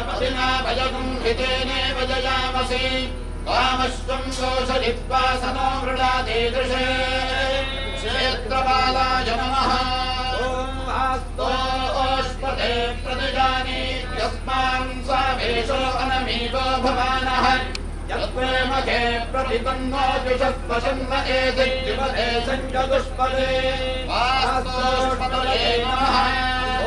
पतिना भजगुं हितेनेव जयामसि कामश्वं दोषजित्वा सनो मृडादेदृशे क्षेत्रपालाय नमः ओष्पदे प्रतिजानी यस्मान् स्वामेशो अनमीको भवानः यत्प्रेमके प्रतिपन्नो जुषस्पशन्व एदिद्युपदे सञ्जदुष्पदे वास्तोष्पदये नमः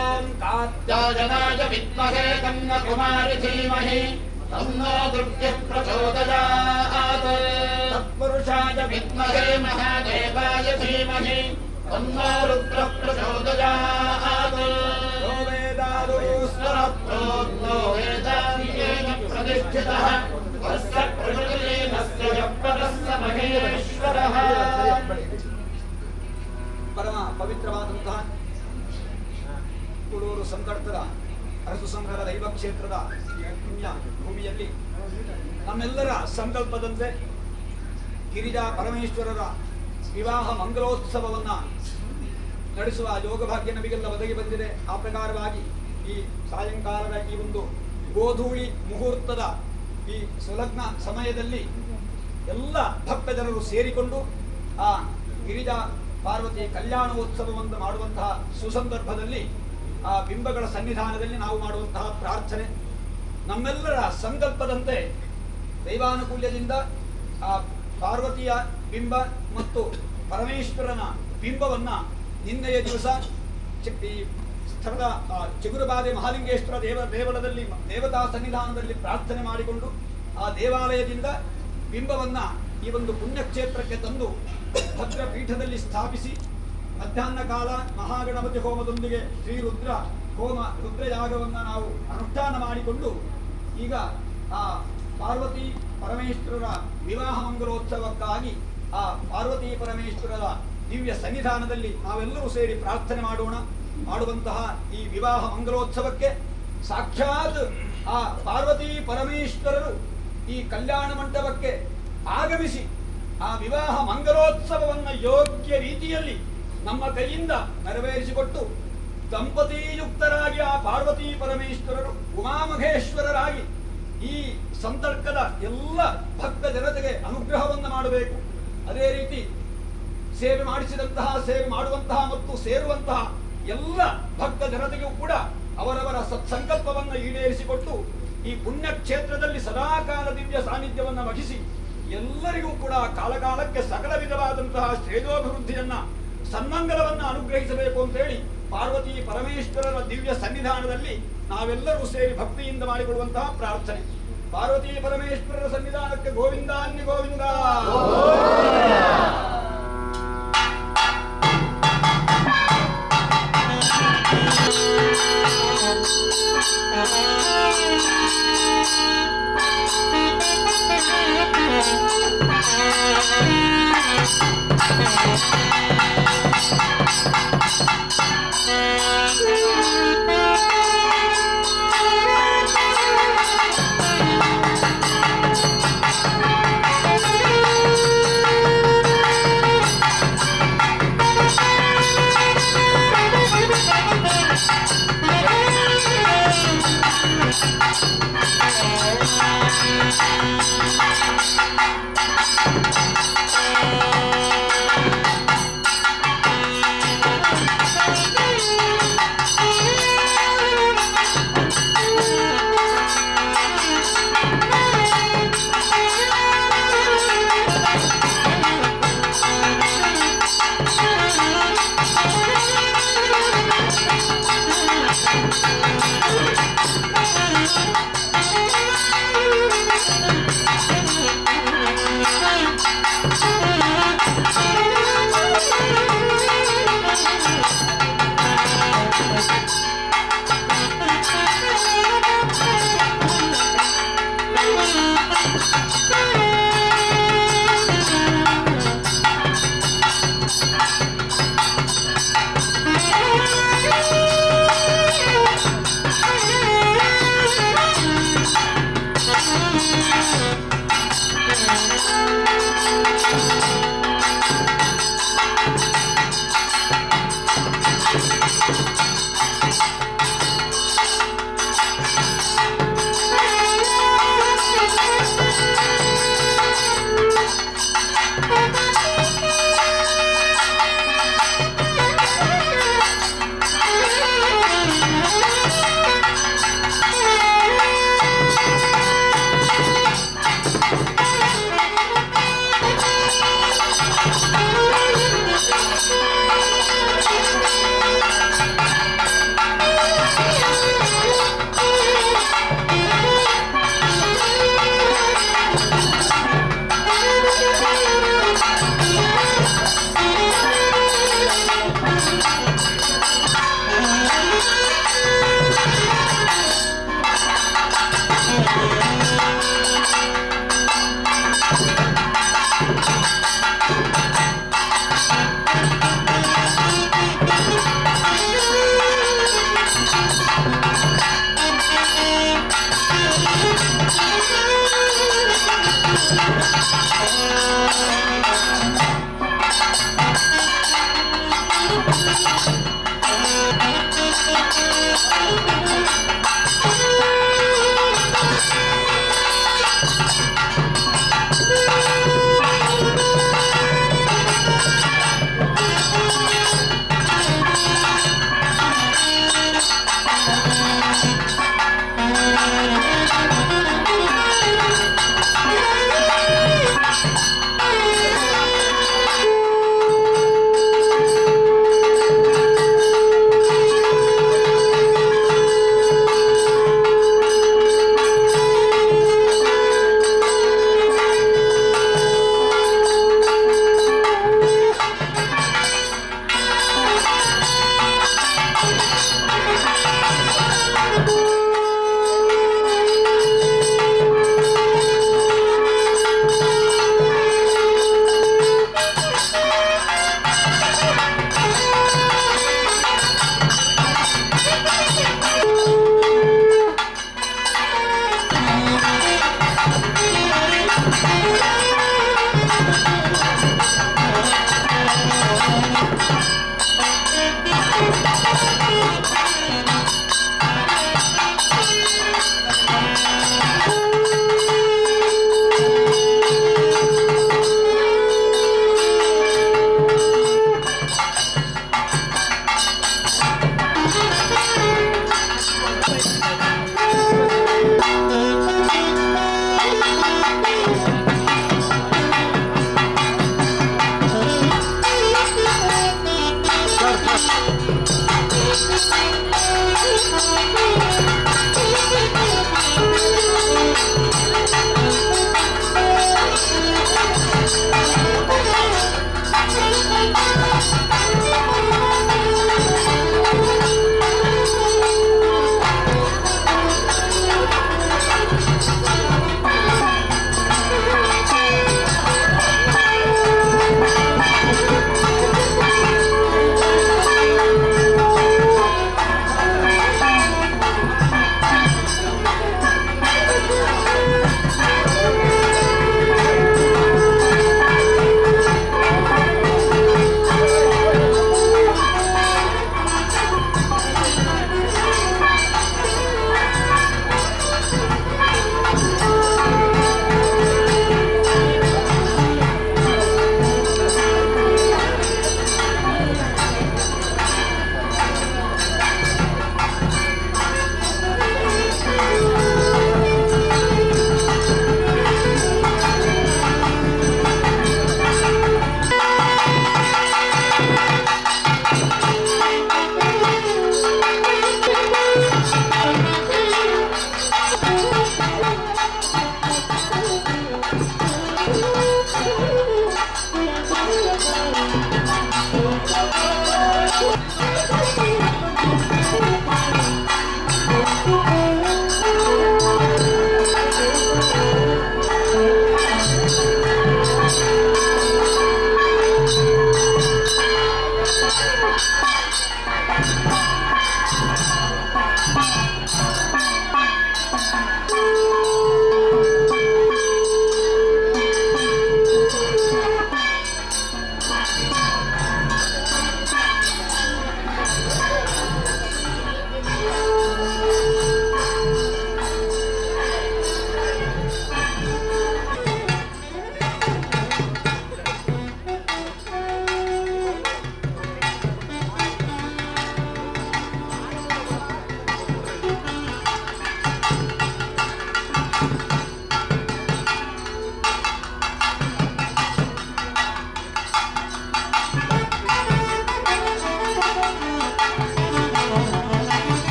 ॐ कात्यायनाय विद्महे कन्याकुमारि धीमहि तन्नो दुर्गः प्रचोदयात् तत्पुरुषाय विद्महे महादेवाय धीमहि तन्नो रुद्रः प्रचोदयात् यो वेदादुस्वरः प्रोक्तो वेदान्तेन प्रतिष्ठितः तस्य प्रकृतिनस्य यत्पदस्य महेश्वरः ಪರಮ ಪವಿತ್ರವಾದಂತಹ ಕುಳೂರು ಸಂಕರ್ತದ ಅರಸು ಸಂಘದ ದೈವ ಕ್ಷೇತ್ರದ ಪುಣ್ಯ ಭೂಮಿಯಲ್ಲಿ ನಮ್ಮೆಲ್ಲರ ಸಂಕಲ್ಪದಂತೆ ಗಿರಿಜಾ ಪರಮೇಶ್ವರರ ವಿವಾಹ ಮಂಗಲೋತ್ಸವವನ್ನು ನಡೆಸುವ ಯೋಗಭಾಗ್ಯ ನಮಗೆಲ್ಲ ಒದಗಿ ಬಂದಿದೆ. ಆ ಪ್ರಕಾರವಾಗಿ ಈ ಸಾಯಂಕಾಲದ ಈ ಒಂದು ಗೋಧೂಳಿ ಮುಹೂರ್ತದ ಈ ಸುಲಗ್ನ ಸಮಯದಲ್ಲಿ ಎಲ್ಲ ಭಕ್ತ ಜನರು ಸೇರಿಕೊಂಡು ಆ ಗಿರಿಜಾ ಪಾರ್ವತಿ ಕಲ್ಯಾಣೋತ್ಸವವನ್ನು ಮಾಡುವಂತಹ ಸುಸಂದರ್ಭದಲ್ಲಿ ಆ ಬಿಂಬಗಳ ಸನ್ನಿಧಾನದಲ್ಲಿ ನಾವು ಮಾಡುವಂತಹ ಪ್ರಾರ್ಥನೆ ನಮ್ಮೆಲ್ಲರ ಸಂಕಲ್ಪದಂತೆ ದೈವಾನುಕೂಲ್ಯದಿಂದ ಆ ಪಾರ್ವತಿಯ ಬಿಂಬ ಮತ್ತು ಪರಮೇಶ್ವರನ ಬಿಂಬವನ್ನು ನಿನ್ನೆಯ ದಿವಸ ಈ ಸ್ಥಳದ ಚಿಗುರುಬಾದೆ ಮಹಾಲಿಂಗೇಶ್ವರ ದೇವಳದಲ್ಲಿ ದೇವತಾ ಸನ್ನಿಧಾನದಲ್ಲಿ ಪ್ರಾರ್ಥನೆ ಮಾಡಿಕೊಂಡು ಆ ದೇವಾಲಯದಿಂದ ಬಿಂಬವನ್ನು ಈ ಒಂದು ಪುಣ್ಯಕ್ಷೇತ್ರಕ್ಕೆ ತಂದು ಭದ್ರ ಪೀಠದಲ್ಲಿ ಸ್ಥಾಪಿಸಿ ಮಧ್ಯಾಹ್ನ ಕಾಲ ಮಹಾಗಣಪತಿ ಹೋಮದೊಂದಿಗೆ ಶ್ರೀ ರುದ್ರ ಹೋಮ ರುದ್ರಯಾಗವನ್ನು ನಾವು ಅನುಷ್ಠಾನ ಮಾಡಿಕೊಂಡು ಈಗ ಆ ಪಾರ್ವತಿ ಪರಮೇಶ್ವರರ ವಿವಾಹ ಮಂಗಲೋತ್ಸವಕ್ಕಾಗಿ ಆ ಪಾರ್ವತಿ ಪರಮೇಶ್ವರರ ದಿವ್ಯ ಸನ್ನಿಧಾನದಲ್ಲಿ ನಾವೆಲ್ಲರೂ ಸೇರಿ ಪ್ರಾರ್ಥನೆ ಮಾಡುವಂತಹ ಈ ವಿವಾಹ ಮಂಗಲೋತ್ಸವಕ್ಕೆ ಸಾಕ್ಷಾತ್ ಆ ಪಾರ್ವತಿ ಪರಮೇಶ್ವರರು ಈ ಕಲ್ಯಾಣ ಮಂಟಪಕ್ಕೆ ಆಗಮಿಸಿ ಆ ವಿವಾಹ ಮಂಗಲೋತ್ಸವವನ್ನು ಯೋಗ್ಯ ರೀತಿಯಲ್ಲಿ ನಮ್ಮ ಕೈಯಿಂದ ನೆರವೇರಿಸಿಕೊಟ್ಟು ದಂಪತಿಯುಕ್ತರಾಗಿ ಆ ಪಾರ್ವತಿ ಪರಮೇಶ್ವರರು ಉಮಾಮಹೇಶ್ವರರಾಗಿ ಈ ಸಂತರ್ಕದ ಎಲ್ಲ ಭಕ್ತ ಜನತೆಗೆ ಅನುಗ್ರಹವನ್ನು ಮಾಡಬೇಕು. ಅದೇ ರೀತಿ ಸೇವೆ ಮಾಡಿಸಿದಂತಹ ಸೇವೆ ಮಾಡುವಂತಹ ಮತ್ತು ಸೇರುವಂತಹ ಎಲ್ಲ ಭಕ್ತ ಜನತೆಗೂ ಕೂಡ ಅವರವರ ಸತ್ಸಂಕಲ್ಪವನ್ನು ಈಡೇರಿಸಿಕೊಟ್ಟು ಈ ಪುಣ್ಯಕ್ಷೇತ್ರದಲ್ಲಿ ಸದಾಕಾಲ ದಿವ್ಯ ಸಾನ್ನಿಧ್ಯವನ್ನು ವಹಿಸಿ ಎಲ್ಲರಿಗೂ ಕೂಡ ಕಾಲಕಾಲಕ್ಕೆ ಸಕಲ ವಿಧವಾದಂತಹ ಶ್ರೇಯೋಭಿವೃದ್ಧಿಯನ್ನ ಸನ್ಮಂಗಲವನ್ನು ಅನುಗ್ರಹಿಸಬೇಕು ಅಂತೇಳಿ ಪಾರ್ವತಿ ಪರಮೇಶ್ವರರ ದಿವ್ಯ ಸನ್ನಿಧಾನದಲ್ಲಿ ನಾವೆಲ್ಲರೂ ಸೇರಿ ಭಕ್ತಿಯಿಂದ ಮಾಡಿಕೊಡುವಂತಹ ಪ್ರಾರ್ಥನೆ. ಪಾರ್ವತಿ ಪರಮೇಶ್ವರರ ಸನ್ನಿಧಾನಕ್ಕೆ ಗೋವಿಂದ ಅನ್ನಿ ಗೋವಿಂದ.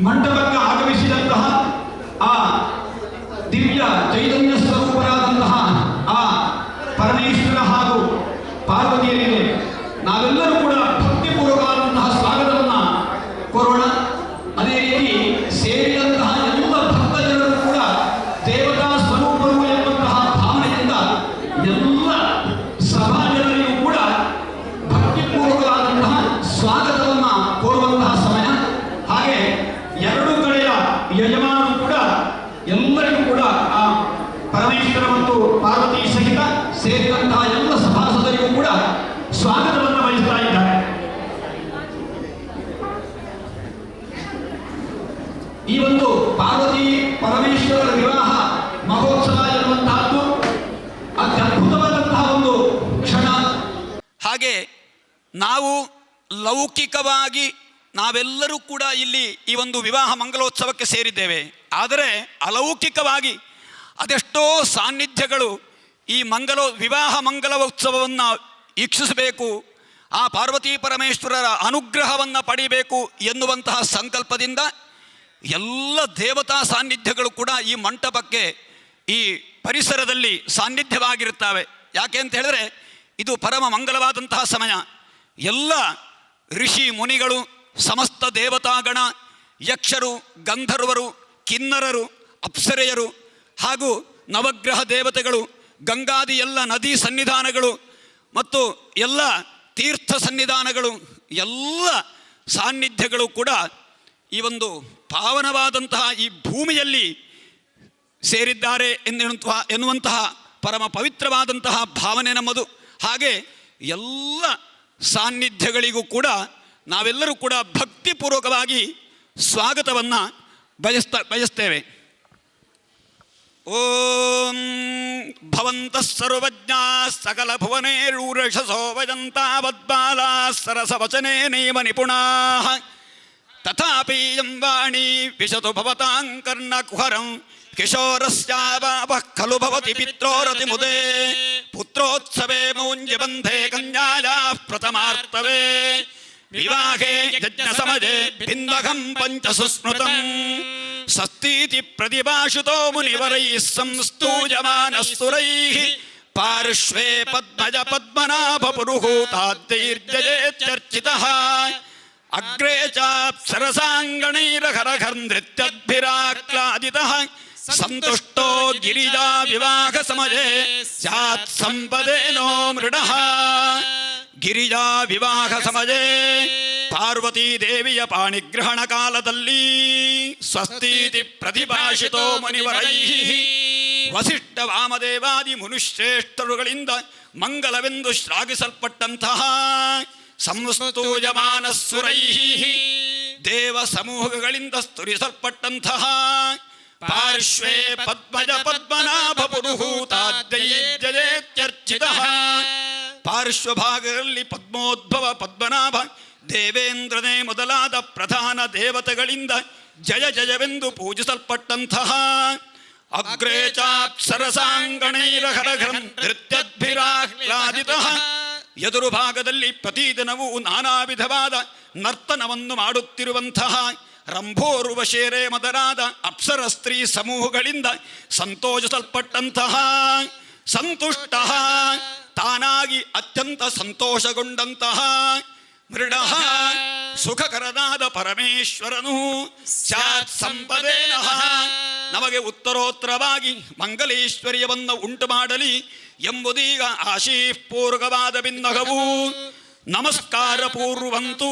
ಮಂಟಪಕ್ಕೆ ಆಗಮಿಸಿದಂತಹ ಆ ದಿವ್ಯ ಚೈತನ್ಯ ಸ್ವರೂಪರಾದಂತಹ ಆ ಪರಮೇಶ್ವರ ಹಾಗೂ ಪಾರ್ವತಿಯರಿಗೆ ನಾವೆಲ್ಲರೂ ಕೂಡ ಭಕ್ತಿಪೂರ್ವಕವಾದಂತಹ ಸ್ವಾಗತವನ್ನು ಕೋರೋಣ. ಅದೇ ರೀತಿ ಸೇರಿದಂತಹ ಎಲ್ಲ ಭಕ್ತ ಜನರು ಕೂಡ ದೇವತಾ ಸ್ವರೂಪರು ಎಂಬಂತಹ ಭಾವನೆಯಿಂದ ಎಲ್ಲ ಸಭಾ ಜನರಿಗೂ ಕೂಡ ಭಕ್ತಿಪೂರ್ವಕವಾದಂತಹ ಸ್ವಾಗತವನ್ನು ಕೋರುವಂತಹ ಸಮಯ. ಹಾಗೆ ಎರಡು ಕಡೆಯ ಯಜಮಾನರು ಕೂಡ ಎಲ್ಲರಿಗೂ ಕೂಡ ಆ ಪರಮೇಶ್ವರ ಮತ್ತು ಪಾರ್ವತಿ ಸಹಿತ ಸೇರಿದಂತಹ ಎಲ್ಲ ಸಭಾಸದರಿಗೂ ಕೂಡ ಸ್ವಾಗತವನ್ನು ವಹಿಸ್ತಾ ಇದ್ದಾರೆ. ಈ ಒಂದು ಪಾರ್ವತಿ ಪರಮೇಶ್ವರರ ವಿವಾಹ ಮಹೋತ್ಸವ ಎನ್ನುವಂತಹದ್ದು ಅತ್ಯದ್ಭುತವಾದಂತಹ ಒಂದು ಕ್ಷಣ. ಹಾಗೆ ನಾವು ಲೌಕಿಕವಾಗಿ ನಾವೆಲ್ಲರೂ ಕೂಡ ಇಲ್ಲಿ ಈ ಒಂದು ವಿವಾಹ ಮಂಗಲೋತ್ಸವಕ್ಕೆ ಸೇರಿದ್ದೇವೆ. ಆದರೆ ಅಲೌಕಿಕವಾಗಿ ಅದೆಷ್ಟೋ ಸಾನ್ನಿಧ್ಯಗಳು ಈ ವಿವಾಹ ಮಂಗಲೋತ್ಸವವನ್ನು ವೀಕ್ಷಿಸಬೇಕು, ಆ ಪಾರ್ವತಿ ಪರಮೇಶ್ವರರ ಅನುಗ್ರಹವನ್ನು ಪಡಿಬೇಕು ಎನ್ನುವಂತಹ ಸಂಕಲ್ಪದಿಂದ ಎಲ್ಲ ದೇವತಾ ಸಾನ್ನಿಧ್ಯಗಳು ಕೂಡ ಈ ಮಂಟಪಕ್ಕೆ ಈ ಪರಿಸರದಲ್ಲಿ ಸಾನ್ನಿಧ್ಯವಾಗಿರುತ್ತವೆ. ಯಾಕೆ ಅಂತ ಹೇಳಿದ್ರೆ ಇದು ಪರಮ ಮಂಗಲವಾದಂತಹ ಸಮಯ. ಎಲ್ಲ ಋಷಿ ಮುನಿಗಳು, ಸಮಸ್ತ ದೇವತಾಗಣ, ಯಕ್ಷರು, ಗಂಧರ್ವರು, ಕಿನ್ನರರು, ಅಪ್ಸರೆಯರು ಹಾಗೂ ನವಗ್ರಹ ದೇವತೆಗಳು, ಗಂಗಾದಿ ಎಲ್ಲ ನದಿ ಸನ್ನಿಧಾನಗಳು ಮತ್ತು ಎಲ್ಲ ತೀರ್ಥ ಸನ್ನಿಧಾನಗಳು, ಎಲ್ಲ ಸಾನ್ನಿಧ್ಯಗಳು ಕೂಡ ಈ ಒಂದು ಪಾವನವಾದಂತಹ ಈ ಭೂಮಿಯಲ್ಲಿ ಸೇರಿದ್ದಾರೆ ಎನ್ನುವಂತಹ ಪರಮ ಪವಿತ್ರವಾದಂತಹ ಭಾವನೆ ನಮ್ಮದು. ಹಾಗೆ ಎಲ್ಲ ಸಾನ್ನಿಧ್ಯಗಳಿಗೂ ಕೂಡ ನಾವೆಲ್ಲರೂ ಕೂಡ ಭಕ್ತಿಪೂರ್ವಕವಾಗಿ ಸ್ವಾಗತವನ್ನು ಬಯಸ್ತೇವೆ. ಓಂ ಭವಂತಃ ಸರ್ವಜ್ಞಾ ಸಕಲ ಭುವನೇರೂರಷಸೋ ವಜಂತಾ ವದ್ಬಾಲಾ ಸರಸವಚನೇನೈವ ನಿಪುಣಾಃ ತಥಾಪೀಯಂ ವಾಣಿ ವಿಶತು ಭವತಾಂ ಕರ್ಣಕುಹರಂ ಕಿಶೋರಸ್ಯಾವಃ ಖಲು ಭವತಿ ಪಿತ್ರೋರತಿ ಮುದೇ ಪುತ್ರೋತ್ಸವೇ ಮೌಂಜ್ಯಬಂಧೆ ಕನ್ಯಾಯಾಃ ಪ್ರಥಮಾರ್ತವೇ ವಿವಾಹೇ ಯಜ್ಞಸಮಜೆ ಭಿನ್ನಘಂ ಪಂಚಸುಸ್ಮೃತಂ ಸಸ್ತೀತಿ ಪ್ರತಿಭಾಷಿತೋ ಮುನಿವರೈಃ ಸಂಸ್ತೂಯಮಾನಸ್ತುರೈಃ ಪಾರ್ಶ್ವೇ ಪದ್ಮಜ ಪದ್ಮನಾಭ ಪುರುಹೂತಾದ್ಯೈರ್ಜಯೇತ್ಯರ್ಚಿತಃ ಅಗ್ರೇ ಚಾಪ್ಸರಸಾಂಗಣೈರಹರಘರ್ನೃತ್ಯದ್ಭಿರಾಕ್ಲಾದಿತಃ ಸಂತುಷ್ಟೋ ಗಿರಿಜಾ ವಿವಾಹ ಸಮಯೇ ಸ್ಯಾತ್ ಸಂಪದೇನೋ ಮೃಡಃ. ಗಿರಿಜಾ ವಿವಾಹ ಸಮಯೇ ಪಾರ್ವತೀ ದೇವಿಯ ಪಾಣಿಗ್ರಹಣ ಕಾಲದಲ್ಲಿ ಸ್ವಸ್ತೀತಿ ಪ್ರತಿಭಾಷಿತೋ ಮುನಿವರೈಃ ವಸಿಷ್ಠ ವಾಮದೇವಾದಿ ಮುನಿಶ್ರೇಷ್ಠರುಗಳಿಂದ ಮಂಗಲವೆಂದು ಶ್ಲಾಘಿಸಲ್ಪಟ್ಟಂತಹ ಸಂಸ್ತೂಯಮಾನಸ್ಸುರೈಃ ದೇವ ಸಮೂಹಗಳಿಂದ ಸ್ತುತಿಸಲ್ಪಟ್ಟಂತಹ ಪಾರ್ಶ್ವೇ ಪದ್ಮಜ ಪದ್ಮನಾಭ ಪುರುಹೂತಾದ್ಯೈರ್ಜಯೇತ್ಯರ್ಚಿತಃ ಪಾರ್ಶ್ವಭಾಗದಲ್ಲಿ ಪದ್ಮೋದ್ಭವ ಪದ್ಮನಾಭ ದೇವೇಂದ್ರನೇ ಮೊದಲಾದ ಪ್ರಧಾನ ದೇವತೆಗಳಿಂದ ಜಯ ಜಯವೆಂದು ಪೂಜಿಸಲ್ಪಟ್ಟಂತಹ ಅಗ್ರೇ ಚಾಪ್ಸರಸಾಂಗಣೈರಹರಘಂ ನೃತ್ಯದ್ಭಿರಾಹ್ಲಾದಿತಃ ಎದುರು ಭಾಗದಲ್ಲಿ ಪ್ರತಿದಿನವೂ ನಾನಾ ವಿಧವಾದ ನರ್ತನವನ್ನು ಮಾಡುತ್ತಿರುವಂತಹ ರಂಭೋರ್ವಶೇರೆ ಮೊದಲಾದ ಅಪ್ಸರ ಸ್ತ್ರೀ ಸಮೂಹಗಳಿಂದ ಸಂತೋಷಿಸಲ್ಪಟ್ಟಂತಹ ಸಂತುಷ್ಟ ತಾನಾಗಿ ಅತ್ಯಂತ ಸಂತೋಷಗೊಂಡಂತಹ ಮೃಡಃ ಸುಖಕರನಾದ ಪರಮೇಶ್ವರನು ಸ್ಯಾತ್ ಸಂಪದೇನಃ ನಮಗೆ ಉತ್ತರೋತ್ತರವಾಗಿ ಮಂಗಲೇಶ್ವರ್ಯವನ್ನು ಉಂಟು ಮಾಡಲಿ ಎಂಬುದೀಗ ಆಶೀಪೂರ್ವಕವಾದ ಬಿನ್ನಗವು. ನಮಸ್ಕಾರ ಪೂರ್ವಂತು.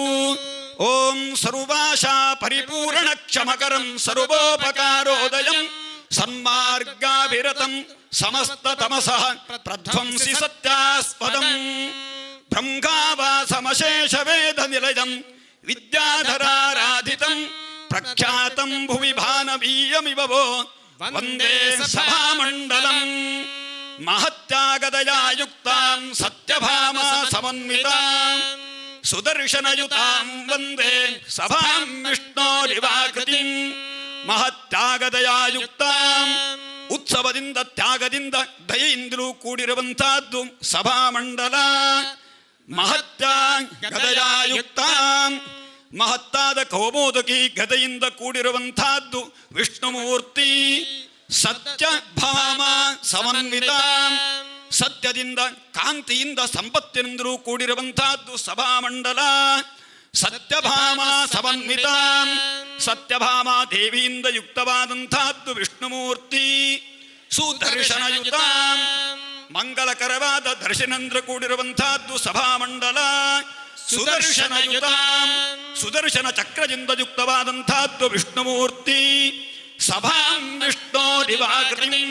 ಓಂ ಸರ್ವಾಶಾ ಪರಿಪೂರ್ಣ ಕ್ಷಮಕರಂ ಸರ್ವೋಪಕಾರೋದಯಂ ಸನ್ಮಾರ್ಗಾಭಿರತಂ ಸಮಸ್ತ ತಮಸಃ ಪ್ರಧ್ವಂಸಿ ಸತ್ಯಾಸ್ಪದಂ ಬ್ರಹ್ಮಾವಾಸಮಶೇಷ ವೇದ ನಿಲಯಂ ವಿದ್ಯಾಧರಾರಾಧಿತಂ ಪ್ರಖ್ಯಾತಂ ಭುವಿ ಭಾನವೀಯಮಿವ ವಂದೇ ಸಭಾಮಂಡಲಂ ಮಹತ್ಯಾಗದಯಾ ಯುಕ್ತಾಂ ಸತ್ಯಭಾಮಾ ಸಮನ್ವಿತಾಂ ಸುದರ್ಶನಯುತಾಂ ವಂದೇ ಸಭಾಂ ವಿಷ್ಣೋರಿವಾಕೃತಿಂ ಮಹತ್ಯಾಗದಯಾ ಯುಕ್ತಾಂ ಉತ್ಸವದಿಂದ ತ್ಯಾಗದಿಂದ ದಯೆಯಿಂದಲೂ ಕೂಡಿರುವಂತಹದ್ದು ಸಭಾಮಂಡಲ. ಮಹತ್ಯಾಗದಯಾ ಯುಕ್ತಾಂ ಮಹತ್ತಾದ ಕೌಮೋದಕಿ ಗದೆಯಿಂದ ಕೂಡಿರುವಂತಹದ್ದು ವಿಷ್ಣುಮೂರ್ತಿ. ಸತ್ಯಭಾಮ ಸಮನ್ವಿತ ಸತ್ಯದಿಂದ ಕಾಂತಿಯಿಂದ ಸಂಪತ್ತಿನಿಂದಲೂ ಕೂಡಿರುವಂತಹದ್ದು ಸಭಾಮಂಡಲ. ಸತ್ಯಭಾಮ ಸಮನ್ವಿತ ಸತ್ಯಭಾಮ ದೇವಿಯಿಂದ ಯುಕ್ತವಾದಂತಹದ್ದು ವಿಷ್ಣುಮೂರ್ತಿ. ಸುದರ್ಶನಯುತ ಮಂಗಲಕರವಾದ ದರ್ಶನೇಂದ್ರ ಕೂಡಿರುವಂತಹದ್ದು ಸಭಾಮಂಡಲ. ಸುದರ್ಶನಯುತ ಸುದರ್ಶನ ಚಕ್ರದಿಂದ ಯುಕ್ತವಾದಂತಹದ್ದು ವಿಷ್ಣುಮೂರ್ತಿ. ಸಭಾಂ ವಿಷ್ಣೋರಿವಾಕೃತಿ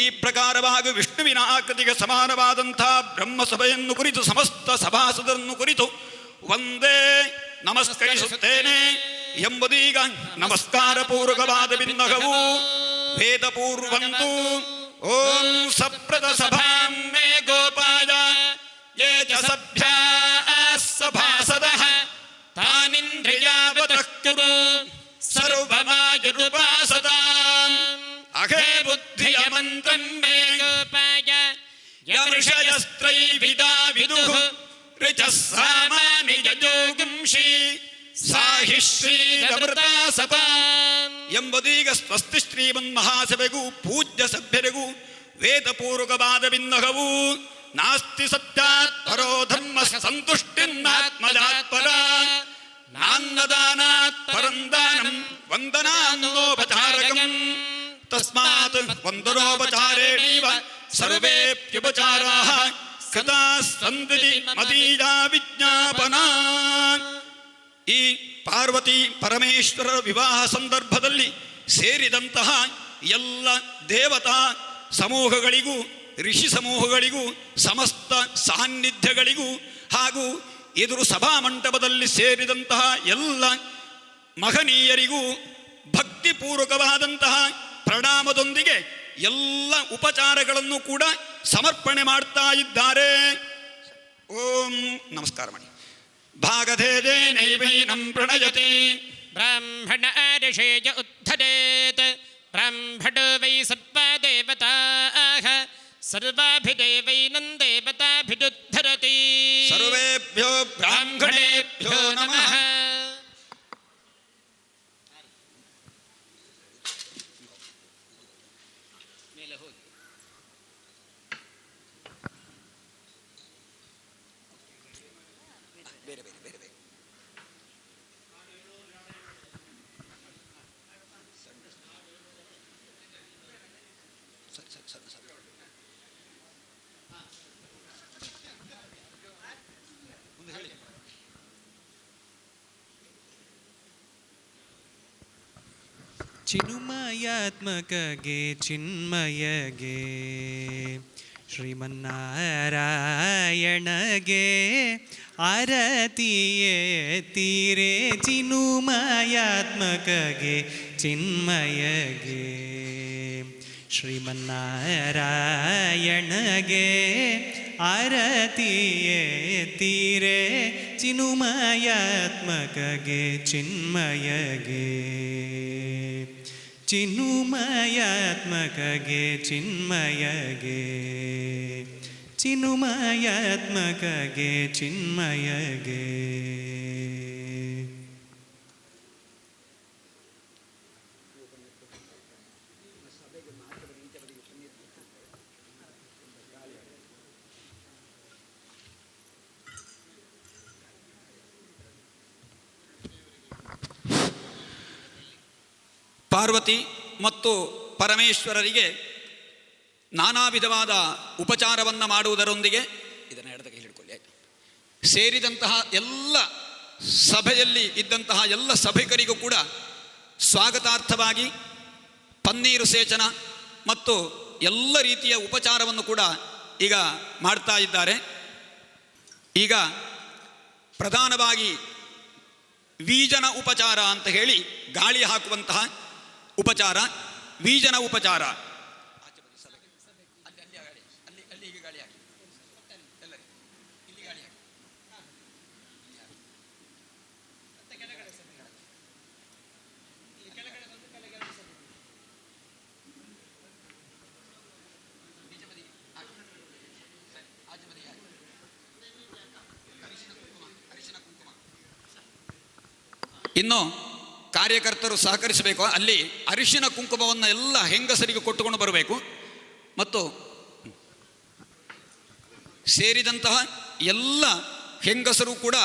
ಈ ಪ್ರಕಾರವಾಗಿ ವಿಷ್ಣುವಿನ ಆಕೃತಿಗೆ ಸಮಾನವಾದಂತಹ ಬ್ರಹ್ಮಸಭೆಯನ್ನು ಕುರಿತು ಸಮಸ್ತ ಸಭಾಸದರನ್ನು ಕುರಿತು ಒಂದೇ ನಮಸ್ಕರಿಸುತ್ತೇನೆ ಎಂಬುದೀಗ ನಮಸ್ಕಾರ ಪೂರ್ವಕವಾದ ಬಿನ್ನಗವು. ವೇದ ಪೂರ್ವಂತು. ಓಂ ಸಪ್ರದ ಸಭಾಂ ಮೇ ಗೋಪಾಯ ಯೇ ಚ ಸಭ್ಯಾ ಸಭಾಸದಃ ತಾನಿಂದ್ರಿಯಾವತಃ ಕುರು ಸರ್ವಮಾಯುರುಪಾಸತಾಂ ಅಘೇ ಬುದ್ಧಿಯ ಮಂತ್ರಂ ಮೇ ಗೋಪಾಯ ಯಮೃಷಯಸ್ತ್ರೈವಿದಾ ವಿದುಃ ಋಚಃ ಸಾಮಾನಿ ಯಜೋಗುಂಷಿ ಸಾಹಿ ಶ್ರೀರಮೃತಾ ಸತಾಂ ಎಂಬುದೀಗ ಸ್ವಸ್ತಿ ಶ್ರೀಮನ್ಮಹಾಸಭೆಗೂ ಪೂಜ್ಯ ಸಭ್ಯರಿಗೂ ವೇದಪೂರ್ವಕವಾದ ಬಿನ್ನಗವು. ನಾಸ್ತಿ ಸತ್ಯಾತ್ ಪರೋ ಧರ್ಮ ಸಂತುಷ್ಟಿನ್ನಾತ್ಮಜಾತ್ಪರ ನಾನ್ನದಾನಾತ್ ಪರಂದಾನಂ ವಂದನಾನ್ನೋಪಚಾರಕಂ ತಸ್ಮಾತ್ ವಂದನೋಪಚಾರೇಣೈವ ಸರ್ವೇಪ್ಯುಪಚಾರಾಃ ಕೃತಾಸ್ಸಂತಿ ಮದೀಯಾ ವಿಜ್ಞಾಪನಾ. ಈ ಪಾರ್ವತಿ ಪರಮೇಶ್ವರರ ವಿವಾಹ ಸಂದರ್ಭದಲ್ಲಿ ಸೇರಿದಂತಹ ಎಲ್ಲ ದೇವತಾ ಸಮೂಹಗಳಿಗೂ ಋಷಿ ಸಮೂಹಗಳಿಗೂ ಸಮಸ್ತ ಸಾನ್ನಿಧ್ಯಗಳಿಗೂ ಹಾಗೂ ಎದುರು ಸಭಾಮಂಟಪದಲ್ಲಿ ಸೇರಿದಂತಹ ಎಲ್ಲ ಮಹನೀಯರಿಗೂ ಭಕ್ತಿಪೂರ್ವಕವಾದಂತಹ ಪ್ರಣಾಮದೊಂದಿಗೆ ಎಲ್ಲ ಉಪಚಾರಗಳನ್ನು ಕೂಡ ಸಮರ್ಪಣೆ ಮಾಡ್ತಾ ಇದ್ದಾರೆ. ಓಂ ನಮಸ್ಕಾರ ಮಾಡಿ. ಭಾಗಧೇಜೇ ನೈವೈನಂ ಪ್ರಣಯತಿ ಬ್ರಾಹ್ಮಣ ಋಷೇಯ ಉದ್ಧರೇತ್ ಬ್ರಾಹ್ಮಣ ವೈ ಸರ್ವದೇವತಾಃ ಸರ್ವಾಭಿದೇವೈನಂ ದೇವತಾಭಿರುದ್ಧರತಿ. ಸರ್ವೇಭ್ಯೋ ಬ್ರಾಹ್ಮಣೇಭ್ಯೋ ನಮಃ. ಚಿನ್ಮಯಾತ್ಮಕಗೆ ಚಿನ್ಮಯಗೆ ಶ್ರೀಮನ್ನಾರಾಯಣಗೆ ಆರತಿಯೇ ತೀರೆ ಚಿನ್ಮಯಾತ್ಮಕಗೆ ಚಿನ್ಮಯಗೆ ಶ್ರೀಮನ್ನಾರಾಯಣಗೆ ಆರತಿಯೇ ತೀರೆ ಚಿನ್ಮಯಾತ್ಮಕಗೆ ಚಿನ್ಮಯಗೆ ಚಿನ್ಮಯಾತ್ಮಕಗೆ ಚಿನ್ಮಯಗೆ ಚಿನ್ಮಯಾತ್ಮಕಗೆ ಚಿನ್ಮಯಗೆ. ಪಾರ್ವತಿ ಮತ್ತು ಪರಮೇಶ್ವರರಿಗೆ ನಾನಾ ವಿಧವಾದ ಉಪಚಾರವನ್ನು ಮಾಡುವುದರೊಂದಿಗೆ ಇದನ್ನು ಎಡದಕ್ಕೆ ಹಿಡ್ಕೊಳ್ಳಿ ಆಯಿತು. ಸೇರಿದಂತಹ ಎಲ್ಲ ಸಭೆಯಲ್ಲಿ ಇದ್ದಂತಹ ಎಲ್ಲ ಸಭಿಕರಿಗೂ ಕೂಡ ಸ್ವಾಗತಾರ್ಥವಾಗಿ ಪನ್ನೀರು ಸೇಚನ ಮತ್ತು ಎಲ್ಲ ರೀತಿಯ ಉಪಚಾರವನ್ನು ಕೂಡ ಈಗ ಮಾಡ್ತಾ ಇದ್ದಾರೆ. ಈಗ ಪ್ರಧಾನವಾಗಿ ವೀಜನ ಉಪಚಾರ ಅಂತ ಹೇಳಿ ಗಾಳಿ ಹಾಕುವಂತಹ ಉಪಚಾರ, ವೀಜನ ಉಪಚಾರ. ಇನ್ನು ಕಾರ್ಯಕರ್ತರು ಸಹಕರಿಸಬೇಕು. ಅಲ್ಲಿ ಅರಿಶಿನ ಕುಂಕುಮವನ್ನು ಎಲ್ಲ ಹೆಂಗಸರಿಗೆ ಕೊಟ್ಟುಕೊಂಡು ಬರಬೇಕು. ಮತ್ತು ಸೇರಿದಂತಹ ಎಲ್ಲ ಹೆಂಗಸರು ಕೂಡ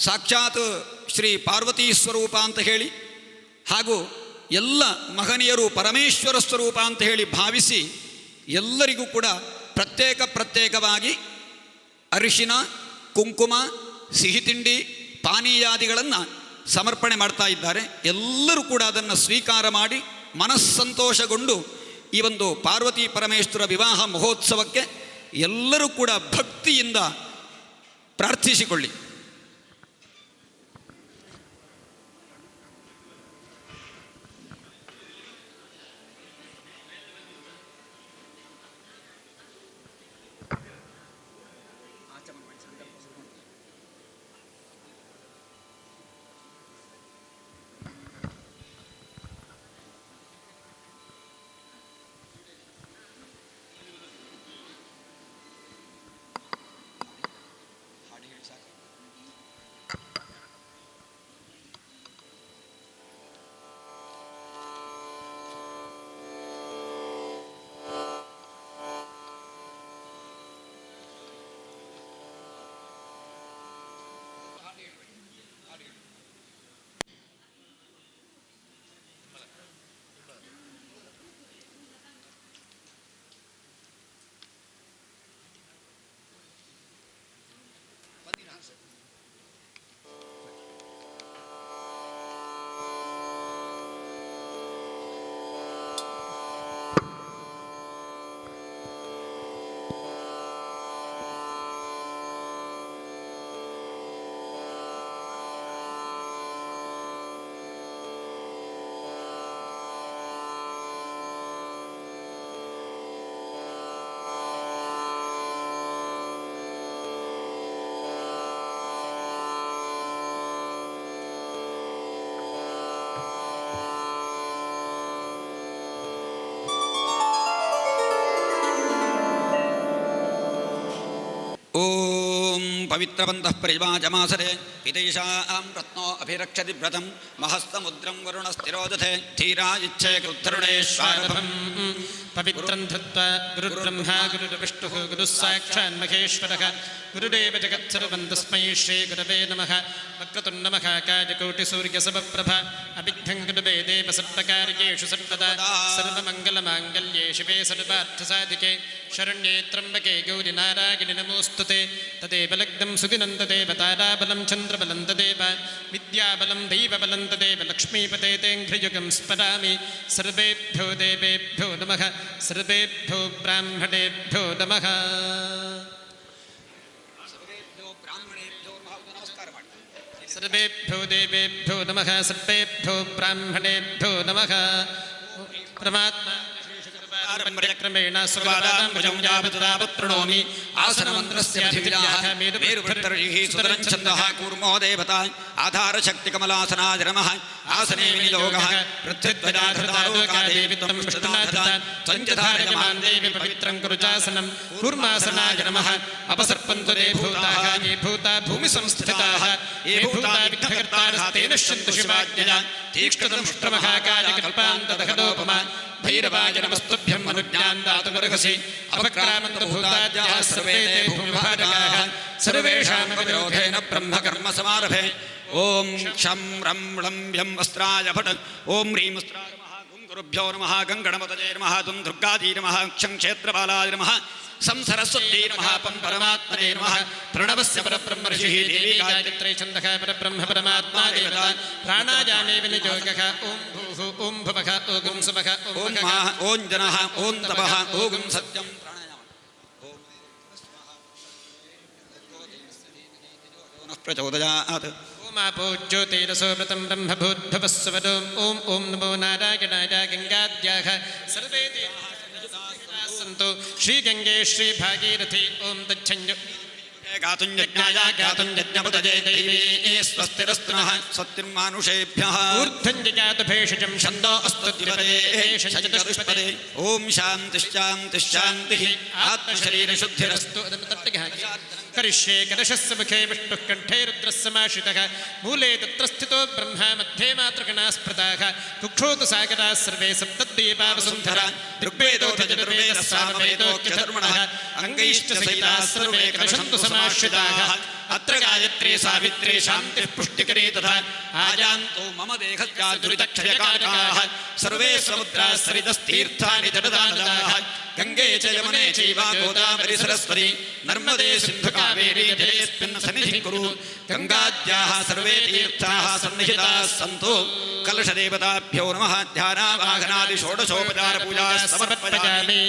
ಸಾಕ್ಷಾತ್ ಶ್ರೀ ಪಾರ್ವತೀ ಸ್ವರೂಪ ಅಂತ ಹೇಳಿ ಹಾಗೂ ಎಲ್ಲ ಮಹನೀಯರು ಪರಮೇಶ್ವರ ಸ್ವರೂಪ ಅಂತ ಹೇಳಿ ಭಾವಿಸಿ ಎಲ್ಲರಿಗೂ ಕೂಡ ಪ್ರತ್ಯೇಕವಾಗಿ ಅರಿಶಿನ ಕುಂಕುಮ ಸಿಹಿ ತಿಂಡಿ ಪಾನೀಯಾದಿಗಳನ್ನು ಸಮರ್ಪಣೆ ಮಾಡ್ತಾ ಇದ್ದಾರೆ. ಎಲ್ಲರೂ ಕೂಡ ಅದನ್ನು ಸ್ವೀಕಾರ ಮಾಡಿ ಮನಸ್ಸಂತೋಷಗೊಂಡು ಈ ಒಂದು ಪಾರ್ವತಿ ಪರಮೇಶ್ವರ ವಿವಾಹ ಮಹೋತ್ಸವಕ್ಕೆ ಎಲ್ಲರೂ ಕೂಡ ಭಕ್ತಿಯಿಂದ ಪ್ರಾರ್ಥಿಸಿಕೊಳ್ಳಿ. ಓಂ ಪವಿತ್ರವಂತಃ ಪರಿವಾಜಮಾಸರೆ ವಿದೇಶಾಂ ರತ್ನೋ ಅಭಿರಕ್ಷತಿ ವ್ರತಂ ಮಹಸ್ತಮುದ್ರಂ ವರುಣಸ್ಥಿರೋದಧೆ ಧೀರಾ ಇಚ್ಛೆ ಕೃತ್ತರುಣೇಶ್ವರಭಂ ಪವಿತ್ರಂ ಧೃತ್ವಾ ಗುರುರ್ಬ್ರಹ್ಮ ಗುರುರ್ವಿಷ್ಣುಃ ಗುರುಃ ಸಾಕ್ಷಾತ್ ಮಹೇಶ್ವರಃ ಗುರುದೇವ ಜಗತ್ಸರ್ವಂ ತಸ್ಮೈ ಶ್ರೀ ಗುರವೇ ನಮಃ ವಕ್ರತುಂಡ ಮಹಾಕಾಯಕೋಟಿ ಸೂರ್ಯಸಮಪ್ರಭ ಅಭಿಘ್ನಂ ಗುರುವೇ ದೇವ ಸರ್ವಕಾರ್ಯೇಷು ಸರ್ವದಾ ಸರ್ವಮಂಗಲಮಾಂಗಲ್ಯೇ ಶಿವೆ ಸರ್ವಾರ್ಥಸಾಧಿಕೆ ಶರಣ್ಯೇ ತ್ರ್ಯಂಬಕೆ ಗೌರಿ ನಾರಾಯಣಿ ನಮೋಸ್ತುತೆ ತದೇವ ಲಗ್ನಂ ಸುದಿನಂ ತದೇವ ತಾರಾಬಲಂ ಚಂದ್ರಬಲಂ ತದೇವ ವಿದ್ಯಾಬಲಂ ದೈವಬಲಂ ತದೇವ ಲಕ್ಷ್ಮೀಪತೆ ತೇಂಘ್ರಿಯುಗಂ ಸ್ಮರಾಮಿ ಸರ್ವೇಭ್ಯೋ ದೇವೇಭ್ಯೋ ನಮಃ ಸರ್ವೇಭ್ಯೋ ಬ್ರಾಹ್ಮಣೇಭ್ಯೋ ನಮಃ. ಸರ್ವೇಭ್ಯೋ ದೇವೇಭ್ಯೋ ನಮಃ ಸರ್ವೇಭ್ಯೋ ಬ್ರಾಹ್ಮಣೇಭ್ಯೋ ನಮಃ. ಪರಮಾತ್ಮ ಕ್ರಮೇಣ ಪ್ರಣೋಮಿ ಆಸನಮಂತ್ರಸ್ಯ ಸುತರಂಛಂದಃ ಕೂರ್ಮೋ ದೇವತಾ ಆಧಾರಶಕ್ತಿ ಕಮಲಾಸನಾಯ ನಮಃ. ಆಸನೇ ವಿನಿಯೋಗಃ ಪೃಥ್ವಿಧ್ವಜಾಧೃತಾಲೋಕಾದೇವಿ ಸಂಜಧಾರಯಮಾನ್ ದೇವಿ ಪವಿತ್ರಂ ಕುರುಚಾಸನಂ ಕೂರ್ಮಾಸನಾಯ ನಮಃ. ಅಪಸರ್ಪಂತು ತೇ ಭೂತಾಃ ಯೇ ಭೂತಾ ಭೂಮಿ ಸಂಸ್ಥಿತಾಃ ಯೇ ಭೂತಾ ವಿಘ್ನಕರ್ತಾರಸ್ತೆ ನಶ್ಯಂತು ಶಿವಾಜ್ಞಯಾ ತೀಕ್ಷ್ಣದಂಷ್ಟ್ರಮಹಾಕಾಯ ಕಲ್ಪಾಂತದಹದೋಪಮಾ ಭೈರವಾಯ ನಮಸ್ತುಭ್ಯಂ ಅನುಜ್ಞಾಂ ದಾತುಮರ್ಹಸಿ. ಅಪಕ್ರಾಮಂತ ಭೂತಾದ್ಯಾಃ ಸರ್ವೇ ತೇ ಭೂಮಿಭಾಜಕಾಃ ಸರ್ವೇಷಾಮಪಿ ವಿರೋಧೇನ ಬ್ರಹ್ಮಕರ್ಮ ಸಮಾರಭೆ. ಓಂ ಕ್ಷಂ ರಂ ಳಂ ವ್ಯಂ ವಸ್ತ್ರಾಯ ಭಟ್ ಓಂ ಹ್ರೀಂ ವಸ್ತ್ರಾಯ ನಮಃ. ಗುಂ ಗುರುಭ್ಯೋ ನಮಃ. ಗಂ ಗಣಪತಯೇ ನಮಃ. ತುಂ ದುರ್ಗಾಧೀ ನಮಃ. ಕ್ಷಂ ಕ್ಷೇತ್ರಪಾಲಾಯ ನಮಃ. ಸಂ ಸರಸ್ವತ್ಯೈ ನಮಃ. ಪಂ ಪರಮಾತ್ಮನೇ ನಮಃ. ಪ್ರಣವಸ್ಯ ಪರಬ್ರಹ್ಮ ಋಷಿಃ ದೇವಿ ಗಾಯತ್ರಿ ಛಂದಃ ಪರಬ್ರಹ್ಮ ಪರಮಾತ್ಮಾ ದೇವತಾ ಪ್ರಾಣಾಯಾಮೇ ವಿನಿಯೋಗಃ. ಓಂ ಭೂಃ ಓಂ ಭುವಃ ಓಂ ಸುವಃ ಓಂ ಮಹಃ ಓಂ ಜನಃ ಓಂ ತಪಃ ಓಂ ಸತ್ಯಂ ಪ್ರಚೋದಯಾತ್. ಓಮಾಪೋ ಜ್ಯೋತಿರಸೋ ವ್ರತಂ ಬ್ರಹ್ಮಭೂದ್ಭವಸ್ವರಂ. ಓಂ ಓಂ ನಮೋ ನಾರಾಯಣಾಯ. ಗಂಗಾದ್ಯಾಃ ಸರ್ವೇ ದೇವಾಃ ಸಂತು ಶ್ರೀಗಂಗೆ ಶ್ರೀಭಾಗೀರಥಿ. ಓಂ ತಚ್ಛಂಜೋ ಗಾತುಂ ಯಜ್ಞಾಯ ಗಾತುಂ ಯಜ್ಞಪತಯೇ ದೈವೇ ಸ್ವಸ್ತಿರಸ್ತಿನಃ ಸ್ವಸ್ತಿರ್ಮಾನುಷೇಭ್ಯಃ. ಊರ್ಧ್ವಂ ಜಗಾತ ಭೇಷಜಂ ಛಂದೋ ಅಸ್ತುದ್ವಿಪದೇ ಚತುಷ್ಪದೇ. ಓಂ ಶಾಂತಿ ಶಾಂತಿ ಶಾಂತಿಃ. ಆತ್ಮಶರೀರ ಶುದ್ಧಿರಸ್ತು. ಅದನ್ನು ತಟ್ಟಿಗೆ ಹಾಕಿ. ಕರಿಷ್ಯೆ ಕಲಶಸ್ಯ ಮುಖೇ ವಿಷ್ಣುಃ ಕಂಠೇ ರುದ್ರಸ್ಸಮಾಶ್ರಿತಃ. ಮೂಲೆ ತತ್ರ ಸ್ಥಿತೋ ಬ್ರಹ್ಮ ಮಧ್ಯೆ ಮಾತೃಗಣಾಃ ಸ್ಮೃತಾಃ. ಕುಕ್ಷೋತು ಸಾಗರಾಃ ಸರ್ವೇ ಸಪ್ತದ್ವೀಪಾ ವಸುಂಧರಾ. ಋಗ್ವೇದೋಥ ಚತುರ್ವೇದಃ ಸಾಮವೇದೋಕ್ತಧರ್ಮಣಃ. ಅಂಗೈಶ್ಚ ಸಹಿತಾಃ ಸರ್ವೇ ಕಲಶಂತು ಸಮಾಶ್ರಿತಾಃ. ಅತ್ರ ಗಾಯತ್ರಿ ಸಾವಿತ್ರಿ ಶಾಂತಿಃ ಪುಷ್ಟಿಕರೀ ತಥಾ. ಆಜಾಂತೋ ಮಮ ದೇಹಸ್ಯ ದುರಿತಕ್ಷಯಕಾರಕಾಃ. ಸರ್ವೇ ಸಮುದ್ರಾಃ ಸರಿತಸ್ತೀರ್ಥಾನಿ ಜಡದಾನದಾಃ. ಗಂಗೆ ಚ ಯಮುನೆ ಚೈವ ಗೋದಾವರಿ ಸರಸ್ವತಿ ನರ್ಮದೇ ಸಿಂಧು ಕಾವೇರಿ ಜಲೇಸ್ಮಿನ್ ಸನ್ನಿಧಿಂ ಕುರು. ಗಂಗಾದ್ಯಾಃ ಸರ್ವೇ ತೀರ್ಥಾಃ ಸನ್ನಿಹಿತಾಃ ಸಂತು. ಕಲಶದೇವತಾಭ್ಯೋ ನಮಃ. ಧ್ಯಾನಾವಾಹನಾದಿ ಷೋಡಶೋಪಚಾರ ಪೂಜಾ ಸಮರ್ಪಯಾಮಿ.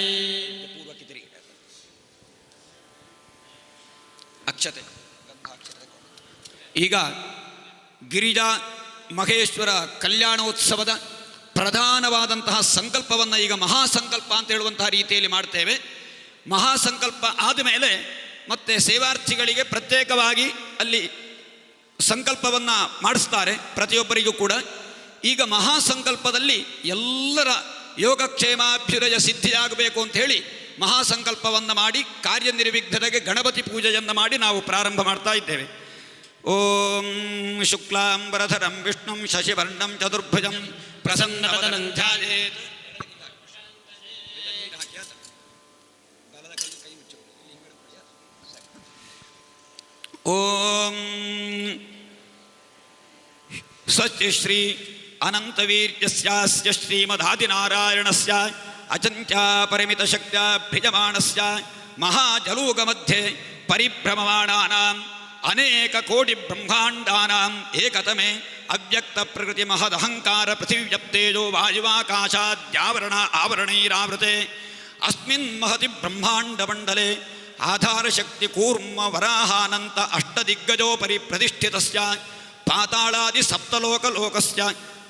ಅಕ್ಷತೆ ಈಗ ಗಿರಿಜಾ ಮಹೇಶ್ವರ ಕಲ್ಯಾಣೋತ್ಸವದ ಪ್ರಧಾನವಾದಂತಹ ಸಂಕಲ್ಪವನ್ನು ಈಗ ಮಹಾಸಂಕಲ್ಪ ಅಂತ ಹೇಳುವಂತಹ ರೀತಿಯಲ್ಲಿ ಮಾಡ್ತೇವೆ. ಮಹಾಸಂಕಲ್ಪ ಆದಮೇಲೆ ಮತ್ತೆ ಸೇವಾರ್ಥಿಗಳಿಗೆ ಪ್ರತ್ಯೇಕವಾಗಿ ಅಲ್ಲಿ ಸಂಕಲ್ಪವನ್ನು ಮಾಡಿಸ್ತಾರೆ ಪ್ರತಿಯೊಬ್ಬರಿಗೂ ಕೂಡ. ಈಗ ಮಹಾಸಂಕಲ್ಪದಲ್ಲಿ ಎಲ್ಲರ ಯೋಗಕ್ಷೇಮಾಭ್ಯುದಯ ಸಿದ್ಧಿಯಾಗಬೇಕು ಅಂತ ಹೇಳಿ ಮಹಾಸಂಕಲ್ಪವನ್ನು ಮಾಡಿ ಕಾರ್ಯನಿರ್ವಿಘ್ನತೆಗೆ ಗಣಪತಿ ಪೂಜೆಯನ್ನು ಮಾಡಿ ನಾವು ಪ್ರಾರಂಭ ಮಾಡ್ತಾ ಇದ್ದೇವೆ. ಓಂ ಶುಕ್ಲಾಂಬರಧರಂ ವಿಷ್ಣುಂ ಶಶಿವರ್ಣಂ ಚತುರ್ಭುಜಂ ಪ್ರಸನ್ನವದನಂ ಧ್ಯಾಯೇತ್. ಓಂ ಸ್ವಸ್ತಿ ಶ್ರೀ ಅನಂತವೀರ್ಯಸ್ಯಾಸ್ಯ ಶ್ರೀಮದಾದಿನಾರಾಯಣಸ್ಯ ಅಚಂತ್ಯಾ ಪರಿಮಿತ ಶಕ್ತ್ಯಾಭ್ಯಜಮಾನಸ್ಯ ಮಹಾಜಲೂಗಮಧ್ಯೆ ಪರಿಭ್ರಮಮಾಣಾನಾಂ ಅನೇಕ ಕೋಟಿ ಬ್ರಹ್ಮಾಂಡಾನಾಂ ಏಕತಮೆ ಅವ್ಯಕ್ತ ಪ್ರಕೃತಿ ಮಹದಹಂಕಾರ ಪೃಥಿವ್ಯಪ್ತೇಜೋ ವಾಯುವಾಕಾಶಾದ್ಯಾವರಣ ಆವರಣೈರಾವೃತೆ ಅಸ್ಮಿನ್ ಮಹತಿ ಬ್ರಹ್ಮಾಂಡಮಂಡಲೆ ಆಧಾರಶಕ್ತಿ ಕೂರ್ಮ ವರಾಹಾನಂತ ಅಷ್ಟದಿಗ್ಗಜೋಪರಿ ಪ್ರತಿಷ್ಠಿತಸ್ಯ ಪಾತಾಳಾದಿ ಸಪ್ತಲೋಕಲೋಕಸ್ಯ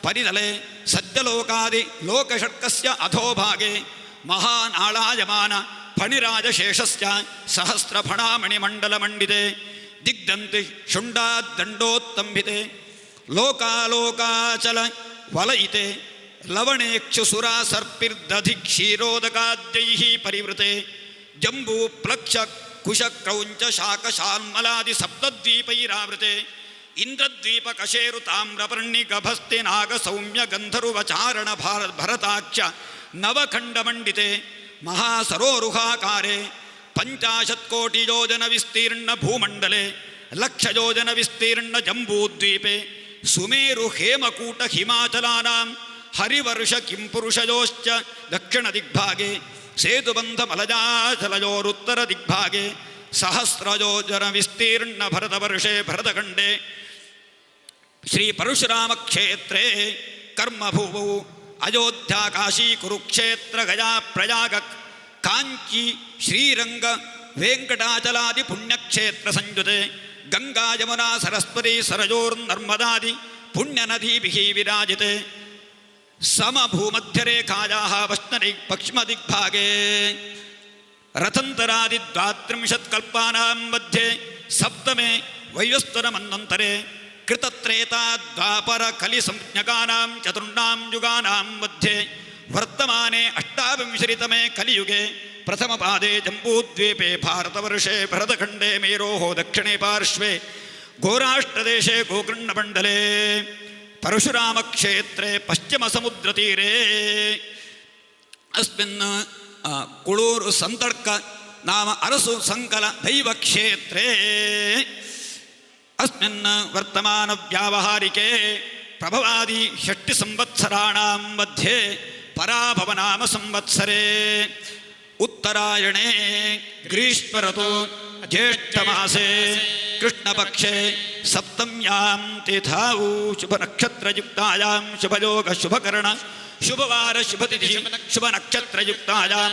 ಪರಿತಲೆ ಸದ್ಯಲೋಕಾದಿ ಲೋಕಷಟ್ಕಸ್ಯ ಅಧೋಭಾಗೆ ಮಹಾನಾಳಾಯಮಾನ ಫಣಿರಾಜಶೇಷಸ್ಯ ಸಹಸ್ರಫಣಾಮಣಿಮಂಡಲಮಂಡಿತೆ ದಿಗ್ಧಂತಿ ಶುಂಡಾದಂಡೋತ್ತಂಭಿತೆ ಲೋಕಾಲೋಕಾಚಲ ವಲಯಿತೆ ಲವಣೇಕ್ಷುಸುರಾ ಸರ್ಪಿರ್ದಧಿ ಕ್ಷೀರೋದಕಾದ್ಯೈಃ ಪರಿವೃತೆ ಜಂಬೂ ಪ್ಲಕ್ಷ ಕುಶಕ್ರೌಂಚ ಶಾಕಶಾಲ್ಮಲಾದಿ ಸಪ್ತದ್ವೀಪೈರಾವೃತೆ ಇಂದ್ರದ್ವೀಪ ಕಶೇರು ತಾಮ್ರಪರ್ಣಿ ಗಭಸ್ತೆ ನಾಗ ಸೌಮ್ಯ ಗಂಧರ್ವಚಾರಣ ಭರತಾಕ್ಷ ನವಖಂಡಮಂಡಿತೆ ಮಹಾಸರೋರುಹಾಕಾರೆ 50 ಕೋಟಿ ಯೋಜನ ವಿಸ್ತೀರ್ಣ ಭೂಮಂಡಲೆ 1 ಲಕ್ಷ ಯೋಜನ ವಿಸ್ತೀರ್ಣ ಜಂಬೂದ್ವೀಪೆ ಸುಮೇರು ಹೇಮಕೂಟ ಹಿಮಾಚಲಾನಾಂ ಹರಿವರ್ಷ ಕಿಂಪುರುಷಯೋಶ್ಚ ದಕ್ಷಿಣ ದಿಗ್ಭಾಗೆ ಸೇತುಬಂಧ ಮಲಜಾಚಲಯೋರುತ್ತರ ದಿಗ್ಭಾಗೆ ಸಹಸ್ರಯೋಜನ ವಿಸ್ತೀರ್ಣ ಭರತವರ್ಷೆ ಭರತಖಂಡೆ ಶ್ರೀ ಪರಶುರಾಮ ಕ್ಷೇತ್ರೇ ಕರ್ಮಭೂಮೌ ಅಯೋಧ್ಯಾ ಕಾಶಿ ಕುರುಕ್ಷೇತ್ರ ಗಯಾ ಪ್ರಯಾಗ ಕಾಂಚಿ ಶ್ರೀರಂಗ ವೆಂಕಟಾಚಲಾದಿ ಪುಣ್ಯಕ್ಷೇತ್ರ ಸಂಯುತೆ ಗಂಗಾ ಯಮುನಾ ಸರಸ್ವತಿ ಸರಯೋರ್ನರ್ಮದಾದಿ ಪುಣ್ಯನದೀಭಿಃ ವಿರಾಜಿತೆ ಸಮಭೂಮಧ್ಯರೇಖಾಯಾಃ ಪಶ್ಚಿಮದಿಗ್ಭಾಗೆ ರಥಂತರಾದಿ 32 ಕಲ್ಪಾನಾಂ ಮಧ್ಯೆ ಸಪ್ತಮೆ ವೈವಸ್ವರಮನ್ವಂತರೆ ಕೃತತ್ರೇತಾ ದ್ವಾಪರ ಕಲಿ ಸಂಜ್ಞಕಾನಾಂ ಚತುರ್ಣಾಂ ಯುಗಾನಾಂ ಮಧ್ಯೆ ವರ್ತಮಾನೆ 28ತಮೇ ಕಲಿಯುಗೆ ಪ್ರಥಮ ಪಾದೆ ಜಂಬೂದ್ವೀಪೆ ಭಾರತವರ್ಷೆ ಭರತಖಂಡೆ ಮೇರೋಃ ದಕ್ಷಿಣೆ ಪಾರ್ಶ್ವೆ ಗೋರಾಷ್ಟ್ರದೇಶೆ ಗೋಕರ್ಣಮಂಡಲೆ ಪರಶುರಾಮಕ್ಷೇತ್ರೇ ಪಶ್ಚಿಮ ಸಮುದ್ರತೀರೆ ಅಸ್ಮಿನ್ ಕುಳೂರು ಸಂತರ್ಕ ನಾಮ ಅರಸು ಸಂಕಲ ದೈವಕ್ಷೇತ್ರೇ ಅಸ್ಮಿನ್ ವರ್ತಮಾನ ವ್ಯಾವಹಾರಿಕೆ ಪ್ರಭವಾದಿ 6 ಸಂವತ್ಸರಾಣಾಂ ಮಧ್ಯೆ ಪರಾಭವನಾಮ ಸಂವತ್ಸರೇ ಉತ್ತರಾಯಣೆ ಗ್ರೀಷ್ಮಋತು ಜ್ಯೇಷ್ಠಮಾಸೆ ಕೃಷ್ಣಪಕ್ಷೆ ಸಪ್ತಮ್ಯಾಂ ತಿಥಾವು ಶುಭನಕ್ಷತ್ರಯುಕ್ತಾಯಾಂ ಶುಭಯೋಗ ಶುಭಕರಣ ಶುಭವಾರ ಶುಭತಿಥಿ ಶುಭನಕ್ಷತ್ರಯುಕ್ತಾಯಾಂ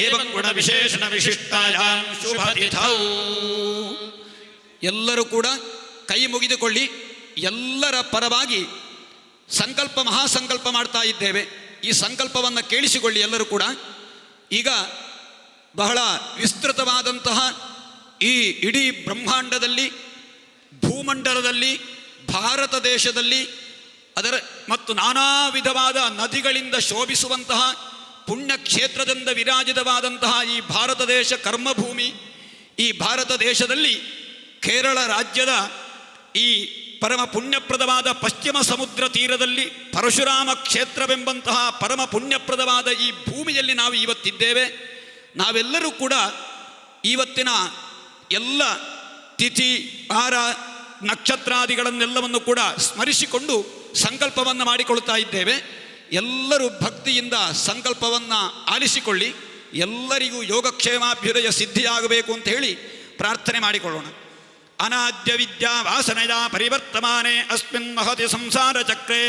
ಏವಂ ಗುಣವಿಶೇಷಣ ವಿಶಿಷ್ಟಾಯಾಂ ಶುಭತಿಥೌ. ಎಲ್ಲರೂ ಕೂಡ ಕೈ ಮುಗಿದುಕೊಳ್ಳಿ. ಎಲ್ಲರ ಪರವಾಗಿ ಸಂಕಲ್ಪ ಮಹಾಸಂಕಲ್ಪ ಮಾಡ್ತಾ ಇದ್ದೇವೆ. ಈ ಸಂಕಲ್ಪವನ್ನು ಕೇಳಿಸಿಕೊಳ್ಳಿ ಎಲ್ಲರೂ ಕೂಡ. ಈಗ ಬಹಳ ವಿಸ್ತೃತವಾದಂತಹ ಈ ಇಡೀ ಬ್ರಹ್ಮಾಂಡದಲ್ಲಿ, ಭೂಮಂಡಲದಲ್ಲಿ, ಭಾರತ ದೇಶದಲ್ಲಿ ಅದರ ಮತ್ತು ನಾನಾ ವಿಧವಾದ ನದಿಗಳಿಂದ ಶೋಭಿಸುವಂತಹ ಪುಣ್ಯಕ್ಷೇತ್ರದಿಂದ ವಿರಾಜಿತವಾದಂತಹ ಈ ಭಾರತ ದೇಶ ಕರ್ಮಭೂಮಿ. ಈ ಭಾರತ ದೇಶದಲ್ಲಿ ಕೇರಳ ರಾಜ್ಯದ ಈ ಪರಮ ಪುಣ್ಯಪ್ರದವಾದ ಪಶ್ಚಿಮ ಸಮುದ್ರ ತೀರದಲ್ಲಿ ಪರಶುರಾಮ ಕ್ಷೇತ್ರವೆಂಬಂತಹ ಪರಮ ಪುಣ್ಯಪ್ರದವಾದ ಈ ಭೂಮಿಯಲ್ಲಿ ನಾವು ಇವತ್ತಿದ್ದೇವೆ. ನಾವೆಲ್ಲರೂ ಕೂಡ ಇವತ್ತಿನ ಎಲ್ಲ ತಿಥಿ ವಾರ ನಕ್ಷತ್ರಾದಿಗಳನ್ನೆಲ್ಲವನ್ನು ಕೂಡ ಸ್ಮರಿಸಿಕೊಂಡು ಸಂಕಲ್ಪವನ್ನು ಮಾಡಿಕೊಳ್ತಾ ಇದ್ದೇವೆ. ಎಲ್ಲರೂ ಭಕ್ತಿಯಿಂದ ಸಂಕಲ್ಪವನ್ನು ಆಲಿಸಿಕೊಳ್ಳಿ. ಎಲ್ಲರಿಗೂ ಯೋಗಕ್ಷೇಮಾಭ್ಯುದಯ ಸಿದ್ಧಿಯಾಗಬೇಕು ಅಂತ ಹೇಳಿ ಪ್ರಾರ್ಥನೆ ಮಾಡಿಕೊಳ್ಳೋಣ. ಅನಾದ್ಯ ವಿದ್ಯಾ ವಾಸನೆಯ ಪರಿವರ್ತಮಾನೆ ಅಸ್ಮಿನ್ ಮಹತಿ ಸಂಸಾರ ಚಕ್ರೆ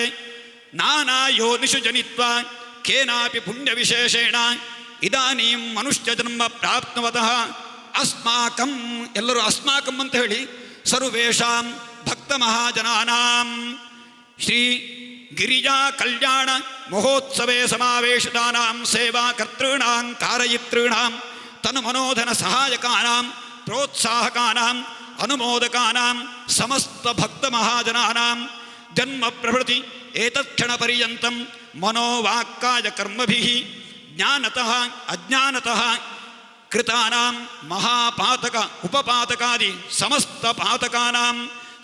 ನಾನಾ ಯೋನಿಷು ಜನಿತ್ವ ಕೇನಾಪಿ ಪುಣ್ಯ ವಿಶೇಷೇಣ ಇದಾನೀಂ ಮನುಷ್ಯ ಜನ್ಮ ಪ್ರಾಪ್ತವತಃ ಅಸ್ಮಾಕಂ, ಎಲ್ಲರೂ ಅಸ್ಮಾಕಂ ಅಂತ ಹೇಳಿ, ಸರ್ವೇಷಾಂ ಭಕ್ತ ಮಹಾಜನಾನಾಂ ಶ್ರೀ ಗಿರಿಜಾ ಕಲ್ಯಾಣ ಮಹೋತ್ಸವೇ ಸಮಾವೇಶದಾನಾಂ ಸೇವಾ ಕರ್ತॄಣಾಂ ಕಾರಯಿತॄಣಾಂ ತನ್ಮನೋಧನ ಸಹಾಯಕಾನಾಂ ಪ್ರೋತ್ಸಾಹಕಾನಾಂ ಅನುಮೋದಕಾನಾಂ ಸಮಸ್ತ ಭಕ್ತ ಮಹಾಜನಾನಾಂ ಜನ್ಮ ಪ್ರಭೃತಿ ಏತತ್ಕ್ಷಣ ಪರ್ಯಂತಂ ಮನೋವಾಕ್ಕಾಯ ಕರ್ಮಭಿಃ ಜ್ಞಾನತಃ ಅಜ್ಞಾನತಃ ಕೃತಾನಾಂ ಮಹಾಪಾತಕ ಉಪಪಾತಕಾದಿ ಸಮಸ್ತ ಪಾತಕಾನಾಂ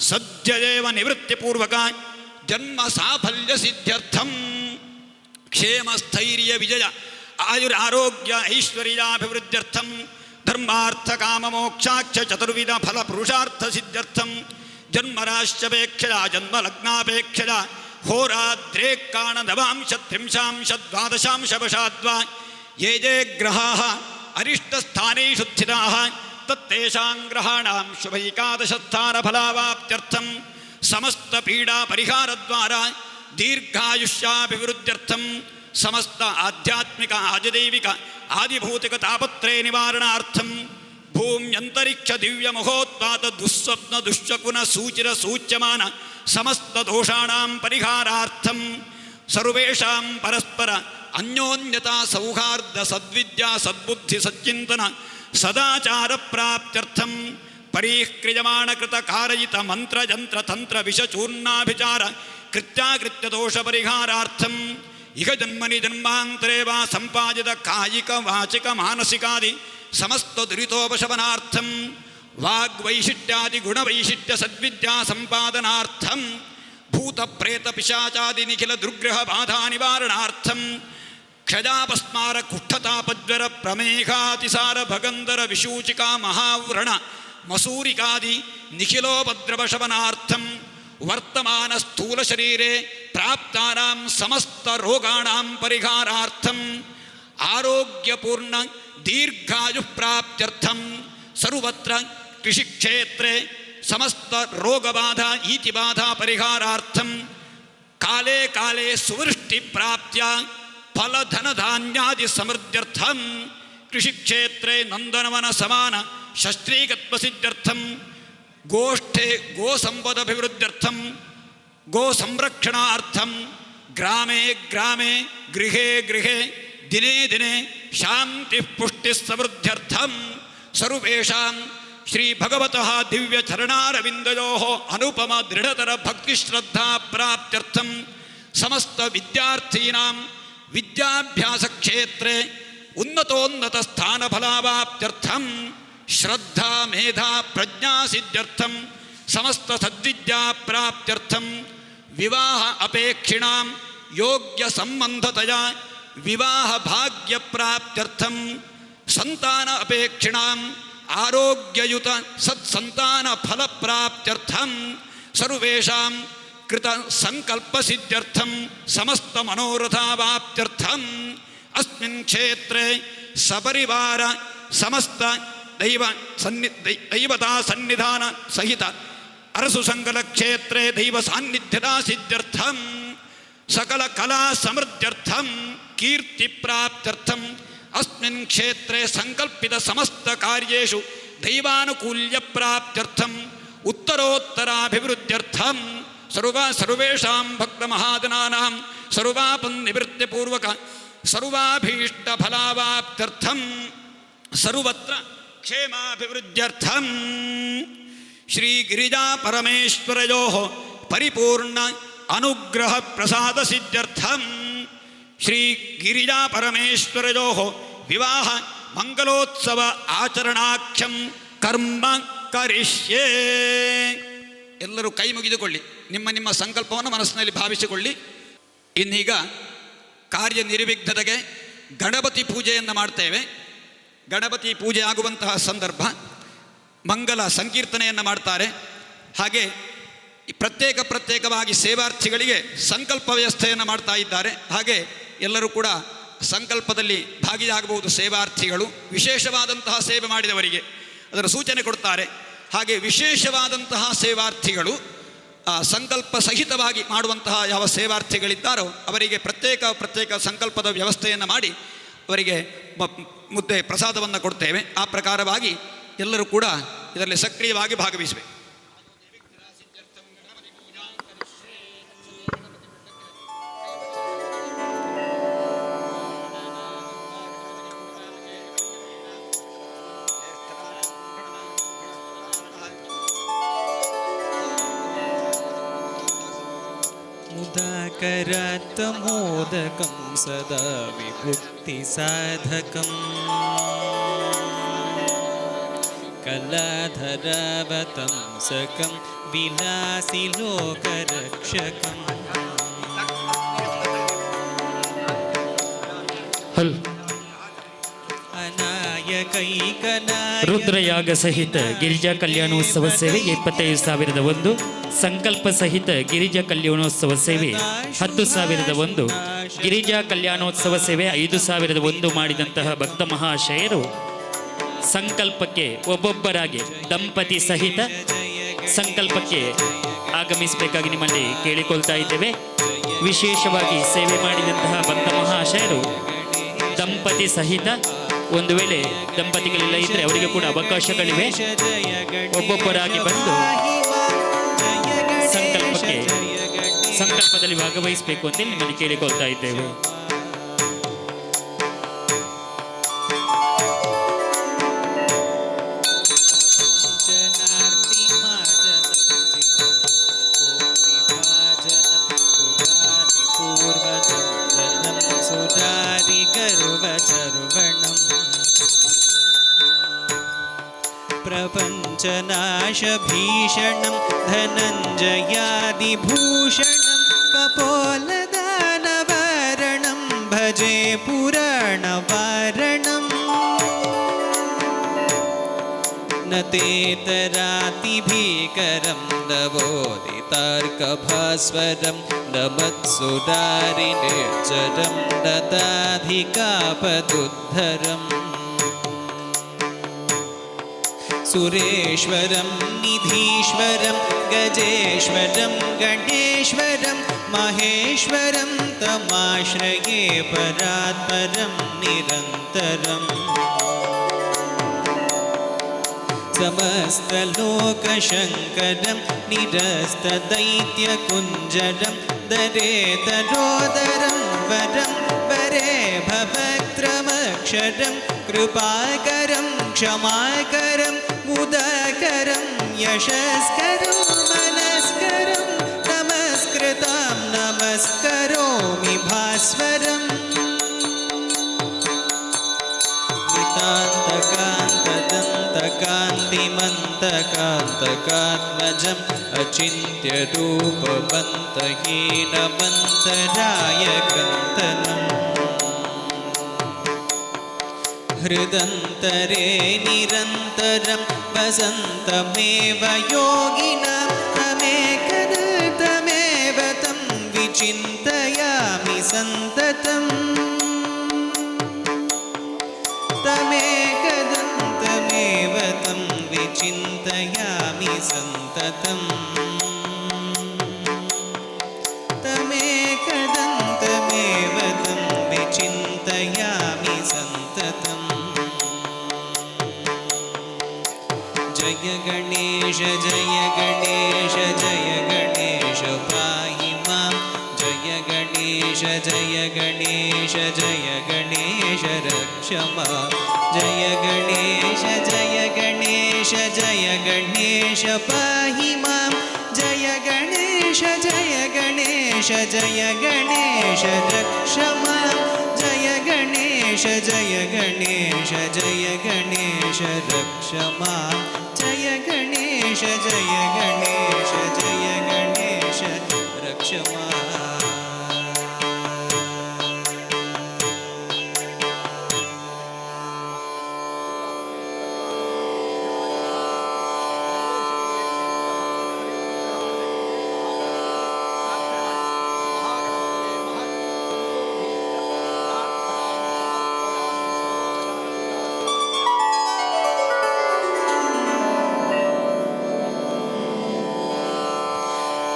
ಸದ್ಯದೇವ ನಿವೃತ್ತಿಪೂರ್ವಕ ಜನ್ಮ ಸಾಫಲ್ಯ ಸಿದ್ಧ್ಯರ್ಥಂ ಕ್ಷೇಮ ಸ್ಥೈರ್ಯ ವಿಜಯ ಆಯುರಾರೋಗ್ಯ ಐಶ್ವರ್ಯಾಭಿವೃದ್ಧ್ಯರ್ಥಂ ಧರ್ಮಾರ್ಥ ಕಾಮ ಮೋಕ್ಷಾಕ್ಷ ಚತುರ್ವಿಧ ಫಲ ಪುರುಷಾರ್ಥ ಸಿದ್ಧ್ಯರ್ಥಂ ಜನ್ಮರಾಶ್ಯಪೇಕ್ಷಯ ಜನ್ಮ ಲಗ್ನಾಪೇಕ್ಷಯ ಹೋರಾದ್ರೇಕ್ಕಾಣ ನವಾಂಶ ತ್ರಿಂಶಾಂಶ ದ್ವಾದಶಾಂಶ ವಶಾದ್ವಾ ಯೇ ಯೇ ಗ್ರಹಾಃ ಅರಿಷ್ಟಸ್ಥಾನೇಷು ಸ್ಥಿತಾಃ ತತ್ತೇಷಾಂ ಗ್ರಹಾಣಾಂ ಶುಭೈಕಾದಶಸ್ಥಾನ ಫಲಾವಾಪ್ತ್ಯರ್ಥಂ ಸಮಸ್ತ ಪೀಡಾ ಪರಿಹಾರದ್ವಾರ ದೀರ್ಘಾಯುಷ್ಯಾಭಿವೃದ್ಧ್ಯರ್ಥಂ ಸಮಸ್ತ ಆಧ್ಯಾತ್ಮಿಕ ಆದಿದೈವಿಕ ಆದಿಭೌತಿಕ ತಾಪತ್ರಯ ನಿವಾರಣಾರ್ಥಂ ಭೂಮ್ಯಂತರಿಕ್ಷ ದಿವ್ಯ ಮಹೋತ್ಪಾತ ದುಸ್ವಪ್ನ ದುಶ್ಶಕುನ ಸೂಚಿರ ಸೂಚ್ಯಮಾನ ಸಮಸ್ತ ದೋಷಾಣಾಂ ಪರಿಹಾರಾರ್ಥಂ ಸರ್ವೇಷಾಂ ಪರಸ್ಪರ ಅನ್ಯೋನ್ಯತಾ ಸೌಹಾರ್ದ ಸದ್ವಿದ್ಯಾ ಸದ್ಬುದ್ಧಿ ಸಚ್ಚಿಂತನ ಸದಾಚಾರ ಪ್ರಾಪ್ತ್ಯರ್ಥಂ ಪರೀಕ್ರಿಯಮಾಣ ಕೃತ ಕಾರಯಿತ ಮಂತ್ರ ಯಂತ್ರ ತಂತ್ರ ವಿಷಚೂರ್ಣಾಭಿಚಾರ ಕೃತ್ಯಾಕೃತ್ಯ ದೋಷ ಪರಿಹಾರಾರ್ಥಂ ಇಹ ಜನ್ಮನಿ ಜನ್ಮಾಂತರೇ ವಾ ಸಂಪಾದಿತ ಕಾಯಿಕ ವಾಚಿಕ ಮಾನಸಿಕಾದಿ ಸಮಸ್ತ ದುರಿತೋಪಶಮನಾರ್ಥಂ ವಾಗ್ವೈಶಿಷ್ಟ್ಯಾದಿ ಗುಣವೈಶಿಷ್ಟ್ಯ ಸದ್ವಿದ್ಯಾ ಸಂಪಾದನಾರ್ಥಂ ಭೂತ ಪ್ರೇತ ಪಿಶಾಚಾದಿ ನಿಖಿಲ ದುರ್ಗ್ರಹ ಬಾಧಾ ನಿವಾರಣಾರ್ಥಂ ಕ್ಷಜಾಪಸ್ಮಾರ ಕುಷ್ಠತಾಪಜ್ವರ ಪ್ರಮೇಘಾತಿಸಾರ ಭಗಂಧರ ವಿಶೂಚಿಕಾ ಮಹಾವ್ರಣ ಮಸೂರಿಕಾದಿ ನಿಖಿಲೋಪದ್ರವಶಮನಾರ್ಥಂ ವರ್ತಮಾನ ಸ್ಥೂಲ ಶರೀರೆ ಪ್ರಾಪ್ತಾನಾಂ ಸಮಸ್ತ ರೋಗಾಣಾಂ ಪರಿಹಾರಾರ್ಥಂ ಆರೋಗ್ಯಪೂರ್ಣ ದೀರ್ಘಾಯು ಪ್ರಾಪ್ತ್ಯರ್ಥಂ ಸರ್ವತ್ರ ಕೃಷಿಕ್ಷೇತ್ರೆ ಸಮಸ್ತ ರೋಗಬಾಧ ಈತಿಬಾಧ ಪರಿಹಾರಾರ್ಥಂ ಕಾಲೇ ಕಾಲೇ ಸುವೃಷ್ಟಿ ಪ್ರಾಪ್ತ್ಯ ಫಲಧನಧಾನ್ಯಾದಿ ಸಮೃದ್ಧ್ಯರ್ಥಂ ಕೃಷಿಕ್ಷೇತ್ರೆ ನಂದನವನ ಸಮಾನ ಶಸ್ತ್ರೀಗತ್ವಸಿದ್ಧ್ಯರ್ಥಂ ಗೋಷ್ಠೆ ಗೋಸಂಪದಭಿವೃದ್ಧ್ಯರ್ಥಂ ಗೋಸಂರಕ್ಷಣಾರ್ಥಂ ಗ್ರಾಮೇ ಗ್ರಾಮೇ ಗೃಹೇ ಗೃಹೇ ದಿನೇ ದಿನೇ ಶಾಂತಿ ಪುಷ್ಟಿ ಸಮೃದ್ಧ್ಯರ್ಥಂ ಸರ್ವೇಷಾಂ ಶ್ರೀ ಭಗವತಃ ದಿವ್ಯ ಚರಣಾರವಿಂದಯೋಃ ಅನುಪಮ ದೃಢತರ ಭಕ್ತಿಶ್ರದ್ಧಾ ಪ್ರಾಪ್ತ್ಯರ್ಥಂ ಸಮಸ್ತ ವಿದ್ಯಾರ್ಥೀನಾಂ ವಿದ್ಯಾಭ್ಯಾಸ ಕ್ಷೇತ್ರೆ ಉನ್ನತೋನ್ನತ ಸ್ಥಾನ ಫಲಾವಾಪ್ತ್ಯರ್ಥಂ ಶ್ರದ್ಧಾ ಮೇಧಾ ಪ್ರಜ್ಞಾ ಸಿದ್ಧ್ಯರ್ಥಂ ಸಮಸ್ತ ಸದ್ವಿದ್ಯಾ ಪ್ರಾಪ್ತ್ಯರ್ಥಂ ವಿವಾಹ ಅಪೇಕ್ಷಿಣಾಂ ಯೋಗ್ಯ ಸಂಬಂಧತಯ ವಿವಾಹ ಭಾಗ್ಯ ಪ್ರಾಪ್ತ್ಯರ್ಥಂ ಸಂತಾನ ಅಪೇಕ್ಷಿಣಾಂ ಆರೋಗ್ಯಯುತ ಸತ್ಸಂತಾನ ಫಲ ಪ್ರಾಪ್ತ್ಯರ್ಥಂ ಸರ್ವೇಷಾಂ ಕೃತ ಸಂಕಲ್ಪ ಸಿದ್ಧ್ಯರ್ಥಂ ಸಮಸ್ತ ಮನೋರಥಾವಾಪ್ತ್ಯರ್ಥಂ ಅಸ್ಮಿನ್ ಕ್ಷೇತ್ರೆ ಸಪರಿವಾರ ಸಮಸ್ತ ದೈವತಾ ಸನ್ನಿಧಾನ ಸಹಿತ ಅರಸು ಸಂಕಲ ಕ್ಷೇತ್ರೆ ದೈವ ಸಾನ್ನಿಧ್ಯತಾ ಸಿದ್ಧ್ಯರ್ಥಂ ಸಕಲ ಕಲಾ ಸಮೃದ್ಧ್ಯರ್ಥಂ ಕೀರ್ತಿ ಪ್ರಾಪ್ತ್ಯರ್ಥಂ ಅಸ್ಮಿನ್ ಕ್ಷೇತ್ರೆ ಸಂಕಲ್ಪಿತ ಸಮಸ್ತ ಕಾರ್ಯೇಷು ದೈವಾನುಕೂಲ್ಯ ಪ್ರಾಪ್ತ್ಯರ್ಥಂ ಉತ್ತರೋತ್ತರಾಭಿವೃದ್ಧ್ಯರ್ಥಂ ಸರ್ವೇಷಾಂ ಭಕ್ತ ಮಹಾಜನಾನಾಂ ಸರ್ವಾಪನ್ನಿವೃತ್ತಿಪೂರ್ವಕ ಸರ್ವಾಭೀಷ್ಟ ಫಲಾವಾಪ್ತ್ಯರ್ಥಂ ಸರ್ವತ್ರ ಕ್ಷೇಮಾಭಿವೃದ್ಧ್ಯರ್ಥಂ ಶ್ರೀ ಗಿರಿಜಾ ಪರಮೇಶ್ವರಯೋಃ ಪರಿಪೂರ್ಣ ಅನುಗ್ರಹ ಪ್ರಸಾದ ಸಿದ್ಧ್ಯರ್ಥಂ ಶ್ರೀ ಗಿರಿಜಾ ಪರಮೇಶ್ವರಯೋಃ ವಿವಾಹ ಮಂಗಲೋತ್ಸವ ಆಚರಣಾಖ್ಯಂ ಕರ್ಮ ಕರಿಷ್ಯೇ. ಎಲ್ಲರೂ ಕೈ ಮುಗಿದುಕೊಳ್ಳಿ, ನಿಮ್ಮ ನಿಮ್ಮ ಸಂಕಲ್ಪವನ್ನು ಮನಸ್ಸಿನಲ್ಲಿ ಭಾವಿಸಿಕೊಳ್ಳಿ. ಇನ್ನೀಗ ಕಾರ್ಯನಿರ್ವಿಘ್ನತೆಗೆ ಗಣಪತಿ ಪೂಜೆಯನ್ನು ಮಾಡ್ತೇವೆ. ಗಣಪತಿ ಪೂಜೆ ಆಗುವಂತಹ ಸಂದರ್ಭ ಮಂಗಲ ಸಂಕೀರ್ತನೆಯನ್ನು ಮಾಡ್ತಾರೆ. ಹಾಗೆ ಪ್ರತ್ಯೇಕವಾಗಿ ಸೇವಾರ್ಥಿಗಳಿಗೆ ಸಂಕಲ್ಪ ವ್ಯವಸ್ಥೆಯನ್ನು ಮಾಡ್ತಾ ಇದ್ದಾರೆ. ಹಾಗೆ ಎಲ್ಲರೂ ಕೂಡ ಸಂಕಲ್ಪದಲ್ಲಿ ಭಾಗಿಯಾಗಬಹುದು. ಸೇವಾರ್ಥಿಗಳು ವಿಶೇಷವಾದಂತಹ ಸೇವೆ ಮಾಡಿದವರಿಗೆ ಅದರ ಸೂಚನೆ ಕೊಡ್ತಾರೆ. ಹಾಗೆ ವಿಶೇಷವಾದಂತಹ ಸೇವಾರ್ಥಿಗಳು ಸಂಕಲ್ಪ ಸಹಿತವಾಗಿ ಮಾಡುವಂತಹ ಯಾವ ಸೇವಾರ್ಥಿಗಳಿದ್ದಾರೋ ಅವರಿಗೆ ಪ್ರತ್ಯೇಕ ಸಂಕಲ್ಪದ ವ್ಯವಸ್ಥೆಯನ್ನು ಮಾಡಿ ಅವರಿಗೆ ಮುದ್ದೆ ಪ್ರಸಾದವನ್ನು ಕೊಡ್ತೇವೆ. ಆ ಪ್ರಕಾರವಾಗಿ ಎಲ್ಲರೂ ಕೂಡ ಇದರಲ್ಲಿ ಸಕ್ರಿಯವಾಗಿ ಭಾಗವಹಿಸಬೇಕು. मुदाकरात्तमोदकं सदा विभुक्तिसाधकं कलाधरावतंसकं विलासिलोकरक्षकम्. ರುದ್ರಯಾಗ ಸಹಿತ ಗಿರಿಜಾ ಕಲ್ಯಾಣೋತ್ಸವ ಸೇವೆ 25,001, ಸಂಕಲ್ಪ ಸಹಿತ ಗಿರಿಜಾ ಕಲ್ಯಾಣೋತ್ಸವ ಸೇವೆ 10,001, ಗಿರಿಜಾ ಕಲ್ಯಾಣೋತ್ಸವ ಸೇವೆ 5,001 ಮಾಡಿದಂತಹ ಭಕ್ತ ಮಹಾಶಯರು ಸಂಕಲ್ಪಕ್ಕೆ ಒಬ್ಬೊಬ್ಬರಾಗಿ ದಂಪತಿ ಸಹಿತ ಸಂಕಲ್ಪಕ್ಕೆ ಆಗಮಿಸಬೇಕಾಗಿ ನಿಮ್ಮಲ್ಲಿ ಕೇಳಿಕೊಳ್ತಾ ಇದ್ದೇವೆ. ವಿಶೇಷವಾಗಿ ಸೇವೆ ಮಾಡಿದಂತಹ ಭಕ್ತ ಮಹಾಶಯರು ದಂಪತಿ ಸಹಿತ, ಒಂದು ವೇಳೆ ದಂಪತಿಗಳಿಲ್ಲ ಇದ್ದರೆ ಅವರಿಗೆ ಕೂಡ ಅವಕಾಶಗಳಿವೆ, ಒಬ್ಬೊಬ್ಬರಾಗಿ ಬಂದು ಸಂಕಲ್ಪದಲ್ಲಿ ಭಾಗವಹಿಸಬೇಕು ಅಂತೇಳಿ ನಿಮ್ಮಲ್ಲಿ ಕೇಳಿಕೊಳ್ತಾ ಇದ್ದೇವೆ. प्रपञ्चनाशभीषणं धनञ्जयादिभूषणं कपोलदानवारणं भजे पुराणवारणम् न तेतरातिभीकरं नवोदितार्कभास्वरं नमत्सुदारिनिर्जरं ददाधिकापदुद्धरम् सुरेश्वरं निधीश्वरं गजेश्वरं गणेश्वरं महेश्वरं तमाश्रये परात्परं निरन्तरम् समस्तलोकशङ्करं निरस्तदैत्यकुञ्जरं दरेतरोदरं वरं वरे भवक्त्रमक्षरं कृपाकरं क्षमाकरं मुदाकरं यशस्करं मनस्करं नमस्कृतां नमस्करोमि भास्वरम् कान्तिमन्तकान्तकात्मजम् अचिन्त्यरूपमन्तहीनमन्तरायकन्तनम् हृदन्तरे निरन्तरं वसन्तमेव योगिनां तमेव तं विचिन्तयामि सन्ततम् तमेव तं विचिन्तयामि सन्ततम् तमेव तं विचिन्तयामि सन्ततम् जय गणेश जय गणेश जय गणेश पाहि मां जय गणेश जय गणेश जय गणेश रक्ष मां जय गणेश जय गणेश जय गणेश पाहि मां जय गणेश जय गणेश जय गणेश रक्ष मां जय गणेश जय गणेश जय गणेश रक्ष मां जय गणेश जय गणेश जय गणेश रक्ष मां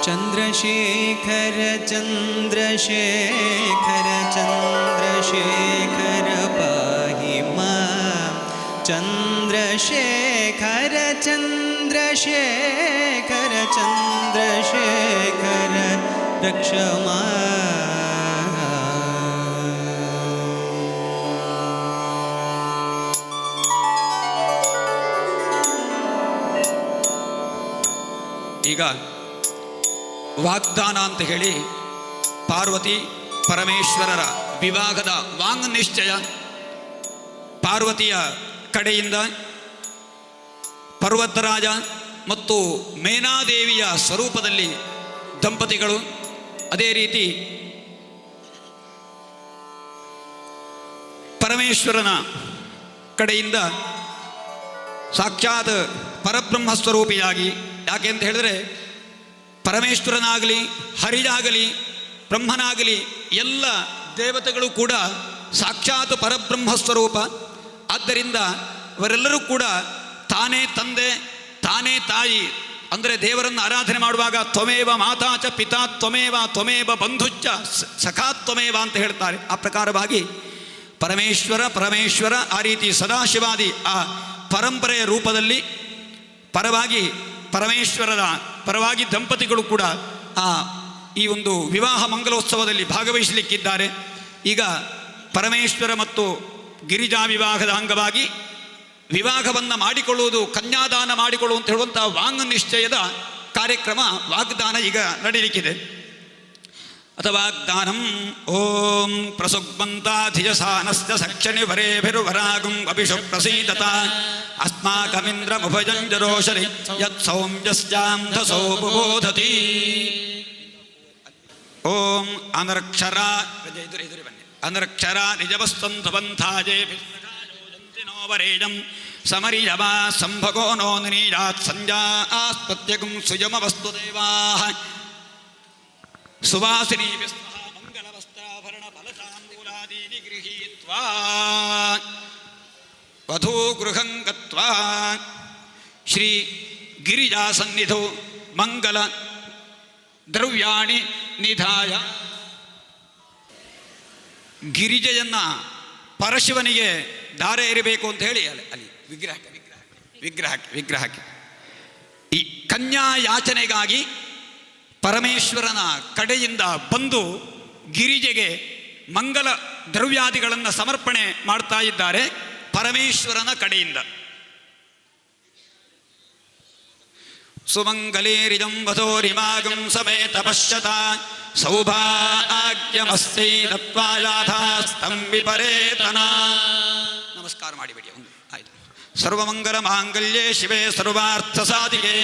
चन्द्रशेखर चन्द्रशेखर चन्द्रशेखर पाहि मां चन्द्रशेखर चन्द्रशेखर चन्द्रशेखर रक्ष ಈಗ ವಾಗ್ದಾನ ಅಂತ ಹೇಳಿ ಪಾರ್ವತಿ ಪರಮೇಶ್ವರರ ವಿವಾಹದ ವಾಂಗ್ ನಿಶ್ಚಯ. ಪಾರ್ವತಿಯ ಕಡೆಯಿಂದ ಪರ್ವತರಾಜ ಮತ್ತು ಮೇನಾದೇವಿಯ ಸ್ವರೂಪದಲ್ಲಿ ದಂಪತಿಗಳು, ಅದೇ ರೀತಿ ಪರಮೇಶ್ವರನ ಕಡೆಯಿಂದ ಸಾಕ್ಷಾತ್ ಪರಬ್ರಹ್ಮ ಸ್ವರೂಪಿಯಾಗಿ, ಯಾಕೆ ಅಂತ ಹೇಳಿದ್ರೆ ಪರಮೇಶ್ವರನಾಗಲಿ ಹರಿಯಾಗಲಿ ಬ್ರಹ್ಮನಾಗಲಿ ಎಲ್ಲ ದೇವತೆಗಳು ಕೂಡ ಸಾಕ್ಷಾತ್ ಪರಬ್ರಹ್ಮ ಸ್ವರೂಪ. ಆದ್ದರಿಂದ ಅವರೆಲ್ಲರೂ ಕೂಡ ತಾನೇ ತಂದೆ ತಾನೇ ತಾಯಿ, ಅಂದರೆ ದೇವರನ್ನು ಆರಾಧನೆ ಮಾಡುವಾಗ ತ್ವಮೇವ ಮಾತಾ ಚ ಪಿತಾ ತ್ವಮೇವ ಬಂಧುಚ್ಚ ಸಖಾತ್ವಮೇವ ಅಂತ ಹೇಳ್ತಾರೆ. ಆ ಪ್ರಕಾರವಾಗಿ ಪರಮೇಶ್ವರ ಆ ರೀತಿ ಸದಾಶಿವಾದಿ ಆ ಪರಂಪರೆಯ ರೂಪದಲ್ಲಿ ಪರಮೇಶ್ವರರ ಪರವಾಗಿ ದಂಪತಿಗಳು ಕೂಡ ಈ ಒಂದು ವಿವಾಹ ಮಂಗಲೋತ್ಸವದಲ್ಲಿ ಭಾಗವಹಿಸಲಿಕ್ಕಿದ್ದಾರೆ. ಈಗ ಪರಮೇಶ್ವರ ಮತ್ತು ಗಿರಿಜಾ ವಿವಾಹದ ಅಂಗವಾಗಿ ವಿವಾಹವನ್ನು ಮಾಡಿಕೊಳ್ಳುವುದು, ಕನ್ಯಾದಾನ ಮಾಡಿಕೊಳ್ಳುವುದು ಅಂತ ಹೇಳುವಂಥ ವಾಂಗ್ ನಿಶ್ಚಯದ ಕಾರ್ಯಕ್ರಮ, ವಾಗ್ದಾನ ಈಗ ನಡೀಲಿಕ್ಕಿದೆ. ಅಥವಾ ಜ್ಞಾನಂ ಓಂ ಪ್ರಸುಗ್ಮಂತಾಧಿಯಸಾನಸ್ಯ ಸಕ್ಷಣಿ ವರೇಭಿರ್ವರಾಗುಂ ಅಭಿಷು ಪ್ರಸೀದತ ಅಸ್ಮಾಕಮಿಂದ್ರಮುಭಜಂಜರೋಷರಿ ಯತ್ ಸೌಮ್ಯಸ್ಯಾಂಧಸೋ ಬುಬೋಧತಿ. ಓಂ ಅನರಕ್ಷರ ಅನರಕ್ಷರ ನಿಜವಸ್ತಂಧಬಂಧಾಜೇ ವರೇಜಂ ಸಮರಿಯವಾ ಸಂಭಗೋ ನೋ ನಿನೀಯಾತ್ ಸಂಜಾಸ್ಪತ್ಯಗುಂ ಸುಯಮವಸ್ತು ದೇವಾಃ ಸುವಾಸಿನಿ ವಿಸ್ಮಹ ಮಂಗಲವಸ್ತ್ರಾಭರಣ ಫಲತಾಂಬೂಲಾದೀನಿ ಗೃಹೀತ್ವಾ ವಧೂ ಗೃಹಂ ಗತ್ವಾ ಶ್ರೀ ಗಿರಿಜಾ ಸನ್ನಿಧೌ ಮಂಗಲ ದ್ರವ್ಯಾಣಿ ನಿಧಾಯ. ಗಿರಿಜೆಯನ್ನ ಪರಶಿವನಿಗೆ ದಾರೆ ಇರಬೇಕು ಅಂತ ಹೇಳಿ ಅಲ್ಲಿ ವಿಗ್ರಹಕ್ಕೆ ಈ ಕನ್ಯಾ ಯಾಚನೆಗಾಗಿ ಪರಮೇಶ್ವರನ ಕಡೆಯಿಂದ ಬಂದು ಗಿರಿಜೆಗೆ ಮಂಗಲ ದ್ರವ್ಯಾದಿಗಳನ್ನು ಸಮರ್ಪಣೆ ಮಾಡ್ತಾ ಇದ್ದಾರೆ ಪರಮೇಶ್ವರನ ಕಡೆಯಿಂದ. ಸುಮಂಗಲೇರಿಜಂ ವಧೋರಿಮಾಗಂ ಸಮೇತ ಪಶ್ಯತ ಸೌಭಾಗ್ಯಮಸ್ತಿ ದತ್ವಾಯಾಥಾಸ್ತಂ ವಿಪರೇತನ. ನಮಸ್ಕಾರ ಮಾಡಿಬಿಡಿ. ಆಯ್ತು. ಸರ್ವಮಂಗಲ ಮಾಂಗಲ್ಯೆ ಶಿವೆ ಸರ್ವಾರ್ಥ ಸಾಧಿಕೆ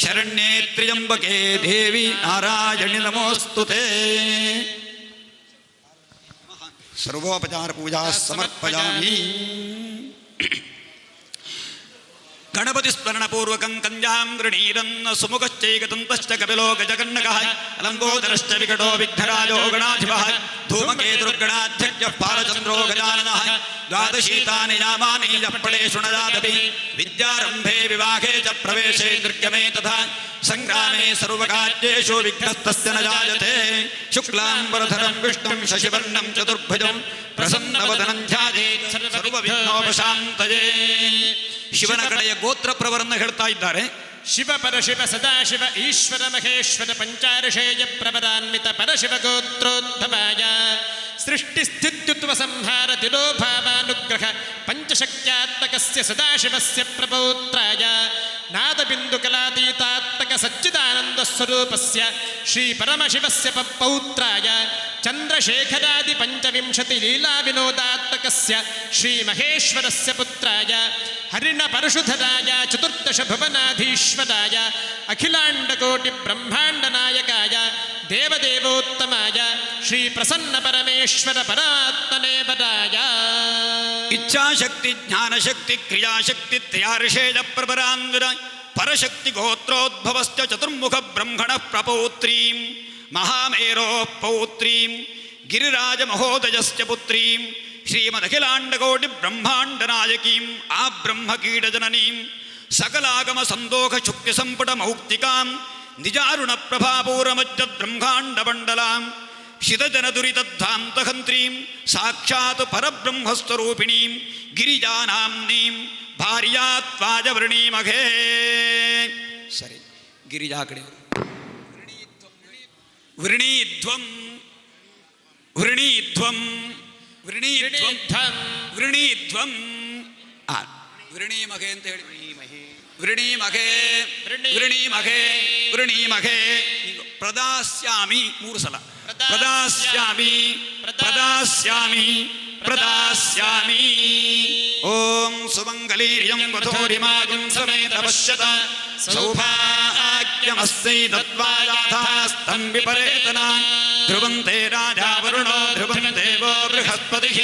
ಶರಣ್ಯೇ ತ್ರ್ಯಂಬಕೆ ದೇವಿ ನಾರಾಯಣಿ ನಮೋಸ್ತುತೆ. ಸರ್ವೋಪಚಾರ ಪೂಜಾ ಸಮರ್ಪಯಾಮಿ. ಗಣಪತಿ ಸ್ಮರಣಪೂರ್ವಕಂ ಕನ್ಯಾಂ ಗೃಣೀರನ್ನ ಸುಮುಖಶ್ಚೈಕತಂತಶ್ಚ ಕಪಿಲೋ ಗಜಕರ್ಣಕಃ ಅಲಂಬೋದರಶ್ಚ ವಿಕಟೋ ವಿಘ್ನರಾಜೋ ಗಣಾಧಿಪಃ ಧೂಮಕೇತುರ್ಗಣಾಧ್ಯಕ್ಷ ಬಾಲಚಂದ್ರೋ ಗಜಾನನಃ ದ್ವಾದಶೀತಾನಿ ನಾಮಾನಿ ಜಪ್ಪಳೇಷು ನ ಜಾತಪಿ ವಿದ್ಯಾರಂಭೆ ವಿವಾಹೇ ಚ ಪ್ರವೇಶೇ ನಿರ್ಗಮೇ ತಥಾ ಸಂಗ್ರಾಮೇ ಸರ್ವಕಾರ್ಯೇಷು ವಿಘ್ನಸ್ತಸ್ಯ ನ ಜಾಯತೆ. ಶುಕ್ಲಾಂಬರಧರಂ ವಿಷ್ಣುಂ ಶಶಿವರ್ಣಂ ಚತುರ್ಭುಜಂ ಪ್ರಸನ್ನವದನಂ ಧ್ಯಾಯೇತ್ ಸರ್ವವಿಘ್ನೋಪಶಾಂತಯೇ. ಶಿವನ ಕಡೆಯ ಗೋತ್ರ ಪ್ರವರನ್ನು ಹೇಳ್ತಾ ಇದ್ದಾರೆ. ಶಿವ ಪರಶಿವ ಸದಾಶಿವ ಈಶ್ವರ ಮಹೇಶ್ವರ ಪಂಚಾರ್ಷೇಯ ಪ್ರವರಾನ್ವಿತ ಪರಶಿವ ಗೋತ್ರೋದ್ಭವಾಯ ಸೃಷ್ಟಿಸ್ಥಿತ್ಯುತ್ವ ಸಂಹಾರ ತಿರೋಭಾವಾನುಗ್ರಹ ಪಂಚಶಕ್ತ್ಯಾತ್ಮಕಸ್ಯ ಸದಾಶಿವಸ್ಯ ಪ್ರಪೌತ್ರಾಯ ನಾದಬಿಂದುಕಲಾತೀತಾತ್ಮಕ ಸಚ್ಚಿದಾನಂದ ಸ್ವರೂಪಸ್ಯ ಶ್ರೀ ಪರಮಶಿವಸ್ಯ ಪೌತ್ರಾಯ ಚಂದ್ರಶೇಖರಾದಿ ಪಂಚವಿಂಶತಿ ಲೀಲಾ ವಿನೋದಾತ್ಮಕಸ್ಯ ಶ್ರೀ ಮಹೇಶ್ವರಸ್ಯ ಪುತ್ರಾಯ ಹರಿಣ ಪರಶುಧರಾಯ ಚತುರ್ದಶ ಭುವನಾಧೀಶ್ವರಾಯ ಅಖಿಲಾಂಡಕೋಟಿ ಬ್ರಹ್ಮಾಂಡ ನಾಯಕಾಯ ದೇವದೇವೋತ್ತಮಾಯ ಶ್ರೀ ಪ್ರಸನ್ನ ಪರಮೇಶ್ವರ ಪರಾತ್ಮನೇ ಪರಾಯ. ಇಚ್ಛಾಶಕ್ತಿ ಜ್ಞಾನಶಕ್ತಿ ಕ್ರಿಯಾಶಕ್ತಿ ತ್ರಯಾರ್ಷೇಯ ಪ್ರಪರಾಂಗುರ ಪರಶಕ್ತಿ ಗೋತ್ರೋದ್ಭವಶ್ಚ ಚತುರ್ಮುಖ ಬ್ರಹ್ಮಣ ಪ್ರಪೌತ್ರೀಂ ಮಹಾಮೇರೋ ಪೌತ್ರೀಂ ಗಿರಿರಾಜ ಮಹೋದಯಸ್ಯ ಪುತ್ರೀಂ ಶ್ರೀಮದಖಿಲಾಂಡಕೋಟಿ ಬ್ರಹ್ಮಾಂಡ ನಾಯಕೀಂ ಆ ಬ್ರಹ್ಮಕೀಟಜನನೀಂ ಸಕಲಾಗಮ ಸಂದೋಖ ಶುಕ್ತಿ ಸಂಪುಟ ಮೌಕ್ತಿಕಾಂ ನಿಜಾರುಣ ಪ್ರಭಾಪೂರಮಜ್ಜದ್ ಬ್ರಹ್ಮಾಂಡ ಮಂಡಲಾಂ ಶಿತಜನ ದುರಿತದ್ಧಾಂತಹಂತ್ರೀಂ ಸಾಕ್ಷಾತ್ ಪರಬ್ರಹ್ಮಸ್ವರೂಪಿಣೀಂ ಗಿರಿಜಾನಾಂನೀಂ ಭಾರ್ಯಾತ್ವಾಜವೃಣೀಮಘೇ. ಸರಿ, ಗಿರಿಜಾ ಕಡೆಯವರು ವೃಣೀಧ್ವಂ ವೃಣೀಧ್ವಂ ವೃಣೀಧ್ವಂ ವೃಣೀಧ್ವಂ ವೃಣೀಮಘೆ ಅಂತ ಹೇಳಿ ವೃಣೀಮಘೆ ವೃಣೀಮಘೆ ವೃಣೀಮಘೆ. ಪ್ರದಾಸ್ಯಾಮಿ 3 ಸಲ. ಪ್ರದಾಸ್ಯಾಮಿ ಪ್ರದಾಸ್ಯಾಮಿ ಪ್ರದಾಸ್ಯಾಮಿ. ಓಂ ಸುಮಂಗಲೀರ್ಯಂ ವಧೂರಿಮಾಗಂ ಸಮೇತ ಪಶ್ಯತ ಸೌಭಾಗ್ಯಮಸ್ತಿ ದತ್ವಾಯಾಥಾಸ್ತಂ ವಿಪರೇತನ. ಧ್ರುವಂತೆ ರಾಜಾ ವರುಣೋ ಧ್ರುವಂ ದೇವೋ ಬೃಹಸ್ಪತಿಃ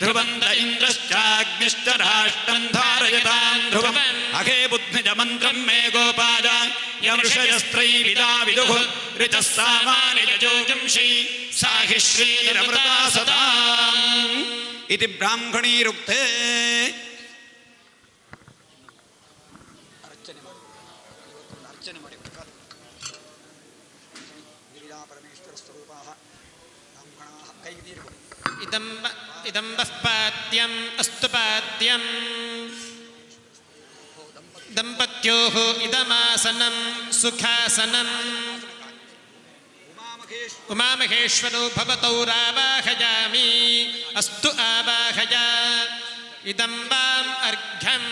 ಧ್ರುವಂತ ಇಂದ್ರಶ್ಚಾಗ್ನಿಶ್ಚ ರಾಷ್ಟ್ರಂ ಧಾರಯತಾಂ ಧ್ರುವಂ ಅಘೇ ಬುದ್ಧಿಜ ಮಂತ್ರಂ ಮೇ ಗೋಪಾಲ ಯಮೃಷಯಸ್ತ್ರೈವಿದಾ ವಿದುಃ ಋಚಃ ಸಾಮಾನಿ ಯಜೋಜಂಷಿ ಸಾಹಿ ಶ್ರೀರಮೃತಾ ಸದಾಂ ಇತಿ ಬ್ರಾಹ್ಮಣೀರುಕ್ತೆ. ಅರ್ಚನೆ ಮಾಡಿ ಗಿರಿಜಾ ಪರಮೇಶ್ವರ ಸ್ವರೂಪಾಃ ಬ್ರಾಹ್ಮಣಾಃ ಕೈಗೆ ನೀರು ಕೊಡಿ. ಇದಂ ಪಾದ್ಯಂ ಅಸ್ತು ಪಾದ್ಯಂ ದಂಪತ್ಯೋಃ ಇದಮಾಸನಂ ಸುಖಾಸನಂ ಉಮಾಮಹೇಶ್ವರೋ ಭವತೌ ರಾವಾಹಯಾಮಿ ಅಸ್ತು ಆವಾಹಯ. ಇದಂ ವಾಂ ಅರ್ಘ್ಯಂ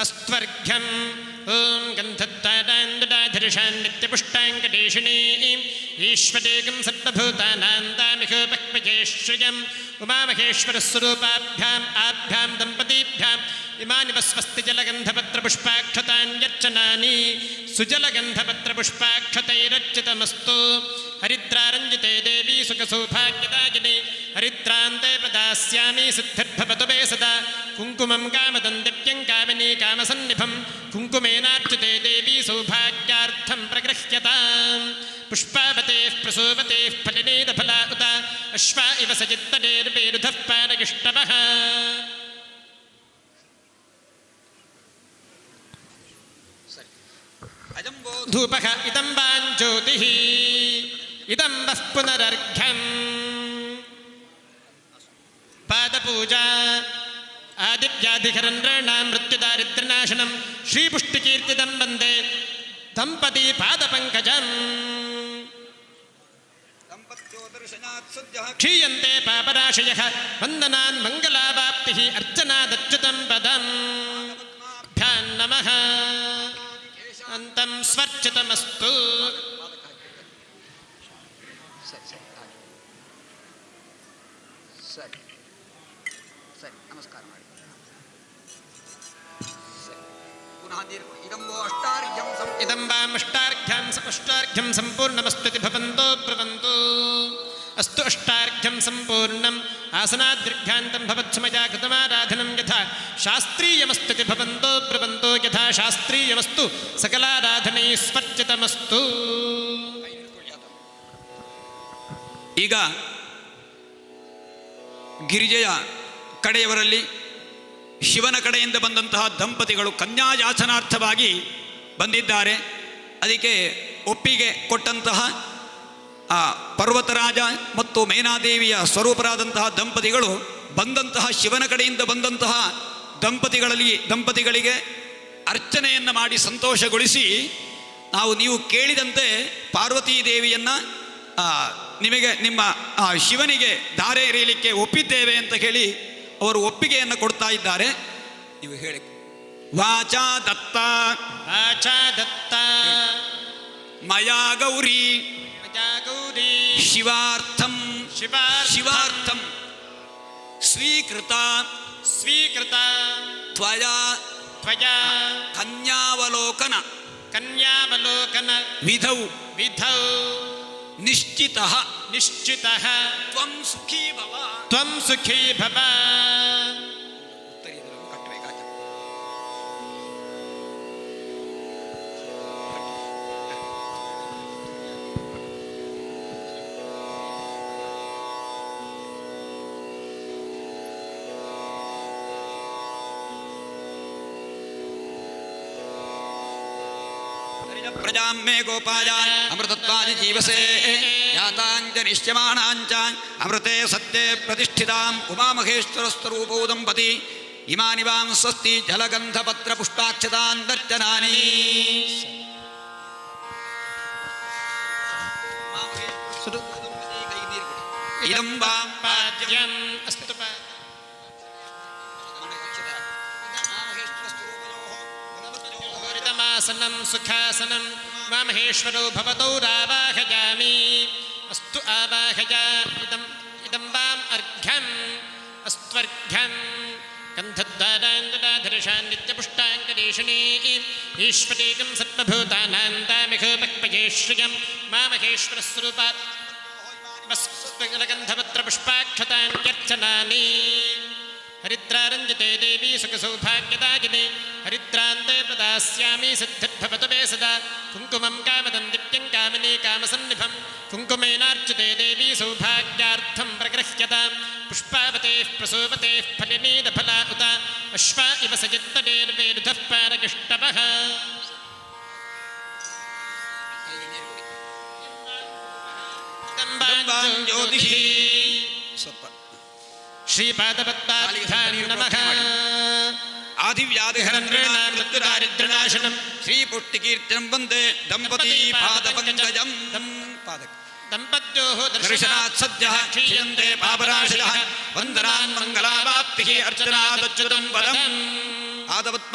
अस्त्वर्घ्यम् ॐ गन्धत्तादान्ददाधर्षान् नित्यपुष्टाङ्कटेशिनीम् ईश्वरेकं सर्वभूतानां दामिहोपक्वयेश्वयम् उमामहेश्वरस्वरूपाभ्याम् आभ्यां दम्पतीभ्याम् इमानि वस्वस्ति जलगन्धपत्रपुष्पाक्षतान्यर्चनानि सुजलगन्धपत्रपुष्पाक्षतैरर्चितमस्तु हरिद्रारञ्जिते देवी सुखसौभाग्यदायिनी हरिद्रान्ते प्रदास्यामि सिद्धिर्भवतु मे सदा कुङ्कुमं कामदं दिव्यं कामिनी कामसन्निभं कुङ्कुमेनार्चिते देवी सौभाग्यार्थं प्रगृह्यताम् पुष्पावतेः प्रसूवतेः फलिनीदफला उत अश्वा इव सचित्तनेर्वेरुधः पानगिष्टवः धूपः इदं वाञ्ज्योतिः इदं वः पुनरर्घ्यम् पादपूजा आदिव्याधिकरन्ध्राणां मृत्युदारिद्र्यनाशनं श्रीपुष्टिकीर्तिदं वन्दे दम्पती पादपङ्कजम् क्षीयन्ते पापराशयः वन्दनान् मङ्गलावाप्तिः अर्चनादच्युतं पदम् भ्यां नमः अन्तं स्वर्चितमस्तु ಸರಿ ನಮಸ್ಕಾರ ಮಾಡಿ ಪುನಃ ದೀರ್ಘ ಇದಮ್ಮೋ ಅಷ್ಟಾರ್ಘ್ಯಂ इदं वामष्टार्घ्यं सम्पूर्णमस्तुति भवन्तो ब्रुवन्तु अस्तु अष्टार्घ्यं सम्पूर्णम् आसनाद्दीर्घान्तं भवत्समया कृतमाराधनं यथा शास्त्रीयमस्तुति भवन्तो ब्रुवन्तो यथा शास्त्रीयमस्तु सकलाराधनैः स्वर्जितमस्तु ಈಗ ಗಿರಿಜೆಯ ಕಡೆಯವರಲ್ಲಿ ಶಿವನ ಕಡೆಯಿಂದ ಬಂದಂತಹ ದಂಪತಿಗಳು ಕನ್ಯಾಯಾಚನಾರ್ಥವಾಗಿ ಬಂದಿದ್ದಾರೆ. ಅದಕ್ಕೆ ಒಪ್ಪಿಗೆ ಕೊಟ್ಟಂತಹ ಆ ಪರ್ವತರಾಜ ಮತ್ತು ಮೇನಾದೇವಿಯ ಸ್ವರೂಪರಾದಂತಹ ದಂಪತಿಗಳು ಬಂದಂತಹ ಶಿವನ ಕಡೆಯಿಂದ ಬಂದಂತಹ ದಂಪತಿಗಳಿಗೆ ಅರ್ಚನೆಯನ್ನು ಮಾಡಿ ಸಂತೋಷಗೊಳಿಸಿ ನೀವು ಕೇಳಿದಂತೆ ಪಾರ್ವತೀ ದೇವಿಯನ್ನು ನಿಮಗೆ ನಿಮ್ಮ ಶಿವನಿಗೆ ಧಾರೆ ಎರೆಯಲಿಕ್ಕೆ ಒಪ್ಪಿದ್ದೇವೆ ಅಂತ ಹೇಳಿ ಅವರು ಒಪ್ಪಿಗೆಯನ್ನು ಕೊಡ್ತಾ ಇದ್ದಾರೆ. ನೀವು ಹೇಳಿ ವಾಚಾ ದತ್ತ ಮಯಾ ಗೌರಿ ಶಿವಾರ್ಥಂ ಸ್ವೀಕೃತ ತ್ವಯಾ ಕನ್ಯಾವಲೋಕನ ವಿಧೌ ನಿಶ್ಚಿತಃ ತ್ವಂ ಸುಖೀ ಭವ ಪ್ರಜಾಂ ಮೇ ಗೋಪಾಯ ಅಮೃತತ್ವಾದಿ ಜೀವಸೇ ಯಾತಾಂಚ ನಿಶ್ಯಮಾಣಾಂಚ ಅಮೃತೆ ಸತ್ಯೆ ಪ್ರತಿಷ್ಠಿತಾಂ ಉಮಾಮಹೇಶ್ವರಸ್ವರೂಪೌ ದಂಪತಿ ಇಮಾನಿ ವಾಂ ಸ್ವಸ್ತಿ ಜಲಗಂಧಪತ್ರ ಪುಷ್ಪಾಕ್ಷತಾಂದರ್ಚನಾನಿ. ಇದಂ ವಾಂ ಪಾದ್ಯಂ ಅಸ್ತು आसनं सुखासनं वामहेश्वरो भवतौ रावाहयामि अस्तु आवाहय इदं वाम अर्घ्यम् अस्त्वर्घ्यं गन्धद्वारान्ददाधर्षान् नित्यपुष्टाङ्कदेशिनी ईश्वरेकं सर्वभूतानां दामिहोपक्वयेश्वयं मामहेश्वरस्वरूपात् गन्धपत्रपुष्पाक्षतान्यर्चनानि हरिद्रारञ्जिते देवी सुखसौभाग्यदायिनी हरिद्रान्ते प्रदास्यामि सिद्धिर्भवतु मे सदा कुङ्कुमं कामदं दिव्यं कामिनी कामसन्निभं कुङ्कुमेनार्चिते देवी सौभाग्यार्थं प्रगृह्यताम् पुष्पावतेः प्रसूवतेः फलिनीदफला उत अश्वा इव सचित्तनेर्वेरुधः पानगिष्टवः ज्योतिः श्रीपादपद्माभ्यां नमः आदिव्याधिहरन्त्रिणामृत्युदारिद्र्यनाशनं श्रीपुष्टिकीर्तिनं वन्दे दम्पती पादपङ्कजं दम्पत्योः दर्शनात् सद्यः क्षीयन्ते पापराशयः वन्दनान् मङ्गलावाप्तिः अर्चनादच्युतं पदम्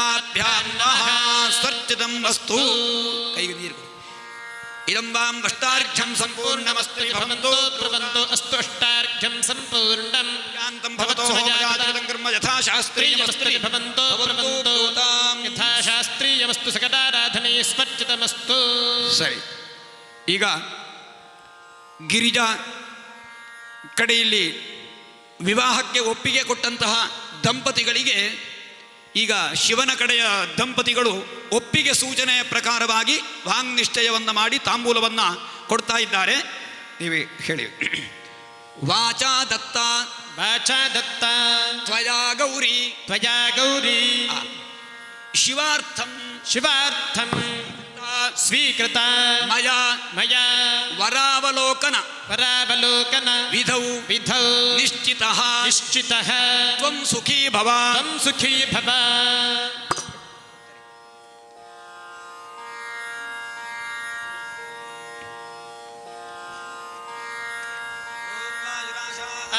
ಆತ್ಮಾಭ್ಯಾಂ ನಮಃ ಸ್ವರ್ಚಿತಂ ವಸ್ತು. ಕೈಗೆ ನೀರು ಕೊಡಿ. ಇದಂ ವಾಂ ಅಷ್ಟಾರ್ಘ್ಯಂ ಸಂಪೂರ್ಣಮಸ್ತು ಭವಂತು ಭವಂತು ಅಸ್ತು ಅಷ್ಟಾರ್ಘ್ಯಂ ಸಂಪೂರ್ಣಂ ಯಾಂತಂ ಭವತೋ ಹೋಮಯಾಚರಿತಂ ಕರ್ಮ ಯಥಾಶಾಸ್ತ್ರೀಯಮಸ್ತು ಭವಂತು ಭವಂತು ಯಥಾಶಾಸ್ತ್ರೀಯಮಸ್ತು ಸಕಲಾರಾಧನೆ ಸ್ವರ್ಚಿತಮಸ್ತು. ಸರಿ, ಈಗ ಗಿರಿಜಾ ಕಡೆಯಲ್ಲಿ ವಿವಾಹಕ್ಕೆ ಒಪ್ಪಿಗೆ ಕೊಟ್ಟಂತಹ ದಂಪತಿಗಳಿಗೆ ಈಗ ಶಿವನ ಕಡೆಯ ದಂಪತಿಗಳು ಒಪ್ಪಿಗೆ ಸೂಚನೆಯ ಪ್ರಕಾರವಾಗಿ ವಾಂಗ್ನಿಶ್ಚಯವನ್ನು ಮಾಡಿ ತಾಂಬೂಲವನ್ನು ಕೊಡ್ತಾ ಇದ್ದಾರೆ. ನೀವೇ ಹೇಳಿ. ವಾಚಾ ದತ್ತ ವಾಚಾ ದತ್ತ ತ್ವಯಾ ಗೌರಿ ತ್ವಯಾ ಗೌರಿ ಶಿವಾರ್ಥಂ ಶಿವಾರ್ಥಂ ಸ್ವೀಕೃತ ಮಯಾ ಮಯಾ ವರಾವಲೋಕನ ಪರಾವಲೋಕನ ವಿಧೌ ವಿಧೌ ನಿಶ್ಚಿತಃ ನಿಶ್ಚಿತಃ ತ್ವಂ ಸುಖೀ ಭವ. ತ್ವಂ ಸುಖೀ ಭವ.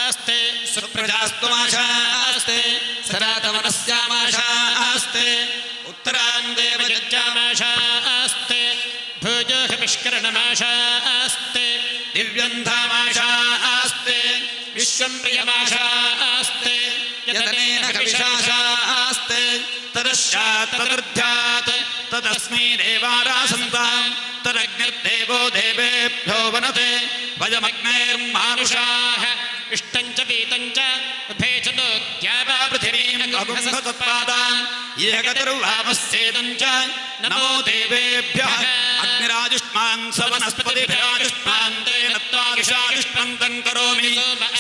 ಆಸ್ತೆ ಸುಪ್ರಜಾಸ್ತುಮಾಶಾ ಆಸ್ತೆ ಸರಾತಮನಸ್ಯಾಮಾಶಾ ಆಸ್ತೆ ಉತ್ತರಾಂದೇವ ಜಜ್ಜಾಮಾಶಾ ಆಸ್ತೆ ಭೋಜೋಹಮಿಷ್ಕರಣಮಾಶಾ ಆಸ್ತೆ ದಿವ್ಯಂಧಾಮಾಶಾ ಆಸ್ತೆ ವಿಶ್ವಂ ಪ್ರಿಯಮಾಶಾ ಆಸ್ತೆ ಯತನೇನ ಕವಿಶಾಶಾ ಆಸ್ತೆ ತದಶ್ಚಾತ್ ತದರ್ಧ್ಯಾತ್ ತದಸ್ಮೈ ದೇವಾರಾಸಂತಾಂ ತದಗ್ನಿರ್ದೇವೋ ದೇವೇಭ್ಯೋ ವನತೆ ವಯಮಗ್ನೇರ್ಮಾನುಷಾಃ ಇಷ್ಟಂಚ ಪೀತಂಚ ಉಭೇ ಚ ದೋತ್ಯಾವಾ ಪೃಥಿವೀಂ ಅಗುಂಸತ್ಪಾದಾಂ ಏಕತಿರ್ವಾಮಸ್ಯೇದಂಚ ನಮೋ ದೇವೇಭ್ಯಃ. ಅಗ್ನಿರಾಜುಷ್ಮಾನ್ ಸವನಸ್ಪತಿಭಿರಾಜುಷ್ಮಾನ್ ತೇನ ತ್ವಾಜುಷಾಯುಷ್ಮಂತಂ ಕರೋಮಿ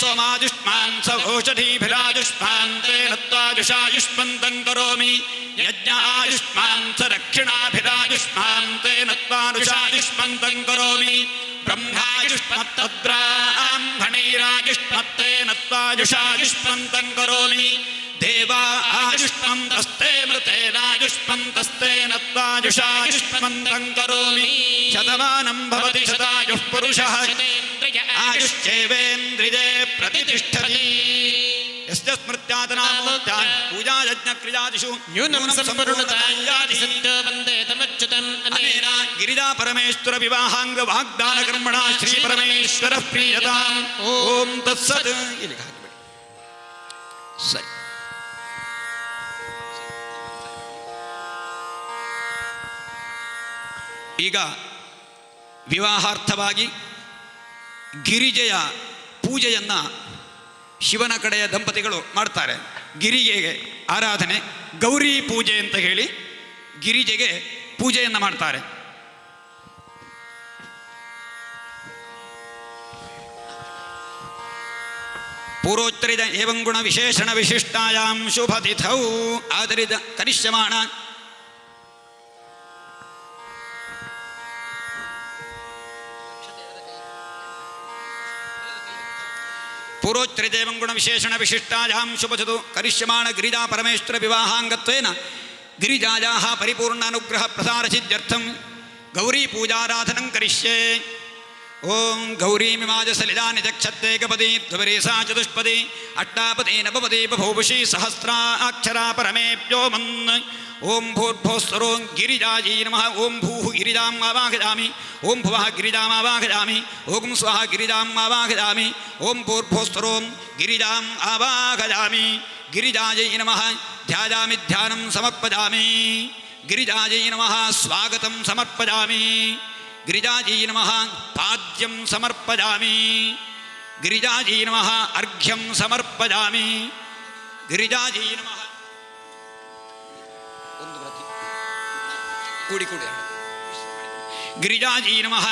ಸೋಮಾಜುಷ್ಮಾನ್ ಸವೋಷಧೀಭಿರಾಜುಷ್ಮಾನ್ ತೇನ ತ್ವಾಜುಷಾಯುಷ್ಮಂತಂ ಕರೋಮಿ ಯಜ್ಞ ಆಯುಷ್ಮಾನ್ ಸ ದಕ್ಷಿಣಾಭಿರಾಜುಷ್ಮಾನ್ ತೇನ ತ್ವಾನುಷಾಯುಷ್ಮಂತಂ ಕರೋಮಿ ಬ್ರಹ್ಮಾಯುಷ್ಮತ್ತದ್ರಾಹ್ಮಣೈರಾಯುಷ್ಮತ್ತೇನ ತ್ವಾಜುಷಾಯುಷ್ಮಂತಂ ಕರೋಮಿ ದೇವಾ ಆಯುಷ್ಮಂತಸ್ತೆ ಮೃತೇನಾಯುಷ್ಮಂತಸ್ತೇನ ತ್ವಾಜುಷಾಯುಷ್ಮಂತಂ ಕರೋಮಿ ಶತಮಾನಂ ಭವತಿ ಶತಾಯುಃ ಪುರುಷಃ ಆಯುಶ್ಚೇವೇಂದ್ರಿಯೇ ಪ್ರತಿಷ್ಠತಿ. ಯಸ್ಯ ಸ್ಮೃತ್ಯಾತನಾಮೂರ್ತ್ಯಾನ್ ಪೂಜಾಯಜ್ಞಕ್ರಿಯಾದಿಷು ನ್ಯೂನಂ ಸಂಪೂರ್ಣತಾಯಾದಿ ಸತ್ಯೋ ವಂದೇ ತಮಚ್ಯುತಂ ಅನೇನ ಗಿರಿಜಾ ಪರಮೇಶ್ವರ ವಿವಾಹಾಂಗ ವಾಗ್ದಾನ ಕರ್ಮಣ ಶ್ರೀ ಪರಮೇಶ್ವರ ಪ್ರೀಯತಾಂ. ಓಂ ತತ್ಸತ್. ಇಲ್ಲಿ ಹಾಕಿಬಿಡಿ. ಸರಿ, ಈಗ ವಿವಾಹಾರ್ಥವಾಗಿ ಗಿರಿಜೆಯ ಪೂಜೆಯನ್ನು ಶಿವನ ಕಡೆಯ ದಂಪತಿಗಳು ಮಾಡ್ತಾರೆ. ಗಿರಿಜೆಗೆ ಆರಾಧನೆ ಗೌರಿ ಪೂಜೆ ಅಂತ ಹೇಳಿ ಗಿರಿಜೆಗೆ ಪೂಜೆಯನ್ನು ಮಾಡ್ತಾರೆ. ಪೂರ್ವೋತ್ತರಿದ ಏವಂ ಗುಣ ವಿಶೇಷಣ ವಿಶಿಷ್ಟಾಯಾಂ ಶುಭತಿಥೌ ಆದರಿದ ಕನಿಷ್ಯಮಾಣ ಪೂರ್ವೋತ್ತರಿದೇವಂ ಗುಣ ವಿಶೇಷಣ ವಿಶಿಷ್ಟಾಯಾಂ ಶುಭಚತು ಕರಿಷ್ಯಮಾಣ ಗಿರಿಜಾ ಪರಮೇಶ್ವರ ವಿವಾಹಾಂಗತ್ವೇನ ಗಿರಿಜಾಯಾಃ ಪರಿಪೂರ್ಣ ಅನುಗ್ರಹ ಪ್ರಸಾರಸಿದ್ಧ್ಯರ್ಥಂ ಗೌರಿ ಪೂಜಾರಾಧನಂ ಕರಿಷ್ಯೆ. ಓಂ ಗೌರೀಮಿಮಾಜ ಸಲಿಲಾನಿ ಚಕ್ಷತ್ತೇಕಪದಿ ಧ್ವರೇಸಾ ಚತುಷ್ಪದಿ ಅಷ್ಟಾಪದಿ ನವಪದಿ ಬಭೂಷಿ ಸಹಸ್ರಾಕ್ಷರಾ ಪರಮೇಭ್ಯೋ ಮನ್. ಓಂ ಭೂರ್ಭೋಸ್ವರೋ ಗಿರಿಜಾಯೈ ನಮಃ. ಓಂ ಭೂಃ ಗಿರಿಜಾಂ ಆವಾಹಯಾಮಿ. ಓಂ ಭುವಃ ಗಿರಿಜಾಂ ಆವಾಹಯಾಮಿ. ಓಂ ಸ್ವಃ ಗಿರಿಜಾಂ ಆವಾಹಯಾಮಿ. ಓಂ ಭೂರ್ಭೋಸ್ವರೋ ಗಿರಿಜಾಂ ಆವಾಹಯಾಮಿ. ಗಿರಿಜಾಯೈ ನಮಃ. ಧ್ಯಾಯಾಮಿ ಧ್ಯಾನಂ ಸಮರ್ಪಯಾಮಿ. ಗಿರಿಜಾಯೈ ನಮಃ. ಸ್ವಾಗತಂ ಸಮರ್ಪಯಾಮಿ. ಗಿರಿಜಾಜೀ ನಮಃ. ಪಾದ್ಯಂ ಸಮರ್ಪಯಾಮಿ. ಗಿರಿಜಾಜೀ ನಮಃ. ಅರ್ಘ್ಯಂ ಸಮರ್ಪಯಾಮಿ. ಗಿರಿಜಾಜೀ ನಮಃ. ಒಂದು ಪ್ರತಿ ಕೂಡಿ ಕೂಡಿ ಗಿರಿಜಾಜೀ ನಮಃ.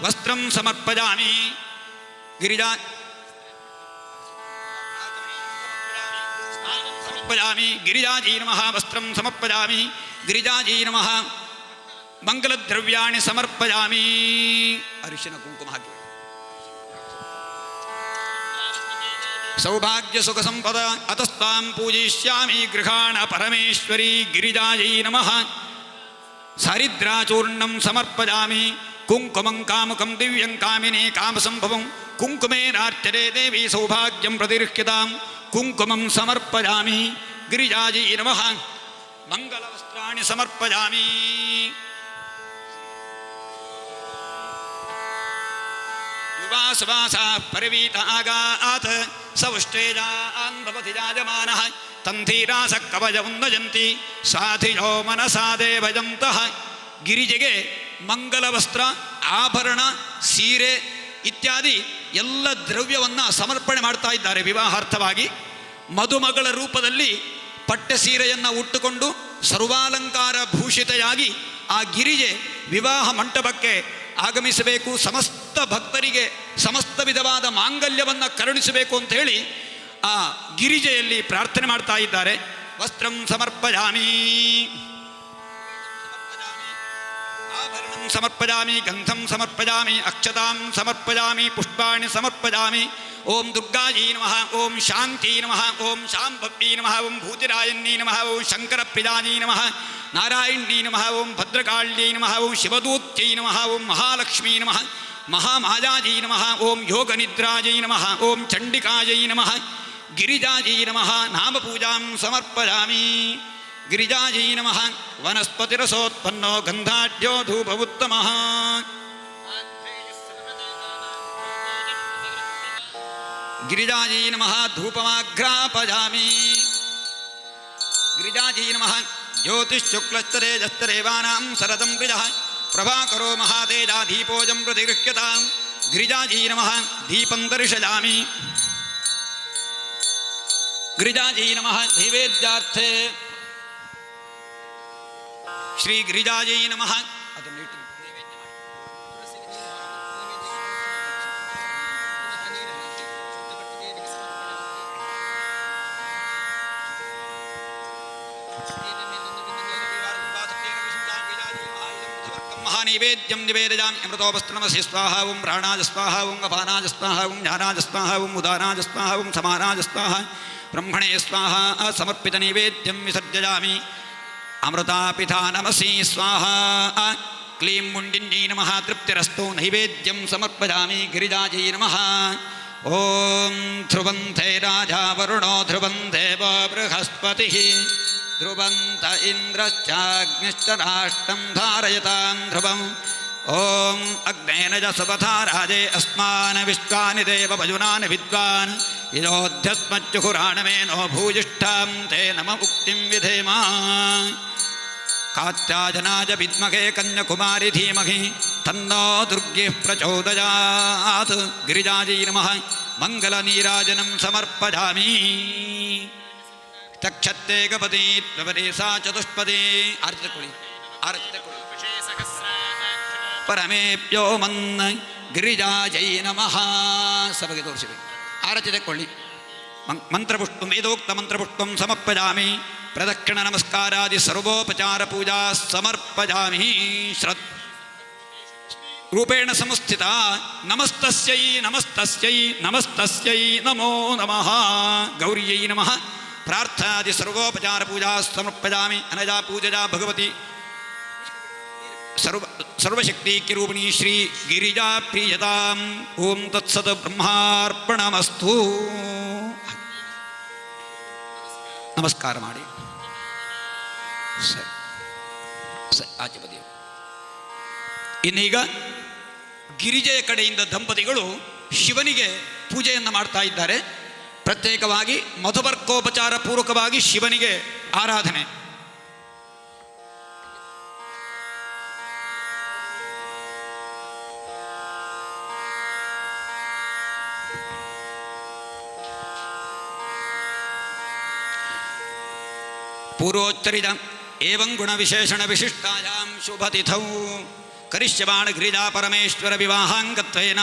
ವಸ್ತ್ರಂ ಸಮರ್ಪಯಾಮಿ. ಗಿರಿಜಾ ಸಮರ್ಪಯಾಮಿ. ಗಿರಿಜಾಜೀ ನಮಃ. ವಸ್ತ್ರಂ ಸಮರ್ಪಯಾಮಿ. ಗಿರಿಜಾಜೀ ನಮಃ. ಮಂಗಲದ್ರವ್ಯಾಣಿ ಸಮರ್ಪಯಾಮಿ. ಅರಿಶಿನ ಕುಂಕುಮ ಹಾಕಿ ಸೌಭಾಗ್ಯ ಸುಖ ಸಂಪದ ಅತಸ್ತಾಂ ಪೂಜಿಷ್ಯಾಮಿ ಗೃಹಾಣ ಪರಮೇಶ್ವರಿ ಗಿರಿಜಾಯೈ ನಮಃ. ಸಾರಿದ್ರಾಚೂರ್ಣಂ ಸಮರ್ಪಯಾಮಿ. ಕುಂಕುಮಂ ಕಾಮುಕಂ ದಿವ್ಯಂ ಕಾಮಿನೇ ಕಾಮಸಂಭವಂ ಕುಂಕುಮೇನಾರ್ಚನೆ ದೇವಿ ಸೌಭಾಗ್ಯಂ ಪ್ರತಿಗೃಹ್ಯತಾಂ. ಕುಂಕುಮಂ ಸಮರ್ಪಯಾಮಿ. ಗಿರಿಜಾಯೈ ನಮಃ. ಮಂಗಲವಸ್ತ್ರಾಣಿ ಸಮರ್ಪಯಾಮಿ. ಯುವಾಸವಾಸ ಪರಿವೀತ ಆಗಾತ್ ಸೌಷ್ಟೇಜಾನ್ ಭವತಿ ಯಾಜಮಾನಃ ತಂಧೀರಾಸ ಕವಚ ಉನ್ನಜಂತಿ ಸಾಧಿಯೋ ಮನಸಾದೇ ಭಜಂತಃ. ಗಿರಿಜೆಗೆ ಮಂಗಲವಸ್ತ್ರ, ಆಭರಣ, ಸೀರೆ ಇತ್ಯಾದಿ ಎಲ್ಲ ದ್ರವ್ಯವನ್ನು ಸಮರ್ಪಣೆ ಮಾಡ್ತಾ ಇದ್ದಾರೆ ವಿವಾಹಾರ್ಥವಾಗಿ. ಮದುಮಗಳ ರೂಪದಲ್ಲಿ ಪಟ್ಟೆ ಸೀರೆಯನ್ನು ಉಟ್ಟುಕೊಂಡು ಸರ್ವಾಲಂಕಾರ ಭೂಷಿತೆಯಾಗಿ ಆ ಗಿರಿಜೆ ವಿವಾಹ ಮಂಟಪಕ್ಕೆ ಆಗಮಿಸಬೇಕು, ಸಮಸ್ತ ಭಕ್ತರಿಗೆ ಸಮಸ್ತ ವಿಧವಾದ ಮಾಂಗಲ್ಯವನ್ನು ಕರುಣಿಸಬೇಕು ಅಂತ ಹೇಳಿ ಆ ಗಿರಿಜೆಯಲ್ಲಿ ಪ್ರಾರ್ಥನೆ ಮಾಡ್ತಾ ಇದ್ದಾರೆ. ವಸ್ತ್ರಂ ಸಮರ್ಪಯಾಮಿ, ಆಭರಣಂ ಸಮರ್ಪಯಾಮಿ, ಗಂಧಂ ಸಮರ್ಪಯಾಮಿ, ಅಕ್ಷತಾಂ ಸಮರ್ಪಯಾಮಿ, ಪುಷ್ಪಾಣಿ ಸಮರ್ಪಯಾಮಿ. ಓಂ ದುರ್ಗಾಯೈ ನಮಃ, ಓಂ ಶಾಂತಿ ನಮಃ, ಓಂ ಶಾಂಭವ್ಯೈ ನಮಃ, ಓಂ ಭೂತಿರಾಯನ್ಯೈ ನಮಃ, ಓಂ ಶಂಕರಪ್ರಿಯಾಯೈ ನಮಃ, ನಾರಾಯಣ್ಯೈ ನಮಃ, ಓಂ ಭದ್ರಕಾಳ್ಯೈ ನಮಃ, ಓಂ ಶಿವದೂತ್ಯೈ ನಮಃ, ಓಂ ಮಹಾಲಕ್ಷ್ಮೀ ನಮಃ, ಮಹಾಮಾಯಾಜೈ ನಮಃ, ಓಂ ಯೋಗನಿದ್ರಾಜೈ ನಮಃ, ಓಂ ಚಂಡಿಕಾಯೈ ನಮಃ, ಗಿರಿಜಾಜೈ ನಮಃ. ನಾಮಪೂಜಾಂ ಸಮರ್ಪಯಾಮಿ. ಗಿರಿಜಾಜೈ ನಮಃ. ವನಸ್ಪತಿರಸೋತ್ಪನ್ನೋ ಗಂಧಾಢ್ಯೋ ಧೂಪವುತ್ತಮಃ. ಗಿರಿಜಾಜೈ ನಮಃ. ಧೂಪಮಾಘ್ರಾಪಯಾಮಿ. ಗಿರಿಜಾಜೈ ನಮಃ. ಜ್ಯೋತಿಶ್ಶುಕ್ಲಸ್ತರೇಜಸ್ತರೇವಾನಾಂ ಸರದಂ ಗಿರಿಜಃ ಪ್ರಭಾಕರೋ ಮಹಾತೇಜಾ ದೀಪೋಜಂ ಪ್ರತಿಗೃಹ್ಯತಾಂ. ಗಿರಿಜಾಜೈ ನಮಃ. ದೀಪಂ ದರ್ಶಯಾಮಿ. ಗಿರಿಜಾಜೈ ನಮಃ. ನೈವೇದ್ಯಾರ್ಥೇ ಶ್ರೀ ಗಿರಿಜಾಜೈ ನಮಃ. ಅದನ್ನು ಇಟ್ಟು ನೈವೇದ್ಯ ಮಾಡಿ. ಮಹಾನೈವೇದ್ಯಂ ನಿವೇದಯಾಮಿ. ಅಮೃತೋಪಸ್ತನಮಸಿ ಸ್ವಾಹ. ಓಂ ಪ್ರಾಣಾಜ ಸ್ವಾಹ. ಓಂ ಅಪಾನಾಜ ಸ್ವಾಹ. ಓಂ ಜ್ಞಾನಾಜ ಸ್ವಾಹ. ಓಂ ಉದಾನಾಜ ಸ್ವಾಹ. ಓಂ ಸಮಾನಾಜ ಸ್ವಾಹ. ಬ್ರಹ್ಮಣೇ ಸ್ವಾಹ. ಸಮರ್ಪಿತ ನೈವೇದ್ಯಂ ವಿಸರ್ಜಯಾಮಿ. ಅಮೃತಾಪಿಧಾನಮಸಿ ಸ್ವಾಹ. ಕ್ಲೀಂ ಮುಂಡಿನ್ಯೈ ನಮಃ. ತೃಪ್ತಿರಸ್ತು. ನೈವೇದ್ಯಂ ಸಮರ್ಪಯಾಮಿ. ಗಿರಿಜಾಜೈ ನಮಃ. ಓಂ ಧ್ರುವಂತೆ ರಾಜಾ ವರುಣೋ ಧ್ರುವಂ ದೇವೋ ಬೃಹಸ್ಪತಿಃ ಧ್ರುವಂತ ಇಂದ್ರಶ್ಚಾಗ್ನಿಶ್ಚ ರಾಷ್ಟ್ರಂ ಧಾರಯತಾಂ ಧ್ರುವಂ. ಓಂ ಅಗ್ನೇನಜ ಸುಪಥಾ ರಾಜೇ ಅಸ್ಮಾನ್ ವಿಶ್ವಾನಿ ದೇವ ಭಜುನಾನ್ ವಿದ್ವಾನ್ ಇರೋಧ್ಯಸ್ಮಜ್ಜುಹುರಾಣಮೇನೋ ಭೂಜಿಷ್ಠಾಂ ತೇ ನಮ ಮುಕ್ತಿಂ ವಿಧೇಮ. ಕಾತ್ಯಾಜನಾಜ ವಿದ್ಮಹೇ ಕನ್ಯಾಕುಮಾರಿ ಧೀಮಹಿ ತನ್ನೋ ದುರ್ಗಿಃ ಪ್ರಚೋದಯಾತ್. ಗಿರಿಜಾಜೈ ನಮಃ. ಮಂಗಲ ನೀರಾಜನಂ ಸಮರ್ಪಯಾಮಿ. ತಕ್ಷತ್ತೆ ಗಪತಿ ತ್ವಪದೇ ಸಾ ಚತುಷ್ಪದೇ. ಆರತಿ ತಗೊಳ್ಳಿ, ಆರತಿ ತಗೊಳ್ಳಿ. ಪರಮೇಪ್ಯೋ ಮನ್ ಗಿರಿಜಾಜೈ ನಮಃ. ಸಭೆಗೆ ತೋರಿಸಬೇಕು. ಆರತಿ ತಗೊಳ್ಳಿ. ಮಂತ್ರಪುಷ್ಪಂ ವೇದೋಕ್ತ ಮಂತ್ರಪುಷ್ಪಂ ಸಮರ್ಪಯಾಮಿ. ಪ್ರದಕ್ಷಿಣ ನಮಸ್ಕಾರಾದಿ ಸರ್ವೋಪಚಾರ ಪೂಜಾ ಸಮರ್ಪಯಾಮಿ. ರೂಪೇಣ ಸಂಸ್ಥಿತ. ನಮಸ್ತಸ್ಯೈ ನಮಸ್ತಸ್ಯೈ ನಮಸ್ತಸ್ಯೈ ನಮೋ ನಮಃ. ಗೌರ್ಯೈ ನಮಃ. ಪ್ರಾರ್ಥನಾದಿ ಸರ್ವೋಪಚಾರ ಪೂಜಾ ಸಮರ್ಪಯಾಮಿ. ಅನಜಾ ಪೂಜಾ ಭಗವತಿ ಸರ್ವಶಕ್ತಿಕ್ಯರೂಪಿಣಿ ಶ್ರೀ ಗಿರಿಜಾ ಪ್ರಿಯತಾಂ. ಓಂ ತತ್ಸತ್ ಬ್ರಹ್ಮಾರ್ಪಣಮಸ್ತು. ನಮಸ್ಕಾರ ಮಾಡಿ. ಸರಿ ಸರಿ, ಆಚೆ ಬದಿ. ಇನ್ನೀಗ ಗಿರಿಜೆಯ ಕಡೆಯಿಂದ ದಂಪತಿಗಳು ಶಿವನಿಗೆ ಪೂಜೆಯನ್ನು ಮಾಡ್ತಾ ಇದ್ದಾರೆ. ಪ್ರತ್ಯೇಕವಾಗಿ ಮಧುಪರ್ಕೋಪಚಾರ ಪೂರ್ವಕವಾಗಿ ಶಿವನಿಗೆ ಆರಾಧನೆ. ಪೂರ್ವೋಚ್ಚರಿತ ಏವಂ ಗುಣ ವಿಶೇಷಣ ವಿಶಿಷ್ಟಾಯಾಂ ಶುಭತಿಥೌ ಕರಿಷ್ಯಮಾಣ ಗಿರಿಜಾ ಪರಮೇಶ್ವರ ವಿವಾಹಾಂಗತ್ವೇನ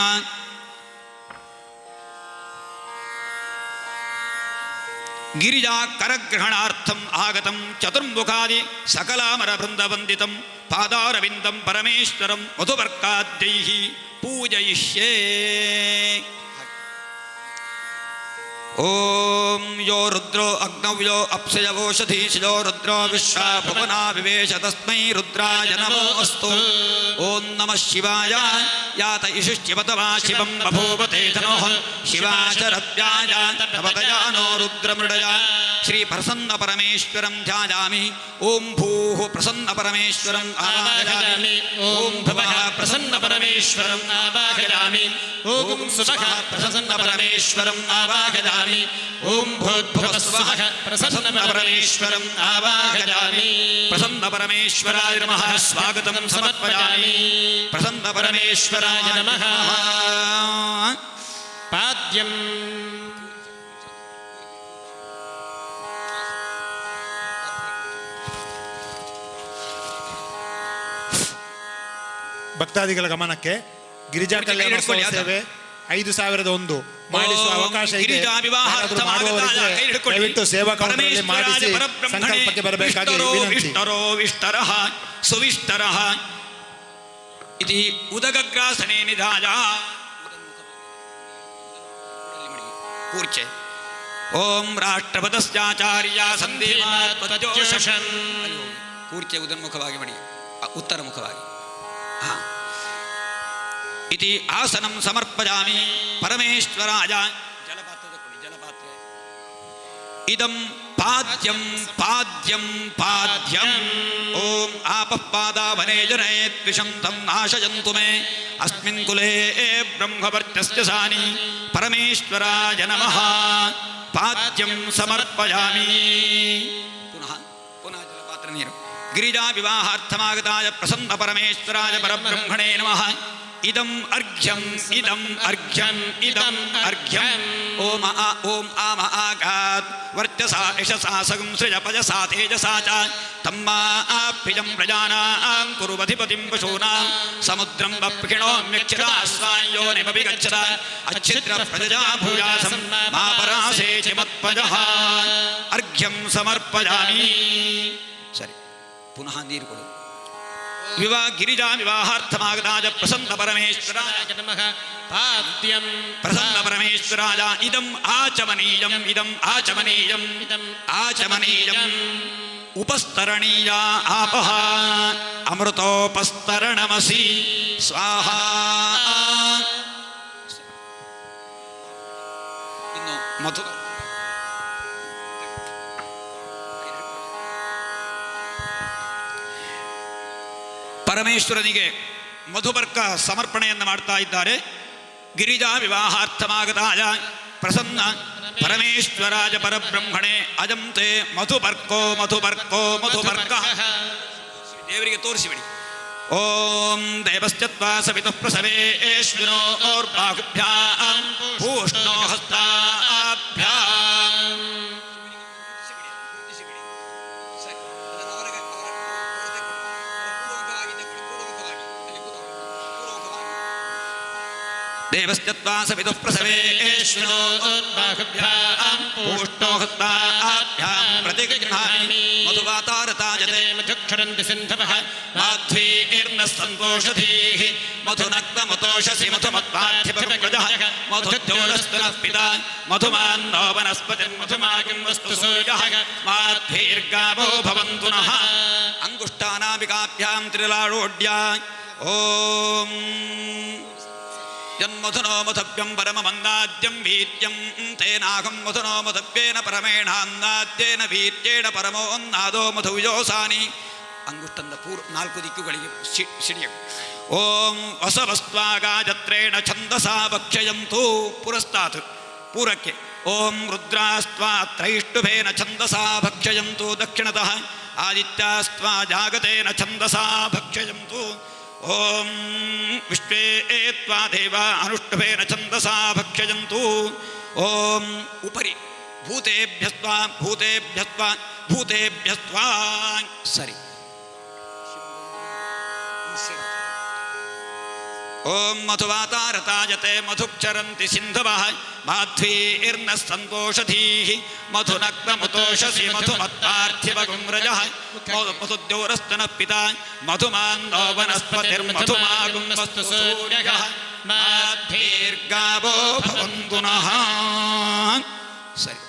ಗಿರಿಜಾ ಕರಗ್ರಹಣಾರ್ಥಂ ಆಗತಂ ಚತುರ್ಮುಖಾದಿ ಸಕಲಾಮರ ಬೃಂದವಂದಿತಂ ಪಾದಾರವಿಂದಂ ಪರಮೇಶ್ವರಂ ಮಧುಪರ್ಕಾದ್ಯೈಃ ಪೂಜಯಿಷ್ಯೇ. ಓಂ ಯೋ ರುದ್ರೋ ಅಗ್ನೌ ಯೋ ಅಪ್ಸಯವೋಷಧೀಶಿಯೋ ರುದ್ರೋ ವಿಶ್ವಾ ಭುವನಾ ವಿವೇಶ ತಸ್ಮೈ ರುದ್ರಾಯ ನಮೋ ಅಸ್ತು. ಓಂ ನಮಃ ಶಿವಾಯ ಯಾತ ಇಷುಶ್ಚಿವತವಾ ಶಿವಂ ಬಭೂವತೆ ಧನೋಃ ಶಿವಾಚರವ್ಯಾಯ ತಪದಯಾನೋ ರುದ್ರಮೃಡಯ. ಶ್ರೀ ಪ್ರಸನ್ನ ಪರಮೇಶ್ವರಂ ಧ್ಯಾಯಾಮಿ. ಓಂ ಭೂಃ ಪ್ರಸನ್ನ ಪರಮೇಶ್ವರಂ ಆವಾಹಯಾಮಿ. ಓಂ ಭುವಃ ಪ್ರಸನ್ನ ಪರಮೇಶ್ವರಂ ಆವಾಹಯಾಮಿ. ಓಂ ಸುವಃ ಪ್ರಸನ್ನ ಪರಮೇಶ್ವರಂ ಆವಾಹಯಾಮಿ. ಓಂ ಭೂರ್ಭುವಃ ಸ್ವಃ ಪ್ರಸನ್ನ ಪರಮೇಶ್ವರಂ ಆವಾಹಯಾಮಿ. ಪ್ರಸನ್ನ ಪರಮೇಶ್ವರಾಯ ನಮಃ ಸ್ವಾಗತಂ ಸಮರ್ಪಯಾಮಿ. ಪ್ರಸನ್ನ ಪರಮೇಶ್ವರಾಯ ನಮಃ. ಪಾದ್ಯಂ ಭಕ್ತಾದಿಗಳ ಗಮನಕ್ಕೆ ಗಿರಿಜಾ ಕಲ್ಯಾಣ ಸೇವೆ 5001 ಮಾಡಿಸುವ ಅವಕಾಶ ಇದೆ. ಯಾರಾದರೂ ಮಾಡುವವರಿದ್ರೆ ದಯವಿಟ್ಟು ಸೇವಾ ಕೌಂಟರಲ್ಲಿ ಮಾಡಿಸಿ ಸಂಕಲ್ಪಕ್ಕೆ ಬರಬೇಕಾಗಿ ವಿನಂತಿ. ವಿಷ್ಟರಃ ಸುವಿಷ್ಟರಃ ಇತಿ ಉದಗಗ್ರಾಸನೆ ನಿಧಾಯ ಕೂರ್ಚೆ. ಓಂ ರಾಷ್ಟ್ರಪತಶ್ಚಾಚಾರ್ಯ ಸಂದೇವಾತ್ಮಜೋಷನ್. ಕೂರ್ಚೆ ಉದನ್ಮುಖವಾಗಿ ಮಾಡಿ, ಉತ್ತರ ಮುಖವಾಗಿ. ಇತಿ ಆಸನಂ ಸಮರ್ಪಯಾಮಿ ಪರಮೇಶ್ವರಾಯ. ಜಲಪಾತ್ರದ ಕೊಡಿ, ಜಲಪಾತ್ರೆ. ಇದಂ ಪಾದ್ಯಂ ಪಾದ್ಯಂ ಪಾದ್ಯಂ. ಓಂ ಆಪಃ ಪಾದಾವನೇ ಜನಯೇತ್ ವಿಷಂ ತಂ ನಾಶಯಂತು ಮೇ ಅಸ್ಮಿನ್ ಕುಲೇ ಬ್ರಹ್ಮವರ್ಚಸ್ಯ ಸಾನಿ. ಪರಮೇಶ್ವರಾಯ ನಮಃ. ಪಾದ್ಯಂ ಸಮರ್ಪಯಾಮಿ. ಪುನಃ ಪುನಃ ಜಲಪಾತ್ರ ನೀರು. ಗಿರಿಜಾ ವಿವಾಹಾರ್ಥಮಾಗತಾಯ ಪ್ರಸನ್ನ ಪರಮೇಶ್ವರಾಯ ಪರಬ್ರಹ್ಮಣೇ ನಮಃ. ಇದಂ ಅರ್ಘ್ಯಂ ಇದಂ ಅರ್ಘ್ಯಂ ಇದಂ ಅರ್ಘ್ಯಂ. ಓಂ ಓಂ ಆಮ ಆಗಾತ್ ವರ್ಚಸಾ ಯಶಸಾ ಸಂಸೃಜ ಪಜಸಾ ತೇಜಸಾ ಚ ತಮ್ಮಾಪ್ಯಜಂ ಪ್ರಜಾನಾಂ ಕುರುವಧಿಪತಿಂ ಪಶೂನಾಂ ಸಮುದ್ರಂ ವಪ್ಪಿಣೋಮ್ಯಕ್ಷರಾ ಸ್ವಾಯೋ ನಿಮವಿಗಚ್ಚತ ಅಚ್ಛಿದ್ರ ಪ್ರಜಾ ಭೂಯಾಸಂ ಮಾ ಪರಾಸೇ ಚ ಮತ್ಪಜಃ. ಅರ್ಘ್ಯಂ ಸಮರ್ಪಯಾಮಿ. ಸರಿ, ಪುನಃ ನೀರು ಕೊಡು. ಗಿರಿಜಾ ವಿವಾಹಾರ್ಥಮಾಗತಾಯ ಪ್ರಸನ್ನ ಪರಮೇಶ್ವರಾಯ ನಮಃ. ಪಾದ್ಯಂ ಪ್ರಸನ್ನ ಪರಮೇಶ್ವರಾಯ. ಇದಂ ಆಚಮನೀಯಂ ಇದಂ ಆಚಮನೀಯಂ ಇದಂ ಆಚಮನೀಯಂ. ಉಪಸ್ತರಣೀಯ ಆಪಃ ಅಮೃತೋಪಸ್ತರಣಮಸಿ ಸ್ವಾಹಾ. ಇನ್ನು ಮಧು ಪರಮೇಶ್ವರನಿಗೆ ಮಧುಬರ್ಕ ಸಮರ್ಪಣೆಯನ್ನು ಮಾಡ್ತಾ ಇದ್ದಾರೆ. ಗಿರಿಜಾ ವಿವಾಹಾರ್ಥಮಾಗತಾಯ ಪ್ರಸನ್ನ ಪರಮೇಶ್ವರಾಯ ಪರಬ್ರಹ್ಮಣೆ ಅಜಂತೆ ಮಧುಬರ್ಕೋ ಮಧುಬರ್ಕೋ ಮಧುಬರ್ಕ. ದೇವರಿಗೆ ತೋರಿಸಿಬಿಡಿ. ಓಂ ದೇವಶ್ಚತ್ವಾ ಸವಿತುಃ ಪ್ರಸವೇಶ್ವಿನೋರ್ಬಾಹುಭ್ಯಾಂ ಪೂಷ್ಣೋ ಹಸ್ತಾಭ್ಯಾಂ. ದೇವಶ್ಚತ್ವಾ ಸವಿತುಃ ಪ್ರಸವೇಶ್ವಿನೋರ್ಬಾಹುಭ್ಯಾಂ ಪೂಷ್ಣೋ ಹಸ್ತಾಭ್ಯಾಂ ಪ್ರತಿಗೃಹ್ಣಾಮಿ. ಮಧುವಾತಾರತಾಯತೆ ಮಧುಕ್ಷರಂತಿ ಸಿಂಧವಃ. ಮಾಧ್ವೀರ್ನ ಸಂತೋಷಧೀಃ ಮಧುನಕ್ತಮತೋಷಸಿ ಮಧುಮತ್ಪಾರ್ಥಿಪಜಃ ಮಧುದ್ಯೋರಸ್ತನಃ ಪಿತಾ ಮಧುಮಾನ್ನೋ ವನಸ್ಪತಿಂ ಮಧುಮಾಗಿಂ ವಸ್ತು ಸೂರ್ಯಃ ಮಾಧ್ವೀರ್ಗಾವೋ ಭವಂತು ನಃ. ಅಂಗುಷ್ಟಾನಾಭಿಕಾಭ್ಯಾಂ ತ್ರಿಲಾಳೋಡ್ಯ. ಓಂ ಯನ್ಮಧುನೋ ಮಧವ್ಯಂ ಪರಮಮನ್ನಾದ್ಯಂ ವೀರ್ಯಂ ತೇನಾಹಂ ಮಧುನೋ ಮಧವ್ಯೇನ ಪರಮೇಣಾನ್ನಾದ್ಯೇನ ವೀರ್ಯೇಣ ಪರಮೋನ್ನಾದೋ ಮಧುವಿಜೋಸಾನಿ. ಅಂಗುಷ್ಟಂದ 4 ದಿಕ್ಕುಗಳಿಗೆ ಸಿಡಿಯು. ಓಂ ವಸವಸ್ತ್ವಾಗಾಯತ್ರೇಣ ಛಂದಸಾ ಭಕ್ಷಯಂತು. ಪುರಸ್ತಾತ್ ಪೂರಕ್ಕೆ. ಓಂ ರುದ್ರಾಸ್ತ್ವಾ ತ್ರೈಷ್ಟುಭೇನ ಛಂದಸಾ ಭಕ್ಷಯಂತು. ದಕ್ಷಿಣತಃ ಆದಿತ್ಯಾಸ್ತ್ವಾ ಜಾಗತೇನ ಛಂದಸಾ ಭಕ್ಷಯಂತು. ಓಂ ವಿಶ್ವೇ ತ್ವಾ ದೇವಾ ಅನುಷ್ಠುಭೇನ ಛಂದಸಾ ಭಕ್ಷಯಂತು. ಓಂ ಉಪರಿ ಭೂತೇಭ್ಯಸ್ತ್ವಾ ಭೂತೇಭ್ಯಸ್ತ್ವಾ ಭೂತೇಭ್ಯಸ್ತ್ವಾ. ಸರಿ. ಓಂ ಮಧುವಾತಾರತಾಯತೆ ಮಧುಕ್ಷರಂತಿ ಸಿಂಧವಃ ಮಾಧ್ವೀರ್ನ ಸಂತೋಷಧೀಃ ಮಧುನಕ್ತಮತೋಷಸಿ ಮಧುಮತ್ಪಾರ್ಥಿವಗುಮ್ರಜಃ ಮಧುದ್ಯೋರಸ್ತನಃ ಪಿತಾ ಮಧುಮಾನ್ನೋ ವನಸ್ಪತಿರ್ಮಧುಮಾಗುಂ ವಸ್ತು ಸೂರ್ಯಃ ಮಾಧ್ವೀರ್ಗಾವೋ ಭವಂತು ನಃ. ಸರಿ.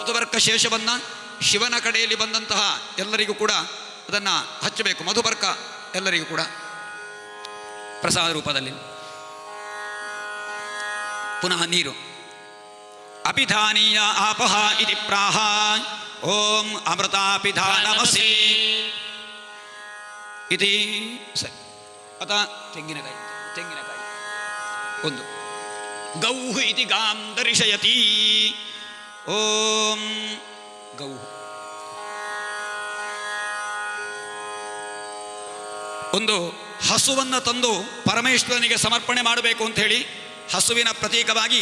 ಮಧುಬರ್ಕ ಶೇಷವನ್ನು ಶಿವನ ಕಡೆಯಲ್ಲಿ ಬಂದಂತಹ ಎಲ್ಲರಿಗೂ ಕೂಡ ಅದನ್ನು ಹಚ್ಚಬೇಕು. ಮಧುಬರ್ಕ ಎಲ್ಲರಿಗೂ ಕೂಡ ಪ್ರಸಾದ ರೂಪದಲ್ಲಿ. ಪುನಃ ನೀರು. ಅಪಿಧಾನೀಯ ಆಪಹ ಇತಿ ಪ್ರಾಹ ಓಂ ಅಮೃತಾಪಿಧಾನಮಸಿ ಇತಿ. ಸರಿ. ಅಥ ತೆಂಗಿನಕಾಯಿ ಒಂದು. ಗೌಃ ಇತಿ ಗಾಂ ದರ್ಶಯತಿ ಓಂ ಗೌ. ಒಂದು ಹಸುವನ್ನು ತಂದು ಪರಮೇಶ್ವರನಿಗೆ ಸಮರ್ಪಣೆ ಮಾಡಬೇಕು ಅಂತ ಹೇಳಿ ಹಸುವಿನ ಪ್ರತೀಕವಾಗಿ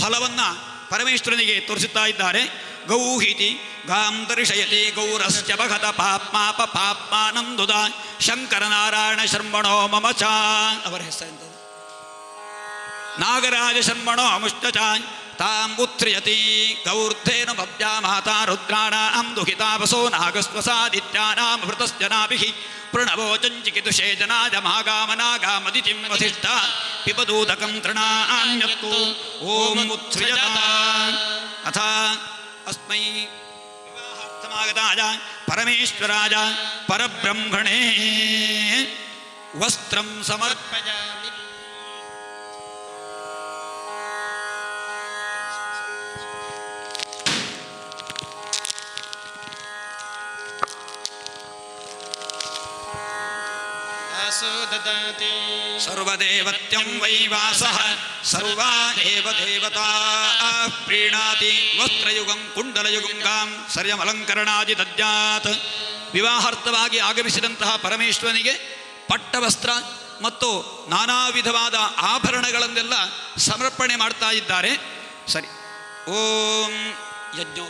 ಫಲವನ್ನು ಪರಮೇಶ್ವರನಿಗೆ ತೋರಿಸುತ್ತಾ ಇದ್ದಾರೆ. ಗೌಹೀತಿ ಗಾಂ ದರ್ಶಯತಿ ಗೌರಶ್ಚ ಭಗತ ಪಾಪ್ಮಾಪ ಪಾಪ್ಮಾನಂದುದ ಶಂಕರನಾರಾಯಣ ಶರ್ಮಣೋ ಮಮ ಚ. ಅವರ ಹೆಸರೆಂತ ನಾಗರಾಜ ಶರ್ಮಣೋ ಮುಷ್ಟಚ ತಾಂ ಉತ್ಥ್ರಿಯತಿ ಗೌರ್ಧೇನ ಭವ್ಯಾ ಮಾತಾ ರುದ್ರಾಣಾಂ ದುಹಿತಾಪಸೋ ನಾಗಸ್ವಸಾದಿತ್ಯಾನಾಂ ಹೃತಶ್ಚನಾಭಿಃ ಪ್ರಣವೋ ಚಂಚಿಕಿತುಷೇ ಜನಾಜ ಮಹಾಗಾಮನಾಗಾಮದಿತಿಂ ವಸಿಷ್ಠ ಪಿಬದೂದಕಂ ತೃಣಾನ್ಯತ್ತು ಓಂ ಉತ್ಥ್ರಿಯತ. ಅಥ ಅಸ್ಮೈ ವಿವಾಹಾರ್ಥಮಾಗತಾಯ ಪರಮೇಶ್ವರಾಯ ಪರಬ್ರಹ್ಮಣೇ ವಸ್ತ್ರಂ ಸಮರ್ಪಯಾಮಿ. ಸರ್ವದೇವತ್ಯಂ ವೈ ವಾಸಃ ಸರ್ವಾ ಏವ ದೇವತಾಃ ಪ್ರೀಣಾತಿ ವಸ್ತ್ರಯುಗಂ ಕುಂಡಲಯುಗಂ ಗಾಂ ಸರ್ಯಮಲಂಕರಣಾದಿ ದದ್ಯಾತ್. ವಿವಾಹಾರ್ಥವಾಗಿ ಆಗಮಿಸಿದಂತಹ ಪರಮೇಶ್ವರನಿಗೆ ಪಟ್ಟವಸ್ತ್ರ ಮತ್ತು ನಾನಾ ವಿಧವಾದ ಆಭರಣಗಳನ್ನೆಲ್ಲ ಸಮರ್ಪಣೆ ಮಾಡ್ತಾ ಇದ್ದಾರೆ. ಸರಿ. ಓಂ ಯಜ್ಞೋ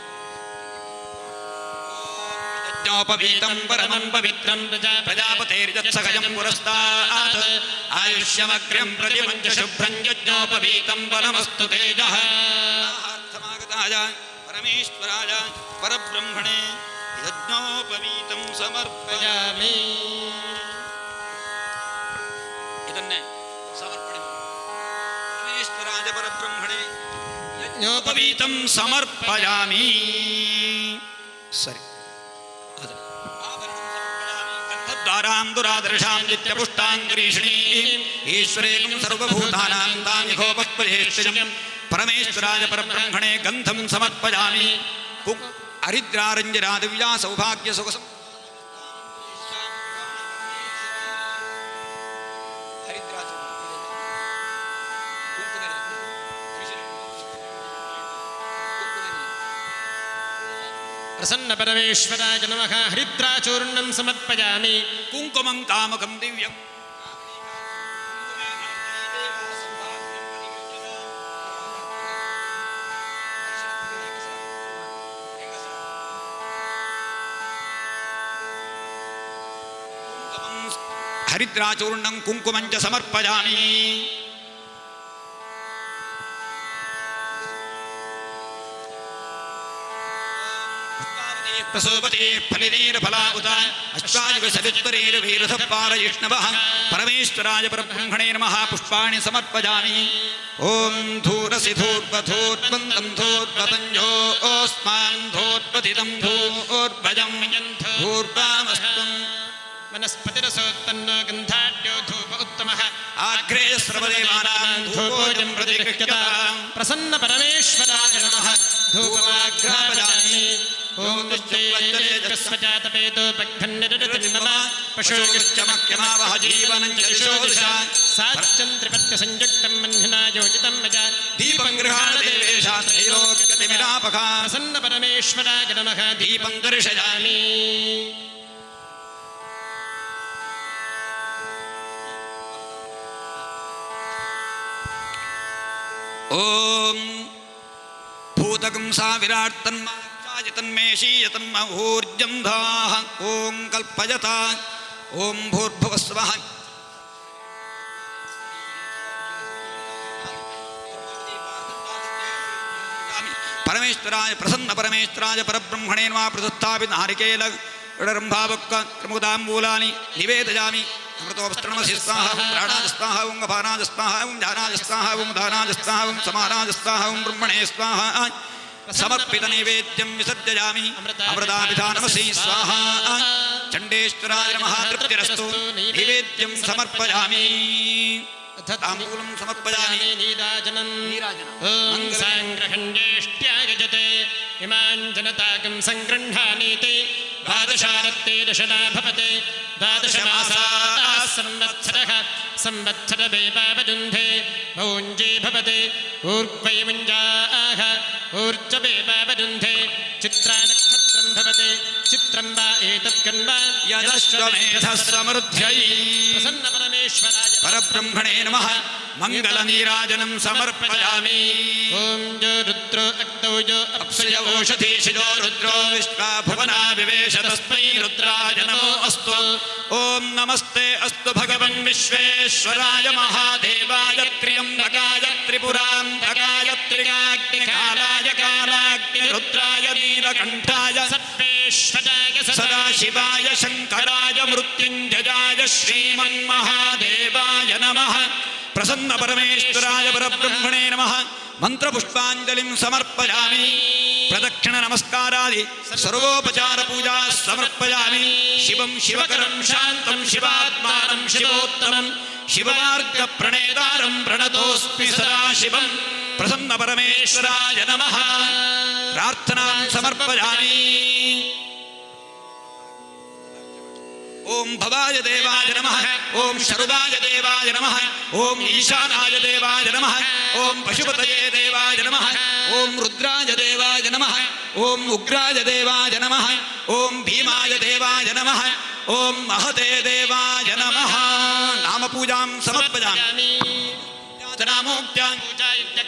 ಯಜ್ಞೋಪವೀತಂ ಪರಮಂ ಪವಿತ್ರಂ ಪ್ರಜಾಪತೇರ್ಯತ್ಸಖಯಂ ಪುರಸ್ತಾತ್ ಆಯುಷ್ಯಮಗ್ರ್ಯಂ ಪ್ರತಿಮಂಚ ಶುಭ್ರಂ ಯಜ್ಞೋಪವೀತಂ ಪರಮಸ್ತು ತೇಜಃ. ಅರ್ಥಮಾಗತಾಯ ಪರಮೇಶ್ವರಾಯ ಪರಬ್ರಹ್ಮಣೇ ಯಜ್ಞೋಪವೀತಂ ಸಮರ್ಪಯಾಮಿ. ಇದನ್ನೇ ಸಮರ್ಪಣೆ ಪರಮೇಶ್ವರಾಯ ಪರಬ್ರಹ್ಮಣೇ ಯಜ್ಞೋಪವೀತಂ ಸಮರ್ಪಯಾಮಿ. ಸರಿ. ದ್ವಾರಾಂ ದುರಾದರ್ಶಾಂ ನಿತ್ಯಪುಷ್ಟಾಂ ಗರೀಷಣೀಂ ಈಶ್ವರೇಕಂ ಸರ್ವಭೂತಾನಾಂ ತಾಮಿಘೋಪಕ್ವಲೇಶ್ವರಂ ಪರಮೇಶ್ವರಾಯ ಪರಬ್ರಹ್ಮಣೇ ಗಂಧಂ ಸಮರ್ಪಯಾಮಿ. ಹರಿದ್ರಾರಂಜರಾದಿವ್ಯಾ ಸೌಭಾಗ್ಯ ಸುಖ ಪ್ರಸನ್ನ ಪರಮೇಶ್ವರಾಯ ನಮಃ. ಹರಿದ್ರಾಚೂರ್ಣಂ ಸಮರ್ಪಯಾಮಿ. ಕುಂಕುಮಂ ಕಾಮಕಂ ದಿವ್ಯಂ ಹರಿದ್ರಾಚೂರ್ಣಂ ಕುಂಕುಮಂಚ ಸಮರ್ಪಯಾಮಿ. ಪ್ರಸೋಪತಿ ಫಲಿನೀರ ಫಲ ಉತ ಅಶ್ವಾಯುಗ ಸವಿತ್ವರೇರ ವೀರಥ ಪಾರಯಿಷ್ಣವಃ ಪರಮೇಶ್ವರಾಯ ಪರಬ್ರಹ್ಮಣೇ ನಮಃ. ಪುಷ್ಪಾಣಿ ಸಮರ್ಪಯಾಮಿ. ಓಂ ಧೂರಸಿ ಧೂರ್ವಧೂರ್ವಂದಂ ಧೂರ್ವತಂಜೋ ಓಸ್ಮಾನ್ ಧೂರ್ವತಿದಂ ಧೂರ್ವಜಂ ಧೂರ್ವಾಮಸ್ತಂ ವನಸ್ಪತಿರಸೋತ್ತನ್ನೋ ಗಂಧಾಢ್ಯೋ ಧೂಪ ಉತ್ತಮಃ. ಆಗ್ರೇ ಸರ್ವದೇವಾನಾಂ ಧೂಪೋಜಂ ಪ್ರತಿಗೃಹ್ಯತಾಂ. ಪ್ರಸನ್ನ ಪರಮೇಶ್ವರಾಯ ನಮಃ. ಧೂಪಮಾಘ್ರಾಪಯಾಮಿ. ಓಂ ದುಷ್ಟೇಜಸ್ವಜಾತಪೇತೋ ಭಗ್ಧನ್ನಿರತಿರ್ಮಮ ಪಶೋಗಿಶ್ಚಮಕ್ಯಮಾವಹ ಜೀವನಂ ಚ ದಿಶೋ ದಿಶಾ ಸಾಚ್ಯಂ ತ್ರಿಪತ್ಯ ಸಂಯುಕ್ತಂ ಮನ್ಹಿನಾ ಯೋಜಿತಂ ಮಜ ದೀಪಂ ಗೃಹಾಣ ದೇವೇಶ ತ್ರೈಲೋಕ್ಯತಿಮಿರಾಪಃ. ಪ್ರಸನ್ನ ಪರಮೇಶ್ವರಾಯ ನಮಃ. ದೀಪಂ ದರ್ಶಯಾಮಿ. ಓಂ ಭೂತಕಂ ಸಾ ವಿರಾಟ್ ತನ್ಮೇಷೀಯತನ್ಮಹೂರ್ಜಂ ಧಾಃ. ಓಂ ಕಲ್ಪಯತ. ಓಂ ಭೂರ್ಭುವಸ್ವಃ. ಪರಮೇಶ್ವರಾಯ ಪ್ರಸನ್ನ ಪರಮೇಶ್ವರಾಯ ಪರಬ್ರಹ್ಮಣೇ ನಮಃ. ಪ್ರತಿಷ್ಠಾಪಿತ ನಾರಿಕೇಲ ರಂಭಾವಕ್ಕ ತ್ರಿಮುದಾಂಬೂಲಾನಿ ನಿವೇದಯಾಮಿ. ಅಮೃತೋಪಸ್ತರಣಮಸಿ ಸ್ವಾಹ ಓಂ ಪ್ರಾಣಾಯ ಸ್ವಾಹ ಓಂ ಅಪಾನಾಯ ಸ್ವಾಹ ಓಂ ಧ್ಯಾನಾಯ ಸ್ವಾಹ ಓಂ ಧಾನಾಯ ಸ್ವಾಹ ಓಂ ಸಮಾನಾಯ ಸ್ವಾಹ ಓಂ ಬ್ರಹ್ಮಣೇ ಸ್ವಾಹ ಸಮರ್ಪಿತ ನೈವೇದ್ಯಂ ವಿಸರ್ಜಯಾಮಿ ಅಮೃತಾಭಿಧಾನಮಸಿ ಸ್ವಾಹ ಚಂಡೇಶ್ವರಾಯ ನಮಃ ತೃಪ್ತಿರಸ್ತು ನೈವೇದ್ಯಂ ಸಮರ್ಪಯಾಮಿ ತಾಂಬೂಲಂ ಸಮರ್ಪಯಾಮಿ ಓಂ ಸಾಂಗ್ರಹಣ್ಯೇಷ್ಟ್ಯಾಗಜತೆ ಇಮಾನ್ ಜನತಾಕಂ ಸಂಗೃಹ್ಣಾನೀತಿ ದ್ವಾದಶಾರತ್ತೆ ದಶನಾ ಭವತೆ ದ್ವಾದಶ ಮಾಸಾಃ ಸಂವತ್ಸರಃ ಸಂವತ್ಸರಬೇಪಾವಜುಂಧೆ ಭೌಂಜೇ ಭವತೆ ಊರ್ಧ್ವೈ ಮುಂಜಾಃ ಊರ್ಜಬೇಪಾವಜುಂಧೆ ಚಿತ್ರಾ ನಕ್ಷತ್ರಂ ಭವತೆ ಚಿತ್ರಂ ವಾ ಏತತ್ಕನ್ವ ಯದಶ್ವಮೇಧಃ ಸಮೃದ್ಧೈ ಪ್ರಸನ್ನ ಪರಮೇಶ್ವರಾಯ ಪರಬ್ರಹ್ಮಣೇ ನಮಃ ಮಂಗಲ ನೀರಾಜನಂ ಸಮರ್ಪಯಾಮಿ ಓಂ ಜೋ ರುದ್ರೋ ಅಗ್ನೌ ಜೋ ಅಪ್ಸಯ ಓಷಧೀಶಿಜೋ ರುದ್ರೋ ವಿಶ್ವಾ ಭುವನಾ ವಿವೇಶ ತಸ್ಮೈ ರುದ್ರಾಯ ನಮೋ ಅಸ್ತು ಓಂ ನಮಸ್ತೆ ಅಸ್ತು ಭಗವನ್ ವಿಶ್ವೇಶ್ವರಾಯ ಮಹಾದೇವಾಯ ತ್ರ್ಯಂಬಕಾಯ ತ್ರಿಪುರಾಂತಕಾಯ ತ್ರಿಗಾಗ್ನಿಕಾಲಾಯ ಕಾಲಾಗ್ನಿ ರುದ್ರಾಯ ನೀಲಕಂಠಾಯ ಸರ್ವೇಶ್ವರಾಯ ಸದಾಶಿವಾಯ ಶಂಕರಾಯ ಮೃತ್ಯುಂಜಯಾಯ ಶ್ರೀಮನ್ಮಹಾದೇವಾಯ ನಮಃ ಪ್ರಸನ್ನ ಪರಮೇಶ್ವರಾಯ ಪರಬ್ರಹ್ಮಣೇ ನಮಃ ಮಂತ್ರಪುಷ್ಪಾಂಜಲಿಂ ಸಮರ್ಪಯಾಮಿ ಪ್ರದಕ್ಷಿಣ ನಮಸ್ಕಾರಾದಿ ಸರ್ವೋಪಚಾರ ಪೂಜಾ ಸಮರ್ಪಯಾಮಿ ಶಿವಂ ಶಿವಕರಂ ಶಾಂತಂ ಶಿವಾತ್ಮಾನಂ ಶಿವೋತ್ತಮಂ ಶಿವಮಾರ್ಗ ಪ್ರಣೇತಾರಂ ಪ್ರಣತೋಸ್ಮಿ ಸದಾ ಶಿವಂ ಪ್ರಸನ್ನ ಪರಮೇಶ್ವರಾಯ ನಮಃ ಪ್ರಾರ್ಥನಾಂ ಸಮರ್ಪಯಾಮಿ ಓಂ ಭವಾಯ ದೇವಾಯ ನಮಃ ಓಂ ಶರುದಾಯ ದೇವಾಯ ನಮಃ ಓಂ ಈಶಾನಾಯ ದೇವಾಯ ನಮಃ ಓಂ ಪಶುಪತಯೇ ದೇವಾಯ ನಮಃ ಓಂ ರುದ್ರಾಯ ದೇವಾಯ ನಮಃ ಓಂ ಉಗ್ರಾಯ ದೇವಾಯ ನಮಃ ಓಂ ಭೀಮಾಯ ದೇವಾಯ ನಮಃ ಓಂ ಮಹತೆ ದೇವಾಯ ನಮಃ ನಾಮಪೂಜಾಂ ಸಮರ್ಪಯಾಮಿ ನಾಮೋಕ್ತ್ಯಾಂ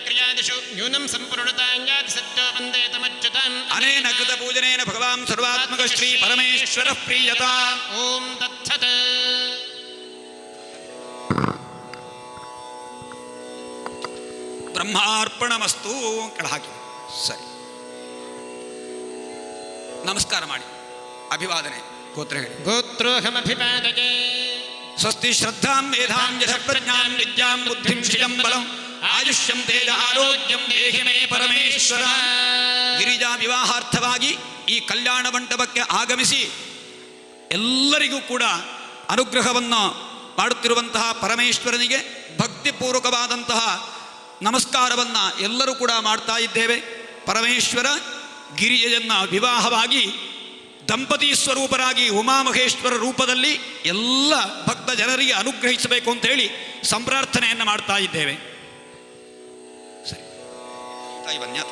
ಕ್ರಿಯಾದಿಷು ನ್ಯೂನಂ ಸಂಪೂರ್ಣತಾಂಯಾತಿ ಸತ್ಯೋ ವಂದೇ ತಮಚ್ಯುತಾಂ ಅನೇನ ಕೃತ ಪೂಜನೇನ ಭಗವಾನ್ ಸರ್ವಾತ್ಮಕ ಶ್ರೀ ಪರಮೇಶ್ವರ ಪ್ರೀಯತಾ ಓಂ ತತ್ಸತ್ ಬ್ರಹ್ಮಾರ್ಪಣಮಸ್ತು ಕೆಳಹಾಕಿ ಸರಿ ನಮಸ್ಕಾರ ಮಾಡಿ ಅಭಿವಾದನೆ ಗೋತ್ರ ಹೇಳಿ ಗೋತ್ರೋಹಮಭಿಪಾದಯೇ ಸ್ವಸ್ತಿ ಶ್ರದ್ಧಾಂ ಮೇಧಾಂ ಯಶ ಪ್ರಜ್ಞಾಂ ವಿದ್ಯಾಂ ಬುದ್ಧಿಂ ಶ್ರಿಯಂ ಬಲಂ ಆಯುಷ್ಯಂ ತೇಜ ಆರೋಗ್ಯಂ ದೇಹಿ ಮೇ ಪರಮೇಶ್ವರ ಗಿರಿಜಾ ವಿವಾಹಾರ್ಥವಾಗಿ ಈ ಕಲ್ಯಾಣ ಮಂಟಪಕ್ಕೆ ಆಗಮಿಸಿ ಎಲ್ಲರಿಗೂ ಕೂಡ ಅನುಗ್ರಹವನ್ನು ಮಾಡುತ್ತಿರುವಂತಹ ಪರಮೇಶ್ವರನಿಗೆ ಭಕ್ತಿಪೂರ್ವಕವಾದಂತಹ ನಮಸ್ಕಾರವನ್ನು ಎಲ್ಲರೂ ಕೂಡ ಮಾಡ್ತಾ ಇದ್ದೇವೆ. ಪರಮೇಶ್ವರ ಗಿರಿಜೆಯನ್ನು ವಿವಾಹವಾಗಿ ದಂಪತಿ ಸ್ವರೂಪರಾಗಿ ಉಮಾಮಹೇಶ್ವರ ರೂಪದಲ್ಲಿ ಎಲ್ಲ ಭಕ್ತ ಜನರಿಗೆ ಅನುಗ್ರಹಿಸಬೇಕು ಅಂತ ಹೇಳಿ ಸಂಪ್ರಾರ್ಥನೆಯನ್ನು ಮಾಡ್ತಾ ಇದ್ದೇವೆ. ಸರಿ ತಾಯಿ ಬನ್ಯಾತ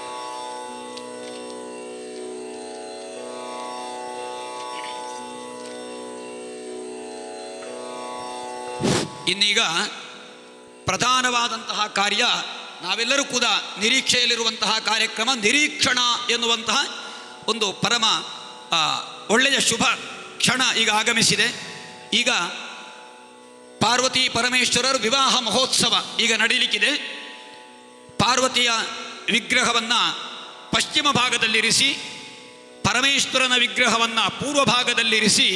ಇನ್ನೀಗ ಪ್ರಧಾನವಾದಂತಹ ಕಾರ್ಯ, ನಾವೆಲ್ಲರೂ ಕೂಡ ನಿರೀಕ್ಷೆಯಲ್ಲಿರುವಂತಹ ಕಾರ್ಯಕ್ರಮ ನಿರೀಕ್ಷಣ ಎನ್ನುವಂತಹ ಒಂದು ಪರಮ ಒಳ್ಳೆಯ ಶುಭ ಕ್ಷಣ ಈಗ ಆಗಮಿಸಿದೆ. ಈಗ ಪಾರ್ವತಿ ಪರಮೇಶ್ವರರ ವಿವಾಹ ಮಹೋತ್ಸವ ಈಗ ನಡೀಲಿಕ್ಕಿದೆ. ಪಾರ್ವತಿಯ ವಿಗ್ರಹವನ್ನು ಪಶ್ಚಿಮ ಭಾಗದಲ್ಲಿರಿಸಿ, ಪರಮೇಶ್ವರನ ವಿಗ್ರಹವನ್ನು ಪೂರ್ವ ಭಾಗದಲ್ಲಿರಿಸಿ,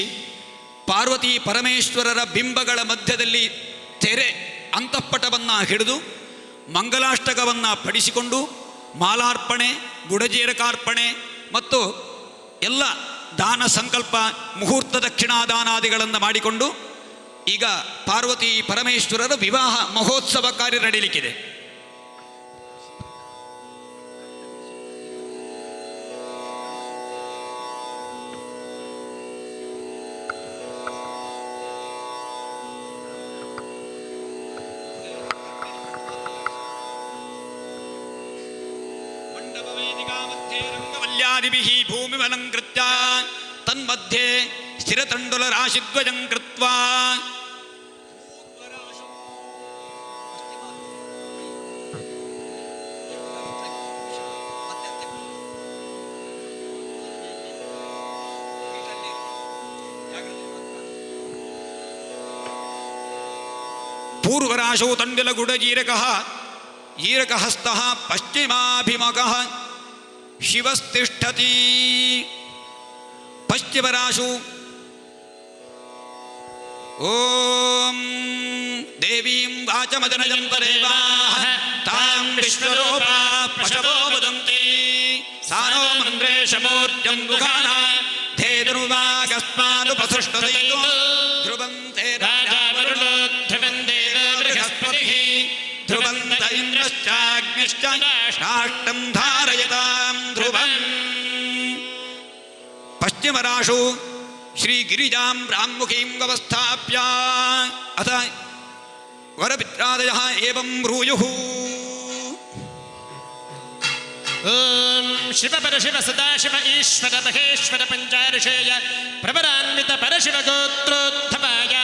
ಪಾರ್ವತಿ ಪರಮೇಶ್ವರರ ಬಿಂಬಗಳ ಮಧ್ಯದಲ್ಲಿ ತೆರೆ ಅಂತಃಪಟವನ್ನು ಹಿಡಿದು ಮಂಗಲಾಷ್ಟಕವನ್ನು ಪಡಿಸಿಕೊಂಡು ಮಾಲಾರ್ಪಣೆ, ಗುಡಜೇರಕಾರ್ಪಣೆ ಮತ್ತು ಎಲ್ಲ ದಾನ ಸಂಕಲ್ಪ ಮುಹೂರ್ತ ದಕ್ಷಿಣಾದಾನಾದಿಗಳನ್ನು ಮಾಡಿಕೊಂಡು ಈಗ ಪಾರ್ವತಿ ಪರಮೇಶ್ವರರ ವಿವಾಹ ಮಹೋತ್ಸವ ಕಾರ್ಯ ನಡೀಲಿಕ್ಕಿದೆ. ರಂಗವಲ್ಯಾದಿಭಿಃ ಭೂಮಿಮಲಂಕೃತ್ಯ ತನ್ಮಧ್ಯೆ ಸ್ಥಿರತಂಡುಲ ರಾಶಿದ್ವಯಂ ಕೃತ್ವಾ ಪೂರ್ವರಾಶೌ ತಂಡಿಲಗುಡಗೀರಕಃ ಈರಕಹಸ್ತಃ ಪಶ್ಚಿಮಾಭಿಮುಖಃ ಶಿವಸ್ತಿಷ್ಠತಿ. ಪಶ್ಚಿಮರಾಶು ಓಂ ದೇವೀಂ ವಾಚಮದನಯಂತ ದೇವಾಃ ತಾಂ ವಿಶ್ವರೂಪಾ ಪಶವೋ ವದಂತಿ ಸಾನೋ ಮಂದ್ರೇಶಮೂರ್ಜಂ ದುಃಖಾನ ಧೇನುರ್ವಾಗಸ್ಮಾನುಪಸೃಷ್ಟದೈತೋ ಧ್ರುವಂತೆ ರಾಜಾ ವರುಣೋ ಧ್ರುವಂ ದೇವ ಬೃಹಸ್ಪತಿಃ ಧ್ರುವಂತ ಇಂದ್ರಶ್ಚಾಗ್ನಿಶ್ಚ ರಾಷ್ಟ್ರಂ ಧಾರಯತಾಂ ಧ್ರುವಂ. ಪಶ್ಚಿಮರಾಶು ಶ್ರೀಗಿರಿಜಾಂ ಬ್ರಾಹ್ಮುಖೀಂ ಅವಸ್ಥಾಪ್ಯ ಅಥ ವರಪಿತ್ರಾದಯಃ ಏವಂ ಬ್ರೂಯುಃ. ಓಂ ಶಿವ ಪರಶಿವ ಸದಾಶಿವ ಈಶ್ವರ ಮಹೇಶ್ವರ ಪಂಚಾರ್ಷೇಯ ಪ್ರವರಾನ್ವಿತ ಪರಶಿವ ಗೋತ್ರೋದ್ಧವಾಯ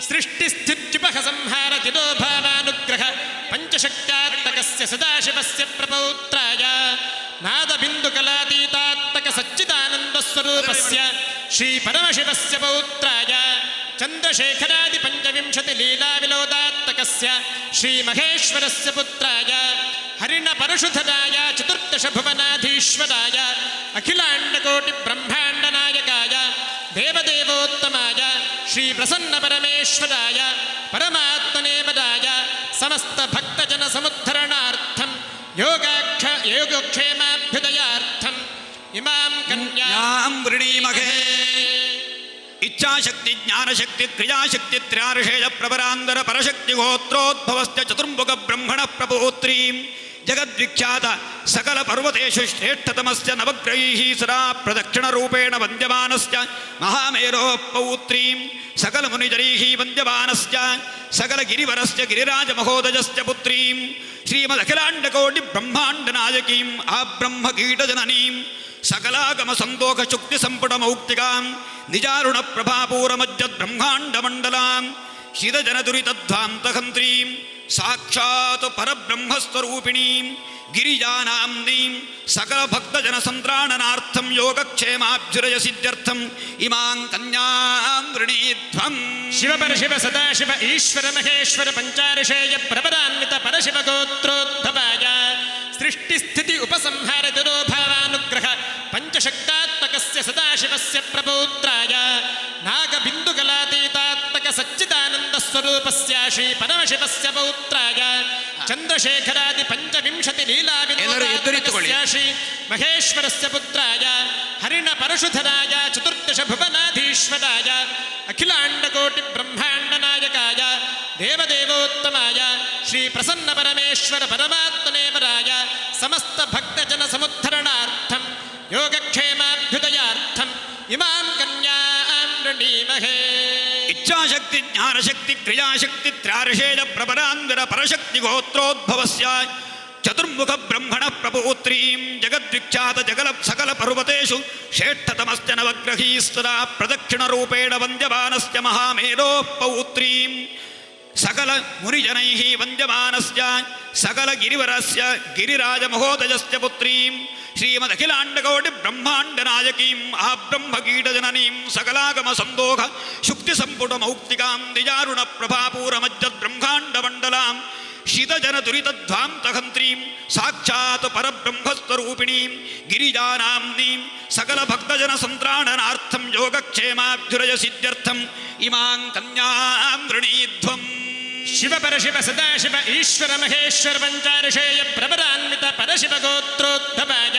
ಸೃಷ್ಟಿಸ್ಥಿತ್ಯುಪಹ ಸಂಹಾರ ತಿರೋಭಾವಾನುಗ್ರಹ ಪಂಚಶಕ್ತ್ಯಾತ್ಮಕಸ್ಯ ಸದಾಶಿವಸ್ಯ ಪ್ರಪೌತ್ರಾಯ ನಾದಬಿಂದುಕಲಾತೀತಾತ್ಮಕ ಸಚ್ಚಿದಾನಂದಸ್ವರೂಪಸ್ಯ ಶ್ರೀ ಪರಮಶಿವಸ್ಯ ಪೌತ್ರಾಯ ಚಂದ್ರಶೇಖರಾದಿ ಪಂಚವಿಂಶತಿ ಲೀಲಾವಿನೋದಾತ್ಮಕಸ್ಯ ಶ್ರೀ ಮಹೇಶ್ವರಸ್ಯ ಪುತ್ರಾಯ ಹರಿಣ ಪರಶುಧರಾಯ ಚತುರ್ದಶ ಭುವನಾಧೀಶ್ವರಾಯ ಅಖಿಲಾಂಡಕೋಟಿ ಬ್ರಹ್ಮಾಂಡ ನಾಯಕಾಯ ದೇವದೇವೋತ್ತಮಾಯ ಶ್ರೀ ಪ್ರಸನ್ನ ಪರಮೇಶ್ವರಾಯ ಪರಮಾತ್ಮನೇ ವರಾಯ ಸಮಸ್ತ ಭಕ್ತಜನ ಸಮುದ್ಧರಣಾರ್ಥಂ ಯೋಗಕ್ಷೇಮಾಭ್ಯುದಯಾರ್ಥಂ ಇಮಾಂ ಕನ್ಯಾಂ ವೃಣೀಮಘೇ. ಇಚ್ಛಾಶಕ್ತಿ ಜ್ಞಾನಶಕ್ತಿ ಕ್ರಿಯಾಶಕ್ತಿ ತ್ರ್ಯಾರ್ಷೇಯ ಪ್ರವರಾಂತರ ಪರಶಕ್ತಿ ಗೋತ್ರೋದ್ಭವಸ್ಯ ಚತುರ್ಮುಖ ಬ್ರಹ್ಮಣ ಪ್ರಪೌತ್ರೀಂ ಜಗದ್ವಿಖ್ಯಾತ ಸಕಲ ಪರ್ವತೇಷು ಶ್ರೇಷ್ಠತಮಸ್ಯ ನವಗ್ರಹೈಃ ಸದಾ ಪ್ರದಕ್ಷಿಣರೂಪೇಣ ವಂದ್ಯಮಾನಸ್ಯ ಮಹಾಮೇರೋಃ ಪೌತ್ರೀಂ ಸಕಲ ಮುನಿಜನೈಃ ವಂದ್ಯಮಾನಸ್ಯ ಸಕಲ ಗಿರಿವರಸ್ಯ ಗಿರಿರಾಜಮಹೋದಯಸ್ಯ ಪುತ್ರೀಂ ಶ್ರೀಮದಖಿಲಾಂಡಕೋಟಿ ಬ್ರಹ್ಮಾಂಡ ನಾಯಕೀಂ ಆ ಬ್ರಹ್ಮಕೀಟಜನನೀಂ ಸಕಲಾಗಮ ಸಂದೋಷ ಶುಕ್ತಿ ಸಂಪುಟ ಮೌಕ್ತಿಕಾಂ ನಿಜಾರುಣ ಪ್ರಭಾಪೂರಮಜ್ಜದ್ ಬ್ರಹ್ಮಾಂಡ ಮಂಡಲಾಂ ಶಿರಜನ ದುರಿತಧ್ವಾಂತಹಂತ್ರೀಂ ಸಾಕ್ಷಾತ್ ಪರಬ್ರಹ್ಮಸ್ವರೂಪಿಣೀಂ ಗಿರಿಜಾನಾಂನೀಂ ಸಕಲ ಭಕ್ತಜನ ಸಂತ್ರಾಣನಾರ್ಥಂ ಯೋಗಕ್ಷೇಮಾಭ್ಯುದಯ ಸಿದ್ಧ್ಯರ್ಥಂ ಇಮಾಂ ಕನ್ಯಾಂ ವೃಣೀಧ್ವಂ. ಶಿವ ಪರಶಿವ ಸದಾಶಿವ ಈಶ್ವರ ಮಹೇಶ್ವರ ಪಂಚಾರ್ಷೇಯ ಪ್ರವರಾನ್ವಿತ ಪರಶಿವ ಗೋತ್ರೋದ್ಭವಾಯ ಸೃಷ್ಟಿಸ್ಥಿತಿ ಉಪಸಂಹಾರ ತಿರೋಭಾವಾನುಗ್ರಹ ಪಂಚಶಕ್ತಾತ್ಮಕಸ್ಯ ಸದಾಶಿವಸ್ಯ ಪ್ರಪೌತ್ರಾಯ ನಾಗಬಿಂದುಕಲಾತೀತಾತ್ಮಕ ಸಚ್ಚಿದಾನಂದ ಸ್ವರೂಪಸ್ಯ ಶ್ರೀ ಪರಮಶಿವಸ್ಯ ಪೌತ್ರಾಯ ಚಂದ್ರಶೇಖರಾದಿ ಪಂಚವಿಂಶತಿ ಲೀಲಾವಿನೋದಾತ್ಮಕಸ್ಯ ಶ್ರೀ ಮಹೇಶ್ವರಸ್ಯ ಪುತ್ರಾಯ ಹರಿಣ ಪರಶುಧರಾಯ ಚತುರ್ದಶ ಭುವನಾಧೀಶ್ವರಾಯ ಅಖಿಲಾಂಡಕೋಟಿ ಬ್ರಹ್ಮಾಂಡ ನಾಯಕಾಯ ದೇವದೇವೋತ್ತಮಾಯ ಶ್ರೀ ಪ್ರಸನ್ನ ಪರಮೇಶ್ವರ ಪರಮಾತ್ಮನೇ ವರಾಯ ಸಮಸ್ತ ಭಕ್ತಜನ ಸಮುದ್ಧರಣಾರ್ಥಂ ಯೋಗಕ್ಷೇಮಾಭ್ಯುದಯಾರ್ಥಂ ಇಮಾಂ ಕನ್ಯಾಂ ವೃಣೀಮಹೇ. ಇಚ್ಛಾಶಕ್ತಿ ಜ್ಞಾನಶಕ್ತಿ ಕ್ರಿಯಾಶಕ್ತಿ ತ್ರ್ಯಾರ್ಷೇಯ ಪ್ರಪರಾಂತರ ಪರಶಕ್ತಿ ಗೋತ್ರೋದ್ಭವಸ್ಯ ಚತುರ್ಮುಖ ಬ್ರಹ್ಮಣ ಪ್ರಪೌತ್ರೀಂ ಜಗದ್ವಿಖ್ಯಾತ ಸಕಲ ಪರ್ವತೇಷು ಶ್ರೇಷ್ಠತಮಸ್ಯ ನವಗ್ರಹೀಸ್ತದ ಪ್ರದಕ್ಷಿಣರೂಪೇಣ ವಂದ್ಯಮಾನಸ್ಯ ಮಹಾಮೇರೋಃ ಪೌತ್ರೀಂ ಸಕಲ ಮುನಿಜನೈಃ ವಂದ್ಯಮಾನಸ್ಯ ಸಕಲ ಗಿರಿವರಸ್ಯ ಗಿರಿರಾಜಮಹೋದಯಸ್ಯ ಪುತ್ರೀಂ ಶ್ರೀಮದಖಿಲಾಂಡಕೋಟಿ ಬ್ರಹ್ಮಾಂಡ ನಾಯಕೀಂ ಆ ಬ್ರಹ್ಮಕೀಟಜನನೀಂ ಸಕಲಾಗಮ ಸಂದೋಷ ಶುಕ್ತಿ ಸಂಪುಟ ಮೌಕ್ತಿಕಾಂ ನಿಜಾರುಣ ಪ್ರಭಾಪೂರಮಜ್ಜದ್ ಬ್ರಹ್ಮಾಂಡ ಮಂಡಲಾಂ ಶಿತಜನ ದುರಿತಧ್ವಾಂತಹಂತ್ರೀಂ ಸಾಕ್ಷಾತ್ ಪರಬ್ರಹ್ಮಸ್ವರೂಪಿಣೀಂ ಗಿರಿಜಾನಾಂನೀಂ ಸಕಲ ಭಕ್ತಜನ ಸಂತ್ರಾಣನಾರ್ಥಂ ಯೋಗಕ್ಷೇಮಾಭ್ಯುದಯ ಸಿದ್ಧ್ಯರ್ಥಂ ಇಮಾಂ ಕನ್ಯಾಂ ವೃಣೀಧ್ವಂ. ಶಿವ ಪರಶಿವ ಸದಾಶಿವ ಈಶ್ವರ ಮಹೇಶ್ವರ ಪಂಚಾರ್ಷೇಯ ಪ್ರವರಾನ್ವಿತ ಪರಶಿವ ಗೋತ್ರೋದ್ಭವಾಯ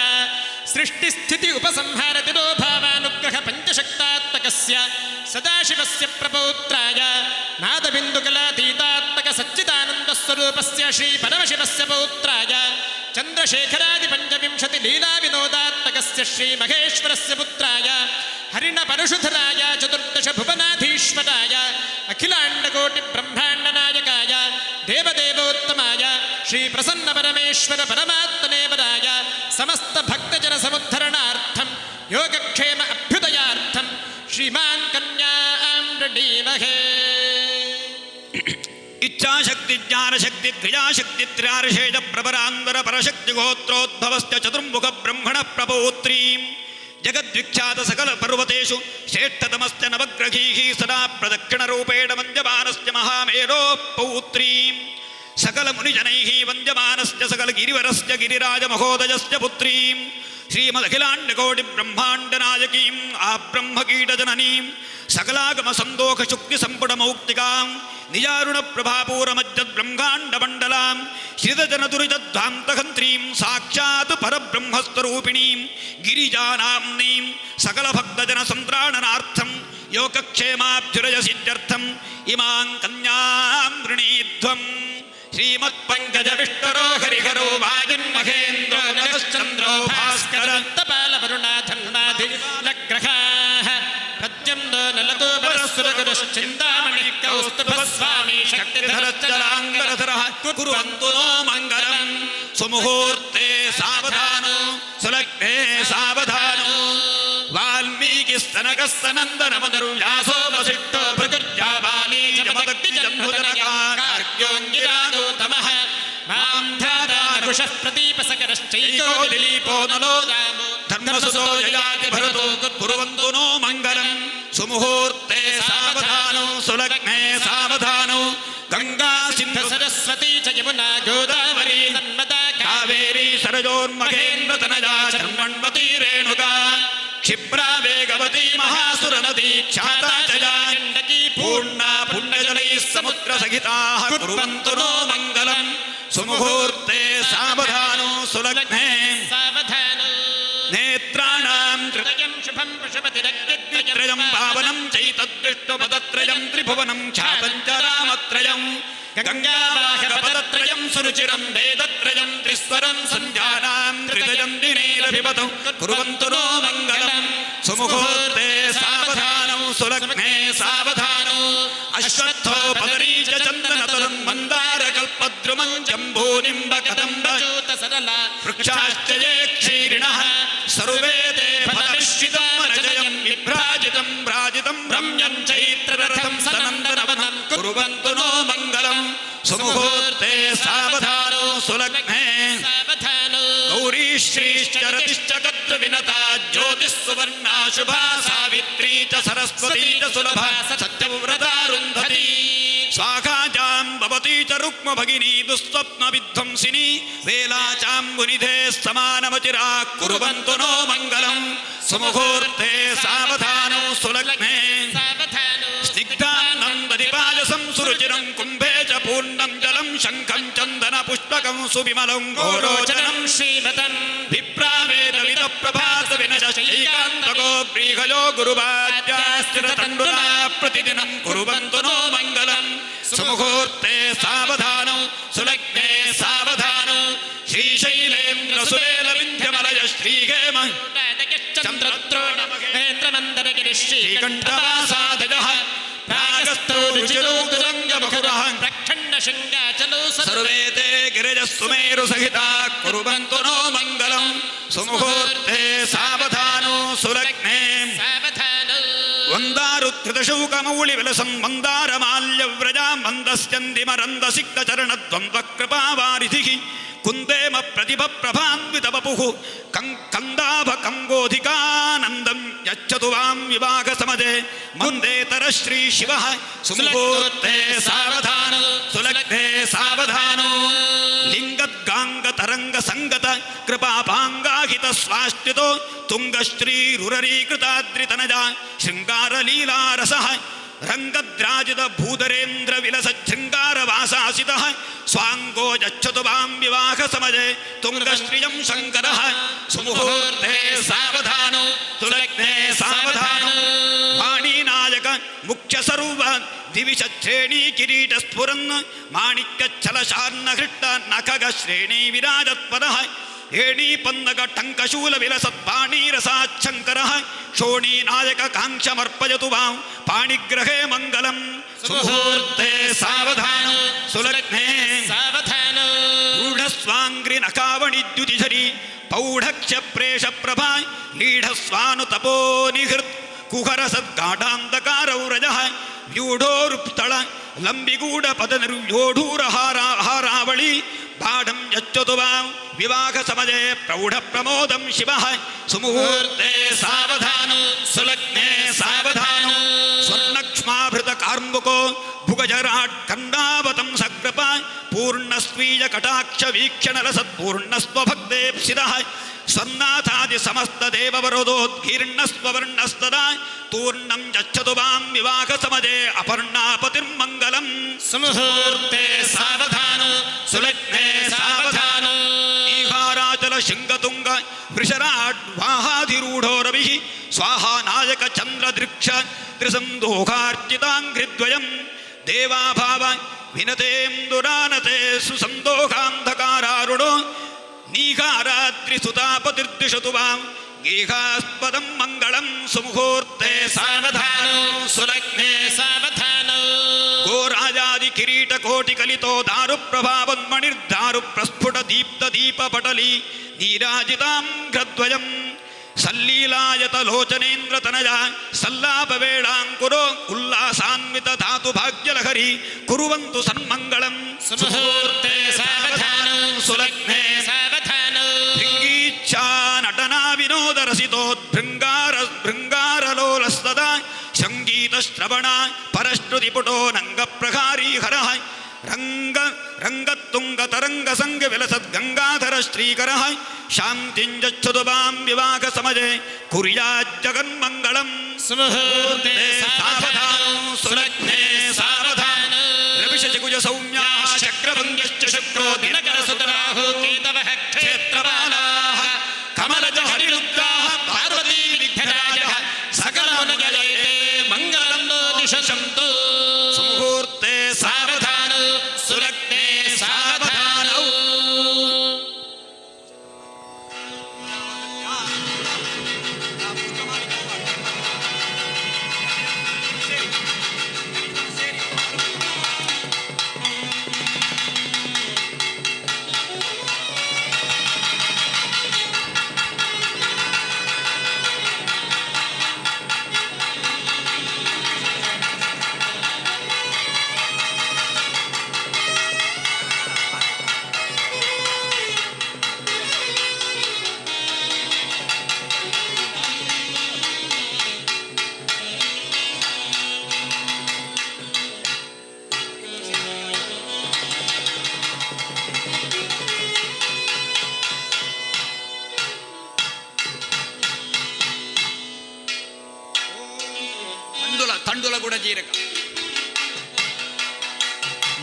ಸೃಷ್ಟಿಸ್ಥಿತಿ ಉಪಸಂಹಾರ ತಿರೋಭಾವಾನುಗ್ರಹ ಪಂಚಶಕ್ತಾತ್ಮಕಸ್ಯ ಸದಾಶಿವಸ್ಯ ಪ್ರಪೌತ್ರಾಯ ನಾದಬಿಂದುಕಲಾತೀತಾತ್ಮಕ ಸಚ್ಚಿದಾನಂದ ಸ್ವರೂಪಸ್ಯ ಶ್ರೀ ಪರಮಶಿವಸ್ಯ ಪೌತ್ರಾಯ ಚಂದ್ರಶೇಖರಾದಿ ಪಂಚವಿಂಶತಿ ಲೀಲಾವಿನೋದಾತ್ಮಕಸ್ಯ ಶ್ರೀ ಮಹೇಶ್ವರಸ್ಯ ಪುತ್ರಾಯ ಹರಿಣ ಪರಶುಧರಾಯ ಚತುರ್ದಶ ಭುವನಾಧೀಶ್ವರಾಯ ಅಖಿಲಾಂಡಕೋಟಿ ಬ್ರಹ್ಮಾಂಡ ನಾಯಕಾಯ ದೇವದೇವೋತ್ತಮಾಯ ಶ್ರೀ ಪ್ರಸನ್ನ ಪರಮೇಶ್ವರ ಪರಮಾತ್ಮನೇ ವರಾಯ ಸಮಸ್ತ ಭಕ್ತಜನ ಸಮುದ್ಧರಣಾರ್ಥಂ ಯೋಗಕ್ಷೇಮ ಅಭ್ಯುದಯಾರ್ಥಂ ಶ್ರೀಮಾನ್ ಕನ್ಯಾಂ ವೃಣೀಮಹೇ. ಇಚ್ಛಾಶಕ್ತಿ ಜ್ಞಾನಶಕ್ತಿ ಕ್ರಿಯಾಶಕ್ತಿ ತ್ರ್ಯಾರ್ಷೇಯ ಪ್ರಪರಾಂತರ ಪರಶಕ್ತಿ ಗೋತ್ರೋದ್ಭವಸ್ಯ ಚತುರ್ಮುಖ ಬ್ರಹ್ಮಣ ಪ್ರಪೌತ್ರೀಂ ಜಗದ್ವಿಖ್ಯಾತ ಸಕಲ ಪರ್ವತೇಷು ಶ್ರೇಷ್ಠತಮಸ್ಯ ನವಗ್ರಹೀಃ ಸದಾ ಪ್ರದಕ್ಷಿಣರೂಪೇಣ ವಂದ್ಯಮಾನಸ್ಯ ಮಹಾಮೇರೋಃ ಪೌತ್ರೀಂ ಸಕಲ ಮುನಿಜನೈಃ ವಂದ್ಯಮಾನಸ್ಯ ಸಕಲ ಗಿರಿವರಸ್ಯ ಗಿರಿರಾಜಮಹೋದಯಸ್ಯ ಪುತ್ರೀಂ ಶ್ರೀಮದಖಿಲಾಂಡಕೋಟಿ ಬ್ರಹ್ಮಾಂಡ ನಾಯಕೀಂ ಆ ಬ್ರಹ್ಮಕೀಟ ಜನನೀಂ ಸಕಲಾಗಮ ಸಂದೋಖ ಶುಕ್ತಿ ಸಂಪುಟ ಮೌಕ್ತಿಕಾಂ ನಿಜಾರುಣ ಪ್ರಭಾಪೂರ ಮಜ್ಜದ್ ಬ್ರಹ್ಮಾಂಡ ಮಂಡಲಾಂ ಶ್ರಿತಜನ ದುರಿತಧ್ವಾಂತಹಂತ್ರೀಂ ಸಾಕ್ಷಾತ್ ಪರಬ್ರಹ್ಮಸ್ವರೂಪಿಣೀಂ ಗಿರಿಜಾನಾಂನೀಂ ಸಕಲ ಭಕ್ತಜನ ಸಂತ್ರಾಣನಾರ್ಥಂ ಯೋಗಕ್ಷೇಮಾಭ್ಯುರಯ ಸಿದ್ಧ್ಯರ್ಥಂ ಇಮಾಂ ಕನ್ಯಾಂ ವೃಣೀಧ್ವಂ ಶ್ರೀಮತ್ಪಂಕಜ ವಿಷ್ಣುರೋ ಹರಿಹರೋ ವಾಯುರ್ಮಹೇಂದ್ರೋ ನಗಶ್ಚಂದ್ರೋ ಭಾಸ್ಕರ ತಪಾಲ ವರುಣಾಧನ್ನಾಧಿ ಲಗ್ರಹಾಃ ಪ್ರತ್ಯಂದೋ ನಲತೋ ಪರಸ್ಸುರಗುರುಶ್ಚಿಂತಾಮಣಿ ಕೌಸ್ತುಭಸ್ವಾಮಿ ಶಕ್ತಿಧರಶ್ಚಲಾಂಗರಧರಃ ಕುರ್ವಂತು ನೋ ಮಂಗಲಂ ಸುಮುಹೂರ್ತೆ ಸಾವಧಾನೋ ಸುಲಗ್ನೆ ಸಾವಧಾನೋ ವಾಲ್ಮೀಕಿಸ್ತನಗಸ್ತನಂದನ ಮದರು ವ್ಯಾಸೋ ವಸಿಷ್ಠೋ ಪ್ರಕೃತ್ಯಾವಾಲಿ ಜಮದಗ್ನಿ ಜನ್ಮುದನಕಾರ್ಯೋಂಗಿರಾದೋ ತಮಃ ಮಾಂ ಧಾರಾನುಷಃ ಪ್ರದೀಪಸಕರಶ್ಚೈಕೋ ದಿಲೀಪೋ ನಲೋ ರಾಮೋ ಧರ್ಮಸುತೋ ಯಯಾತಿ ಭರತೋ ಕುರ್ವಂತು ನೋ ಮಂಗಲಂ ಸುಮುಹೂರ್ತೆ ಸಾವಧಾನೋ ಸುಲಗ್ನೆ ಸಾವಧಾನೋ ಗಂಗಾ ಸಿಂಧು ಸರಸ್ವತಿ ಚ ಯಮುನಾ ಗೋದಾವರಿ ನರ್ಮದಾ ಕಾವೇರಿ ಸರಜೋರ್ಮಹೇಂದ್ರ ತನಜಾ ಚರ್ಮಣ್ವತಿ ರೇಣುಕಾ ಕ್ಷಿಪ್ರಾ ವೇಗವತಿ ಮಹಾಸುರ ನದಿ ಖ್ಯಾತಾ ಜಯಾ ಗಂಡಕಿ ಪೂರ್ಣ ಪುಣ್ಯಜಲೈ ಸಮುದ್ರ ಸಹಿತಾ ಕುರ್ವಂತು ನೋ ಮಂಗಲಂ ಸುಮುಹೂರ್ತೆ ಸಾವಧಾನೋ ಸುಲಗ್ನೆ ಸಾವಧಾನೋ ನೇತ್ರಾಣಾಂ ತ್ರಯಂ ಶುಭಂ ಪಶುಪತಿರಗ್ನಿತ್ರಯಂ ತ್ರಯಂ ಪಾವನಂ ಚೈತದ್ವಿಷ್ಣುಪದತ್ರಯಂ ತ್ರಿಭುವನಂ ಖ್ಯಾತಂ ಚ ರಾಮತ್ರಯಂ ಗಂಗಾವಾಹಕಪದತ್ರಯಂ ಸುರುಚಿರಂ ವೇದತ್ರಯಂ ತ್ರಿಸ್ವರಂ ಸಂಧ್ಯಾನಾಂ ತ್ರಿದಯಂ ದಿನೇರಭಿಪತೌ ಕುರ್ವಂತು ನೋ ಮಂಗಲಂ ಸುಮುಹೂರ್ತೆ ಸಾವಧಾನೌ ಸುಲಗ್ನೆ ಸಾವಧಾನೋ ಅಶ್ವತ್ಥೋ ಪದರೀಚ ಚಂದನತಲಂ ಮಂದಾರ ಕಲ್ಪದ್ರುಮಂ ಜಂಬೂನಿಂಬ ಕದಂಬ ಚೂತ ಸರಳ ವೃಕ್ಷಾಶ್ಚ ಯೇ ಕ್ಷೀರಿಣಃ ಸರ್ವೇ ತೇ ಫಲಮಿಶ್ರಿತಂ ರಜಯಂ ವಿಭ್ರಾಜಿತಂ ಭ್ರಾಜಿತಂ ರಮ್ಯಂ ಚೈತ್ರರಥಂ ಸನಂದನವನಂ ಕುರ್ವಂತು ನೋ ಮಂಗಲಂ ಸುಮುಹೂರ್ತೆ ಸಾವಧಾನೋ ಸುಲಗ್ನೆ ಸಾವಧಾನೋ ಗೌರೀ ಶ್ರೀಶ್ಚ ರತಿಶ್ಚ ಕತ್ರ ವಿನತಾ ಜ್ಯೋತಿಃ ಸುವರ್ಣಾ ಶುಭಾ ಸಾವಿತ್ರೀ ಚ ಸರಸ್ವತೀ ಚ ಸುಲಭಾ ಸತ್ಯವ್ರತಾರುಂಧತಿ ಸ್ವಾಘಾಜಾಂ ಭವತಿ ಚ ರುಕ್ಮ ಭಗಿನಿ ದುಸ್ವಪ್ನ ವಿಧ್ವಂಸಿನಿ ವೇಲಾಚಾಂಬುನಿಧೆ ಸಮಾನಮತಿರಾ ಕುರ್ವಂತು ನೋ ಮಂಗಲಂ ಸುಮುಹೂರ್ತೆ ಸಾವಧಾನೋ ಸುಲಗ್ನೆ ಸಾವಧಾನೋ ಸ್ನಿಗ್ಧಾನಂದದಿಪಾಜಸಂ ಸುರುಚಿರಂ ಕುಂಭೇ ಚ ಪೂರ್ಣಂ ಜಲಂ ಶಂಖಂ ಚಂದನ ಪುಷ್ಪಕಂ ಸುವಿಮಲಂ ಗೋರೋಚನಂ ಶ್ರೀಮತಂ ವಿಪ್ರಾವೇದವಿದ ಪ್ರಭಾತ ವಿನಶೈಕಾಂತಕೋ ಬ್ರೀಹಯೋ ಗುರುವಾದ್ಯಾಸ್ಥಿರತಂಡುನಾ ಪ್ರತಿದಿನಂ ಕುರ್ವಂತು ನೋ ಮಂಗಲಂ ಸುಮುಹೂರ್ತೆ ಸಾವಧಾನೋ ಸುಲಗ್ನೆ ಸಾವಧಾನೋ ಶ್ರೀಶೈಲೇಂದ್ರ ಸುರೇಲ ವಿಂಧ್ಯವಲಯ ಶ್ರೀಹೇಮ ಚಂದ್ರದ್ರೋಣ ಮಹೇಂದ್ರಮಂದರಗಿರಿ ಶ್ರೀಕಂಠವಾಸಾದಯಃ ಪ್ರಾಗಸ್ಥೋ ರುಚಿರೋ ತುರಂಗ ಮುಖುರಃ ಪ್ರಖಂಡ ಶೃಂಗಾಚಲೋ ಸರ್ವೇ ತೇ ಗಿರಿಜಸ್ಸುಮೇರು ಸಹಿತಾ ಕುರ್ವಂತು ನೋ ಮಂಗಲಂ ಸುಮುಹೂರ್ತೆ ಸಾವಧಾನೋ ಸುಲಗ್ನೆ ಸಾವಧಾನೋ ವಂದಾರುತ್ಥಿತಶೌಕಮೌಳಿ ವಿಲಸಂ ಮಂದಾರ ಮಾಲ್ಯವ್ರಜಾ ಮಂದಸ್ಯಂದಿಮರಂದ ಸಿಕ್ತ ಚರಣ ದ್ವಂದ್ವ ಕೃಪಾವಾರಿಧಿಃ ಕುಂದೇಮ ಪ್ರತಿಭ ಪ್ರಭಾನ್ವಿತ ವಪುಃ ಕಂದಾಭ ಕಂಗೋಧಿಕಾನಂದಂ ಯಚ್ಚತು ವಾಂ ವಿಭಾಗ ಸಮದೆ ಮಂದೇತರ ಶ್ರೀ ಶಿವಃ ಸುಮುಹೂರ್ತೆ ಸಾವಧಾನೋ ಸುಲಗ್ನೆ ಸಾವಧಾನೋ ಲಿಂಗದ್ಗಾಂಗ ತರಂಗ ಸಂಗತ ಕೃಪಾಪಾಂಗಾಹಿತ ಸ್ವಾಶ್ರಿತೋ ತುಂಗಶ್ರೀರುರರೀಕೃತಾದ್ರಿತನಜ ಶೃಂಗಾರ ಲೀಲಾರಸಃ ರಂಗದ್ರಾಜಿತ ಭೂಧರೇಂದ್ರ ವಿಲಸ ಶೃಂಗಾರ ವಾಸಾಸಿತಃ ಸ್ವಾಂಗೋ ಯಚ್ಚತು ವಾಂ ವಿವಾಹ ಸಮಜೆ ತುಂಗಶ್ರಿಯಂ ಶಂಕರಃ ಸುಮುಹೂರ್ತೆ ಸಾವಧಾನೋ ಸುಲಗ್ನೆ ಸಾವಧಾನೋ ವಾಣಿನಾಯಕ ಮುಖ್ಯ ಸರ್ವ ದಿವಿಷ ಶ್ರೇಣಿ ಕಿರೀಟ ಸ್ಫುರನ್ ಮಾಣಿಕ್ಯ ಛಲಶಾರ್ಣ ಹೃಷ್ಟ ನಖಗ ಶ್ರೇಣಿ ವಿರಾಜತ್ಪದಃ ಏಣಿ ಪನ್ನಗ ಟಂಕಶೂಲ ವಿಲಸತ್ಪಾಣಿ ರಸಾಚ್ಛಂಕರ ಶೋಣಿ ನಾಯಕ ಕಾಂಕ್ಷಮರ್ಪಯತು ವಾಂ ಪಾಣಿಗ್ರಹೇ ಮಂಗಲಂ ಸುಮುಹೂರ್ತೆ ಸಾವಧಾನೋ ಸುಲಗ್ನೆ ಸಾವಧಾನೋ ರೂಢಸ್ವಾಂಗ್ರಿ ನಕಾವಣಿದ್ಯುತಿಧರಿ ಪೌಢಕ್ಷ ಪ್ರೇಷ ಪ್ರಭಾ ಲೀಢಸ್ವಾನು ತಪೋ ನಿಹೃತ್ ಕುಹರ ಸದ್ಗಾಢಾಂಧಕಾರೌರಜಃ ವ್ಯೂಢೋರುಪ್ತಳ ಲಂಬಿಗೂಢ ಪದ ನಿರ್ವ್ಯೋಢೂರ ಹಾರಾವಳಿ ಬಾಢಂ ಯಚ್ಚತು ವಾಂ ವಿವಾಹ ಸಮಜೆ ಪ್ರೌಢ ಪ್ರಮೋದಂ ಶಿವಃ ಸುಮುಹೂರ್ತೆ ಸಾವಧಾನೋ ಸುಲಗ್ನೆ ಸಾವಧಾನೋ ಸ್ವರ್ಣಕ್ಷ್ಮಾಭೃತ ಕಾರ್ಮುಕೋ ಭುಗಜರಾಟ್ ಕಂದಾವತಂ ಸಕೃಪ ಪೂರ್ಣಸ್ವೀಯ ಕಟಾಕ್ಷ ವೀಕ್ಷಣ ರಸತ್ಪೂರ್ಣಸ್ವಭಕ್ತೇಪ್ಸಿತಃ ಸನ್ನಾಥಾದಿ ಸಮಸ್ತ ದೇವವರೋದೋದ್ಗೀರ್ಣಸ್ವರ್ಣಸ್ತದಾ ತೂರ್ಣಂ ಯಚ್ಚತು ಮಾಂ ವಿವಾಹ ಸಮಜೆ ಅಪರ್ಣಾಪತಿರ್ಮಂಗಲಂ. ಸುಮುಹೂರ್ತೆ ಸಾವಧಾನ ಸುಲಗ್ನೆ ಸಾವಧಾನ. ಈಹಾರಾಚಲ ಶೃಂಗತುಂಗ ವೃಷರಾಡ್ ವಾಹಾಧಿರೂಢೋ ರವಿ ಸ್ವಾಹಾ ನಾಯಕ ಚಂದ್ರದೃಕ್ಷ ತ್ರಿಸಂದೋಹಾರ್ಚಿತಾಂಘ್ರಿದ್ವಯಂ ದೇವಾಭಾವ ವಿನತೇಂದುರಾನತೆ ಸುಸಂದೋಹಾಂಧಕಾರಾರುಣೋ ನೀಹಾರಾದ್ರಿಸುತಾಪತಿರ್ದಿಶತು ವಾಂ ಗೇಹಾಸ್ಪದಂ ಮಂಗಳಂ. ಸುಮುಹೂರ್ತೆ ಸಾವಧಾನ ಸುಲಗ್ನೆ ಸಾವಧಾನ. ಗೋರಾಜಾದಿ ಕಿರೀಟ ಕೋಟಿ ಕಲಿತೋ ದಾರು ಪ್ರಭಾವನ್ಮಣಿರ್ದಾರು ಪ್ರಸ್ಫುಟ ದೀಪ್ತ ದೀಪ ಪಟಲಿ ನೀರಾಜಿತಾಂಘ್ರದ್ವಯಂ ಸಲ್ಲೀಲಾಯತ ಲೋಚನೇಂದ್ರ ತನಯ ಸಲ್ಲಾಪ ವೇಳಾಂಕುರೋ ಉಲ್ಲಾಸಾನ್ವಿತ ಧಾತು ಭಾಗ್ಯಲಹರಿ ಕುರುವಂತು ಸನ್ಮಂಗಳಂ. ಸುಮುಹೂರ್ತೆ ಸಾವಧಾನ ಸುಲಗ್ನೆ ಸಾವಧಾನ. ಭೃಂಗೀಚ್ಛಾ ನಟನಾ ವಿನೋದ ರಸಿತೋದ್ಭೃಂಗಾರಲೋಲಸ್ತದಾ ಸಂಗೀತ ಶ್ರವಣ ಪರಶ್ರುತಿ ಪುಟೋ ನಂಗ ಪ್ರಹಾರಿ ಹರ ರಂಗತ್ತುಂಗ ತರಂಗ ಸಂಗ ವಿಲಸದ್ ಗಂಗಾಧರ ಶ್ರೀಕರ ಶಾಂತಿಂಜಚ್ಚದು ಮಾಂ ವಿವಾಹ ಸಮಜೆ ಕುರ್ಯಾಜ್ಜಗನ್ಮಂಗಳಂ. ಸುಮುಹೂರ್ತೆ ಸಾವಧಾನ ಸುಲಗ್ನೆ ಸಾವಧಾನ. ರವಿಶಜಗುಜ ಸೌಮ್ಯ ಚಕ್ರಭಂಗಶ್ಚ ಶುಕ್ರೋ ದಿನಕರ ಸುತರಾಹು ಕೇತವಃ ಕ್ಷೇತ್ರಪಾಲಾಃ ಕಮಲಜ ಹರಿರುದ್ರಾಃ ಪಾರ್ವತೀ ವಿಘ್ನರಾಜಃ ಸಕಲಮನುಜಯತೆ ಮಂಗಲಂ ದಿಶಂತು. ಮುಹೂರ್ತೆ ಸಾವಧಾನ ಸುಲಗ್ನೆ ಸಾವಧಾನ. ತಂಡುಲಗುಡ ಜೀರಕ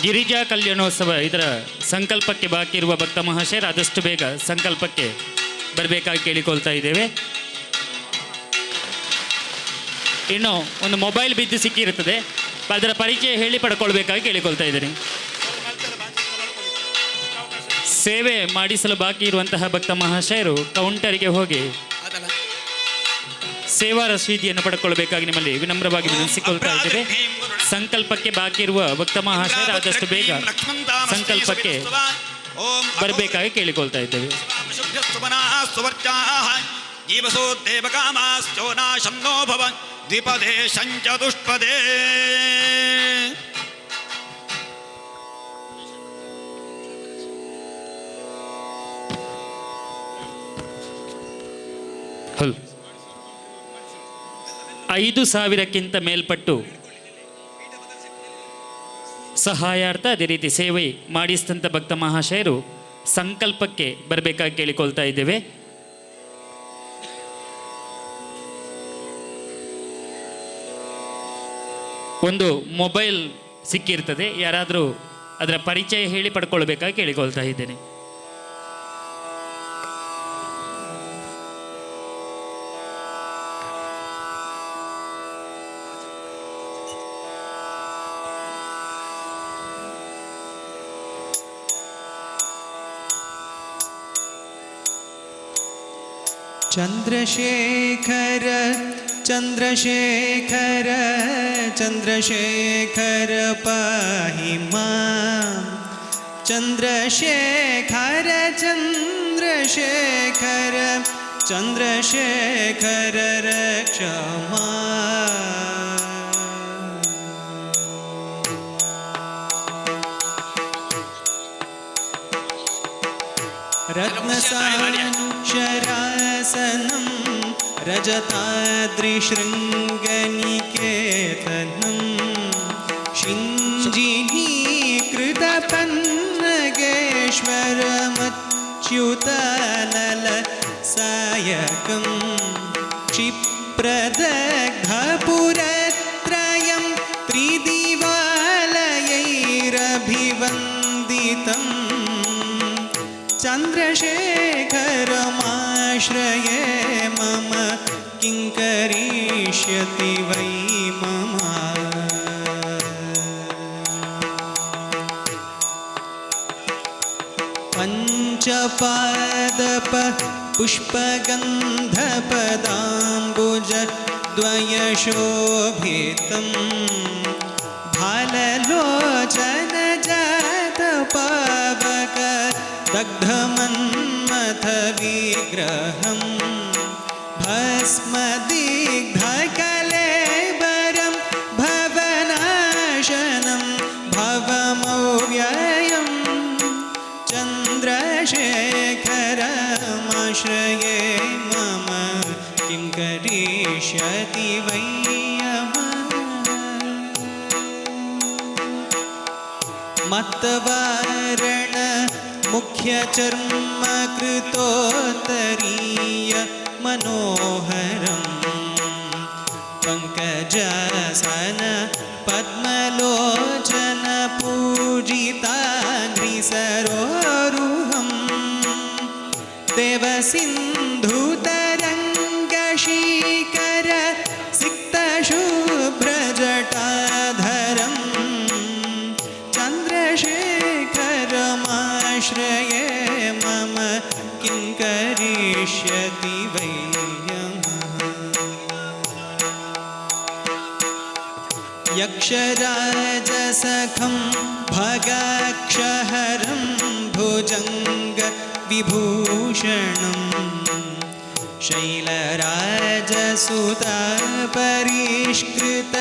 ಗಿರಿಜಾ ಕಲ್ಯಾಣೋತ್ಸವ ಇದರ ಸಂಕಲ್ಪಕ್ಕೆ ಬಾಕಿ ಇರುವ ಭಕ್ತ ಮಹಾಶಯರು ಆದಷ್ಟು ಬೇಗ ಸಂಕಲ್ಪಕ್ಕೆ ಬರಬೇಕಾಗಿ ಕೇಳಿಕೊಳ್ತಾ ಇದ್ದೇವೆ. ಇನ್ನು ಒಂದು ಮೊಬೈಲ್ ಬಿದ್ದು ಸಿಕ್ಕಿರುತ್ತದೆ, ಅದರ ಪರಿಚಯ ಹೇಳಿ ಪಡ್ಕೊಳ್ಬೇಕಾಗಿ ಕೇಳಿಕೊಳ್ತಾ ಇದ್ದೀನಿ. ಸೇವೆ ಮಾಡಿಸಲು ಬಾಕಿ ಇರುವಂತಹ ಭಕ್ತ ಮಹಾಶಯರು ಕೌಂಟರಿಗೆ ಹೋಗಿ ಸೇವಾ ರಸೀದಿಯನ್ನು ಪಡ್ಕೊಳ್ಬೇಕಾಗಿ ನಿಮ್ಮಲ್ಲಿ ವಿನಮ್ರವಾಗಿ ವಿನಂತಿಸಿಕೊಳ್ತಾ ಇದ್ದೇವೆ. ಸಂಕಲ್ಪಕ್ಕೆ ಬಾಕಿ ಇರುವ ಭಕ್ತ ಮಹಾಶಯರು ಆದಷ್ಟು ಬೇಗ ಸಂಕಲ್ಪಕ್ಕೆ ಬರಬೇಕಾಗಿ ಕೇಳಿಕೊಳ್ತಾ ಇದ್ದೇವೆ. ದ್ವಿಪದೇ ಸಂಚತುಷ್ಪದೇ ಹಲ್ 5,000ಕ್ಕಿಂತ ಮೇಲ್ಪಟ್ಟು ಸಹಾಯಾರ್ಥ ಅದೇ ರೀತಿ ಸೇವೆ ಮಾಡಿಸಿದಂಥ ಭಕ್ತ ಮಹಾಶಯರು ಸಂಕಲ್ಪಕ್ಕೆ ಬರಬೇಕಾಗಿ ಕೇಳಿಕೊಳ್ತಾ ಇದ್ದೇವೆ. ಒಂದು ಮೊಬೈಲ್ ಸಿಕ್ಕಿರ್ತದೆ, ಯಾರಾದರೂ ಅದರ ಪರಿಚಯ ಹೇಳಿ ಪಡ್ಕೊಳ್ಬೇಕಾಗಿ ಕೇಳಿಕೊಳ್ತಾ ಇದ್ದೇನೆ. ಚಂದ್ರಶೇಖರ ಚಂದ್ರಶೇಖರ ಚಂದ್ರಶೇಖರ ಪಾಹಿ ಮಾಂ ಚಂದ್ರಶೇಖರ ಚಂದ್ರಶೇಖರ ಚಂದ್ರಶೇಖರ ರಕ್ಷ ಮಾಂ. रत्नसानुक्षरासनं रजताद्रिशृङ्गनिकेतनं शिञ्जिनीकृतपन्नगेश्वरमच्युतनल दायकं क्षिप्रदग्धपुरत्रयं त्रिदिवालयैरभिवन्दितं चन्द्रशेखरमाश्रये मम किं करिष्यति वै मम पञ्चपादप पुष्पगन्धपदाम्बुजद्वयशोभितं भाललोचनजातपावक दग्धमन्मथविग्रहं भस्मदिग्धकलेबरं भवनाशनं भवमव्ययं चन्द्रशेखरमाश्रये मम किं करिष्यति वै मत्वारण मुख्यचर्मकृतोत्तरीय मनोहरं पङ्कजासन पद्मलोचन पूजिताङ्घ्रिसरोरुहं देवसिन्धुतरङ्गशीकर सिक्तशुभ्रजटाधरं चन्द्रशेखरमाश्रये मम किं करिष्यति वै यक्षराजसखं भगाक्षहरं भुजङ्गविभूषणं शैलराजसुतपरिष्कृत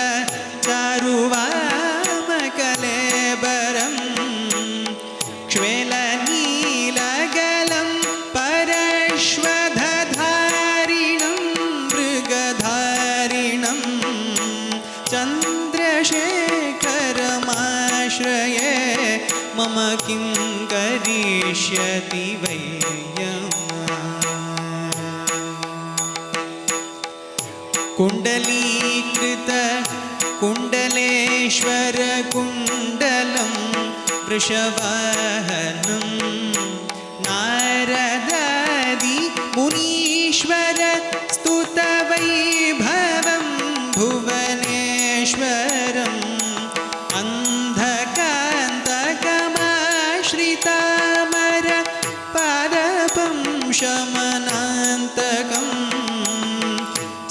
चारुवामकलेबरं क्ष्वेलनीलगलं परश्वधारिणं मृगधारिणं चन्द्रशेखरमाश्रये मम किं करिष्यति वै कुण्डलीकृत कुण्डलेश्वर कुण्डलं वृषवाहनं नारदादि मुनीश्वर स्तुतवैभवं भुवनेश्वरम् अन्धकान्तकमाश्रितामर पादपं शमनान्तकं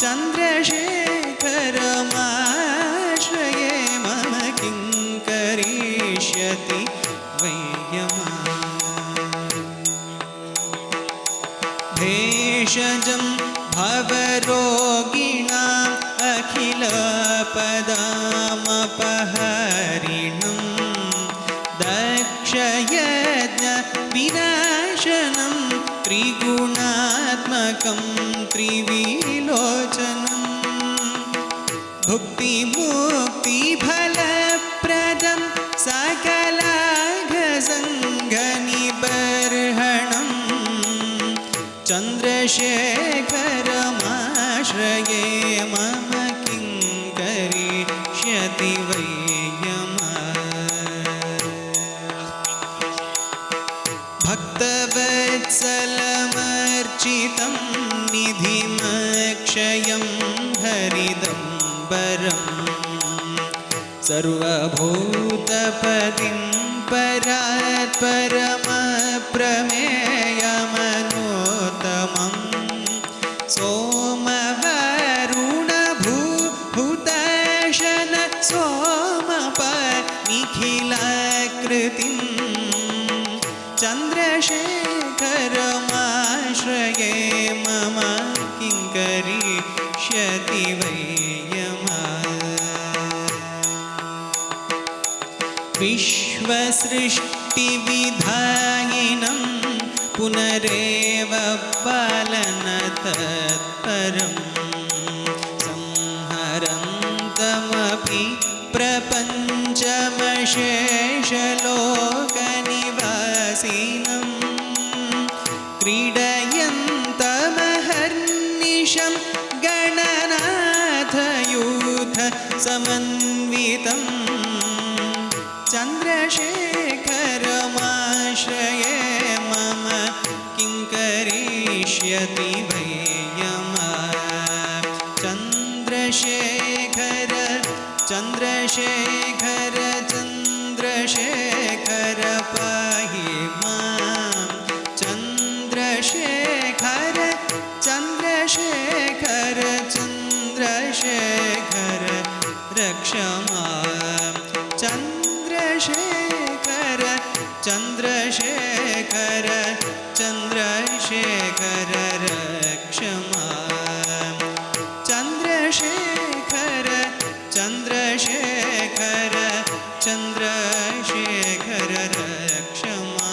चन्द्रशेखरमाश्रये मम किं करिष्यति वै भेषजं भवरोगिणाम् अखिलपदामपहरिणं दक्षयज्ञविनाशनं त्रिगुणात्मकं त्रिविलोचनं भुक्तिमुक्तिफलप्रदं सकलाघसङ्घनिबर्हणं चन्द्रशेखरमाश्रये मम किं करिष्यति वै भक्तवत्सलमर्चितं निधिमक्षयं हरिदम्बरं सर्वभूतपतिं परात्परमप्रमेयमनोत्तमं सोमवरुणभूभूतशन सोमपनिखिलाकृतिं चन्द्रशेखरमाश्रये मम किं करिष्यति वै विश्वसृष्टिविधायिनं पुनरेव पालनतत्परं संहरन्तमपि प्रपञ्चमशेषलोकनिवासिनं क्रीडयन्तमहर् ईशं गणनाथयूथ समन्वितं चन्द्रशेखरमाश्रये मम किं करिष्यति वै यमः चन्द्रशेखर चन्द्रशेखर चन्द्रशेखर पाहि मां चन्द्रशेखर चन्द्रशेखर चन्द्रशेखर रक्ष मां चन्द्रशेखर चन्द्रशेखर चन्द्रशेखर रक्ष मां चन्द्रशेखर चन्द्रशेखर चन्द्रशेखर रक्ष मां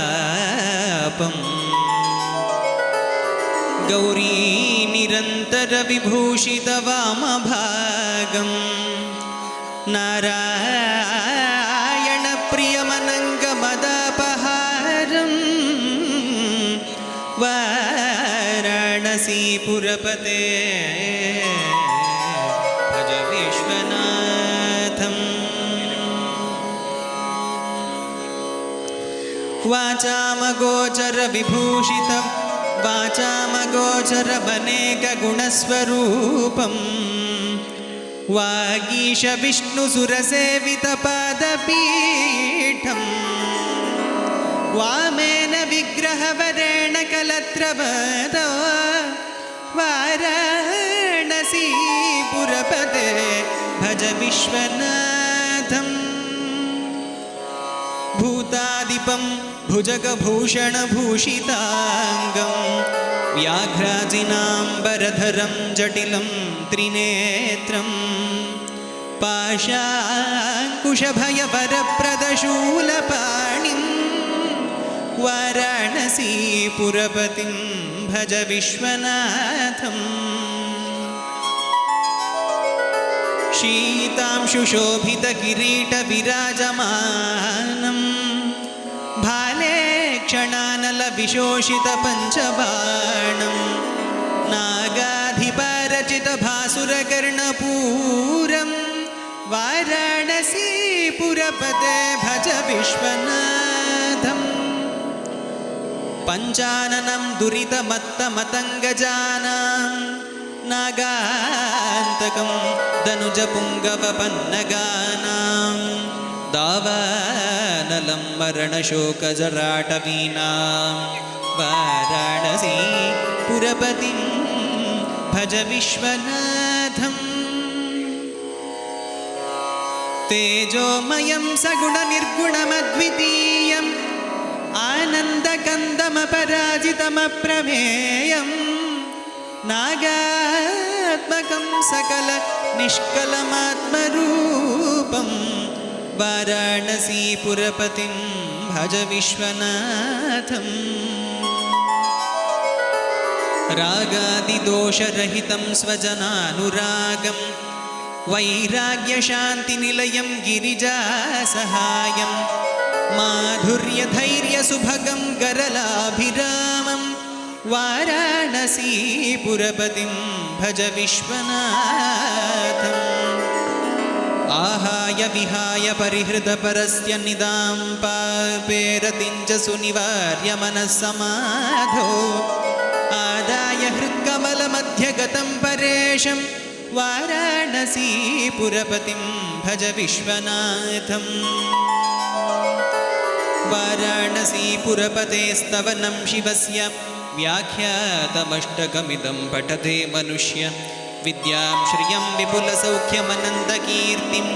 गङ्गातरङ्गरमणीयजटाकलापम् गौरीनिरन्तरविभूषितवामभागं नारायणप्रियमनङ्गमदापहारं वाराणसीपुरपते भज विश्वनाथम् वाचामगोचरविभूषितं वाचामगोचरमनेकगुणस्वरूपं वागीशविष्णुसुरसेवितपादपीठं वामेन विग्रहवरेण कलत्रवदो वाराणसीपुरपते भज विश्वनाथम् भूतादिपं भुजगभूषणभूषिताङ्गं व्याघ्राजिनाम्बरधरं जटिलं त्रिनेत्रं पाशाङ्कुशभयवरप्रदशूलपाणिं वाराणसीपुरपतिं भज विश्वनाथम् शीतांशुशोभितकिरीटविराजमानं भाले क्षणानलविशोषितपञ्चबाणं नागाधिपरचितभासुरकर्णपूरं वाराणसीपुरपते भज विश्वनाथम् पञ्चाननं दुरितमत्तमतङ्गजानां नागान्तकं दनुजपुङ्गवपन्नगानां दावानलं मरणशोकजराटवीनां वाराणसीपुरपतिं भज विश्वनाथम् तेजोमयं सगुणनिर्गुणमद्वितीयम् आनन्दकन्दमपराजितमप्रमेयम् नागात्मकं सकलनिष्कलमात्मरूपं वाराणसीपुरपतिं भज विश्वनाथम् रागादिदोषरहितं स्वजनानुरागं वैराग्यशान्तिनिलयं गिरिजासहायं माधुर्यधैर्यसुभगं गरलाभिरामं वाराणसीपुरपतिं भज विश्वनाथम् आहाय विहाय परिहृतपरस्य निदां पापेरतिं च सुनिवार्य मनस्समाधो आदाय हृत्कमलमध्यगतं परेशं वाराणसीपुरपतिं भज विश्वनाथम् वाराणसीपुरपतेस्तवनं शिवस्य व्याख्यातमष्टकमिदं पठते मनुष्य विद्यां श्रियं विपुलसौख्यमनन्तकीर्तिं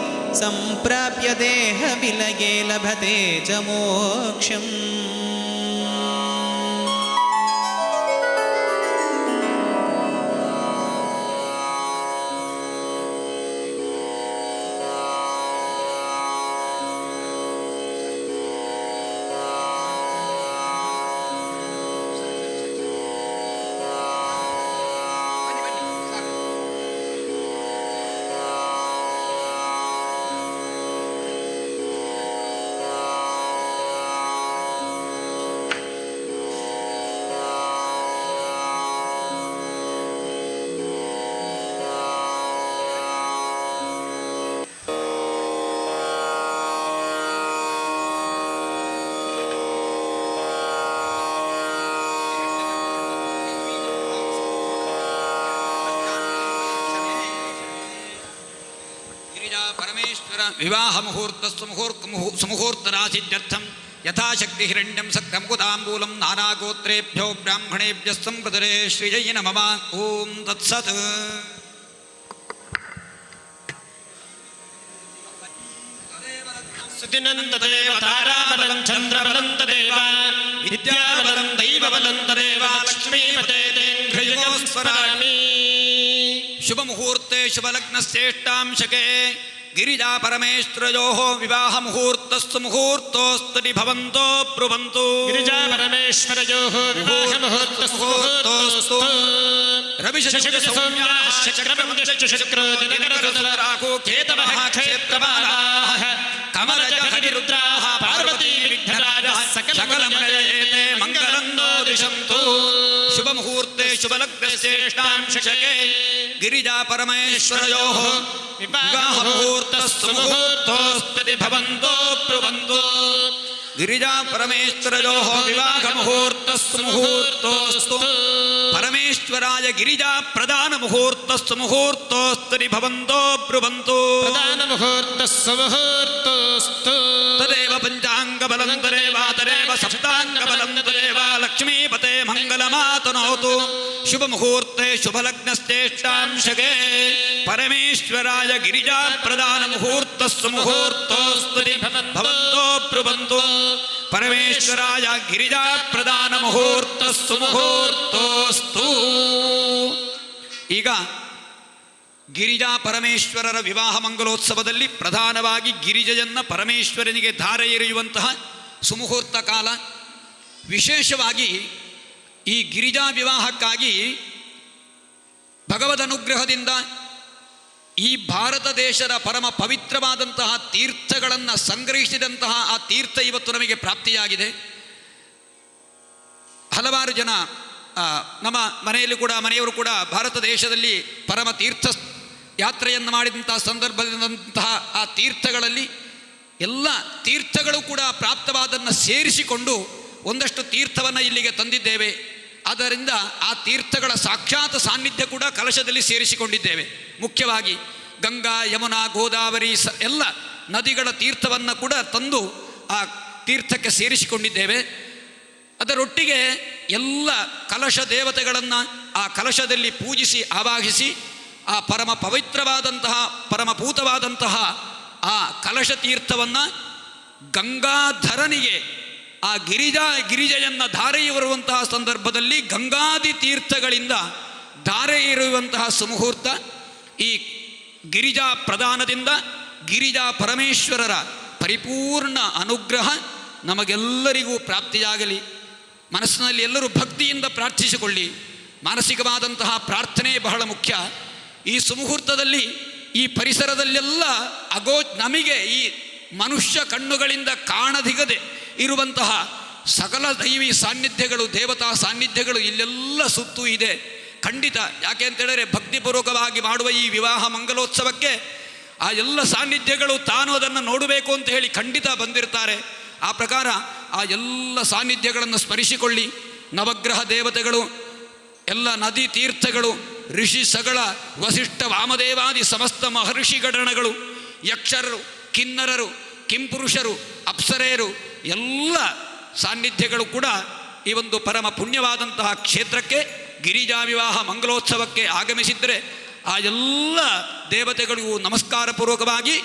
सम्प्राप्य देहविलये लभते च मोक्षम् परमेश्वर विवाह मुहूर्त सुमुहूर्तराशित्यर्थं यथाशक्ति हिरण्यं सक्तं कुताम्बूलं नानागोत्रेभ्यो ब्राह्मणेभ्यः सम्प्रदरे श्रीजय नमः। ओं तत्सत्। सुदिनन्ददेव ताराबलं चन्द्रबलं तदेव विद्याबलं दैवबलं तदेव लक्ष्मीपते तेऽङ्घ्रियुगं स्मरामि। शुभ मुहूर्ते शुभलग्नश्रेष्ठांशके गिरिजा परमेश्वरयोः विवाह मुहूर्तस्तु मुहूर्तोस्तु भवन्तो ब्रुवन्तु। गिरिजा परमेश्वरयोः विवाह मुहूर्तस्तु रविशशुक्रसौम्याः चक्रमदिश्चक्रोदिनकररुद्राको केतवः क्षेत्रपालाः कमलजहरिरुद्राः पार्वती विघ्नराजः सकलमलयेते मङ्गलं नो दिशन्तु। शुभ मुहूर्ते शुभलग्नश्रेष्ठांशके गिरिजा परमेश्वरयोः विवाह मुहूर्तस्तु मुहूर्तोस्तु भवन्तो ब्रुवन्तु। गिरिजा परमेश्वरयोः विवाह मुहूर्तस्तु मुहूर्तोस्तु परमेश्वराय गिरिजा प्रदान मुहूर्तस्तु मुहूर्तोस्तु भवन्तो ब्रुवन्तु। प्रदान मुहूर्तस्तु मुहूर्तोस्तु तदेव पञ्चाङ्गबलं तदेव तदेव सप्ताङ्गबलं तदेव लक्ष्मीपते मङ्गलमातनोतु। शुभ मुहूर्ते शुभलग्नश्रेष्ठांशके परमेश्वराय गिरिजा प्रदान मुहूर्तस्तु मुहूर्तोस्तु भवन्तो ब्रुवन्तु। परमेश्वराय गिरिजा प्रदान मुहूर्तस्तु मुहूर्तोस्तु। ಈಗ ಗಿರಿಜಾ ಪರಮೇಶ್ವರರ ವಿವಾಹ ಮಂಗಲೋತ್ಸವದಲ್ಲಿ ಪ್ರಧಾನವಾಗಿ ಗಿರಿಜೆಯನ್ನ ಪರಮೇಶ್ವರನಿಗೆ ಧಾರೆ ಎರೆಯುವಂತಹ ಸುಮುಹೂರ್ತ ಕಾಲ. ವಿಶೇಷವಾಗಿ ಈ ಗಿರಿಜಾ ವಿವಾಹಕ್ಕಾಗಿ ಭಗವದ್ ಅನುಗ್ರಹದಿಂದ ಈ ಭಾರತ ದೇಶದ ಪರಮ ಪವಿತ್ರವಾದಂತಹ ತೀರ್ಥಗಳನ್ನು ಸಂಗ್ರಹಿಸಿದಂತಹ ಆ ತೀರ್ಥ ಇವತ್ತು ನಮಗೆ ಪ್ರಾಪ್ತಿಯಾಗಿದೆ. ಹಲವಾರು ಜನ ನಮ್ಮ ಮನೆಯಲ್ಲಿ ಕೂಡ ಮನೆಯವರು ಕೂಡ ಭಾರತ ದೇಶದಲ್ಲಿ ಪರಮ ತೀರ್ಥ ಯಾತ್ರೆಯನ್ನು ಮಾಡಿದಂತಹ ಸಂದರ್ಭದಂತಹ ಆ ತೀರ್ಥಗಳಲ್ಲಿ ಎಲ್ಲ ತೀರ್ಥಗಳು ಕೂಡ ಪ್ರಾಪ್ತವಾದನ್ನು ಸೇರಿಸಿಕೊಂಡು ಒಂದಷ್ಟು ತೀರ್ಥವನ್ನು ಇಲ್ಲಿಗೆ ತಂದಿದ್ದೇವೆ. ಆದ್ದರಿಂದ ಆ ತೀರ್ಥಗಳ ಸಾಕ್ಷಾತ್ ಸಾನ್ನಿಧ್ಯ ಕೂಡ ಕಲಶದಲ್ಲಿ ಸೇರಿಸಿಕೊಂಡಿದ್ದೇವೆ. ಮುಖ್ಯವಾಗಿ ಗಂಗಾ ಯಮುನಾ ಗೋದಾವರಿ ಎಲ್ಲ ನದಿಗಳ ತೀರ್ಥವನ್ನು ಕೂಡ ತಂದು ಆ ತೀರ್ಥಕ್ಕೆ ಸೇರಿಸಿಕೊಂಡಿದ್ದೇವೆ. ಅದರೊಟ್ಟಿಗೆ ಎಲ್ಲ ಕಲಶ ದೇವತೆಗಳನ್ನು ಆ ಕಲಶದಲ್ಲಿ ಪೂಜಿಸಿ ಆವಾಹಿಸಿ ಆ ಪರಮ ಪವಿತ್ರವಾದಂತಹ ಪರಮಭೂತವಾದಂತಹ ಆ ಕಲಶ ತೀರ್ಥವನ್ನು ಗಂಗಾಧರನಿಗೆ ಆ ಗಿರಿಜೆಯನ್ನು ಧಾರೆ ಇರುವಂತಹ ಸಂದರ್ಭದಲ್ಲಿ ಗಂಗಾದಿ ತೀರ್ಥಗಳಿಂದ ಧಾರೆ ಇರುವಂತಹ ಸುಮುಹೂರ್ತ. ಈ ಗಿರಿಜಾ ಪ್ರದಾನದಿಂದ ಗಿರಿಜಾ ಪರಮೇಶ್ವರರ ಪರಿಪೂರ್ಣ ಅನುಗ್ರಹ ನಮಗೆಲ್ಲರಿಗೂ ಪ್ರಾಪ್ತಿಯಾಗಲಿ. ಮನಸ್ಸಿನಲ್ಲಿ ಎಲ್ಲರೂ ಭಕ್ತಿಯಿಂದ ಪ್ರಾರ್ಥಿಸಿಕೊಳ್ಳಿ. ಮಾನಸಿಕವಾದಂತಹ ಪ್ರಾರ್ಥನೆ ಬಹಳ ಮುಖ್ಯ. ಈ ಸುಮುಹೂರ್ತದಲ್ಲಿ ಈ ಪರಿಸರದಲ್ಲೆಲ್ಲ ನಮಗೆ ಈ ಮನುಷ್ಯ ಕಣ್ಣುಗಳಿಂದ ಕಾಣದಿಗದೆ ಇರುವಂತಹ ಸಕಲ ದೈವಿ ಸಾನ್ನಿಧ್ಯಗಳು, ದೇವತಾ ಸಾನ್ನಿಧ್ಯಗಳು ಇಲ್ಲೆಲ್ಲ ಸುತ್ತೂ ಇದೆ. ಖಂಡಿತ. ಯಾಕೆ ಅಂತ ಹೇಳಿದ್ರೆ ಭಕ್ತಿಪೂರ್ವಕವಾಗಿ ಮಾಡುವ ಈ ವಿವಾಹ ಮಂಗಲೋತ್ಸವಕ್ಕೆ ಆ ಎಲ್ಲ ಸಾನ್ನಿಧ್ಯಗಳು ತಾನು ಅದನ್ನು ನೋಡಬೇಕು ಅಂತ ಹೇಳಿ ಖಂಡಿತ ಬಂದಿರ್ತಾರೆ. ಆ ಪ್ರಕಾರ ಆ ಎಲ್ಲ ಸಾನ್ನಿಧ್ಯಗಳನ್ನು ಸ್ಮರಿಸಿಕೊಳ್ಳಿ. ನವಗ್ರಹ ದೇವತೆಗಳು, ಎಲ್ಲ ನದಿ ತೀರ್ಥಗಳು, ಋಷಿ ಸಗಳ ವಸಿಷ್ಠ ವಾಮದೇವಾದಿ ಸಮಸ್ತ ಮಹರ್ಷಿಗಣಗಳು, ಯಕ್ಷರರು, ಕಿನ್ನರರು, ಕಿಂಪುರುಷರು, ಅಪ್ಸರೆಯರು ಎಲ್ಲ ಸಾನ್ನಿಧ್ಯಗಳು ಕೂಡ ಈ ಒಂದು ಪರಮ ಪುಣ್ಯವಾದಂತಹ ಕ್ಷೇತ್ರಕ್ಕೆ ಗಿರಿಜಾ ವಿವಾಹ ಮಂಗಲೋತ್ಸವಕ್ಕೆ ಆಗಮಿಸಿದ್ದರೆ ಆ ಎಲ್ಲ ದೇವತೆಗಳಿಗೂ ನಮಸ್ಕಾರ ಪೂರ್ವಕವಾಗಿ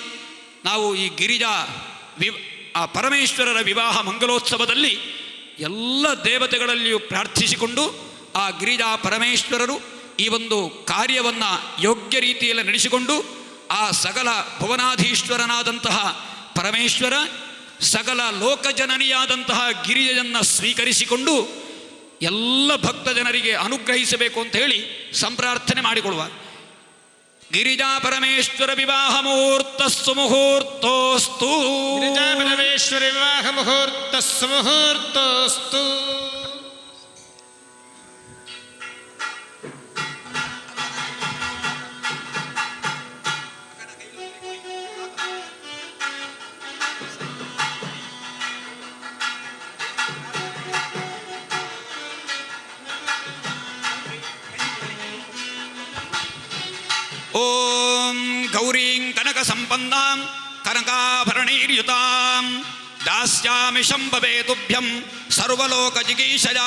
ನಾವು ಈ ಗಿರಿಜಾ ಆ ಪರಮೇಶ್ವರರ ವಿವಾಹ ಮಂಗಲೋತ್ಸವದಲ್ಲಿ ಎಲ್ಲ ದೇವತೆಗಳಲ್ಲಿಯೂ ಪ್ರಾರ್ಥಿಸಿಕೊಂಡು ಆ ಗಿರಿಜಾ ಪರಮೇಶ್ವರರು ಈ ಒಂದು ಕಾರ್ಯವನ್ನು ಯೋಗ್ಯ ರೀತಿಯಲ್ಲಿ ನಡೆಸಿಕೊಂಡು ಆ ಸಕಲ ಭುವನಾಧೀಶ್ವರನಾದಂತಹ ಪರಮೇಶ್ವರ ಸಕಲ ಲೋಕಜನನಿಯಾದಂತಹ ಗಿರಿಜೆಯನ್ನು ಸ್ವೀಕರಿಸಿಕೊಂಡು ಎಲ್ಲ ಭಕ್ತ ಜನರಿಗೆ ಅನುಗ್ರಹಿಸಬೇಕು ಅಂತ ಹೇಳಿ ಸಂಪ್ರಾರ್ಥನೆ ಮಾಡಿಕೊಳ್ಳುವ. ಗಿರಿಜಾ ಪರಮೇಶ್ವರ ವಿವಾಹ ಮುಹೂರ್ತಸ್ಸು ಮುಹೂರ್ತೋಸ್ತು. ಗಿರಿಜಾ ಪರಮೇಶ್ವರ ವಿವಾಹ ಮುಹೂರ್ತಸ್ಸು ಮುಹೂರ್ತೋಸ್ತು. ಓಂ ಗೌರೀಂ ಕನಕ ಸಂಪನ್ನಾಂ ಕನಕಾಭರಣೈರ್ಯುತಾಂ ದಾಸ್ಯಾಮಿ ಶಂಭವೇ ತುಭ್ಯಂ ಸರ್ವಲೋಕ ಜಿಗೀಷಯ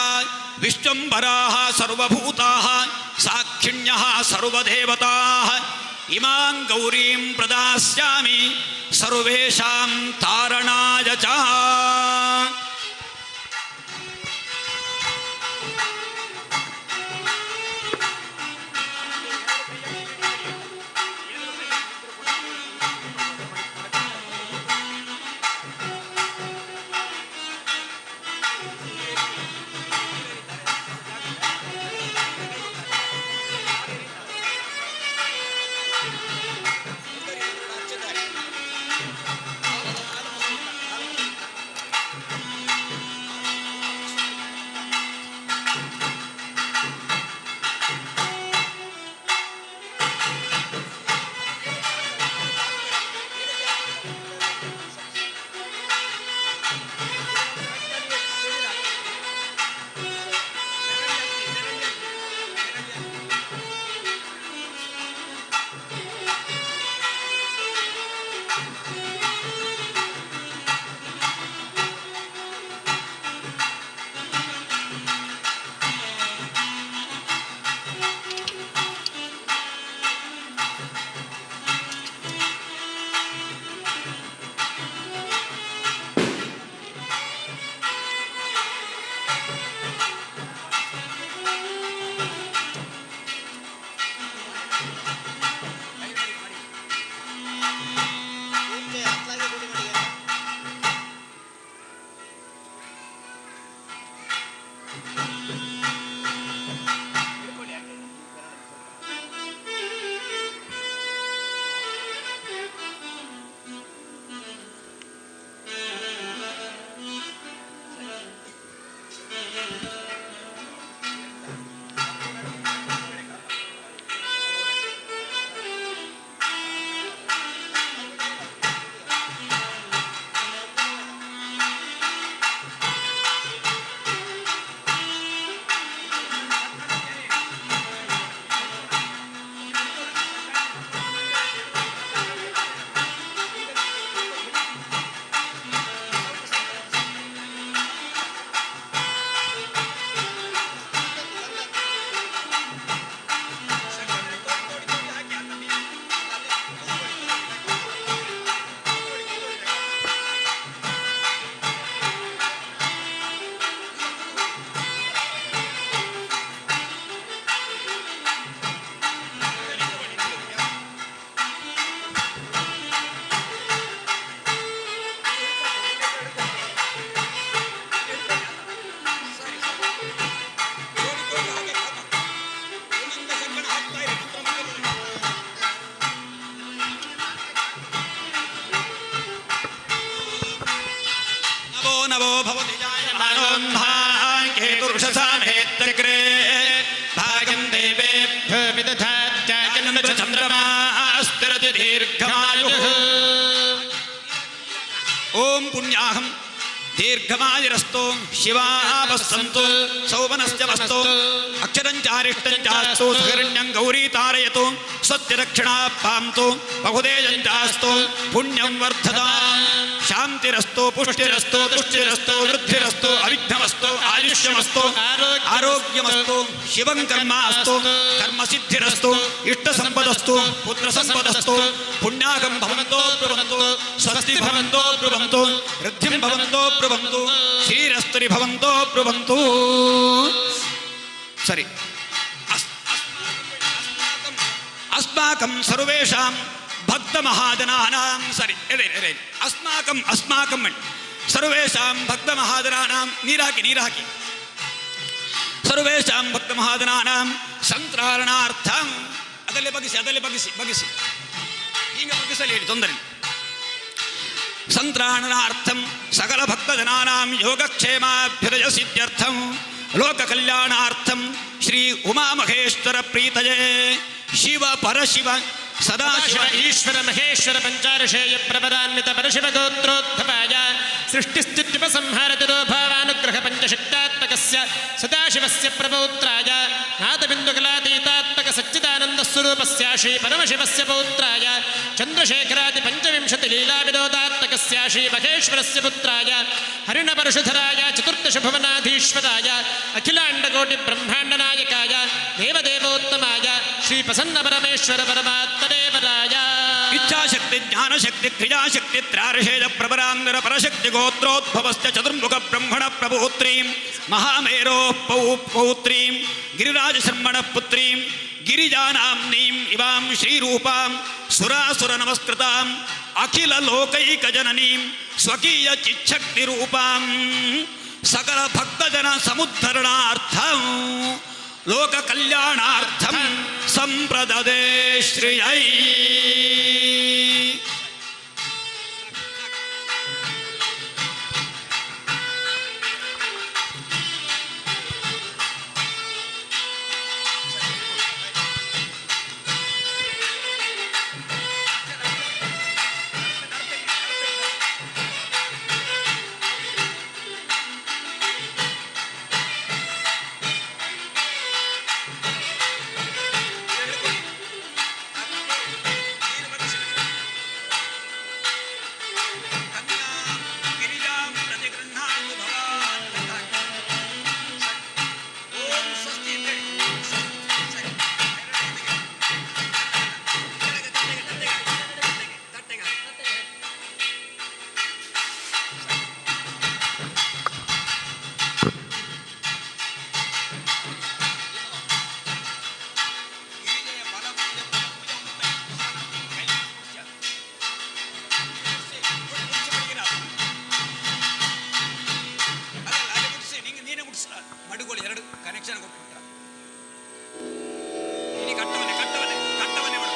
ವಿಶ್ವಂಭರಾಃ ಸರ್ವಭೂತಾಃ ಸಾಕ್ಷಿಣ್ಯಃ ಸರ್ವದೇವತಾಃ ಇಮಾಂ ಗೌರೀಂ ಪ್ರದಾಸ್ಯಾಮಿ ಸರ್ವೇಷಾಂ ತಾರಣಾಯ ಚ. ಪುಣ್ಯಾಹಂ ದೀರ್ಘಮಾಯುರಸ್ತು ಶಿವಾಪಸ್ಸಂತು ಸೌವನಸ್ಯ ವಸ್ತು ಅಕ್ಷರಂಚಾರಿಷ್ಟಂಚಾಸ್ತು ಸಹಿರಣ್ಯಂ ಗೌರೀ ತಾರಯತು ಸತ್ಯರಕ್ಷಣಾ ಪಾಂತು ಬಹುದೇಜಂಚಾಸ್ತು ಪುಣ್ಯಂ ವರ್ಧತಾ ಶಾಂತಿರಸ್ತು ಪುಷ್ಟಿರಸ್ತು ತುಷ್ಟಿರಸ್ತು ವೃದ್ಧಿರಸ್ತು ಅವಿಘ್ನಮಸ್ತು ಆಯುಷ್ಯಮಸ್ತು ಆರೋಗ್ಯಮಸ್ತು ಶಿವಂ ಕರ್ಮ ಅಸ್ತು ಕರ್ಮಸಿದ್ಧಿರಸ್ತು ಇಷ್ಟ ಸಂಪದಸ್ತು ಪುತ್ರ ಸಂಪದಸ್ತು ಪುಣ್ಯಾಗಂ ಭವಂತೋ ಬ್ರುವಂತು ಸ್ವಸ್ತಿ ಭವಂತೋ ಬ್ರುವಂತು ವೃದ್ಧಿಂ ಭವಂತೋ ಬ್ರುವಂತು ಶ್ರೀರಸ್ತುರಿ ಭವಂತೋ ಬ್ರುವಂತು. ಸರಿ, ಅಸ್ಮಾಕಂ ಸರ್ವೇಷಾಂ ಭಕ್ತ ಮಹಾಜನಾನಾಂ. ಸರಿ, ಅಸ್ಮಾಕಂ ಸರ್ವೇಷಾಂ ಭಕ್ತ ಮಹಾಜನಾನಾಂ. ನೀರಾಕಿ ಸರ್ವೇಷಾಂ ಭಕ್ತ ಮಹಾಜನಾನಾಂ ಸಂತ್ರಾರಣಾರ್ಥಂ. ಅದಲ್ಲೇ ಬಗಿಸಿ ಈಗ ಬಗಿಸಲಿ ಹೇಳಿ, ತೊಂದರೆ. ಸಂತ್ರಾಣನಾರ್ಥಂ ಸಕಲ ಭಕ್ತಜನಾನಾಂ ಯೋಗಕ್ಷೇಮಾಭ್ಯುದಯ ಸಿದ್ಧ್ಯರ್ಥಂ ಲೋಕ ಕಲ್ಯಾಣಾರ್ಥಂ ಶ್ರೀ ಉಮಾಮಹೇಶ್ವರ ಪ್ರೀತಯೇ ಶಿವ ಪರಶಿವ ಸದಾಶಿವ ಈಶ್ವರ ಮಹೇಶ್ವರ ಪಂಚಾರ್ಷೇಯ ಪ್ರಪದಾನ್ವಿತ ಪರಶಿವ ಗೋತ್ರೋದ್ಭವಾಯ ಸೃಷ್ಟಿಸ್ಥಿತ್ಯುಪಸಂಹಾರ ತಿರೋಭಾವಾನುಗ್ರಹ ಪಂಚಶಕ್ತಾತ್ಮಕಸ್ಯ ಸದಾಶಿವಸ್ಯ ಪ್ರಪೌತ್ರಾಯ ನಾದಬಿಂದುಕಲಾತೀತಾತ್ಮಕ ಸಚ್ಚಿದಾನಂದ ಸ್ವರೂಪಸ್ಯ ಶ್ರೀ ಪರಮಶಿವಸ್ಯ ಪೌತ್ರಾಯ ಚಂದ್ರಶೇಖರಾದಿ ಪಂಚವಿಂಶತಿ ಲೀಲಾ ವಿನೋದಾತ್ಮಕಸ್ಯ ಶ್ರೀ ಮಹೇಶ್ವರಸ್ಯ ಪುತ್ರಾಯ ಹರಿಣ ಪರಶುಧರಾಯ ಚತುರ್ದಶ ಭುವನಾಧೀಶ್ವರಾಯ ಅಖಿಲಾಂಡಕೋಟಿ ಬ್ರಹ್ಮಾಂಡ ನಾಯಕಾಯ ದೇವದೇವೋತ್ತಮಾಯ ಶ್ರೀ ಪ್ರಸನ್ನ ಪರಮೇಶ್ವರ ಪರಮಾತ್ಮದೇವರಾಯ ಇಚ್ಛಾಶಕ್ತಿ ಜ್ಞಾನಶಕ್ತಿ ಕ್ರಿಯಾಶಕ್ತಿ ತ್ರಾರ್ಷೇಯ ಪ್ರಬರಾಂಗರ ಪರಶಕ್ತಿ ಗೋತ್ರೋದ್ಭವಸ್ಯ ಚತುರ್ಮುಖ ಬ್ರಹ್ಮಣ ಪ್ರಭೂತ್ರೀಂ ಮಹಾಮೇರೋ ಪೌತ್ರೀಂ ಗಿರಿರಾಜ ಶರ್ಮಣ ಪುತ್ರೀಂ ಗಿರಿಜಾನಾಂನೀಂ ಇವಾಂ ಶ್ರೀರೂಪಾಂ ಸುರಾಸುರ ನಮಸ್ಕೃತಾಂ ಅಖಿಲ ಲೋಕೈಕ ಜನನೀಂ ಸ್ವಕೀಯ ಚಿಚ್ಛಕ್ತಿ ರೂಪಾಂ ಸಕಲ ಭಕ್ತಜನ ಸಮುದ್ಧರಣಾರ್ಥಂ ಲೋಕ ಕಲ್ಯಾಣಾರ್ಥಂ ಸಂಪ್ರದದೇ ಶ್ರೀಯೈ. ಮಡುಗೋಳಿ ಎರಡು ಕನೆಕ್ಷನ್ ಕೊಟ್ಬಿಟ್ಟ. ಇಲ್ಲಿ ಕಟ್ಟವನೆ ಬಿಡಮ್ಮ.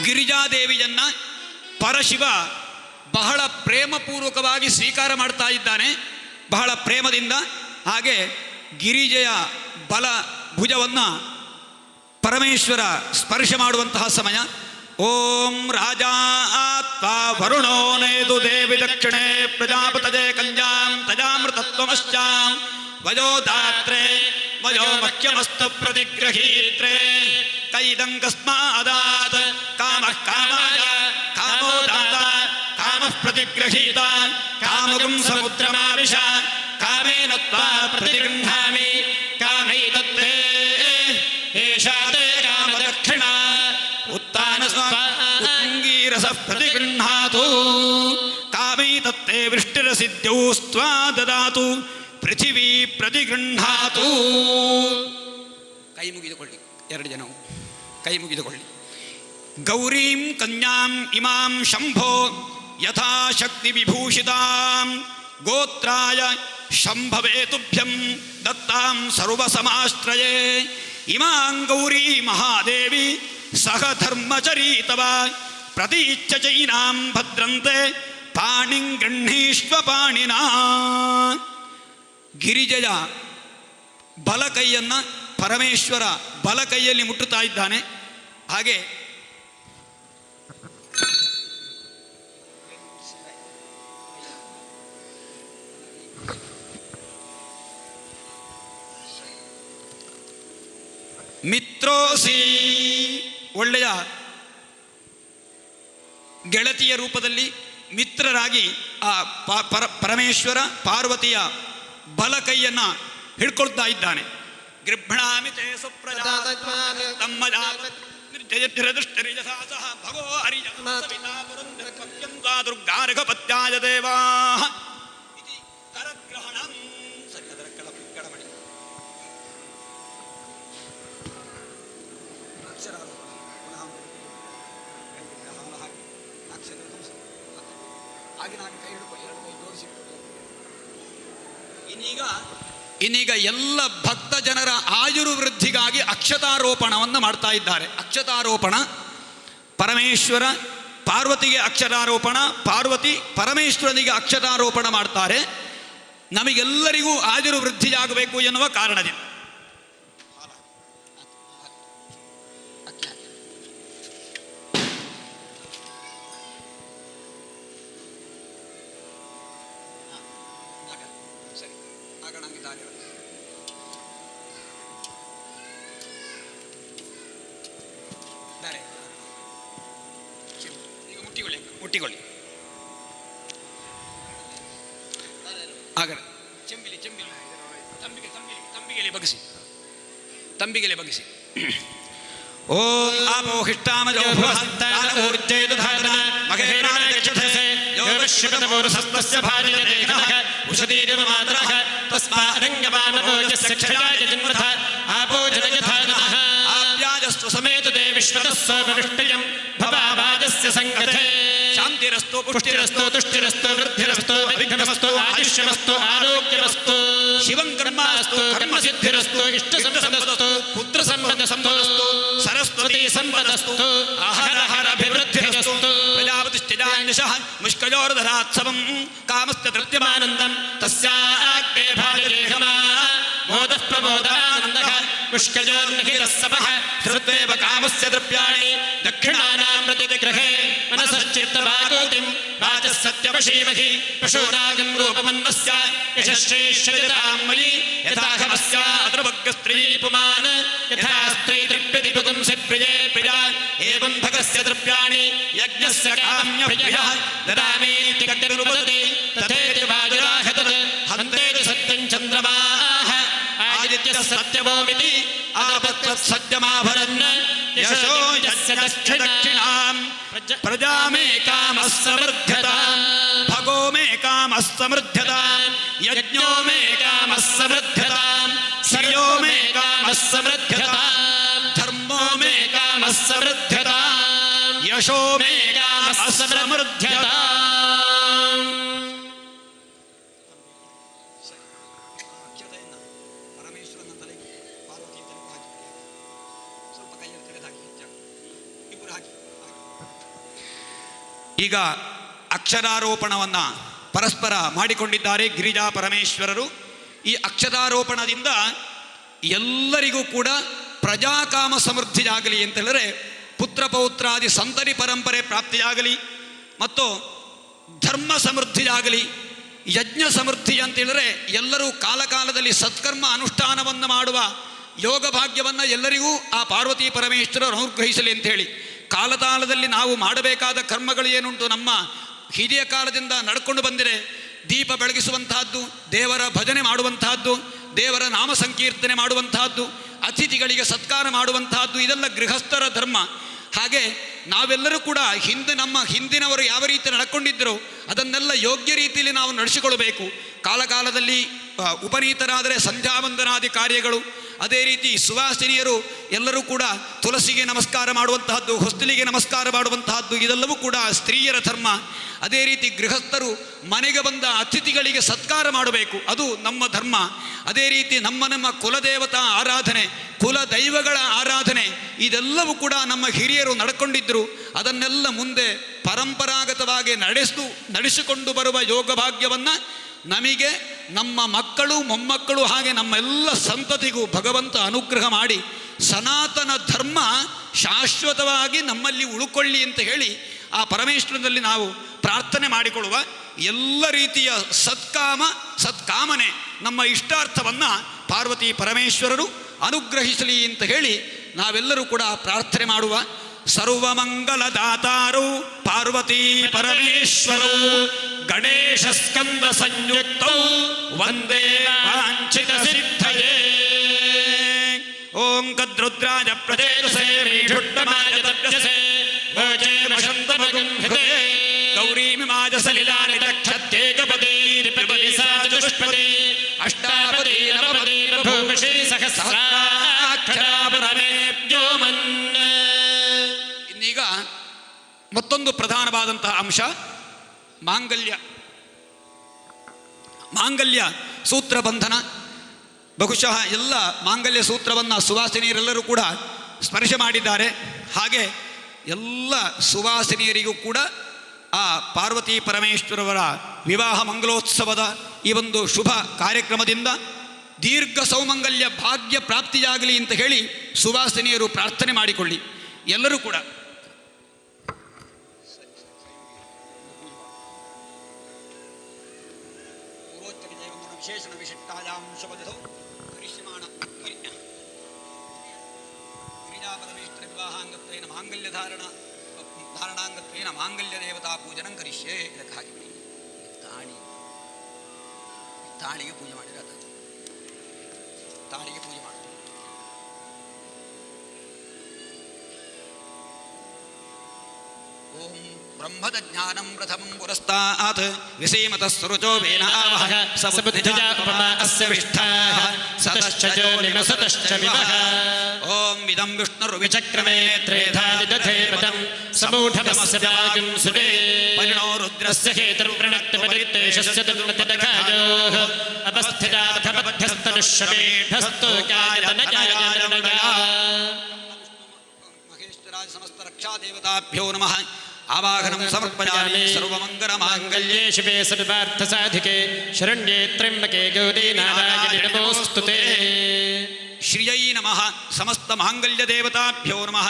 ಗಿರಿಜಾದೇವಿಯನ್ನ ಪರಶಿವ ಬಹಳ ಪ್ರೇಮಪೂರ್ವಕವಾಗಿ ಸ್ವೀಕಾರ ಮಾಡ್ತಾ ಇದ್ದಾನೆ, ಬಹಳ ಪ್ರೇಮದಿಂದ. ಹಾಗೆ ಗಿರಿಜೆಯ ಬಲ ಭುಜವನ್ನು ಪರಮೇಶ್ವರ ಸ್ಪರ್ಶ ಮಾಡುವಂತಹ ಸಮಯ. ಓಂ ರಾಜಾತ್ವ ವರುಣೋ ನೇದು ದೇವಿ ದಕ್ಷಿಣೆ ಪ್ರಜಾಪತಜೆ ಕಲ್ಯಾಂ ತಜಾಮೃತತ್ವಮಶ್ಚಾಂ ವಯೋದಾತ್ರೆ ವಯೋ ಮಖ್ಯಮಸ್ತು ಪ್ರತಿಗ್ರಹೀತ್ರೆ ಕೈದಂಗಸ್ಮಾದಾತ್ ಕಾಮಃ ಕಾಮಾಯ ಕಾಮೋದಾತ ಕಾಮಃ ಪ್ರತಿಗ್ರಹೀತ ಕಾಮಗುಂ ಸಮುದ್ರಮಾವಿಶ ಕಾಮೇನ ತ್ವಾ ಪ್ರತಿಗೃಹಾಮಿ ಕಾಮೈತತ್ತೇ ಏಷಾತೆ ಕಾಮದಕ್ಷಿಣ ಉತ್ತಾನಸ್ವಾಂಗೀರಸ ಪ್ರತಿಗೃಹಾತು ಕಾಮೈತತ್ತೇ ವೃಷ್ಟಿರಸಿದ್ಧೌಸ್ತ್ವಾ ದದಾತು ಪೃಥಿವೀ ಪ್ರತಿಗೃಹಾತು. ಕೈ ಮುಗಿದುಕೊಳ್ಳಿ, ಎರಡು ಜನ ಕೈ ಮುಗಿದುಕೊಳ್ಳಿ. ಗೌರೀಂ ಕನ್ಯಾಂ ಇಮಾಂ ಶಂಭೋ ಯಥಾಶಕ್ತಿ ವಿಭೂಷಿತಾಂ ಗೋತ್ರಾಯ ಶಂಭವೇ ತುಭ್ಯಂ ದತ್ತಾಂ ಸರ್ವಸಮಾಶ್ರಯೇ ಇಮಾಂ ಗೌರೀ ಮಹಾದೇವಿ ಸಹ ಧರ್ಮಚರೀತವ ಪ್ರತೀಚ್ಛ ಚೈನಾಂ ಭದ್ರಂತೆ ಪಾಣಿಂ ಗೃಹೀಷ್ವ ಪಾಣಿನಾ. ಗಿರಿಜಯ ಬಲಕೈಯನ್ನು ಪರಮೇಶ್ವರ ಬಲಕೈಯಲ್ಲಿ ಮುಟ್ಟುತ್ತಾ ಇದ್ದಾನೆ. ಹಾಗೆ ಮಿತ್ರೋಸಿ, ಒಳ್ಳೆಯ ಗೆಳತಿಯ ರೂಪದಲ್ಲಿ ಮಿತ್ರರಾಗಿ ಆ ಪರಮೇಶ್ವರ ಪಾರ್ವತಿಯ ಬಲಕೈಯನ್ನು ಹಿಡ್ಕೊಳ್ತಾ ಇದ್ದಾನೆ. ಗೃಭ್ಣಾಮಿ ತೇ ಸುಪ್ರಜಾ ತಮ್ಮ ಭಗೋ ಹರಿಯ ದುರ್ಗಾರ್ಘಪತ್ಯಾಯ ದೇವಾ ಕರಗ್ರಹಣಂ. ಸರಿ, ಅದರ ಕೆಳಮಡಿ ಇನ್ನೀಗ ಎಲ್ಲ ಭಕ್ತ ಜನರ ಆಯುರ್ವೃದ್ಧಿಗಾಗಿ ಅಕ್ಷತಾರೋಪಣವನ್ನು ಮಾಡ್ತಾ ಇದ್ದಾರೆ. ಅಕ್ಷತಾರೋಪಣ, ಪರಮೇಶ್ವರ ಪಾರ್ವತಿಗೆ ಅಕ್ಷತಾರೋಪಣ, ಪಾರ್ವತಿ ಪರಮೇಶ್ವರನಿಗೆ ಅಕ್ಷತಾರೋಪಣ ಮಾಡ್ತಾರೆ. ನಮಗೆಲ್ಲರಿಗೂ ಆಯುರ್ವೃದ್ಧಿಯಾಗಬೇಕು ಎನ್ನುವ ಕಾರಣದಿಂದ. ಮುಟ್ಟಿಕೊಳ್ಳಿ. ಆಗಲ್ಲ, ತಂಬಿಗೆಲೆ ಬಗ್ಗಿಸಿ. ಓಂ ಆಪೋಹಿಷ್ಟಾಮಜೋ ಸಮೇತ ಸಂಗತೆ ಶಾಂತಿರಸ್ತು ಪುಷ್ಟಿರಸ್ತು ತುಷ್ಟಿರಸ್ತು ವೃದ್ಧಿರಸ್ತು ವಿಘ್ನಮಸ್ತು ಆಯುಷ್ಯಮಸ್ತು ಆರೋಗ್ಯಮಸ್ತು ಶಿವಂ ಕರ್ಮಾಸ್ತು ಕರ್ಮಸಿದ್ಧಿರಸ್ತು ಇಷ್ಟ ಸಂಪದಸ್ತು ಪುತ್ರ ಸಂಪದಸ್ತು ಸರಸ್ವತಿ ಸಂಪದಸ್ತು ಆಹಾರ ಅಭಿವೃದ್ಧಿರಸ್ತು ಪ್ರಜಾಪತಿಶ್ಚಜಾನ್ಯಶಃ ಮುಷ್ಕಯೋರ್ಧರಾತ್ಸವಂ ಕಾಮಸ್ತ ತೃಪ್ಯಮಾನಂದಂ ತಸ್ಯಾಗ್ನೇ ಭಾಗದೇಹಮಾ ಮೋದಃ ಪ್ರಮೋದಾನಂದಃ ಮುಷ್ಕಜೋರ್ನಹಿರಸ್ಸಪಃ ಧೃತ್ವೇವ ಕಾಮಸ್ಯ ದ್ರವ್ಯಾಣಿ ದಕ್ಷಿಣಾನಾಂ ಪ್ರತಿಗ್ರಹೇ ಮನಸಶ್ಚಿತ್ತಮಾಗೋತಿಂ ವಾಚಃ ಸತ್ಯವಶೀಮಹಿ ಪಶೂನಾಗಂ ರೂಪಮನ್ವಸ್ಯ ಯಶಶ್ರೇಷ್ಠಯತಾಂ ಮಯಿ ಯಥಾಹಮಸ್ಯ ಅದ್ರವಗ್ಗಸ್ತ್ರೀ ಪುಮಾನ್ ಯಥಾ ಸ್ತ್ರೀ ತೃಪ್ಯತಿ ಪುಂಸಿ ಪ್ರಿಯೇ ಪ್ರಿಯಾ ಏವಂ ಭಗಸ್ಯ ದ್ರವ್ಯಾಣಿ ಯಜ್ಞಸ್ಯ ಕಾಮ್ಯಪ್ರಿಯಃ ದದಾಮೀತಿ ಕಟ್ಟಿರ್ವದತಿ ತಥೇತಿ ವಾಜುರಾಹತತ್ ಹಂತೇತಿ ಸತ್ಯಂ ಚಂದ್ರಮಾಃ ಆದಿತ್ಯ ಸತ್ಯವೋಮಿತಿ ಆಪತ್ತತ್ ಸತ್ಯಮಾಭರನ್ ಯಶೋ ಯಸ್ಯ ದಕ್ಷಿಣಾಂ ಪ್ರಜಾ ಮೇ ಕಾಮಃ ಸಮೃದ್ಧ್ಯತಾಂ ಭಗೋ ಮೇ ಕಾಮಃ ಸಮೃದ್ಧ್ಯತಾಂ ಯಜ್ಞೋ ಮೇ ಕಾಮಃ ಸಮೃದ್ಧ್ಯತಾಂ ಶ್ರಿಯೋ ಮೇ ಕಾಮಃ ಸಮೃದ್ಧ್ಯತಾಂ ಧರ್ಮೋ ಮೇ ಕಾಮಃ ಸಮೃದ್ಧ್ಯತಾಂ ಯಶೋ ಮೇ ಕಾಮಃ ಸಮೃದ್ಧ್ಯತಾಂ. ಈಗ ಅಕ್ಷರಾರೋಪಣವನ್ನು ಪರಸ್ಪರ ಮಾಡಿಕೊಂಡಿದ್ದಾರೆ ಗಿರಿಜಾ ಪರಮೇಶ್ವರರು. ಈ ಅಕ್ಷರಾರೋಪಣದಿಂದ ಎಲ್ಲರಿಗೂ ಕೂಡ ಪ್ರಜಾಕಾಮ ಸಮೃದ್ಧಿಯಾಗಲಿ ಅಂತ ಹೇಳಿದ್ರೆ ಪುತ್ರ ಪೌತ್ರಾದಿ ಸಂತತಿ ಪರಂಪರೆ ಪ್ರಾಪ್ತಿಯಾಗಲಿ ಮತ್ತು ಧರ್ಮ ಸಮೃದ್ಧಿಯಾಗಲಿ, ಯಜ್ಞ ಸಮೃದ್ಧಿ ಅಂತ ಹೇಳಿದ್ರೆ ಎಲ್ಲರೂ ಕಾಲಕಾಲದಲ್ಲಿ ಸತ್ಕರ್ಮ ಅನುಷ್ಠಾನವನ್ನು ಮಾಡುವ ಯೋಗ ಭಾಗ್ಯವನ್ನು ಎಲ್ಲರಿಗೂ ಆ ಪಾರ್ವತಿ ಪರಮೇಶ್ವರರು ಅನುಗ್ರಹಿಸಲಿ ಅಂಥೇಳಿ ಕಾಲಕಾಲದಲ್ಲಿ ನಾವು ಮಾಡಬೇಕಾದ ಕರ್ಮಗಳು ಏನುಂಟು ನಮ್ಮ ಹಿರಿಯ ಕಾಲದಿಂದ ನಡ್ಕೊಂಡು ಬಂದಿದೆ. ದೀಪ ಬೆಳಗಿಸುವಂತಹದ್ದು, ದೇವರ ಭಜನೆ ಮಾಡುವಂತಹದ್ದು, ದೇವರ ನಾಮ ಸಂಕೀರ್ತನೆ ಮಾಡುವಂತಹದ್ದು, ಅತಿಥಿಗಳಿಗೆ ಸತ್ಕಾರ ಮಾಡುವಂತಹದ್ದು, ಇದೆಲ್ಲ ಗೃಹಸ್ಥರ ಧರ್ಮ. ಹಾಗೆ ನಾವೆಲ್ಲರೂ ಕೂಡ ನಮ್ಮ ಹಿಂದಿನವರು ಯಾವ ರೀತಿ ನಡ್ಕೊಂಡಿದ್ದರೋ ಅದನ್ನೆಲ್ಲ ಯೋಗ್ಯ ರೀತಿಯಲ್ಲಿ ನಾವು ನಡೆಸಿಕೊಳ್ಳಬೇಕು. ಕಾಲಕಾಲದಲ್ಲಿ ಉಪನೀತರಾದರೆ ಸಂಧ್ಯಾವಂದನಾದಿ ಕಾರ್ಯಗಳು, ಅದೇ ರೀತಿ ಸುವಾಸಿನಿಯರು ಎಲ್ಲರೂ ಕೂಡ ತುಳಸಿಗೆ ನಮಸ್ಕಾರ ಮಾಡುವಂತಹದ್ದು, ಹೊಸ್ತಿಲಿಗೆ ನಮಸ್ಕಾರ ಮಾಡುವಂತಹದ್ದು, ಇದೆಲ್ಲವೂ ಕೂಡ ಸ್ತ್ರೀಯರ ಧರ್ಮ. ಅದೇ ರೀತಿ ಗೃಹಸ್ಥರು ಮನೆಗೆ ಬಂದ ಅತಿಥಿಗಳಿಗೆ ಸತ್ಕಾರ ಮಾಡಬೇಕು, ಅದು ನಮ್ಮ ಧರ್ಮ. ಅದೇ ರೀತಿ ನಮ್ಮ ಕುಲದೇವತಾ ಆರಾಧನೆ, ಕುಲ ದೈವಗಳ ಆರಾಧನೆ, ಇದೆಲ್ಲವೂ ಕೂಡ ನಮ್ಮ ಹಿರಿಯರು ನಡ್ಕೊಂಡಿದ್ದರು. ಅದನ್ನೆಲ್ಲ ಮುಂದೆ ಪರಂಪರಾಗತವಾಗಿ ನಡೆಸಿಕೊಂಡು ಬರುವ ಯೋಗ ಭಾಗ್ಯವನ್ನು ನಮಗೆ, ನಮ್ಮ ಮಕ್ಕಳು ಮೊಮ್ಮಕ್ಕಳು, ಹಾಗೆ ನಮ್ಮೆಲ್ಲ ಸಂತತಿಗೂ ಭಗವಂತ ಅನುಗ್ರಹ ಮಾಡಿ ಸನಾತನ ಧರ್ಮ ಶಾಶ್ವತವಾಗಿ ನಮ್ಮಲ್ಲಿ ಉಳ್ಕೊಳ್ಳಿ ಅಂತ ಹೇಳಿ ಆ ಪರಮೇಶ್ವರನಲ್ಲಿ ನಾವು ಪ್ರಾರ್ಥನೆ ಮಾಡಿಕೊಳ್ಳುವ. ಎಲ್ಲ ರೀತಿಯ ಸತ್ಕಾಮನೆ, ನಮ್ಮ ಇಷ್ಟಾರ್ಥವನ್ನು ಪಾರ್ವತಿ ಪರಮೇಶ್ವರರು ಅನುಗ್ರಹಿಸಲಿ ಅಂತ ಹೇಳಿ ನಾವೆಲ್ಲರೂ ಕೂಡ ಪ್ರಾರ್ಥನೆ ಮಾಡುವ. ಸರ್ವಮಂಗಲದಾತಾರು ಪಾರ್ವತಿ ಪರಮೇಶ್ವರೌ ಗಣೇಶ ಸ್ಕಂದ ಸಂಯುಕ್ತೌ ವಂದೇ ವಾಂಛಿತ ಸಿದ್ಧಯೇ. ಓಂ ಕದ್ರುದ್ರಾಜ ಪ್ರಚೇತಸೇ ಮೀಢುಟ್ಟಮಾಯ ತಪ್ಯಸೇ ಭೋಜೇಮಶಂತಮಗುಂ ಹೃದೇ ಗೌರೀಮಿಮಾಜ ಸಲಿಲಾನಿ ತಕ್ಷತ್ಯೇಕಪದೇ ರಿಪಪದಿಸಾಚತುಷ್ಪದೇ ಅಷ್ಟಾಪದೇ ನವಪದೇ ಬಭೂಷೇ ಸಹಸ್ರಾಕ್ಷರಾಪರಮೇಭ್ಯೋ ಮನ್ನ. ಇನ್ನೀಗ ಮತ್ತೊಂದು ಪ್ರಧಾನವಾದಂತಹ ಅಂಶ ಮಾಂಗಲ್ಯ ಸೂತ್ರ ಬಂಧನ. ಬಹುಶಃ ಎಲ್ಲ ಮಾಂಗಲ್ಯ ಸೂತ್ರವನ್ನು ಸುವಾಸಿನಿಯರೆಲ್ಲರೂ ಕೂಡ ಸ್ಪರ್ಶ ಮಾಡಿದ್ದಾರೆ. ಹಾಗೆ ಎಲ್ಲ ಸುವಾಸಿನಿಯರಿಗೂ ಕೂಡ ಆ ಪಾರ್ವತಿ ಪರಮೇಶ್ವರವರ ವಿವಾಹ ಮಂಗಲೋತ್ಸವದ ಈ ಒಂದು ಶುಭ ಕಾರ್ಯಕ್ರಮದಿಂದ ದೀರ್ಘ ಸೌಮಂಗಲ್ಯ ಭಾಗ್ಯ ಪ್ರಾಪ್ತಿಯಾಗಲಿ ಅಂತ ಹೇಳಿ ಸುವಾಸಿನಿಯರು ಪ್ರಾರ್ಥನೆ ಮಾಡಿಕೊಳ್ಳಿ. ಎಲ್ಲರೂ ಕೂಡ ವಿಶೇಷಣ ವಿಶಿಷ್ಟಾಯಾಂ ಶುಭದಿಧೌ ಕರಿಷ್ಯಮಾಣ ಕ್ರೀಡಾಪರಮೇಶ್ವರ ವಿವಾಹಾಂಗತ್ವೇನ ಮಾಂಗಲ್ಯ ಧಾರಣಾಂಗತ್ವೇನ ಮಾಂಗಲ್ಯ ದೇವತಾ ಪೂಜನಂ ಕರಿಷ್ಯೆ. ಇದಕ್ಕಾಗಿ ತಾಳಿಗೆ ಪೂಜೆ ಮಾಡಿರೋದು, ತಾಳಿಗೆ ಪೂಜೆ ಮಾಡಿ. ಓಂ ಬ್ರಹ್ಮದ ಜ್ಞಾನಂ ಪ್ರಥಮಂ ಪುರಸ್ತಾತ್ ವಿಸೀಮತಃ ಸುರುಚೋ ವೇನ ಆವಹ ಸಬುದ್ಧಿಜಾ ಉಪಮಾ ಅಸ್ಯ ವಿಷ್ಠಾಃ ಸತಶ್ಚ ನಿಮಸತಶ್ಚ ವಿವಹ. ಓಂ ಇದಂ ವಿಷ್ಣುರ್ವಿಚಕ್ರಮೇ ತ್ರೇಧಾ ನಿದಧೇ ಪದಂ ಸಮೂಢಮಸ್ಯ ಭಾಗಂ ಸುರೇ ಪರಿಣೋ ರುದ್ರಸ್ಯ ಹೇತುರ್ವೃಣಕ್ತ ಪರಿತೇಷಸ್ಯ ತನ್ಮತಿದಘಾಯೋಃ ಅಪಸ್ಥಿತಾರ್ಥಪದ್ಧಸ್ತನುಷ್ಯಮೇಢಸ್ತೋಕಾಯತನಜಾಯನನಯ. ಮಹೇಶ್ವರಾಯ ಸಮಸ್ತ ರಕ್ಷಾ ದೇವತಾಭ್ಯೋ ನಮಃ. ಆವಾಹನಂ ಸಮರ್ಪಯಾಮಿ. ಸರ್ವಮಂಗಲಮಾಂಗಲ್ಯೇ ಶಿವೆ ಸರ್ವಾರ್ಥ ಸಾಧಿಕೆ ಶರಣ್ಯೇ ತ್ರ್ಯಂಬಕೆ ಗೌರಿ ನಾರಾಯಣಿ ನಮೋಸ್ತುತೇ. ಶ್ರಿಯೈ ನಮಃ. ಸಮಸ್ತ ಮಾಂಗಲ್ಯ ದೇವತಾಭ್ಯೋ ನಮಃ.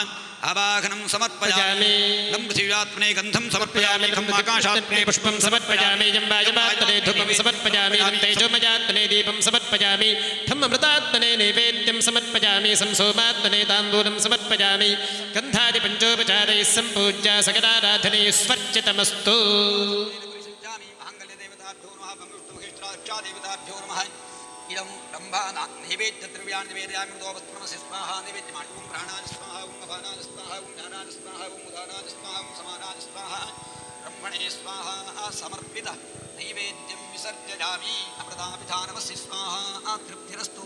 ಆವಾಹನಂ ಸಮರ್ಪಯಾಮಿ. ಲಂ ಪೃಥಿವ್ಯಾತ್ಮನೇ ಗಂಧಂ ಸಮರ್ಪಯಾಮಿ. ಖಂ ಆಕಾಶಾತ್ಮನೇ ಪುಷ್ಪಂ ಸಮರ್ಪಯಾಮಿ. ಜಂಬಾಜಮಾತ್ಮನೇ ಧೂಪಂ ಸಮರ್ಪಯಾಮಿ. ತೇಜೋಮಯಾತ್ಮನೇ ದೀಪಂ ಸಮರ್ಪಯಾಮಿ. ಧಮ್ಮಮೃತಾತ್ಮನೇ ನೈವೇದ್ಯಂ ಸಮರ್ಪಯಾಮಿ. ಸಂಸೋಮಾತ್ಮನೇ ತಾಂಬೂಲಂ ಸಮರ್ಪಯಾಮಿ. ಗಂಧಾದಿ ಪಂಚೋಪಚಾರೈಃ ಸಂಪೂಜ್ಯ ಸಕಲಾರಾಧನೆ ಸ್ವರ್ಚಿತಮಸ್ತು. ಮಾಂಗಲ್ಯ ದೇವತಾಭ್ಯೋ ನಮಃ. ಮಹೇಶ್ವರ ದೇವತಾಭ್ಯೋ ನಮಃ. ಇದಂ ಬ್ರಹ್ಮಾನ ನೈವೇದ್ಯ ದ್ರವ್ಯಾನ್ ನಿವೇದಯಾಮಿ. ಮೃದೋಪಸ್ಮನಸಿ ಸ್ವಾಹ. ನೈವೇದ್ಯ ಮಾಡಿ. ಓಂ ಪ್ರಾಣಾನ್ ಸ್ವಾಹ. ಓಂ ಅಪಾನಾನ್ ಸ್ವಾಹ. ಓಂ ಜ್ಞಾನಾನ್ ಸ್ವಾಹ. ಓಂ ಉದಾನಾನ್ ಸ್ವಾಹ. ಓಂ ಸಮಾನಾನ್ ಸ್ವಾಹ. ಬ್ರಹ್ಮಣೇ ಸ್ವಾಹ. ಸಮರ್ಪಿತ ನೈವೇದ್ಯಂ ವಿಸರ್ಜಯಾಮಿ. ಅಮೃತಾಪಿಧಾನಮಸ್ಯ ಸ್ವಾಹ. ತೃಪ್ತಿರಸ್ತು.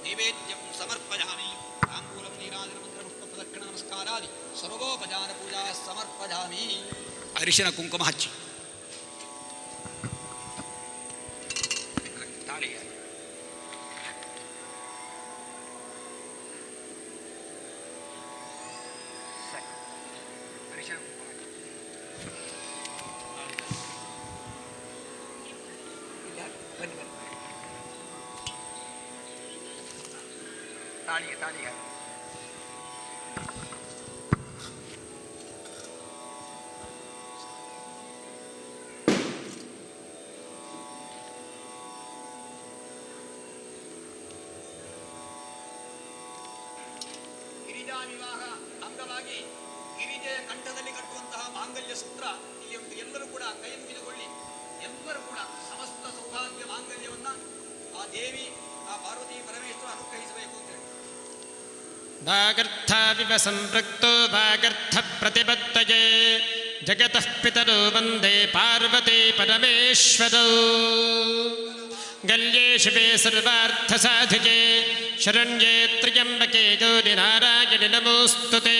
ನೈವೇದ್ಯಂ ಸಮರ್ಪಯಾಮಿ. ತಾಂಬೂಲಂ ನೀರಾಜನ ಮಂತ್ರ ಪುಷ್ಪ ಪ್ರದಕ್ಷಿಣ ನಮಸ್ಕಾರಾದಿ ಸರ್ವೋಪಚಾರ ಪೂಜಾ ಸಮರ್ಪಯಾಮಿ. ಅರಿಶಿನ ಕುಂಕುಮ ಹಚ್ಚಿ ತಾಳಿಗೆ ತಾಳಿಗೆ ಗಿರಿಜಾ ವಿವಾಹ ಅಂಗವಾಗಿ ಗಿರಿಜೆಯ ಕಂಠದಲ್ಲಿ ಕಟ್ಟುವಂತಹ ಮಾಂಗಲ್ಯ ಸೂತ್ರ ಇಲ್ಲಿ ಎಲ್ಲರೂ ಕೂಡ ಕೈ ಮುಗಿದುಕೊಳ್ಳಿ. ಎಲ್ಲರೂ ಕೂಡ ಸಮಸ್ತ ಸೌಭಾಗ್ಯ ಮಾಂಗಲ್ಯವನ್ನ ಆ ದೇವಿ, ಆ ಪಾರ್ವತಿ ಪರಮೇಶ್ವರ ಅನುಗ್ರಹಿಸಬೇಕು ಅಂತ ಹೇಳಿ. ಭಾಗರ್ಥಾವಿವ ಸಂಪೃಕ್ತೋ ಭಾಗರ್ಥ ಪ್ರತಿಪತ್ತಯೇ ಜಗತಃ ಪಿತರೋ ವಂದೇ ಪಾರ್ವತಿ ಪರಮೇಶ್ವರೌ. ಗಲ್ಯೇ ಶಿವೆ ಸರ್ವಾರ್ಥ ಸಾಧಿಕೆ ಶರಣ್ಯೇ ತ್ರ್ಯಂಬಕೆ ಗೌರಿ ನಾರಾಯಣಿ ನಮೋಸ್ತುತೇ.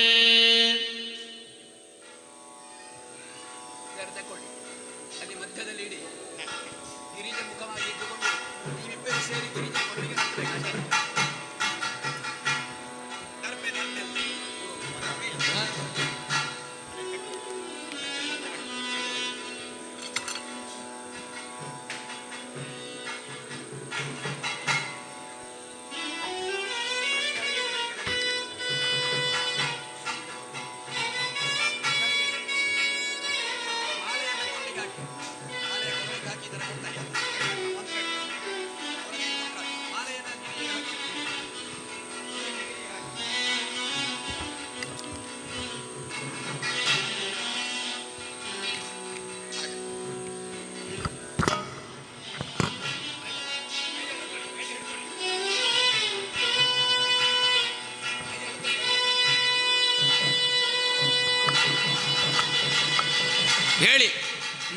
ಹೇಳಿ.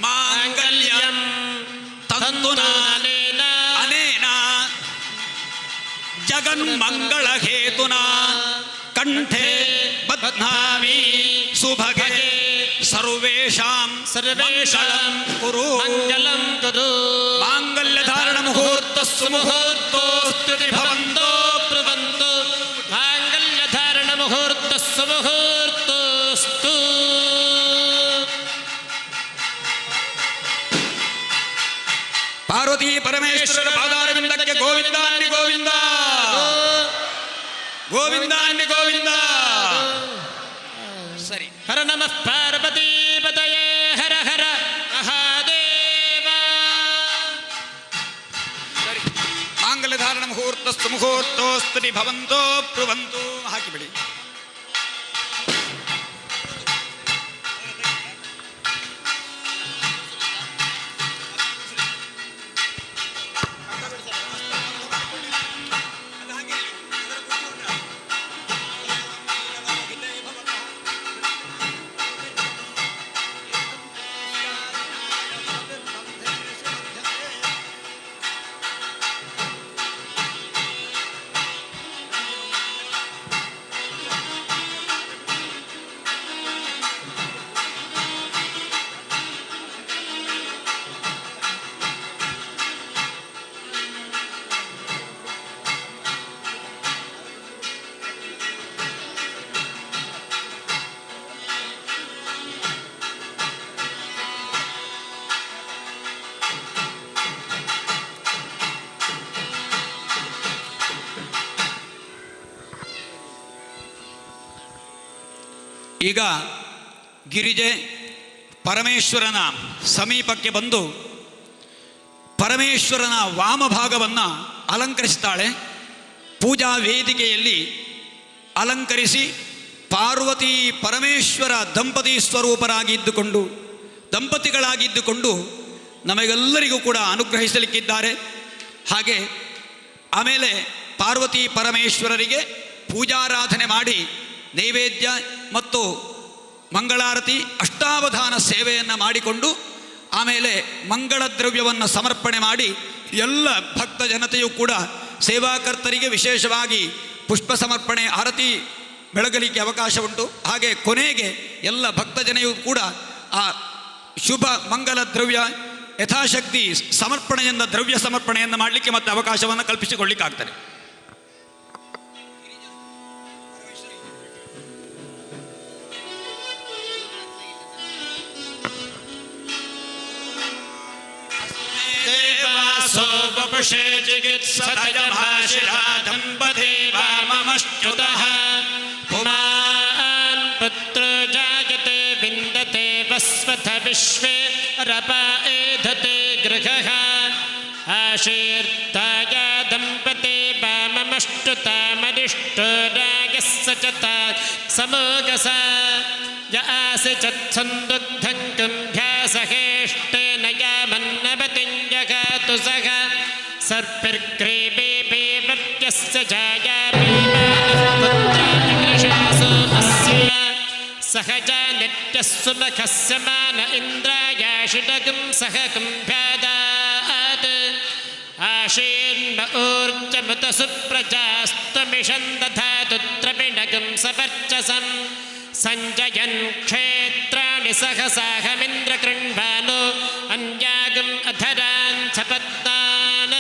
ಮಾಂಗಲ್ಯಂ ತಂತುನಾ ಅನೇನ ಜಗನ್ಮಂಗಳ ಹೇತುನಾ ಕಂಠೆ ಬಧ್ನಾಮಿ ಸುಭಗೆ ಸರ್ವೇಷಾಂ ಕುರು ಮಂಗಲಂ ಕುರು. ಮಾಂಗಲ್ಯ ಧಾರಣ ಮುಹೂರ್ತಸ್ಸು ಮುಹೂರ್ತೋಸ್ತುತಿ ಭವಂತೋ ಬ್ರುವಂತು. ಮಾಂಗಲ್ಯ ಧಾರಣ ಮುಹೂರ್ತಸ್ಸು ಮುಹೂರ್ತೋಸ್ತು. ಪಾರ್ವತಿ ಪರಮೇಶ್ವರರ ಪಾದಾರವಿಂದಕ್ಕೆ ಗೋವಿಂದ ಅನ್ನಿ ಗೋವಿಂದ, ಗೋವಿಂದ ಅನ್ನಿ ಗೋವಿಂದ. ಸರಿ. ಹರ ನಮಃ ಪಾರ್ವತಿ ಪತಯೇ ಹರ ಹರ ಮಹಾದೇವ. ಸರಿ. ಮಾಂಗಲ್ಯ ಧಾರಣ ಮುಹೂರ್ತಸ್ತು ಮುಹೂರ್ತೋಸ್ತುತಿ ಭವಂತೋ ಬ್ರುವಂತು ಹಾಕಿಬಿಡಿ. ಈಗ ಗಿರಿಜೆ ಪರಮೇಶ್ವರನ ಸಮೀಪಕ್ಕೆ ಬಂದು ಪರಮೇಶ್ವರನ ವಾಮಭಾಗವನ್ನು ಅಲಂಕರಿಸ್ತಾಳೆ. ಪೂಜಾ ವೇದಿಕೆಯಲ್ಲಿ ಅಲಂಕರಿಸಿ ಪಾರ್ವತಿ ಪರಮೇಶ್ವರ ದಂಪತಿ ಸ್ವರೂಪರಾಗಿದ್ದುಕೊಂಡು ದಂಪತಿಗಳಾಗಿದ್ದುಕೊಂಡು ನಮಗೆಲ್ಲರಿಗೂ ಕೂಡ ಅನುಗ್ರಹಿಸಲಿಕ್ಕಿದ್ದಾರೆ. ಹಾಗೆ ಆಮೇಲೆ ಪಾರ್ವತಿ ಪರಮೇಶ್ವರರಿಗೆ ಪೂಜಾರಾಧನೆ ಮಾಡಿ ನೈವೇದ್ಯ ಮತ್ತು ಮಂಗಳಾರತಿ ಅಷ್ಟಾವಧಾನ ಸೇವೆಯನ್ನು ಮಾಡಿಕೊಂಡು ಆಮೇಲೆ ಮಂಗಳ ದ್ರವ್ಯವನ್ನು ಸಮರ್ಪಣೆ ಮಾಡಿ ಎಲ್ಲ ಭಕ್ತ ಜನತೆಯೂ ಕೂಡ ಸೇವಾಕರ್ತರಿಗೆ ವಿಶೇಷವಾಗಿ ಪುಷ್ಪ ಸಮರ್ಪಣೆ ಆರತಿ ಬೆಳಗಲಿಕ್ಕೆ ಅವಕಾಶ ಉಂಟು. ಹಾಗೆ ಕೊನೆಗೆ ಎಲ್ಲ ಭಕ್ತ ಜನತೆಯೂ ಕೂಡ ಆ ಶುಭ ಮಂಗಲ ದ್ರವ್ಯ ಯಥಾಶಕ್ತಿ ಸಮರ್ಪಣೆಯಿಂದ ದ್ರವ್ಯ ಸಮರ್ಪಣೆಯನ್ನು ಮಾಡಲಿಕ್ಕೆ ಮತ್ತೆ ಅವಕಾಶವನ್ನು ಕಲ್ಪಿಸಿಕೊಳ್ಳಿಕ್ಕಾಗ್ತದೆ. ವಪುಷೇ ಚಿಕಿತ್ಸತಯಭಾಷಿರಾ ದಂಪತಿ ವಾಮಮಶ್ಚ್ಯುತಃ ಪುಮಾನ್ ಪುತ್ರೋ ಜಾಯತೆ ವಿಂದತೆ ವಸ್ವಥ ವಿಶ್ವೇ ರಪ ಏಧತೆ ಗೃಹಃ ಆಶೀರ್ತಾಯ ದಂಪತಿ ವಾಮಮಶ್ಚ್ಯುತಾಮರಿಷ್ಟೋ ರಾಗಸ್ಸ ಚ ಸಮೋಗಸ ಯ ಆಸಿ ಚತ್ಸಂದುಗ್ಧಂ ಕುಂಭ್ಯಾಸಹೇಷ್ಟೇನ ಯಾಮನ್ನವತಿಂ ಜಗಾತು ಸಹ ಸರ್ಪಿರ್ಗ್ರೀವೇ ಬೇವರ್ಯಸ್ಯ ಜಾಯಾಪೀಮಾನಃ ಸಹಜ ನಿತ್ಯಸ್ಸು ನಖಸ್ಯ ಮಾನ ಇಂದ್ರಾಯಾಷಿಡಗಂ ಸಹ ಕುಂಭ್ಯಾದಾತ್ आशीर्न ऊर्जमुत सुप्रजास्तमिषं दधातु द्रविणगं सवर्चसं सञ्जयन् क्षेत्राणि सहसाहमिन्द्रकृण्वानो अन्यागम् अधरान् सपत्नान्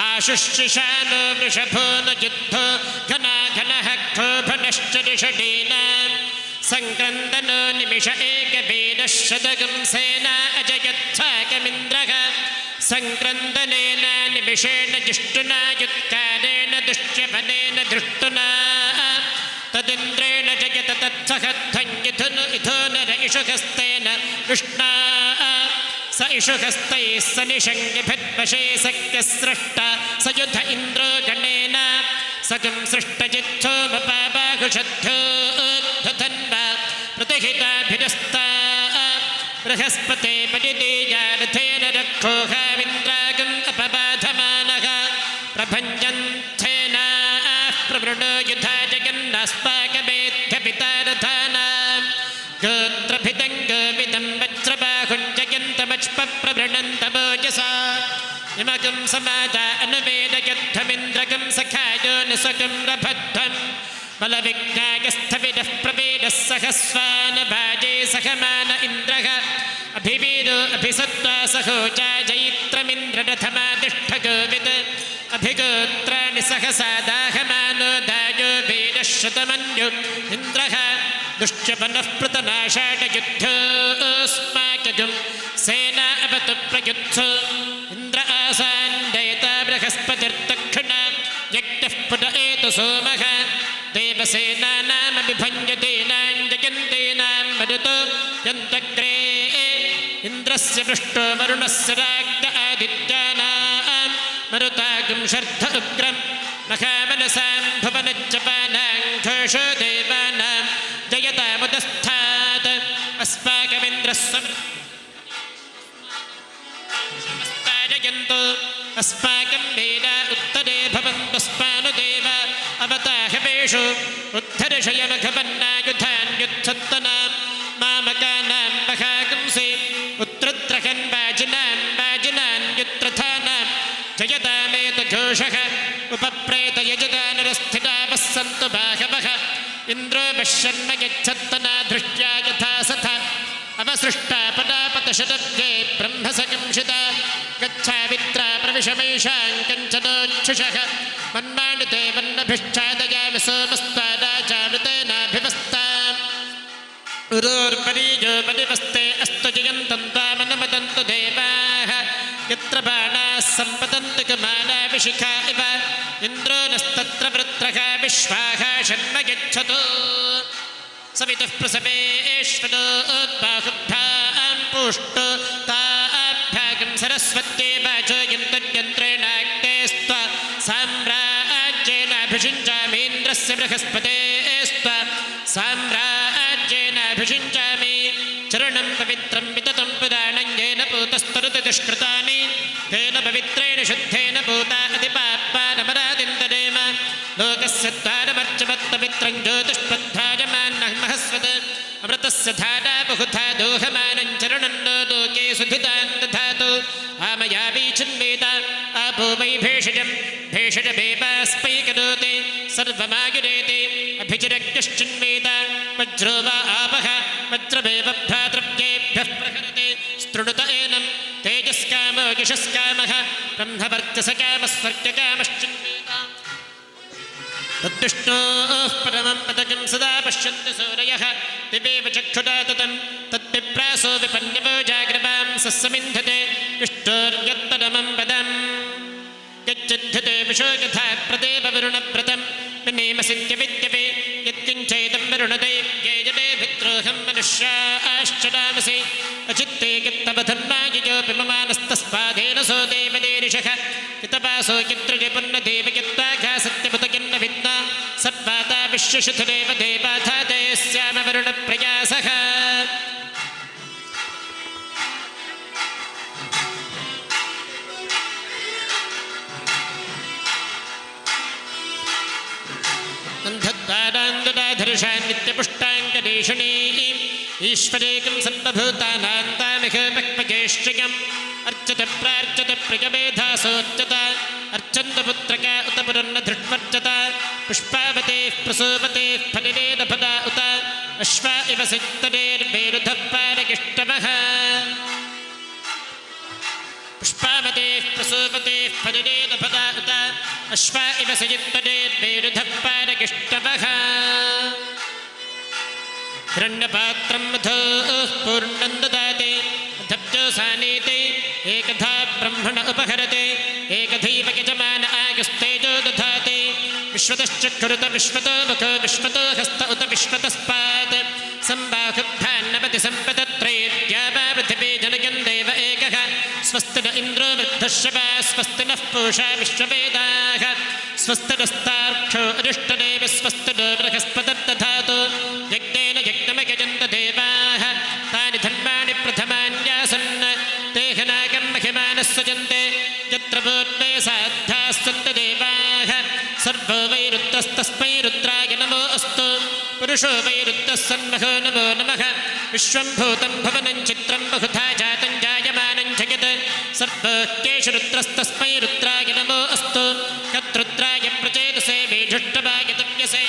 आशुश्रिशानो वृषभो न युद्धो घनाघनः क्षोभनश्च ऋषडीनाम् सङ्क्रन्दनो निमिष एकवीरः शतगं सेना अजयत्साकमिन्द्रः सङ्क्रन्दनेन निमिषेण जिष्टुना युत्कारेण दुष्यफलेन धृष्टुना तदिन्द्रेण जयत तत्सहध्वञ्जिथो नर इषुहस्तेन विष्णा स इषुहस्तैः स निषङ्गिभिद्वशे सख्यस्रष्टा स युध इन्द्रो गणेन सकं सृष्टजित्थोमपाबाहुषद्धोद्धन्वा प्रतिहिताभिरस्ता बृहस्पते परिदेयार्थेन रक्षोहाविन्द्रागम् अपबाधमानः प्रभञ्जन्थेनाः प्रवृणो युधा जगन्नास्माकमेध्यपितारथानां गोत्रभिदं गोविदं वज्रबाहुञ्जयन्तमक्ष्पप्रवृणन्तमोजसा इमगं समाजा अनुवेदयद्धमिन्द्रगं सखायो निसगं रभद्धं बलविज्ञायस्थविदः प्रवेदः सहस्वानभाजे सहमान इन्द्रः अभिवीरो अभिसत्त्वा सहोजा जैत्रमिन्द्ररथमातिष्ठगोविद अभिगोत्राणि सहसा दाहमानो दायो वेदः शतमन्यु इन्द्रः दुष्यपनः पृतनाशाटयुद्धोऽस्माकगं सेना अवतु प्रयुत्सु इन्द्र आसान्दयता बृहस्पतिर्दक्षिणा यज्ञः पुट एतु सोमः देवसेनानामभिभञ्जतेनां जयन्तेनां मरुतो यन्तग्रे इन्द्रस्य पृष्ठो वरुणस्य राज्ञ आदित्यानां मरुतागं शर्ध उग्रं महामनसां भुवनज्जपानां घोषो देवानां जयतामुदस्थात् अस्माकमिन्द्रस्य अस्माकं वेदा उत्तरे भवन्तस्मानुदेव अवताहवेषु उद्धर्षयमघपन्नायुधान्युत्सत्तनां मामकानां महाकंसे उत्तरत्रहन् वाजिनान्युत्रथानां जयतामेतघोषः उपप्रेतयजदानरस्थिता वस्सन्तु बाहवः इन्द्रो पश्यन्म यच्छत्तना धृष्ट्या यथा सथा अवसृष्टा पदापतशतब्जे ब्रह्मसकंशिता गच्छावित्रा प्रविशमैषां कञ्चनोच्छुषः मन्माणिते वन्नभिश्चादयामि सोमस्त्वादाचामृतेनाभिवस्ताम् उरोर्परीयो परिवस्ते अस्तु जयन्तं त्वामनुमदन्तु देवाः यत्र बाणाः सम्पतन्ति कुमाराभिशिखा इव इन्द्रो नस्तत्र वृत्रः विश्वाः षण्म यच्छतु सवितुः प्रसवेश्वरोद्बाहुभ्यां पुष्टो ताभ्यागं सरस्वत्ये वाचो यन्तर्यन्त्रेणाग्ते स्त्वा साम्राज्येनाभिषिञ्चामीन्द्रस्य बृहस्पतेस्त्वा साम्राज्येनाभिषिञ्चामि चरणं पवित्रं विततं पुराणं येन पूतस्तरुति दुष्कृतानि तेन पवित्रेण शुद्धेन पूता अतिपाप्पानमरादिन्दरेम लोकस्य द्वारमर्चमत्पवित्रं ज्योतिष्पद्भाजमान्नः महस्वत् अमृतस्य धारा बहुधा दोहमानं चरणं नो लोके सुधितान् दधातु आमयावीचिन्वेद आपो वै भेषजं भेषजभेपास्पै करोति सर्वमायुरेति अभिचिरज्ञश्चिन्वेद वज्रो वा आपः वज्रमेव भ्रातृव्येभ्यः प्रहरते स्तृणुत एनं तेजस्कामो यशस्कामः ब्रह्मवर्चसकामस्वर्गकामश्चिन्वेद तद्विष्णोः परमं पदकं सदा पश्यन्ति सूरयः दिवेव चक्षुषा ततं तद्विप्रासो विपन्यवो जाग्रवां सस्समिन्धते विष्णोर्यत्परमं पदम् यच्चिद्धते विशो यथा प्रदेव वरुणव्रतं विनेमसिद्ध्यविद्यवे यत्किञ्चैदं वरुणदे ये जडे भिद्रोहं मनुष्याश्चरामसि अचित्ते कित्तवधन्माययोऽपि ममानस्तस्मादेन सो देवदेरिषः कितपासो कित्रजपुन्नदेव यत्त्वाघा सत्यमुतकिन्न विद्ना सद्वाता विश्वशुधुरेव देवाधाते स्याम वरुणप्रयासः अन्धद्वारान्दुराधर्षान् नित्यपुष्टाङ्कदेशुणीः ईश्वरेकं सर्वभूतानां तामिह पक्वजेश्चयम् अर्चत प्रार्चत प्रियमेधासोच्यत वर्चत पुष्पावतेः प्रसूपतेः फलिनेदफदा उत अश्व इव सिक्तनेर्मेरुधः पारगिष्टमः पुष्पावतेः प्रसूपतेः फलिनेदफदा उत अश्व इव सिक्तनेर्मेरुधः पारगिष्टमः हिरण्यपात्रं मधोः पूर्णं ददाति अधब्जोसानीते एकधा ब्रह्मण उपहरते एकधैव यजमान आयुस्तेजो दधाति विश्वतश्चक्षुरुत विश्वतो मुखो विश्वतो हस्त उत विश्वतस्पात् सम्बाहुभ्यान्नपति सम्पतत्रयेद्या वा पृथिवी जनयन् देव एकः स्वस्ति न इन्द्रो वृद्धश्रवा स्वस्ति नः पूषा विश्ववेदाः स्वस्ति नस्तार्क्ष्यो अरिष्टदेव स्वस्ति नो बृहस्पतिर्दधातु यज्ञेन यज्ञमयजन्त देवाः तानि धर्माणि प्रथमान्यासन् ते हनागं महिमानः सजन्ते यत्र पूर्वे साध्याः सन्ति देवाः सर्वो वै रुद्रस्तस्मै रुद्राय नमो अस्तु पुरुषो वै रुद्रः सन्महो नमो नमः विश्वं भूतं भवनं चित्रं बहुधा जातं जायमानं जगत् सर्वोऽख्येषु रुद्रस्तस्मै रुद्राय नमो अस्तु कद्रुद्राय प्रचेतसे मेढुष्टवाय तव्यसे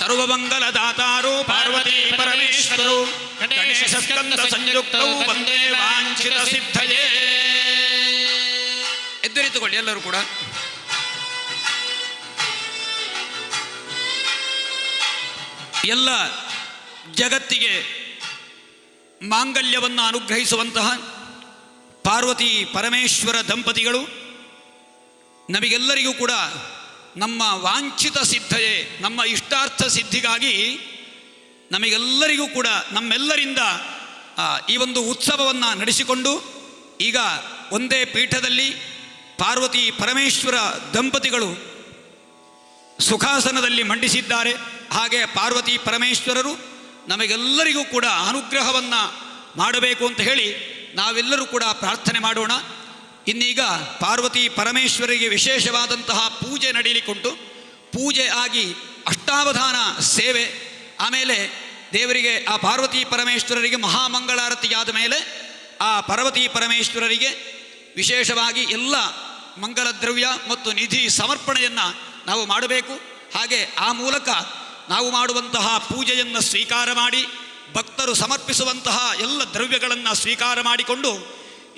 ಸರ್ವಮಂಗಲದಾತಾರೋ ಪಾರ್ವತಿ ಪರಮೇಶ್ವರೋ ಗಣೇಶ ಸ್ಕಂದ ಸಂಯುಕ್ತೌ ವಂದೇ ವಾಂಛಿತ ಸಿದ್ಧಯೇ. ಎದ್ದರಿತುಕೊಳ್ಳಿ ಎಲ್ಲರೂ ಕೂಡ. ಎಲ್ಲ ಜಗತ್ತಿಗೆ ಮಾಂಗಲ್ಯವನ್ನು ಅನುಗ್ರಹಿಸುವಂತಹ ಪಾರ್ವತಿ ಪರಮೇಶ್ವರ ದಂಪತಿಗಳು ನಮಗೆಲ್ಲರಿಗೂ ಕೂಡ ನಮ್ಮ ವಾಂಛಿತ ಸಿದ್ಧಯೇ, ನಮ್ಮ ಇಷ್ಟಾರ್ಥ ಸಿದ್ಧಿಗಾಗಿ ನಮಗೆಲ್ಲರಿಗೂ ಕೂಡ ನಮ್ಮೆಲ್ಲರಿಂದ ಈ ಒಂದು ಉತ್ಸವವನ್ನು ನಡೆಸಿಕೊಂಡು ಈಗ ಒಂದೇ ಪೀಠದಲ್ಲಿ ಪಾರ್ವತಿ ಪರಮೇಶ್ವರ ದಂಪತಿಗಳು ಸುಖಾಸನದಲ್ಲಿ ಮಂಡಿಸಿದ್ದಾರೆ. ಹಾಗೆ ಪಾರ್ವತಿ ಪರಮೇಶ್ವರರು ನಮಗೆಲ್ಲರಿಗೂ ಕೂಡ ಅನುಗ್ರಹವನ್ನು ಮಾಡಬೇಕು ಅಂತ ಹೇಳಿ ನಾವೆಲ್ಲರೂ ಕೂಡ ಪ್ರಾರ್ಥನೆ ಮಾಡೋಣ. ಇನ್ನೀಗ ಪಾರ್ವತಿ ಪರಮೇಶ್ವರಿಗೆ ವಿಶೇಷವಾದಂತಹ ಪೂಜೆ ನಡೀಲಿಕ್ಕುಂಟು. ಪೂಜೆ ಆಗಿ ಅಷ್ಟಾವಧಾನ ಸೇವೆ, ಆಮೇಲೆ ದೇವರಿಗೆ ಆ ಪಾರ್ವತಿ ಪರಮೇಶ್ವರರಿಗೆ ಮಹಾಮಂಗಳಾರತಿಯಾದ ಮೇಲೆ ಆ ಪಾರ್ವತಿ ಪರಮೇಶ್ವರರಿಗೆ ವಿಶೇಷವಾಗಿ ಎಲ್ಲ ಮಂಗಲ ದ್ರವ್ಯ ಮತ್ತು ನಿಧಿ ಸಮರ್ಪಣೆಯನ್ನು ನಾವು ಮಾಡಬೇಕು. ಹಾಗೆ ಆ ಮೂಲಕ ನಾವು ಮಾಡುವಂತಹ ಪೂಜೆಯನ್ನು ಸ್ವೀಕಾರ ಮಾಡಿ ಭಕ್ತರು ಸಮರ್ಪಿಸುವಂತಹ ಎಲ್ಲ ದ್ರವ್ಯಗಳನ್ನು ಸ್ವೀಕಾರ ಮಾಡಿಕೊಂಡು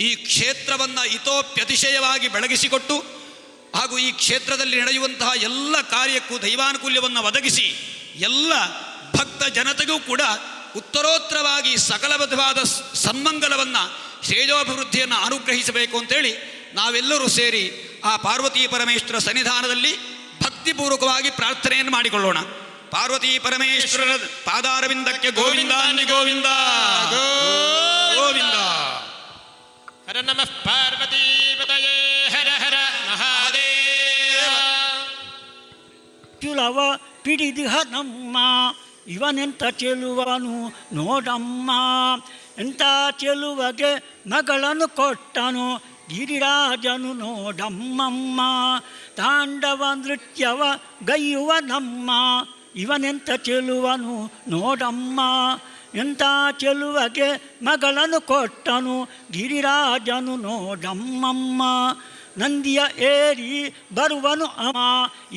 ಈ ಕ್ಷೇತ್ರವನ್ನು ಇತೋಪ್ಯತಿಶಯವಾಗಿ ಬೆಳಗಿಸಿಕೊಟ್ಟು ಹಾಗೂ ಈ ಕ್ಷೇತ್ರದಲ್ಲಿ ನಡೆಯುವಂತಹ ಎಲ್ಲ ಕಾರ್ಯಕ್ಕೂ ದೈವಾನುಕೂಲ್ಯವನ್ನು ಒದಗಿಸಿ ಎಲ್ಲ ಭಕ್ತ ಜನತೆಗೂ ಕೂಡ ಉತ್ತರೋತ್ತರವಾಗಿ ಸಕಲ ವಿಧವಾದ ಸನ್ಮಂಗಲವನ್ನು ಶ್ರೇಯೋಭಿವೃದ್ಧಿಯನ್ನು ಅನುಗ್ರಹಿಸಬೇಕು ಅಂತೇಳಿ ನಾವೆಲ್ಲರೂ ಸೇರಿ ಆ ಪಾರ್ವತಿ ಪರಮೇಶ್ವರ ಸನ್ನಿಧಾನದಲ್ಲಿ ಭಕ್ತಿಪೂರ್ವಕವಾಗಿ ಪ್ರಾರ್ಥನೆಯನ್ನು ಮಾಡಿಕೊಳ್ಳೋಣ. ಪಾರ್ವತಿ ಪರಮೇಶ್ವರರ ಪಾದಾರವಿಂದಕ್ಕೆ ಗೋವಿಂದ ಗೋವಿಂದ ಗೋವಿಂದ. ಹರ ನಮಃ ಪಾರ್ವತೀಪತಯೇ ಹರ ಹರ ಮಹಾದೇವ. ಚುಲವ ಪಿಡಿದಿಹ ನಮ್ಮ ಇವನೆಂತ ಚೆಲುವನು ನೋಡಮ್ಮ, ಎಂಥ ಚೆಲುವಗೆ ಮಗಳನ್ನು ಕೊಟ್ಟನು ಗಿರಿರಾಜನು ನೋಡಮ್ಮಮ್ಮ. ತಾಂಡವ ನೃತ್ಯವ ಗೈಯುವ ನಮ್ಮ ಇವನೆಂತ ಚೆಲುವನು ನೋಡಮ್ಮ, ಎಂಥ ಚೆಲುವಗೆ ಮಗಳನ್ನು ಕೊಟ್ಟನು ಗಿರಿರಾಜನು ನೋಡಮ್ಮಮ್ಮ. ನಂದಿಯ ಏರಿ ಬರುವನು ಅಮ್ಮ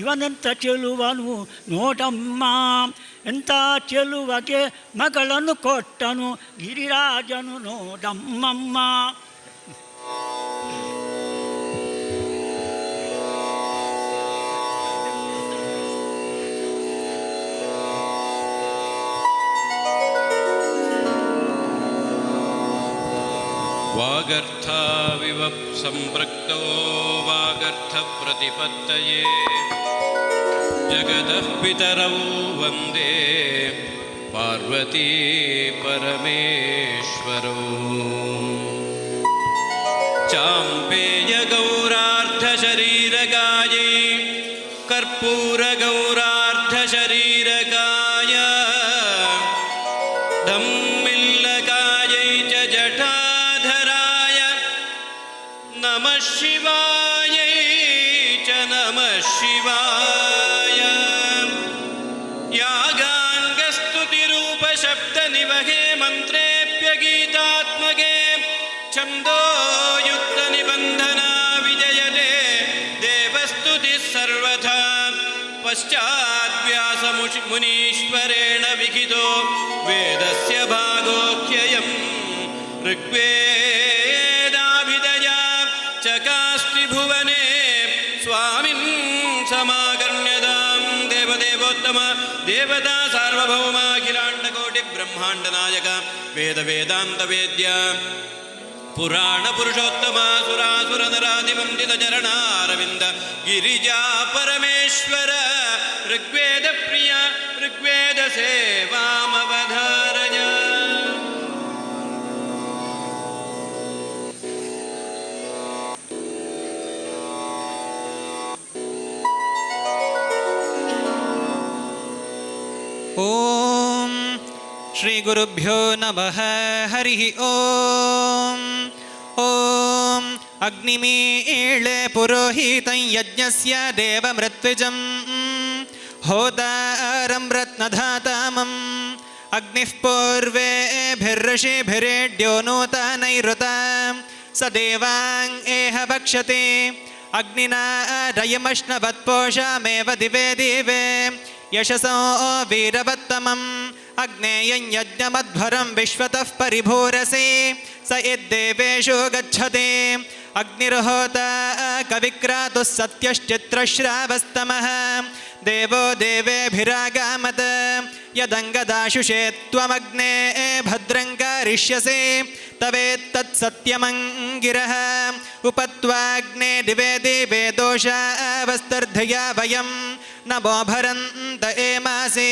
ಇವನೆಂತ ಚೆಲುವನು ನೋಡಮ್ಮ, ಎಂಥ ಚೆಲುವಗೆ ಮಗಳನ್ನು ಕೊಟ್ಟನು ಗಿರಿರಾಜನು ನೋಡಮ್ಮಮ್ಮ. वागर्थाविव सम्पृक्तो वागर्थप्रतिपत्तये जगतः पितरौ वन्दे पार्वती परमेश्वरौ. चाम्पेयगौरार्धशरीरगायै कर्पूरगौरार्धशरीरगाय धम्मिल्लकायै च जटाधराय नमः शिवायै च नमः शिवाय. यागाङ्गस्तुतिरूपशब्दनिवहे मन्त्रेऽप्यगीतात्मके युक्तनिबन्धना विजयते देवस्तुतिः सर्वथा पश्चाद्व्यासमुनीश्वरेण विहितो वेदस्य भागोऽख्ययम् ऋग्वेदाभिधया चकास्ति भुवने स्वामिन् समाकर्ण्यतां देवदेवोत्तम देवता सार्वभौमाखिलाण्डकोटिब्रह्माण्डनायक वेदवेदान्तवेद्य पुराणपुरुषोत्तम सुरासुरनरादिवन्दितचरणारविन्द गिरिजा परमेश्वर ऋग्वेदप्रिय ऋग्वेदसेवामवधारय। ಓಂ ಶ್ರೀ ಗುರುಭ್ಯೋ ನಮಃ ಹರಿ ಓಂ ಓಂ ಅಗ್ನಿಮೀಳೆ ಪುರೋಹಿತಂ ಯಜ್ಞಸ್ಯ ದೇವಮೃತ್ವಿಜಂ ಹೋತಾರಂ ರತ್ನಧಾತಾಮಂ ಅಗ್ನಿಃ ಪೂರ್ವೇಭಿರ್ಋಷಿಭಿರೇಡ್ಯೋ ನೂತನೈರುತಾಂ ಸ ದೇವಾಂಗ್ ಏಹ ಭಕ್ಷತೆ ಅಗ್ನಿನಾ ರಯಮಶ್ನವತ್ಪೋಷಾಮೇವ ದಿವೇ ದಿವೇ ಯಶಸೋ ವೀರವತ್ತಮಂ ಅಗ್ನೇಯಂ ಯಜ್ಞಮಧ್ವರಂ ವಿಶ್ವತಃ ಪರಿಭೂರಸೆ ಸ ಯದ್ದೇವೇಷು ಗಚ್ಚತೆ ಅಗ್ನಿರ್ಹೋತ ಕವಿಕ್ರಾತುಃ ಸತ್ಯಶ್ಚಿತ್ರಶ್ರಾವಸ್ತಮಃ ದೇವೋ ದೇವೇಭಿರಾಗಾಮತ ಯದಂಗದಾಶುಷೇ ತ್ವಮಗ್ನೇ ಭದ್ರಂ ಕರಿಷ್ಯಸೆ ತವೇತ್ತತ್ ಸತ್ಯಮಂಗಿರಃ ಉಪತ್ವಾಗ್ನೇ ದಿವೇ ದಿವೇ ದೋಷಾವಸ್ತರ್ಧಯ ವಯಂ ನಮೋ ಭರಂತ ಏಮಾಸೆ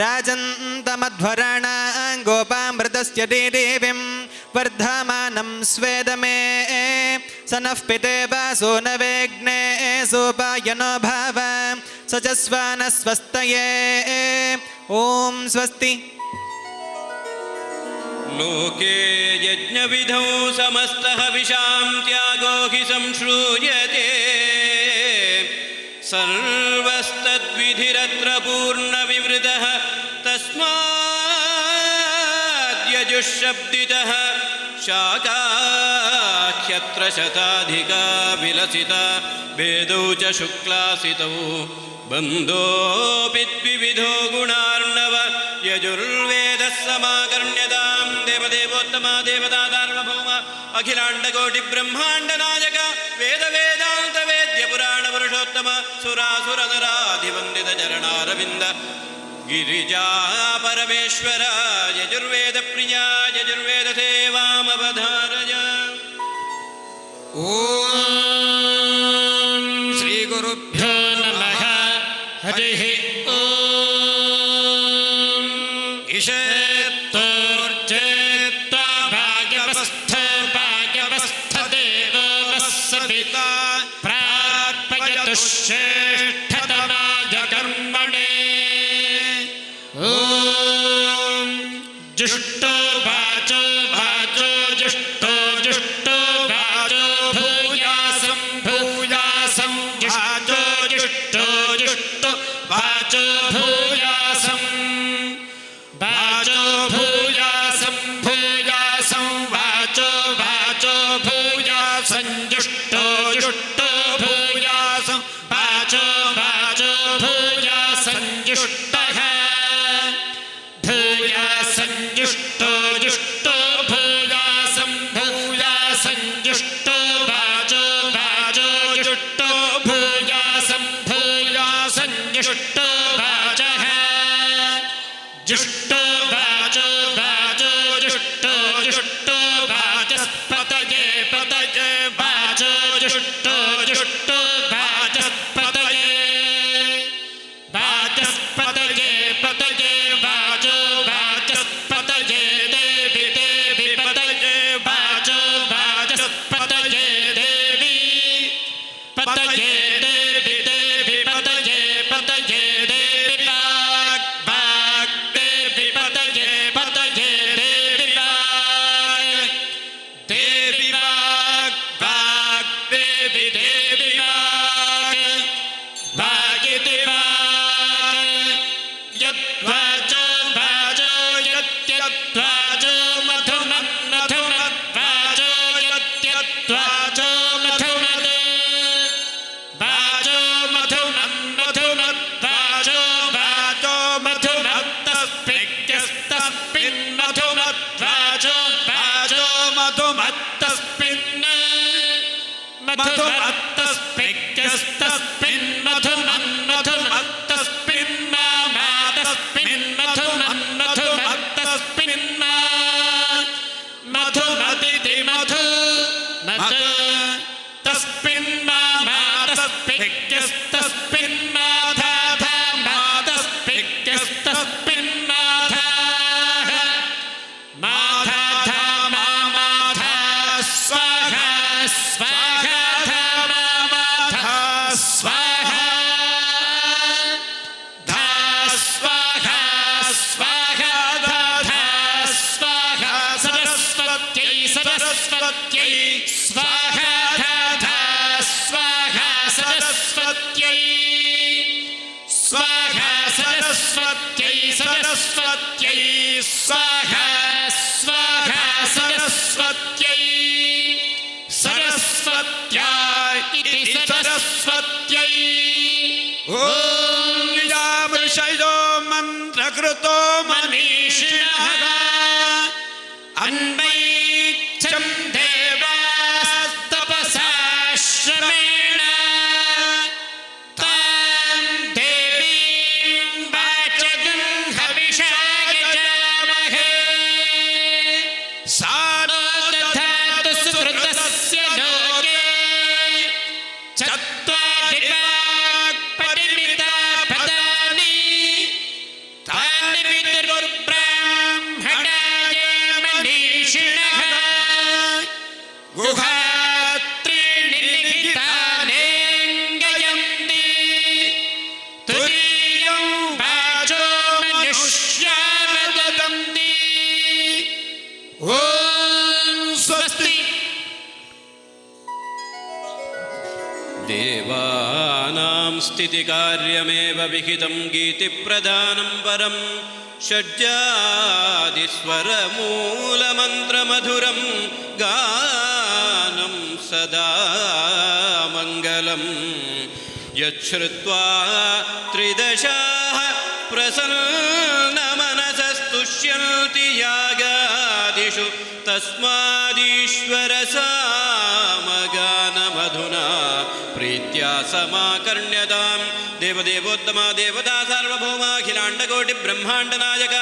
ರಾಜन्तಮಧ್ವರಾಣಾಂ ಗೋಪಾಮೃತಸ್ಯ ದೇವಿಂ ವರ್ಧಮಾನಂ ಸ್ವೇದಮೇ ಸ ನಃ ಪಿತೇವ ಸೋ ನ ವೇಗ್ನೇ ಸೋಪಾಯನೋ ಭಾವ ಸ ಚ ಸ್ವಾನ ಸ್ವಸ್ತಯೇ ಓಂ ಸ್ವಸ್ತಿ लोके यज्ञविधौ समस्तः विशां त्यागो हि संश्रूयते सर्वस्तद्विधिरत्र पूर्णविवृतः तस्माद्यजुःशब्दितः शाकाख्यत्र शताधिका विलसिता भेदौ च शुक्लासितौ बन्धोऽपि द्विविधो गुणार्णव यजुर्वेदः समाकर्ण्यतां देवदेवोत्तम देवता सार्वभौम अखिलाण्डकोटिब्रह्माण्डनायक वेदवेदान्तवेद्य पुराणपुरुषोत्तम सुरासुरनराधिवन्दितचरणारविन्द गिरिजा परमेश्वर यजुर्वेदप्रिया यजुर्वेदसेवामवधारय। ಓಂ ಶ್ರೀ ಗುರುಭ್ಯೋ ನಮಃ ಹರಿ ಓಂ ಇಷೇತ್ತೋರ್ಜೇತ್ತ ಭಾಗ್ಯವಸ್ಥ ಭಾಗ್ಯವಸ್ಥ ದೇವೋ ವಸ್ಸವಿತಾ ಪ್ರಾರ್ಪಯತು ಶ್ರೇಷ್ಠತಮಾಯ ಕರ್ಮಣೇ ಓಂ ಜುಷ್ಟೋ ವಾಚೋ ವಾಚೋ ಜುಷ್ಟೋ ಜುಷ್ಟೋ ವಾಚೋ ಭೂಯಾಸಂ ಭೂಯಾಸಂ ಜುಷ್ಟೋ ಜುಷ್ಟೋ ಜುಷ್ಟೋ ವಾಚೋ ಭೂಯಾಸಂ ವಾಚೋ ಭೂಯಾಸಂ ಭೂಯಾಸಂ ವಾಚೋ ವಾಚೋ ಭೂಯಾಸಂ ಜುಷ್ಟೋ ಜುಷ್ಟೋ ಭೂಯಾಸಂ ವಾಚೋ मधुमत्तस्मिन् मधुमन्मधुमत्तस्मिन् मातस्मिन् मधुमन्मधुमत्तस्मिन् मधुमदिति मधु तस्मिन् मातस्मिन् माधा मातस्मिन् माधा माधा माधा स्वाहा स्वाहा माधा स्वाहा धा स्वाहा स्वाहा धा स्वाहा सरस्वत्यै सरस्वत्यै स्वाहा धा स्वाहा सरस्वत्यै स्वाहा सरस्वत्यै सरस्वत्यै स्वाहा स्वाहा सरस्वत्यै सरस्वत्या इति सरस्वत्यै ॐ यामृषयो मन्त्रकृतो मनीषिणः अन्वैच्छं देवास्तपसा श्रमेण तां देवीं वाचगं हविषा यजामहे सा नो दधातु सुकृतस्य लोके चत्वारिवाक्परिमिता पदानि तानि विदुर्ब्राह्मणाय मनीषिणः गुहात्रीणि लिखितानेऽङ्गयन्ति तुरीयं वाचो मनुष्या वदन्ति ॐ स्वस्ति देवानां स्थितिकार्यमेव विहितं गीतिप्रधानं परं षड्जादिस्वरमूलमन्त्रमधुरं गानं सदा मङ्गलं यच्छ्रुत्वा त्रिदशाः प्रसन्नमनसस्तुष्यन्ति यागादिषु तस्मादीश्वरसामगानमधुना प्रीत्या समाकर्ण्यतां देवदेवोत्तमा देवता सार्वभौमाखिलाण्डकोटिब्रह्माण्डनायक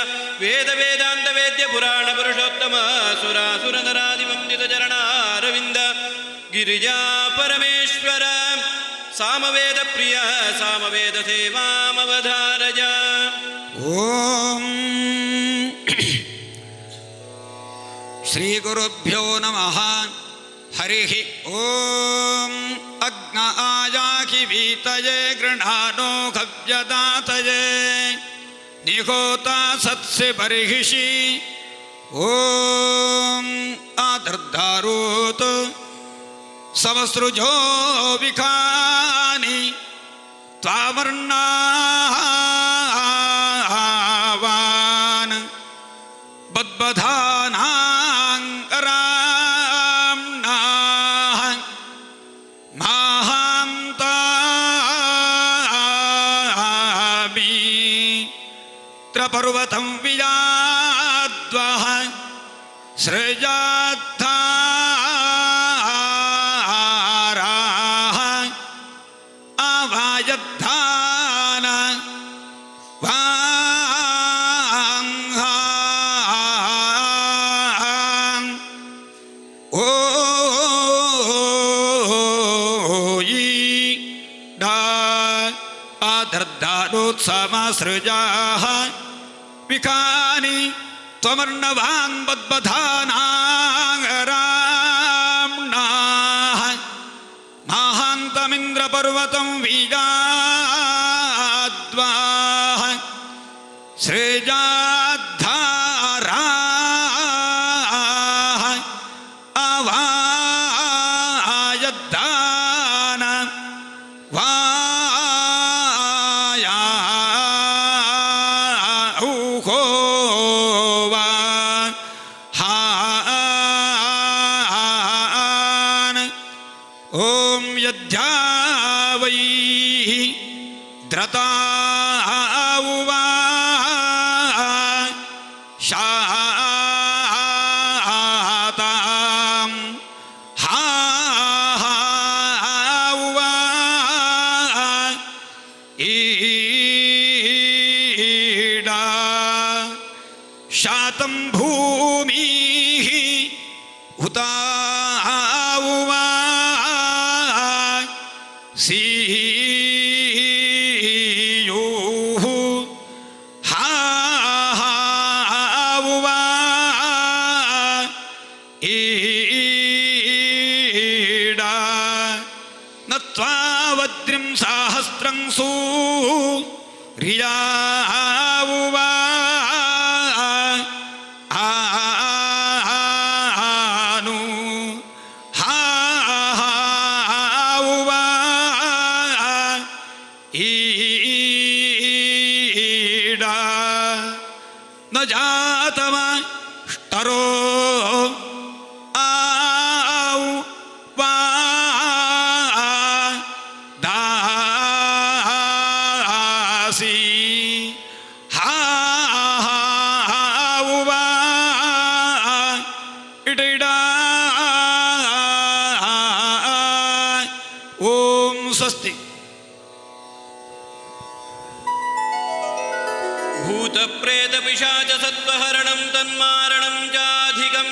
वेदवेदान्तवेद्यपुराणपुरुषोत्तम सुरासुरनरादिवन्दितचरणारविन्द गिरिजा परमेश्वर सामवेदप्रिय सामवेदसेवामवधारय ಓಂ ಶ್ರೀ ಗುರುಭ್ಯೋ ನಮಃ ಹರಿ ಓಂ ಅಗ್ನ ಆಯಾಖಿ ವೀತಯೇ ಗೃಹಾಣೋ ಖವ್ಯದಾತಯೇ ನಿಹೋತ ಸತ್ಸೆ ಬರ್ಹಿಷಿ ಓಂ ಆದರ್ಧಾರೋತ್ ಸಮಸೃಜೋ ವಿಖಾನಿ ತ್ವಾವರ್ಣಾವಾನ್ ಬದ್ಬಧಾನಾಂಕರಾಮ್ನಾಃ ಮಾಹಾಂತಾಮಿ ತ್ರಪರ್ವತಂ ವಿಯಾದ್ವಃ ಸೃಜಾದ್ಧಾರಾಃ ಆವಾಯದ್ಧಾನ ವಾಂಹಾಂ ಓಯಿ ಡಾ ಆದರ್ಧಾರೋತ್ಸಮಸೃಜಾಃ ವಿಕಾನಿ ತ್ವಮರ್ಣವಾನ್ ಬದ್ಬಧಾನಾಂಗರಾಮ್ನಾಃ ಮಾಹಾಂತಮಿಂದ್ರಪರ್ವತಂ ವೀಯಾದ್ವಾಃ ಸೃಜಾದ್ಧಾರಾಃ ಅವಾಯದ್ದಾನ ವಾಯಾಹೋವಾ ಹಾನ್ ಓಂ ಯದ್ಯಾವೈ ದ್ರತಾವುವಾ ಶಾತಾಂ ಹಾ ನತ್ವಾ ವಜ್ರಿಂ ಸಾಹಸ್ರಂಸು ರಿಯಾವುವಾ ಆನು ಹಾವುವಾ ಈಡ ನ ಜಾತವ ಷ್ಟರೋ ಆವು ವಾ ದಾಸಿ ಹಾವುವಾ ಇಡ ಓಂ ಸ್ವಸ್ತಿ. भूतप्रेतपिशाचसत्त्वहरणं तन्मारणं चाधिकं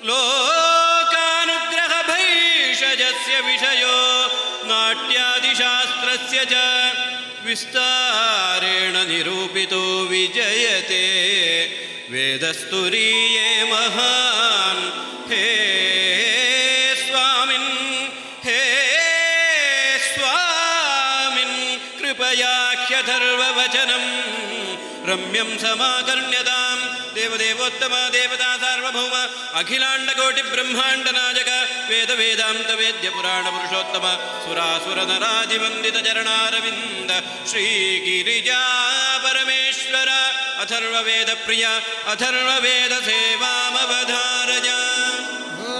लोकानुग्रहभैषजस्य विषयो नाट्यादिशास्त्रस्य च विस्तारेण निरूपितो विजयते वेदस्तुरीये महान् हे स्वामिन् हे स्वामिन् कृपयाख्यथर्ववचनं रम्यं समाकर्ण्यतां देवदेवोत्तम देवता सार्वभौम अखिलाण्डकोटिब्रह्माण्डनायक वेदवेदान्तवेद्यपुराणपुरुषोत्तम सुरासुरनरादिवन्दितचरणारविन्द श्रीगिरिजा परमेश्वर अथर्ववेदप्रिय अथर्ववेदसेवामवधारय. ॐ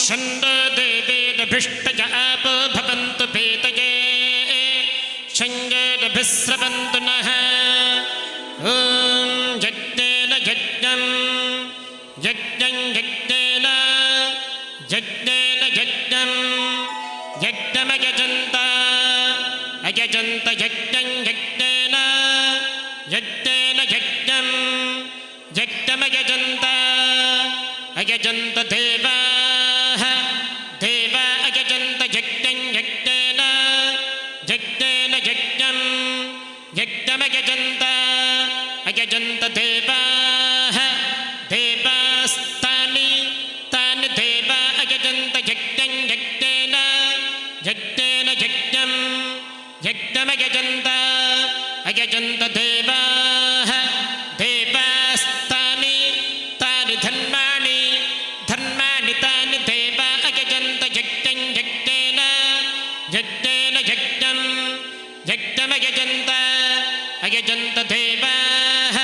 छन्दोदेवेदभिष्टज आपो भवन्तु पेतये शङ्गेदभिस्रवन्तु नः. ॐ यज्ञेन यज्ञं यज्ञं यज्ञेन यज्ञेन यज्ञं यज्ञमयजन्त अयजन्त यज्ञं यज्ञेन यज्ञेन यज्ञं यज्ञमयजन्त अयजन्त देवाः देवा अयजन्त यज्ञं यज्ञेन यज्ञेन यज्ञं यज्ञमयजन्त अयजन्त देवाः देवास्तानि तानि देवा अयजन्त यज्ञं यज्ञेन यज्ञेन यज्ञं यज्ञमयजन्त अयजन्त देवाः देवास्तानि तानि धर्माणि धर्माणि तानि देवा अयजन्त यज्ञं यज्ञेन यज्ञेन यज्ञं यज्ञमयजन्त अयजन्त देवाः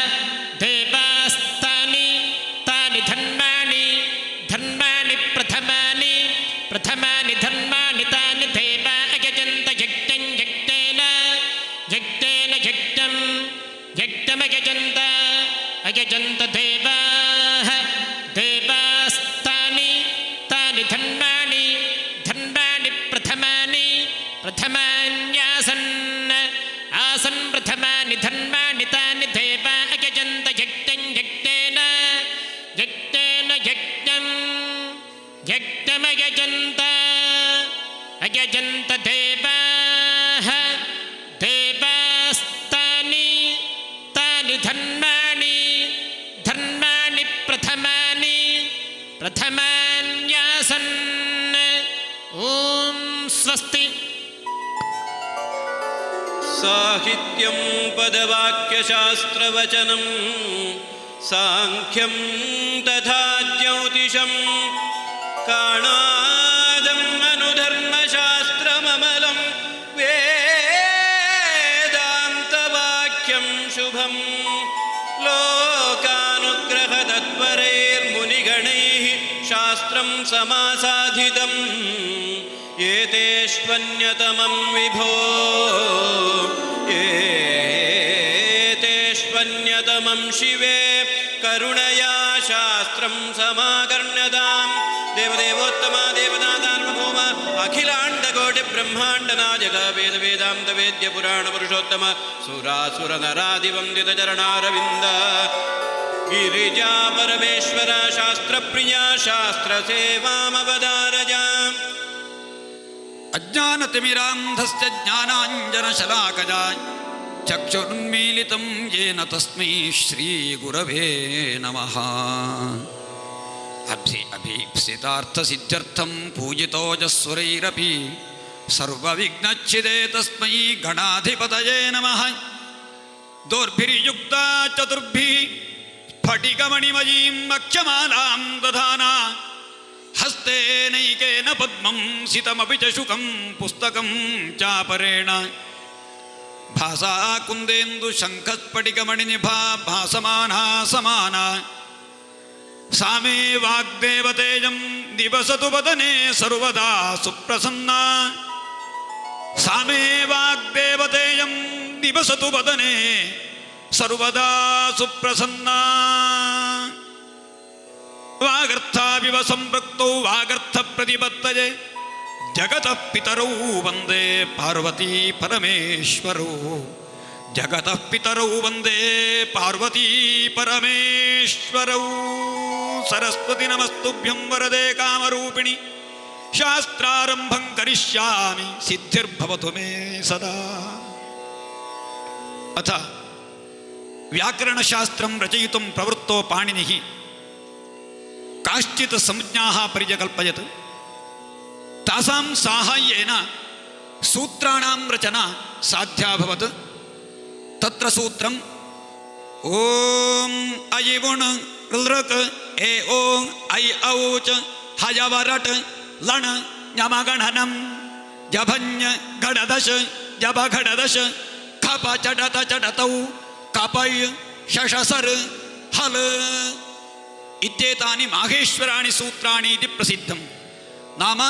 देवास्तानि तानि धर्माणि धर्माणि प्रथमानि प्रथमानि धर्माणि तानि देवा अयजन्त यज्ञं यज्ञेन यज्ञेन यज्ञं यज्ञमयजन्त अयजन्त देवाः देवास्तानि तानि धर्माणि धर्माणि प्रथमानि प्रथमान्यासन् आसन् प्रथमानि धर्माणि तानि देवा अयजन्त यज्ञं यज्ञेन यज्ञेन यज्ञं यज्ञमयजन्त अयजन्त देवाः देवास्तानि तानि धर्माणि धर्माणि प्रथमानि प्रथमान्यासन्. ॐ स्वस्ति. साहित्यं पदवाक्यशास्त्रवचनं साङ्ख्यं तथा ज्योतिषं काणादम् अनुधर्मशास्त्रममलं वेदान्तवाक्यं शुभं लोकानुग्रहतत्परैर्मुनिगणैः शास्त्रं समासाधितम् एतेष्वन्यतमं विभो एतेष्वन्यतमं शिवे करुणया शास्त्रं समाकर्ण्यतां देवदेवोत्तम देवता सार्वभौम अखिलाण्डकोटिब्रह्माण्डनायक वेदवेदान्तवेद्यपुराणपुरुषोत्तम सुरासुरनरादिवन्दितचरणारविन्द गिरिजा परमेश्वर शास्त्रप्रिया शास्त्रसेवामवधारय. अज्ञानतिमिरान्धस्य ज्ञानाञ्जनशलाकया चक्षुरुन्मीलितं येन तस्मै श्रीगुरवे नमः. अभीप्सितार्थसिद्ध्यर्थं पूजितोजस्वरैरपि ಸರ್ವವಿಘ್ನಚ್ಛಿದೆ ತಸ್ಮೈ ಗಣಾಧಿಪತಯೇ ನಮಃ. ದೋರ್ಭಿರ್ಯುಕ್ತಾ ಚತುರ್ಭಿಃ ಸ್ಫಟಿಕಮಣಿಮಯೀಂ ಅಕ್ಷಮಾಲಾಂ ದಧಾನ. ಹಸ್ತೇನೈಕೇನ ಪದ್ಮಂ ಸಿತಮಪಿ ಚ ಶುಕಂ ಪುಸ್ತಕಂ ಚಾಪರೇಣ. ಭಾಸಾ ಕುಂದೇಂದು ಶಂಖಸ್ಫಟಿಕಮಣಿನಿಭಾ ಭಾಸಮಾನಾ ಸಮಾನ. ಸಾ ಮೇ ವಾಗ್ದೇವತೇಜಂ ದಿವಸತು ವದನೆ ಸರ್ವದಾ ಸುಪ್ರಸನ್ನ. ಸಾ ಮೇ ವಾಗ್ದೇವತೇಜಂ ದಿವಸತು ವದನೆ ಸರ್ವದಾ ಸುಪ್ರಸನ್ನ. ವಾಗರ್ಥಾವಿವ ಸಂಪೃಕ್ತೌ ವಾಗರ್ಥ ಪ್ರತಿಪತ್ತಯೇ ಜಗತಃ ಪಿತರೌ ವಂದೇ ಪಾರ್ವತೀ ಪರಮೇಶ್ವರೌ. ಜಗತಃ ಪಿತರೌ ವಂದೇ ಪಾರ್ವತೀ ಪರಮೇಶ್ವರೌ. ಸರಸ್ವತಿ ನಮಸ್ತುಭ್ಯಂ ವರದೆ ಕಾಮರೂಪಿಣಿ. ಶಾಸ್ತ್ರಾರಂಭಂ ಕರಿಷ್ಯಾಮಿ ಸಿದ್ಧಿರ್ಭವತು ಮೇ ಸದಾ. ಅಥ ವ್ಯಾಕರಣಶಾಸ್ತ್ರಂ ರಚಯಿತುಂ ಪ್ರವೃತ್ತೋ ಪಾಣಿನಿಃ ಕಾಶ್ಚಿತ್ ಸಂಜ್ಞಾಃ ಪರಿಜಕಲ್ಪಯತ್. ತಾಸಾಂ ಸಾಹಾಯ್ಯೇನ ಸೂತ್ರಾಣಾಂ ರಚನಾ ಸಾಧ್ಯಾಭವತ್. ತತ್ರ ಸೂತ್ರಂ ಓಂ ಐವುಣ್ ಋಕ್ ಏ ಓಂ ಐ ಔಚ ಹಯವರಟ್ ಲಣ್ ಞಮಗಣನಂ ಜಭನ್ಯ ಘಡದಶ ಜಭಘಡದಶ ಖಪ ಚಡತ ಚಡತೌ ಕಪೈ ಶಶಸರ್ ಹಲ್ ಇತ್ಯೇತಾನಿ ಮಾಹೇಶ್ವರಾಣಿ ಸೂತ್ರಾಣಿ ಇತಿ ಪ್ರಸಿದ್ಧಂ. ನಾಮ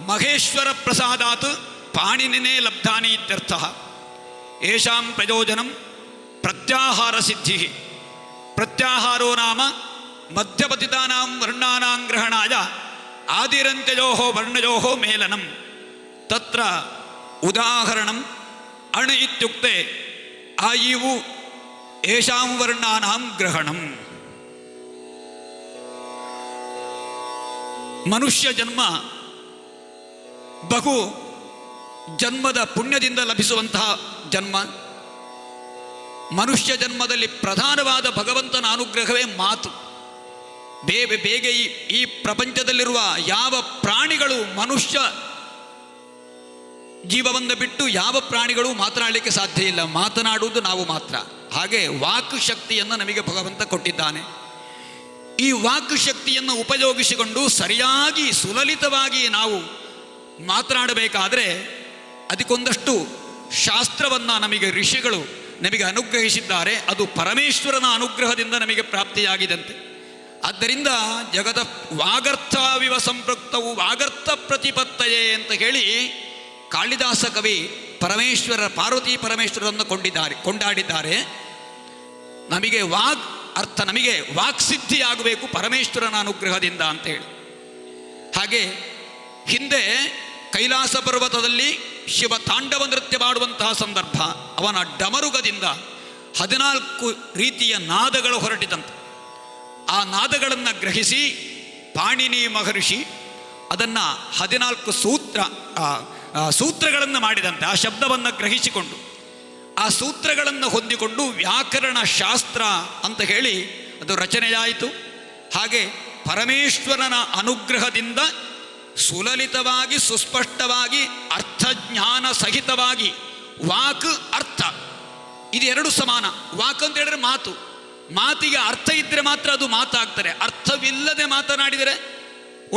ಮಹೇಶ್ವರ ಪ್ರಸಾದಾತ್ ಪಾಣಿನಿನೇ ಲಬ್ಧಾನಿ ಇತ್ಯರ್ಥಃ. ಯೇಷಾಂ ಪ್ರಯೋಜನಂ ಪ್ರತ್ಯಾಹಾರ ಸಿದ್ಧಿಃ. ಪ್ರತ್ಯಾಹಾರೋ ನಾಮ ಮಧ್ಯಪತಿತಾನಾಂ ವರ್ಣಾನಾಂ ಗ್ರಹಣಾಯ ಆದಿರಂತ್ಯಯೋಃ ವರ್ಣಯೋಃ ಮೇಲನಂ. ತತ್ರ ಉದಾಹರಣಂ ಅಣ್ ಇತ್ಯುಕ್ತೆ ಆಯಿವು ಯೇಷಾಂ ವರ್ಣಾನಾಂ ಗ್ರಹಣಂ. ಮನುಷ್ಯ ಜನ್ಮ ಬಹು ಜನ್ಮದ ಪುಣ್ಯದಿಂದ ಲಭಿಸುವಂತಹ ಜನ್ಮ. ಮನುಷ್ಯ ಜನ್ಮದಲ್ಲಿ ಪ್ರಧಾನವಾದ ಭಗವಂತನ ಅನುಗ್ರಹವೇ ಮಾತು. ಬೇಗ ಈ ಪ್ರಪಂಚದಲ್ಲಿರುವ ಯಾವ ಪ್ರಾಣಿಗಳು ಮನುಷ್ಯ ಜೀವವನ್ನು ಬಿಟ್ಟು ಯಾವ ಪ್ರಾಣಿಗಳು ಮಾತನಾಡಲಿಕ್ಕೆ ಸಾಧ್ಯ ಇಲ್ಲ. ಮಾತನಾಡುವುದು ನಾವು ಮಾತ್ರ. ಹಾಗೆ ವಾಕ್ ಶಕ್ತಿಯನ್ನು ನಮಗೆ ಭಗವಂತ ಕೊಟ್ಟಿದ್ದಾನೆ. ಈ ವಾಕ್ ಶಕ್ತಿಯನ್ನು ಉಪಯೋಗಿಸಿಕೊಂಡು ಸರಿಯಾಗಿ ಸುಲಲಿತವಾಗಿ ನಾವು ಮಾತನಾಡಬೇಕಾದರೆ ಅದಕ್ಕೊಂದಷ್ಟು ಶಾಸ್ತ್ರವನ್ನು ನಮಗೆ ಋಷಿಗಳು ನಮಗೆ ಅನುಗ್ರಹಿಸಿದ್ದಾರೆ. ಅದು ಪರಮೇಶ್ವರನ ಅನುಗ್ರಹದಿಂದ ನಮಗೆ ಪ್ರಾಪ್ತಿಯಾಗಿದಂತೆ. ಆದ್ದರಿಂದ ಜಗದ ವಾಗರ್ಥವಿವ ಸಂಪೃಕ್ತವು ವಾಗರ್ಥ ಪ್ರತಿಪತ್ತಯೇ ಅಂತ ಹೇಳಿ ಕಾಳಿದಾಸ ಕವಿ ಪಾರ್ವತಿ ಪರಮೇಶ್ವರರನ್ನು ಕೊಂಡಾಡಿದ್ದಾರೆ. ನಮಗೆ ನಮಗೆ ವಾಕ್ಸಿದ್ಧಿಯಾಗಬೇಕು ಪರಮೇಶ್ವರನ ಅನುಗ್ರಹದಿಂದ ಅಂತ ಹೇಳಿ. ಹಾಗೆ ಹಿಂದೆ ಕೈಲಾಸ ಪರ್ವತದಲ್ಲಿ ಶಿವ ತಾಂಡವ ನೃತ್ಯ ಮಾಡುವಂತಹ ಸಂದರ್ಭ ಅವನ ಡಮರುಗದಿಂದ 14 ರೀತಿಯ ನಾದಗಳು ಹೊರಟಿದಂತೆ. ಆ ನಾದಗಳನ್ನು ಗ್ರಹಿಸಿ ಪಾಣಿನಿ ಮಹರ್ಷಿ ಅದನ್ನು 14 ಸೂತ್ರಗಳನ್ನು ಮಾಡಿದಂತೆ. ಆ ಶಬ್ದವನ್ನು ಗ್ರಹಿಸಿಕೊಂಡು ಆ ಸೂತ್ರಗಳನ್ನು ಹೊಂದಿಕೊಂಡು ವ್ಯಾಕರಣ ಶಾಸ್ತ್ರ ಅಂತ ಹೇಳಿ ಅದು ರಚನೆಯಾಯಿತು. ಹಾಗೆ ಪರಮೇಶ್ವರನ ಅನುಗ್ರಹದಿಂದ ಸುಲಲಿತವಾಗಿ ಸುಸ್ಪಷ್ಟವಾಗಿ ಅರ್ಥಜ್ಞಾನ ಸಹಿತವಾಗಿ ವಾಕ್ ಅರ್ಥ ಇದೆರಡು ಸಮಾನ. ವಾಕ್ ಅಂತ ಹೇಳಿದ್ರೆ ಮಾತು. ಮಾತಿಗೆ ಅರ್ಥ ಇದ್ದರೆ ಮಾತ್ರ ಅದು ಮಾತಾಗ್ತಾರೆ. ಅರ್ಥವಿಲ್ಲದೆ ಮಾತನಾಡಿದರೆ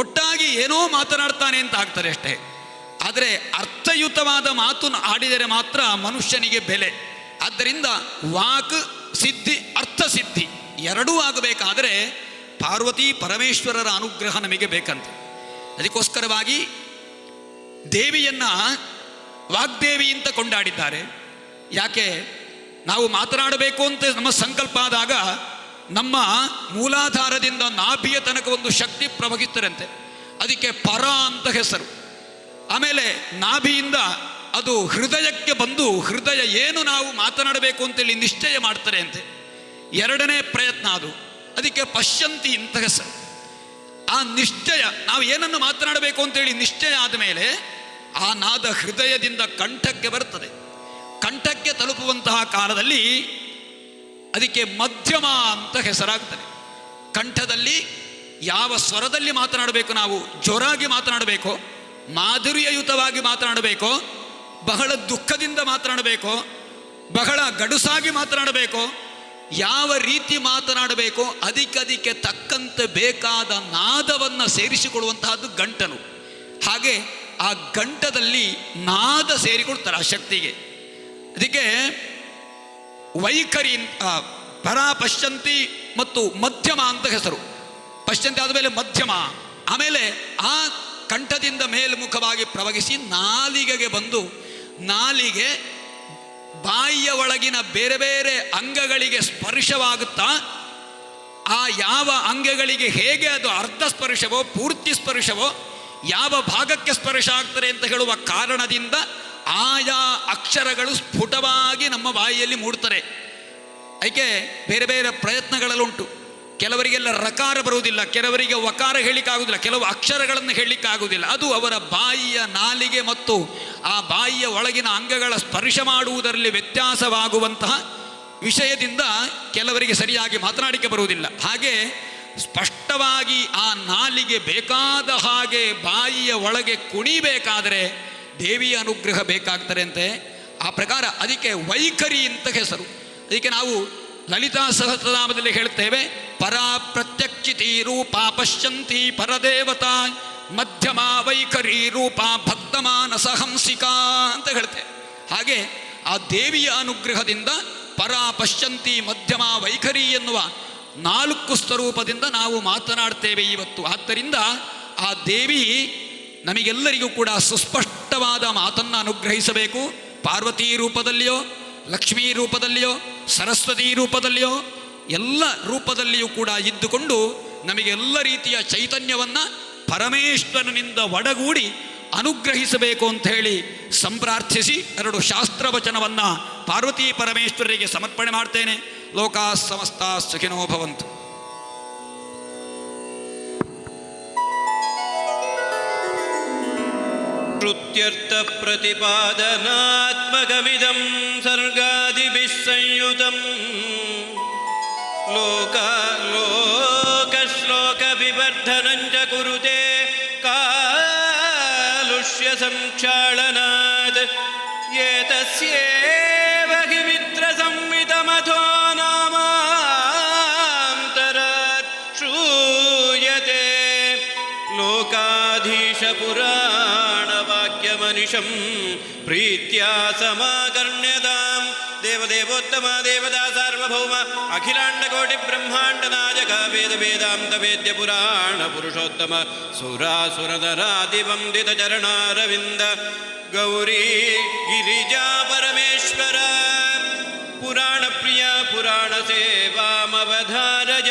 ಒಟ್ಟಾಗಿ ಏನೋ ಮಾತನಾಡ್ತಾನೆ ಅಂತ ಆಗ್ತಾರೆ ಅಷ್ಟೇ. ಆದರೆ ಅರ್ಥಯುತವಾದ ಮಾತು ಆಡಿದರೆ ಮಾತ್ರ ಮನುಷ್ಯನಿಗೆ ಬೆಲೆ. ಆದ್ದರಿಂದ ವಾಕ್ ಸಿದ್ಧಿ ಅರ್ಥ ಸಿದ್ಧಿ ಎರಡೂ ಆಗಬೇಕಾದರೆ ಪಾರ್ವತಿ ಪರಮೇಶ್ವರರ ಅನುಗ್ರಹ ನಮಗೆ ಬೇಕಂತೆ. ಅದಕ್ಕೋಸ್ಕರವಾಗಿ ದೇವಿಯನ್ನ ವಾಗ್ದೇವಿ ಅಂತ ಕೊಂಡಾಡಿದ್ದಾರೆ. ಯಾಕೆ? ನಾವು ಮಾತನಾಡಬೇಕು ಅಂತ ನಮ್ಮ ಸಂಕಲ್ಪ ಆದಾಗ ನಮ್ಮ ಮೂಲಾಧಾರದಿಂದ ನಾಭಿಯ ತನಕ ಒಂದು ಶಕ್ತಿ ಪ್ರವಹಿಸ್ತರಂತೆ. ಅದಕ್ಕೆ ಪರ ಅಂತ ಹೆಸರು. ಆಮೇಲೆ ನಾಭಿಯಿಂದ ಅದು ಹೃದಯಕ್ಕೆ ಬಂದು ಹೃದಯ ಏನು ನಾವು ಮಾತನಾಡಬೇಕು ಅಂತೇಳಿ ನಿಶ್ಚಯ ಮಾಡ್ತಾರೆ ಅಂತೆ. ಎರಡನೇ ಪ್ರಯತ್ನ ಅದು. ಅದಕ್ಕೆ ಪಶ್ಯಂತಿ ಅಂತ ಹೆಸರು. ಆ ನಿಶ್ಚಯ ನಾವು ಏನನ್ನು ಮಾತನಾಡಬೇಕು ಅಂತೇಳಿ ನಿಶ್ಚಯ ಆದಮೇಲೆ ಆ ನಾದ ಹೃದಯದಿಂದ ಕಂಠಕ್ಕೆ ಬರ್ತದೆ. ಕಂಠಕ್ಕೆ ತಲುಪುವಂತಹ ಕಾಲದಲ್ಲಿ ಅದಕ್ಕೆ ಮಧ್ಯಮ ಅಂತ ಹೆಸರಾಗ್ತದೆ. ಕಂಠದಲ್ಲಿ ಯಾವ ಸ್ವರದಲ್ಲಿ ಮಾತನಾಡಬೇಕು, ನಾವು ಜೋರಾಗಿ ಮಾತನಾಡಬೇಕೋ ಮಾಧುರ್ಯಯುತವಾಗಿ ಮಾತನಾಡಬೇಕೋ, ಬಹಳ ದುಃಖದಿಂದ ಮಾತನಾಡಬೇಕೋ, ಬಹಳ ಗಡುಸಾಗಿ ಮಾತನಾಡಬೇಕೋ, ಯಾವ ರೀತಿ ಮಾತನಾಡಬೇಕೋ ಅದಕ್ಕೆ ತಕ್ಕಂತೆ ಬೇಕಾದ ನಾದವನ್ನು ಸೇರಿಸಿಕೊಳ್ಳುವಂತಹದ್ದು ಗಂಟನು. ಹಾಗೆ ಆ ಗಂಟದಲ್ಲಿ ನಾದ ಸೇರಿಕೊಳ್ತಾರೆ ಆ ಶಕ್ತಿಗೆ. ಅದಕ್ಕೆ ವೈಖರಿ ಪರ ಪಶ್ಯಂತಿ ಮತ್ತು ಮಧ್ಯಮ ಅಂತ ಹೆಸರು. ಪಶ್ಯಂತಿ ಆದಮೇಲೆ ಮಧ್ಯಮ, ಆಮೇಲೆ ಆ ಕಂಠದಿಂದ ಮೇಲ್ಮುಖವಾಗಿ ಪ್ರವಹಿಸಿ ನಾಲಿಗೆಗೆ ಬಂದು ನಾಲಿಗೆ ಬಾಯಿಯ ಒಳಗಿನ ಬೇರೆ ಬೇರೆ ಅಂಗಗಳಿಗೆ ಸ್ಪರ್ಶವಾಗುತ್ತಾ ಆ ಯಾವ ಅಂಗಗಳಿಗೆ ಹೇಗೆ ಅದು ಅರ್ಧ ಸ್ಪರ್ಶವೋ ಪೂರ್ತಿ ಸ್ಪರ್ಶವೋ ಯಾವ ಭಾಗಕ್ಕೆ ಸ್ಪರ್ಶ ಆಗ್ತಾರೆ ಅಂತ ಹೇಳುವ ಕಾರಣದಿಂದ ಆಯಾ ಅಕ್ಷರಗಳು ಸ್ಫುಟವಾಗಿ ನಮ್ಮ ಬಾಯಿಯಲ್ಲಿ ಮೂಡ್ತಾರೆ. ಅದಕ್ಕೆ ಬೇರೆ ಬೇರೆ ಪ್ರಯತ್ನಗಳಲ್ಲುಂಟು. ಕೆಲವರಿಗೆಲ್ಲ ರಕಾರ ಬರುವುದಿಲ್ಲ, ಕೆಲವರಿಗೆ ವಕಾರ ಹೇಳಲಿಕ್ಕಾಗುವುದಿಲ್ಲ, ಕೆಲವು ಅಕ್ಷರಗಳನ್ನು ಹೇಳಲಿಕ್ಕಾಗುವುದಿಲ್ಲ. ಅದು ಅವರ ಬಾಯಿಯ ನಾಲಿಗೆ ಮತ್ತು ಆ ಬಾಯಿಯ ಒಳಗಿನ ಅಂಗಗಳ ಸ್ಪರ್ಶ ಮಾಡುವುದರಲ್ಲಿ ವ್ಯತ್ಯಾಸವಾಗುವಂತಹ ವಿಷಯದಿಂದ ಕೆಲವರಿಗೆ ಸರಿಯಾಗಿ ಮಾತನಾಡಿಕೆ ಬರುವುದಿಲ್ಲ. ಹಾಗೆ ಸ್ಪಷ್ಟವಾಗಿ ಆ ನಾಲಿಗೆ ಬೇಕಾದ ಹಾಗೆ ಬಾಯಿಯ ಒಳಗೆ ಕುಣಿಬೇಕಾದರೆ ದೇವಿಯ ಅನುಗ್ರಹ ಬೇಕಾಗ್ತಾರೆ ಅಂತೆ. ಆ ಪ್ರಕಾರ ಅದಕ್ಕೆ ವೈಖರಿ ಅಂತ ಹೆಸರು. ಅದಕ್ಕೆ ನಾವು ಲಲಿತಾ ಸಹಸ್ರನಾಮದಲ್ಲಿ ಹೇಳ್ತೇವೆ, ಪರ ಪ್ರತ್ಯಕ್ಷಿತಿ ರೂಪ ಪಶ್ಯಂತಿ ಪರದೇವತಾ ಮಧ್ಯಮ ವೈಖರಿ ರೂಪ ಭಕ್ತಮಾನಸ ಹಂಸಿಕಾ ಅಂತ ಹೇಳ್ತೇವೆ. ಹಾಗೆ ಆ ದೇವಿಯ ಅನುಗ್ರಹದಿಂದ ಪರ ಪಶ್ಯಂತಿ ಮಧ್ಯಮ ವೈಖರಿ ಎನ್ನುವ 4 ಸ್ವರೂಪದಿಂದ ನಾವು ಮಾತನಾಡ್ತೇವೆ ಇವತ್ತು. ಆದ್ದರಿಂದ ಆ ದೇವಿ ನಮಗೆಲ್ಲರಿಗೂ ಕೂಡ ಸುಸ್ಪಷ್ಟವಾದ ಮಾತನ್ನು ಅನುಗ್ರಹಿಸಬೇಕು. ಪಾರ್ವತಿ ರೂಪದಲ್ಲಿಯೋ, ಲಕ್ಷ್ಮೀ ರೂಪದಲ್ಲಿಯೋ, ಸರಸ್ವತಿ ರೂಪದಲ್ಲಿಯೋ, ಎಲ್ಲ ರೂಪದಲ್ಲಿಯೂ ಕೂಡ ಇದ್ದುಕೊಂಡು ನಮಗೆಲ್ಲ ರೀತಿಯ ಚೈತನ್ಯವನ್ನು ಪರಮೇಶ್ವರನಿಂದ ಒಡಗೂಡಿ ಅನುಗ್ರಹಿಸಬೇಕು ಅಂತ ಹೇಳಿ ಸಂಪ್ರಾರ್ಥಿಸಿ 2 ಶಾಸ್ತ್ರವಚನವನ್ನು ಪಾರ್ವತಿ ಪರಮೇಶ್ವರರಿಗೆ ಸಮರ್ಪಣೆ ಮಾಡ್ತೇನೆ. ಲೋಕಾ ಸಮಸ್ತ ಸುಖಿನೋ ಭವಂತು. ಶ್ರುತ್ಯರ್ಥ ಪ್ರತಿಪಾದನಾತ್ಮಕಮಿದಂ ಸರ್ಗಾದಿಭಿಃ ಸಂಯುತಂ ಲೋಕಶ್ಲೋಕ ವಿವರ್ಧನಂ ಚ ಕುರುತೆ ಕಾಲುಷ್ಯ ಸಂಕ್ಷಾಳನಾತ್ ಏತಸ್ಯೇವ ಹಿ ಮಿತ್ರ ಸಂಹಿತಮಥೋ ನಾಮಾಂತರಾತ್ ಶ್ರೂಯತೆ ಲೋಕಾಧೀಶ ಪುರಾಣವಾಕ್ಯಮನಿಶಂ ಪ್ರೀತ್ಯಾ ಸಮಾಕರ್ಣ್ಯತಾಂ ದೇವದೇವೋತ್ತಮ ದೇವತಾ ಸಾರ್ವಭೌಮ ಅಖಿಲಾಂಡಕೋಟಿ ಬ್ರಹ್ಮಾಂಡ ನಾಯಕ ವೇದ ವೇದಾಂತ ವೇದ್ಯ ಪುರಾಣ ಪುರುಷೋತ್ತಮ ಸುರಾಸುರನರಾದಿವಂದಿತ ಚರಣಾರವಿಂದ ಗೌರಿ ಗಿರಿಜಾ ಪರಮೇಶ್ವರ ಪುರಾಣ ಪ್ರಿಯ ಪುರಾಣ ಸೇವಾಮವಧಾರಜ.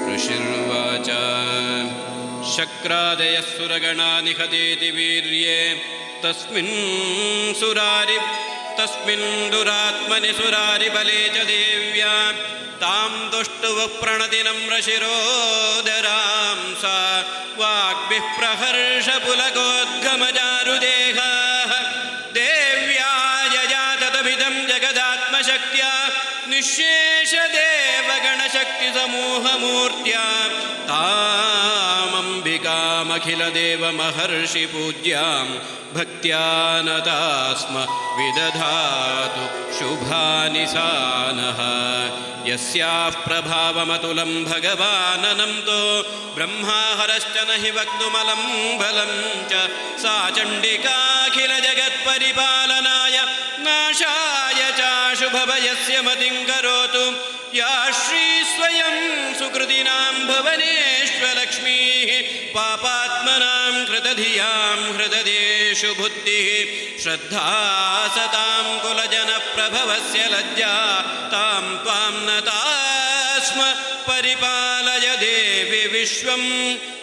ಋಷಿರ್ವಾಚ ಶಕ್ರಾದಯಃ ಸುರಗಣಾನಿಹತೇತಿ ವೀರ್ಯೇ ತಸ್ಮಿನ್ ದುರಾತ್ಮನಿ ಸುರಾರಿ ಬಲೇ ಚ ದೇವ್ಯಾ ತಾಂ ದುಷ್ಟುವಃ ಪ್ರಣತಿ ನಮ್ರ ಶಿರೋದರಾಂ ಸಾ ವಾಗ್ಭಿಃ ಪ್ರಹರ್ಷ ಪುಲಕೋದ್ಗಮಚಾರುದೇಹಾಃ ದೇವ್ಯಾ ಯಜಾತತಮಿದಂ ಜಗದಾತ್ಮಶಕ್ತ್ಯಾ ನಿಶೇಷ ದೇವಗಣಶಕ್ತಿ ಸಮೂಹಮೂರ್ತ್ಯಾ ತಾಮಂಬಿಕಾಮಖಿಲ ದೇವ ಮಹರ್ಷಿ ಪೂಜ್ಯಾಂ ಭಕ್ತ್ಯಾ ನತಾಸ್ಮ ವಿದಧಾತು ಶುಭಾನಿ ಸಾನಃ ಯಸ್ಯಾಃ ಪ್ರಭಾವಮತುಲಂ ಭಗವಾನನಂತೋ ಬ್ರಹ್ಮಾಹರಶ್ಚ ನ ಹಿ ವಕ್ತುಮಲಂ ಬಲಂ ಚ ಸಾ ಚಂಡಿಕಾಖಿಲ ಜಗತ್ಪರಿಪಾಲನಾಯ ನಾಶಾಯ ಚ ಶುಭಭಯಸ್ಯ ಮತಿಂ ಕರೋತು ಯಾ ಶ್ರೀ ಸ್ವಯಂ ಸುಕೃತಿನಾಂ ಭುವನೇಶ್ವರಲಕ್ಷ್ಮೀಃ ಪಾಪಾತ್ಮನಾಂ ಕೃತಧಿಯಾಂ ಹೃದಯೇಷು ಬುದ್ಧಿಃ ಶ್ರದ್ಧಾ ಸತಾಂ ಕುಲಜನ ಪ್ರಭವಸ್ಯ ಲಜ್ಜಾ ತಾಂ ತ್ವಾಂ ನತಾಸ್ಮ ಪರಿಪಾಲಯ ದೇವಿ ವಿಶ್ವಂ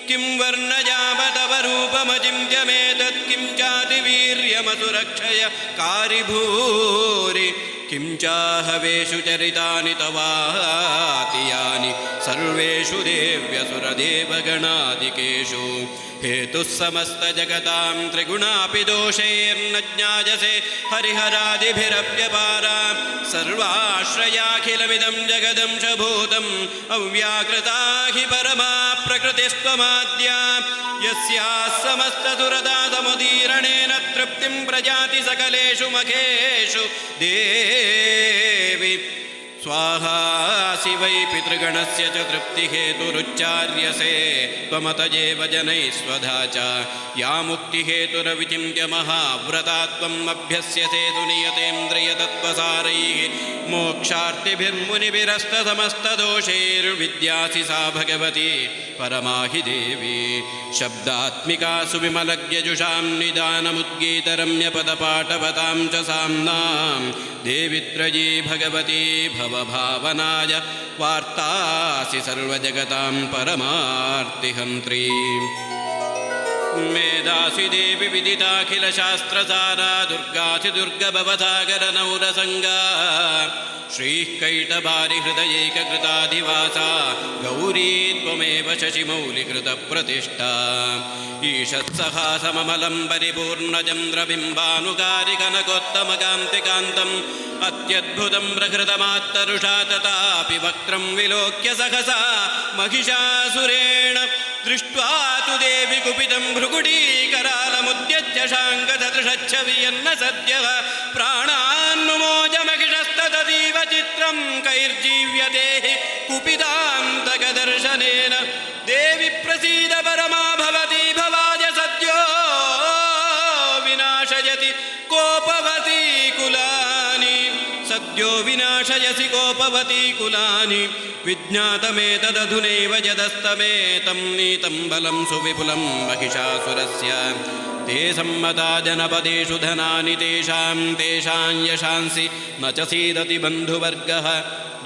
ಕಿಂ ವರ್ಣಯಾಮ ತವ ರೂಪಮಚಿಂತ್ಯಮೇತತ್ ಕಿಂ ಚಾತಿ ವೀರ್ಯಮಸುರಕ್ಷಯ ಕಾರಿ ಭೂರಿ किं चाहवेषु चरितानि तवाति यानि सर्वेषु देव्यसुरदेवगणादिकेषु हेतुः समस्तजगतां त्रिगुणापि दोषैर्न ज्ञायसे हरिहरादिभिरप्यपारा सर्वाश्रयाखिलमिदं जगदंशभूतम् अव्याकृता हि परमा प्रकृतिस्त्वमाद्या यस्याः समस्तसुरदा समुदीरणेन तृप्तिं प्रजाति सकलेषु मखेषु देवि स्वाहासि वै पितृगणस्य च तृप्तिहेतुरुच्चार्यसे त्वमतजेव जनैः स्वधा च या मुक्तिहेतुरविचिन्त्य महाव्रता त्वम् अभ्यस्यसे सुनियतेन्द्रियतत्त्वसारैः मोक्षार्थिभिर्मुनिभिरस्तसमस्तदोषैर्विद्यासि सा भगवती परमा हि देवी शब्दात्मिका सुविमलज्ञजुषां निदानमुद्गीतरम्यपदपाठवतां च साम्नां देवि त्रयी भगवती भवभावनाय वार्तासि सर्वजगतां परमार्तिहन्त्री मेधासि देवि विदिताखिलशास्त्रसारा दुर्गासि दुर्गभवसागरनौरसङ्गा श्रीः कैटभारिहृदयैककृताधिवासा गौरी त्वमेव शशिमौलिकृतप्रतिष्ठा ईषत्सहासममलं परिपूर्णचन्द्रबिम्बानुकारिकनकोत्तमकान्तिकान्तम् अत्यद्भुतं प्रहृतमात्तरुषा तथापि वक्त्रं विलोक्य सहसा महिषासुरेण दृष्ट्वा तु देवि कुपितं भ्रुकुटीकरालमुद्यच्च शाङ्गदृशच्छवियन्न सद्यः प्राणान्नुमोजमहिषस्तदतीव चित्रं कैर्जीव्यते कुपितान्तकदर्शनेन देवि प्रसीद परमा भवती भवाय सद्यो विनाशयति कोपवती कुलानि सद्यो विनाशयसि कोपवती कुलानि विज्ञातमेतदधुनैव यदस्तमेतं नीतं बलं सुविपुलं महिषासुरस्य ते सम्मता जनपदेषु धनानि तेषां यशांसि न च सीदति बन्धुवर्गः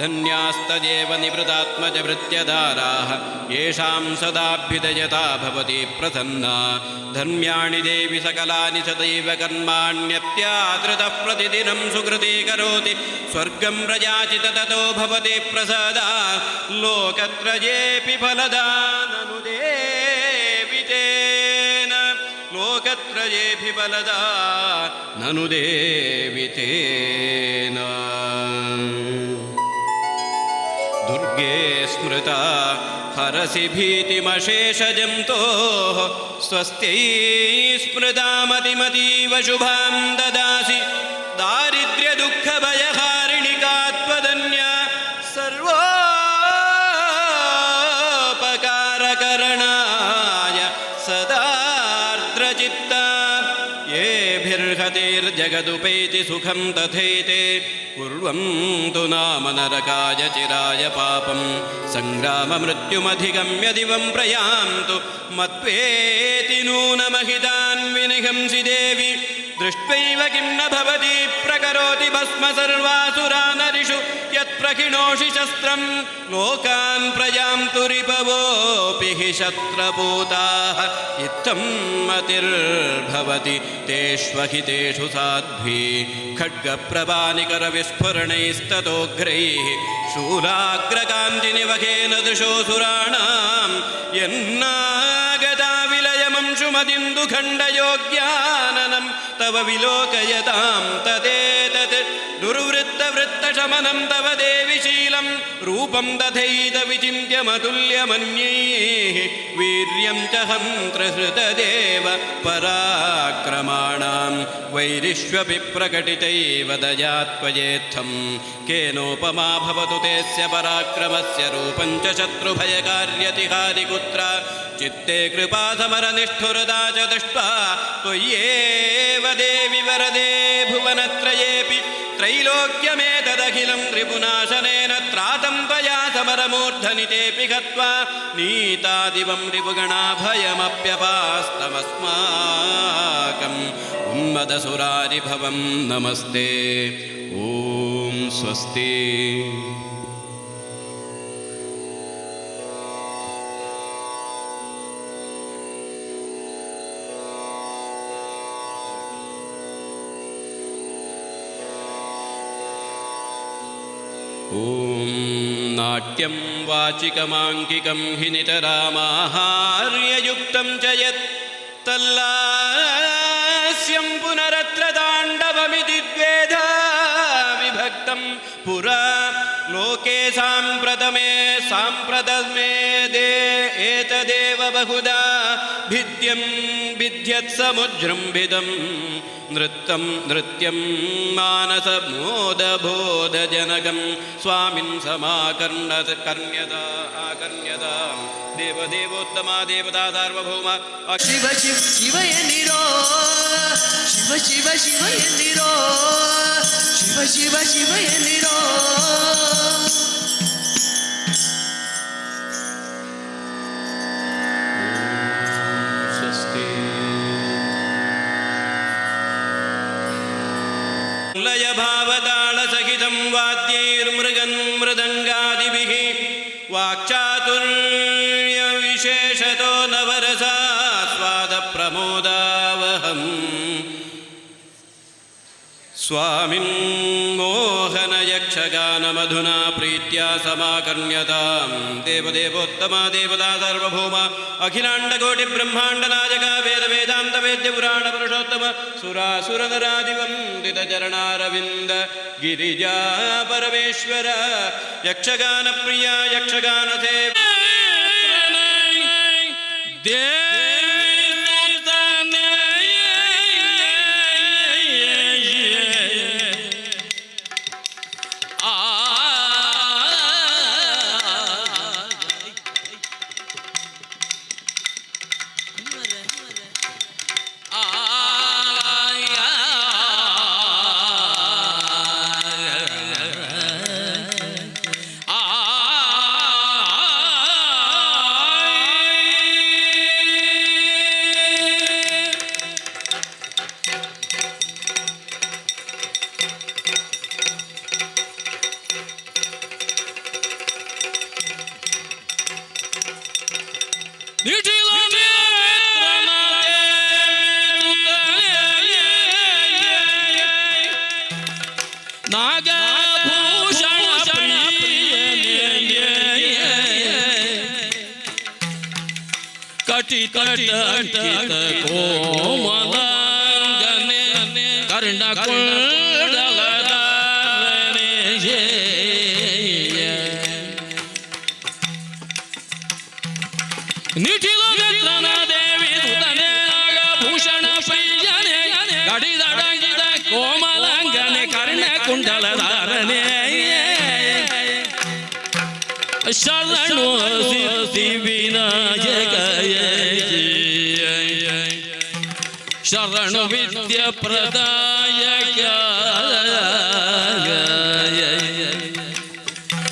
धन्यास्तजेव निवृतात्मजभृत्यधाराः येषां सदाभ्युदयता भवति प्रसन्ना धर्म्याणि देवि सकलानि सदैव कर्माण्यत्यादृतः प्रतिदिनं सुकृती करोति स्वर्गं प्रयाचित ततो भवति प्रसादा लोकत्रयेऽपि फलदा ननु देवि तेन लोकत्रयेऽपि फलदा ननु देवि तेन दुर्गे स्मृता हरसि भीतिमशेषजन्तोः स्वस्त्यै स्मृतामतिमतीव शुभां ददासि दारिद्र्यदुःखभयहारिणिका त्वदन्या सर्वोपकारकरणाय सदार्द्रचित्ता येभिर्हतेर्जगदुपैति सुखं तथैते कुर्वन्तु नाम नरकाय चिराय पापं सङ्ग्राममृत्युमधिगम्य दिवं प्रयान्तु मत्वेति नूनमहितान् विनिहंसि देवि दृष्ट्वैव किं न भवति प्रकरोति भस्म सर्वासुरानरिषु यत्प्रखिणोषि शस्त्रं लोकान् प्रयान्तु रिपवोऽपि हि शत्रपूताः इत्थं मतिर्भवति तेष्वहितेषु साध्भिः खड्गप्रभानिकरविस्फुरणैस्ततोग्रैः शूलाग्रकान्तिनिवखेन दृशोऽसुराणां यन्नागता विलयमंशुमदिन्दुखण्डयोग्याननं तव विलोकयतां तदेतत् दुर्वृत्तवृत्तशमनं तव देवि शीलं रूपं दधैत विचिन्त्यमतुल्यमन्यैः वीर्यं च हन्त्रहृतदेव पराक्रमाणां वैरिष्वपि प्रकटितैव दयात्वयेत्थं केनोपमा भवतु तेस्य पराक्रमस्य रूपं च शत्रुभयकार्यतिहारि कुत्र चित्ते कृपा समरनिष्ठुरदा च दृष्ट्वा त्वय्येव देवि वरदे भुवनत्रयेऽपि त्रैलोक्यमेतदखिलं त्रिपुनाशनेन त्रातं त्वया समरमूर्धनितेऽपि गत्वा नीतादिवं रिपुगणाभयमप्यपास्तमस्माकम् उन्मदसुरारिभवं नमस्ते ॐ स्वस्ति ಓಂ ನಾಟ್ಯಂ ವಾಚಿಕಮಾಂಕಿಕಂ ಹಿ ನಿತರಾಮಾಹಾರ್ಯಯುಕ್ತಂ ಚ ಯತ್ ತಲ್ಲಾಸ್ಯಂ ಪುನರತ್ರ ತಾಂಡವಮಿತಿ ದ್ವೇಧ ವಿಭಕ್ತಂ ಪುರಾ ಲೋಕೆ ಸಾಂಪ್ರತಮೇ ದೇ ಏತದೇವ ಬಹುಧಾ ಭಿದ್ಯಂ ಭಿದ್ಯತ್ ಸಮುಜೃಂಭಿತಂ ನೃತ್ಯಂ ಮಾನಸ ಮೋದಬೋಧಜನಕಂ ಸ್ವಾಮಿನ್ ಆಕರ್ಣ್ಯದ ದೇವದೇವೋತ್ತಮ ದೇವತಾ ಸಾರ್ವಭೌಮ ಶಿವ ಶಿವ ಶಿವ ಎನ್ನಿರೋ ಶಿವ ಶಿವ ಶಿವ ಎನ್ನಿರೋ ಶಿವ ಶಿವ ಶಿವ ಎನ್ನಿರೋ ಸ್ವಸ್ತಿ ಲಯ ಭಾವತಾಳ ಸಹಿತಂ ವಾದ್ಯೈರ್ಮೃಗನ್ ಮೃದಂಗಾದಿಭಿಃ ವಾಕ್ಚಾತುರ್ಯ ವಿಶೇಷತೋ ನವರಸಾಸ್ವಾದ ಪ್ರಮೋದಾವಹಂ ಸ್ವಾಮಿನ್ ಮೋಹನ ಯಕ್ಷಗಾನಮಧುನಾ ಪ್ರೀತ್ಯಾ ಸಮಾಕರ್ಣ್ಯತಾಂ ದೇವದೇವೋತ್ತಮ ದೇವತಾ ಸಾರ್ವಭೌಮ ಅಖಿಲಾಂಡಕೋಟಿ ಬ್ರಹ್ಮಾಂಡ ನಾಯಕ ವೇದ ವೇದಾಂತ ವೇದ್ಯ ಪುರಾಣ ಪುರುಷೋತ್ತಮ ಸುರಾಸುರನರಾದಿವಂದಿತ ಚರಣಾರವಿಂದ ಗಿರಿಜಾ ಪರಮೇಶ್ವರ ಯಕ್ಷಗಾನ ಪ್ರಿಯ ಯಕ್ಷಗಾನ ಸೇವ ಕೋಮಲಾಂಗನೆ ಕರ್ಣಕುಂಡಲಧಾರಣೆ ನಿಖಿಲ ಮಿತ್ರನ ದೇವಿ ಸುತನೆ ನಾಗಭೂಷಣ ಪ್ರಿಯನೆ ಕಡಿದಡಗಿದ ಕೋಮಲಾಂಗನೆ ಕರ್ಣಕುಂಡಲಧಾರಣೆ ಶರಣು ಸಿದ್ಧಿ ವಿನಾಯಕ ಶರಣು ವಿದ್ಯ ಪ್ರದಾಯಕ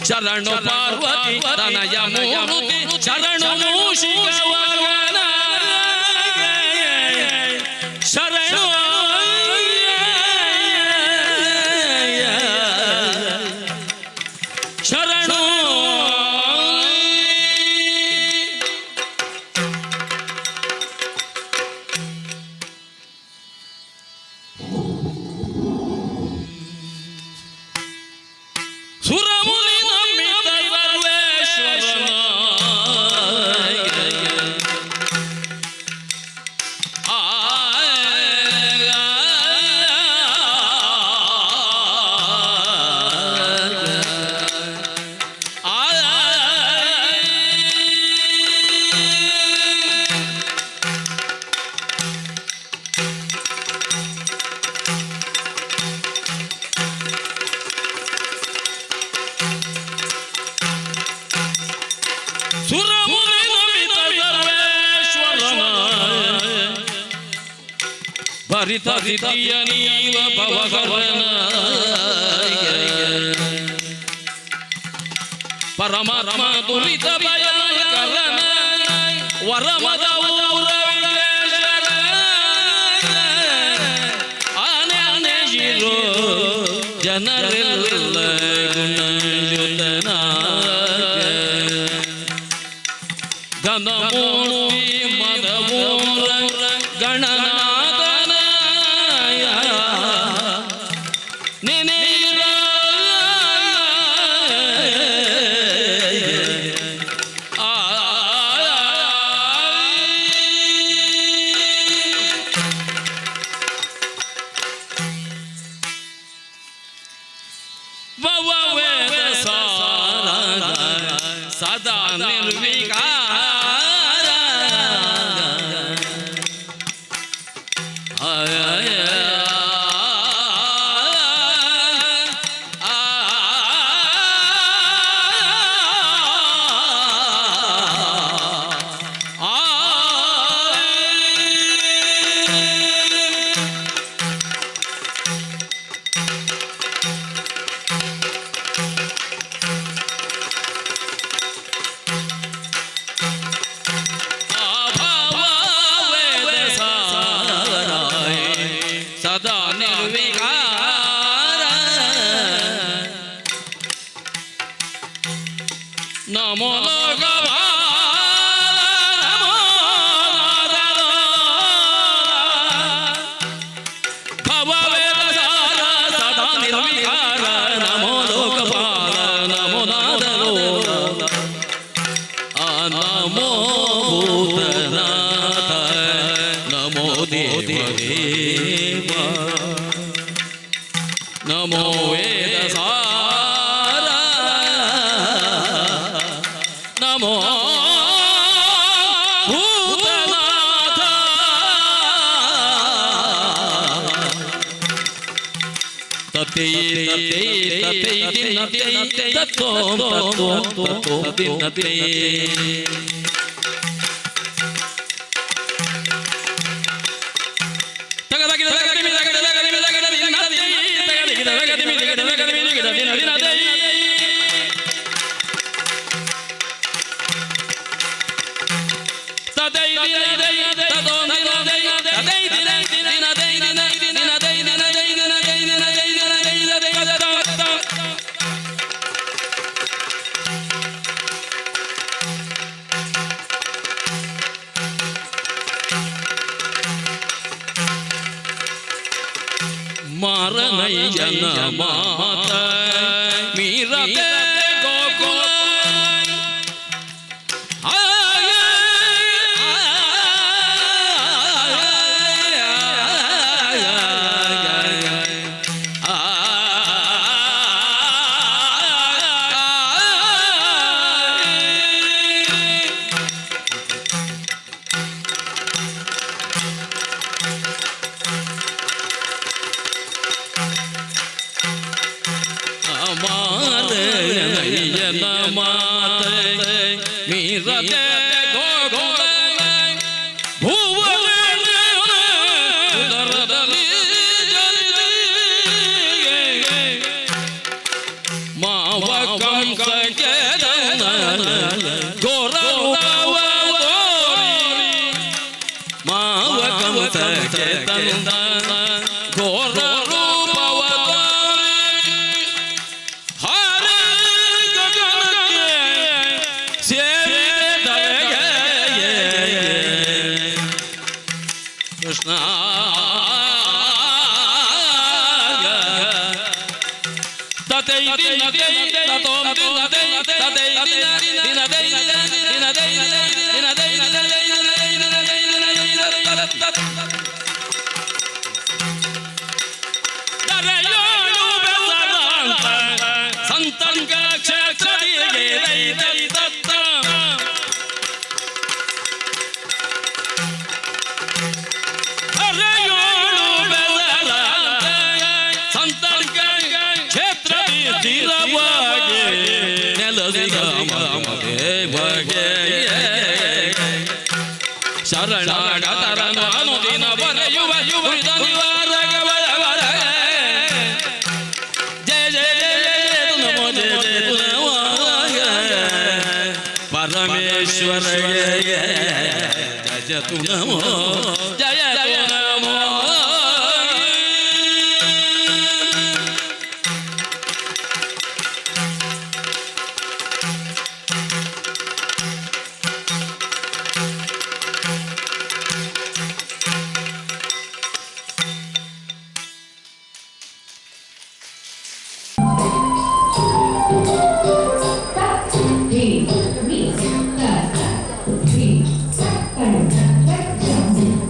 ಶರಣು ಪಾರ್ವತಿ ತನಯ ಮೂರ್ತಿ ಶರಣು ಮೂಷಿಕವಾಹನ ಶರಣು ಶರಣು ಸುರಮುನಿ ನಂಬಿತ ಸರ್ವೇಶ್ವರನ ಸುರಮುನಿ ನಮಿತ ಸರ್ವೇಶ್ವರನ ಭರಿತ ಸಿದ್ಧಿಯ ನೀವ ಭವಗರನ ಪರಮಾತ್ಮ ದುರಿತ ಭಯಂಕರನ ವರಮದ ಊರ ವಿಘ್ನೇಶ್ವರ ಆನೆ ಆನೆ ಶಿರೋ ಜನರೆಲ್ಲ ಗುಣಯುತನ ಘನಮೂರ್ತಿ ಮದಮೂಲ ಗಣನಾಥನ ನೆನೆಯ ನಮೋ ಭೂತನಾಥ ನಮೋ ದೇವ ನಮೋ ವೇದ ಸಾರ ನಮೋ ಭೂತನಾಥ ತತೈ ತತೈ ದಿನತೈ ತತೋಂ ತತೋಂ ದಿನತೈ ಮಾರನಯ್ಯನ ಮಾತ ಮೀರದೆ ಗೋಕುಲ ಮಾರನಯ್ಯನ ಮಾತ ಮೀರದೆ ಗೋಕುಲ ಭುವನ ಉದರದಲ್ಲಿ ಮಾವ ಕಂಸ ಘೋರವ ಮಾವ ಕಂಸ ಚೇತನ ಘೋರ ರೂಪವ ಹರೆ ಗಗನಕ್ಕೆ ಸೇರಿದವಗೆ ಕೃಷ್ಣ ತತೈ ದಿನತೈ ತತೋಂ ದಿನತೈ ತತೈ ದಿನತೈ ದಿನತೈ ದರೆಯೋಳು ಬೆಸರಾಂತ ಸಂತಂಗ ಕ್ಷೇತ್ರದಿಗೆ ದತ್ತ ದರೆಯೋಳು ಬೆಸರಾಂತ ಸಂತಂಗ ಕ್ಷೇತ್ರದಿ ಸ್ಥಿರವಾಗಿ ನೆಲಸಿದ ದೇವಗೆ ಶರಣಾಗತರನು ಅನುದಿನ ಬರೆಯುವ ಯುವದ ನಿವಾರಕವರ ಜಯ ಜಯ ಜಯ ನಮೋ ಜಯ ಜಯ ನಮೋ ಪರಮೇಶ್ವರ ಜಯ ತು ನಮೋ ಜಯ ಜಯ ನಮೋ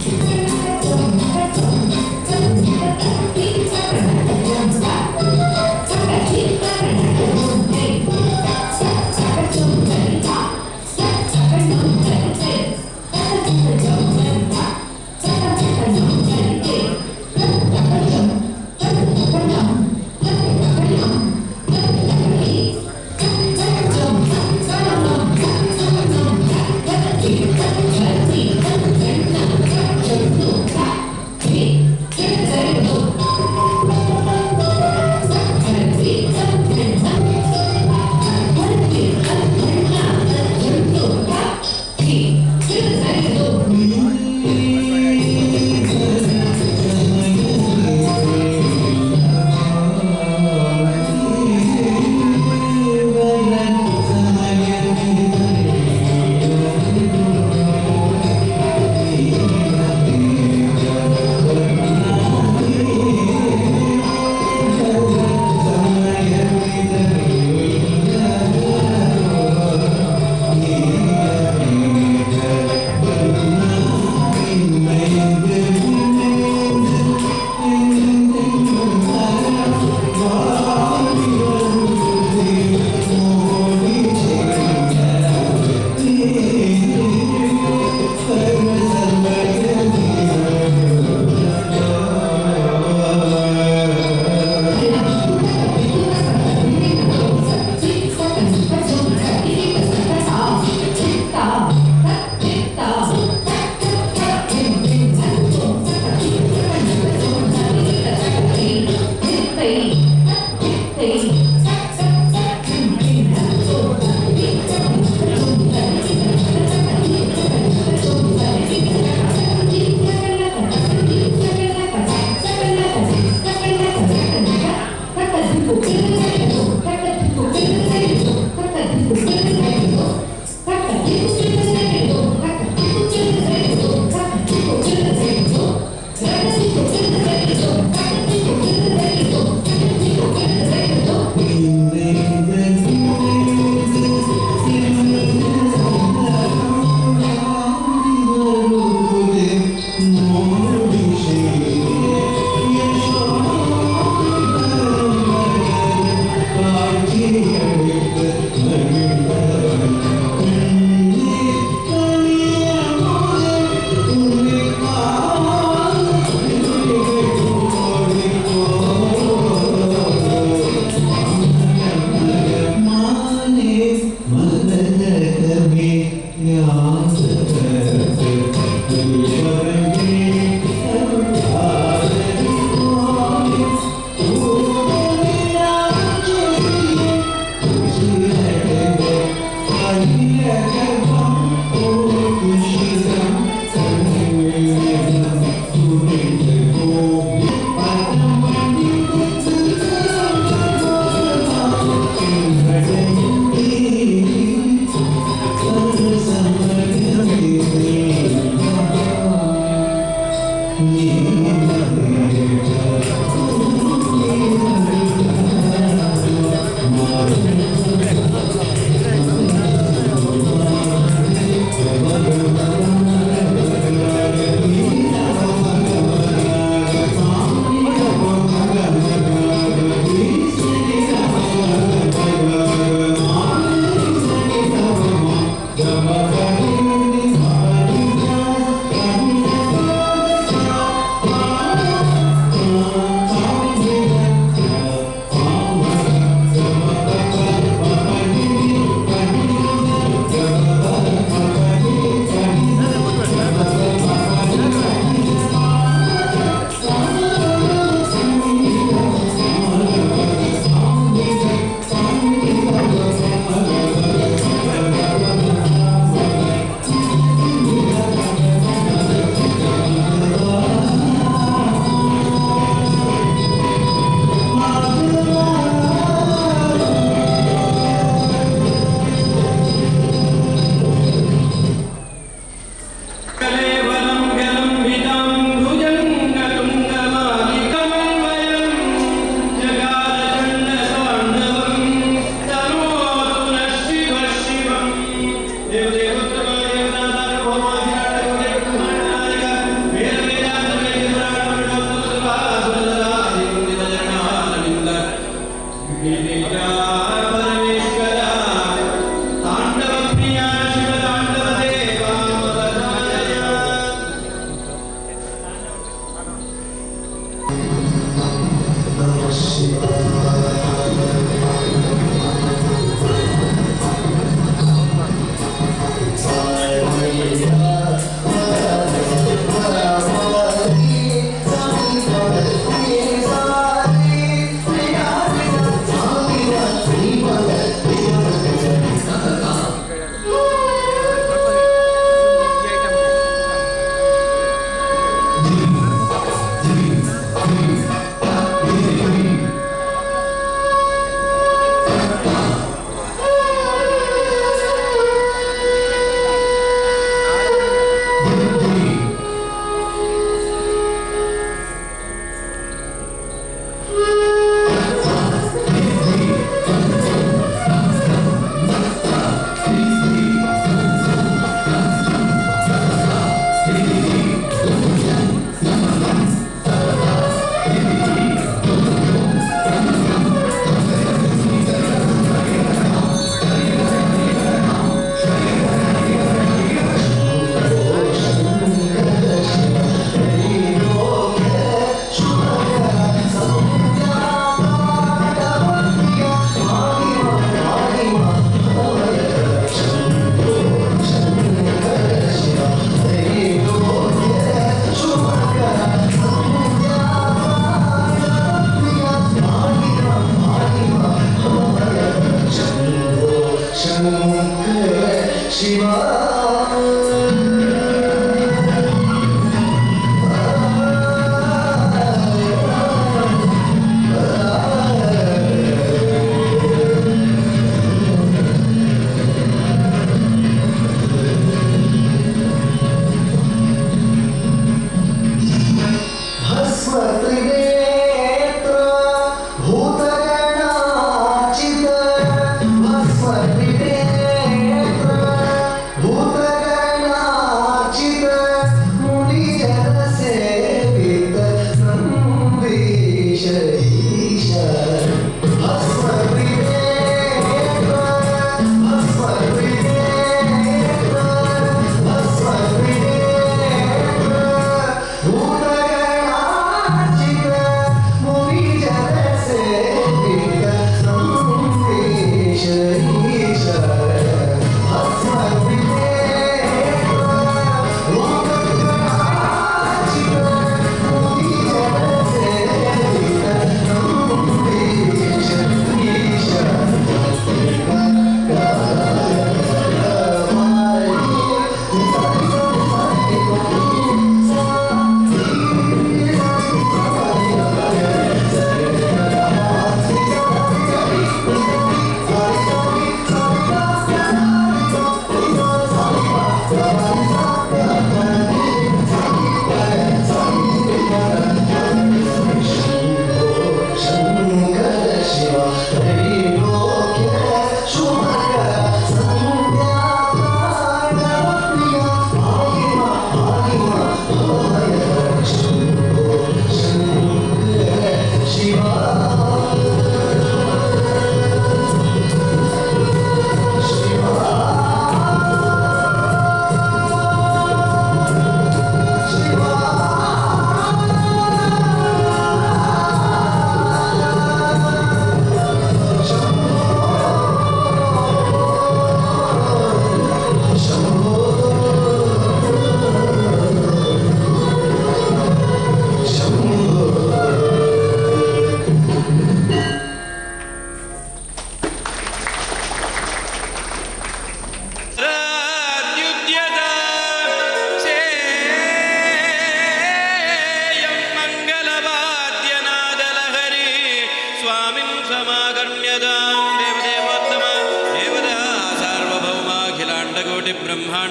Three,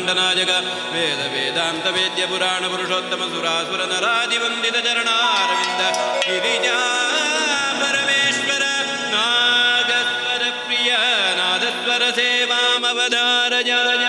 ಮಂಡನಾಜಗ ವೇದ ವೇದಾಂತ ವೇದ್ಯ ಪುರಾಣ ಪುರುಷೋತ್ತಮ ಸುರಾಸುರ ನರಾದಿವಂದಿತ ಚರಣಾರವಿಂದ ಗಿರಿಜಾ ಪರಮೇಶ್ವರ ನಾಗಸ್ವರ ಪ್ರಿಯ ನಾದಸ್ವರ ಸೇವಾಮವಧಾರ ಜಯ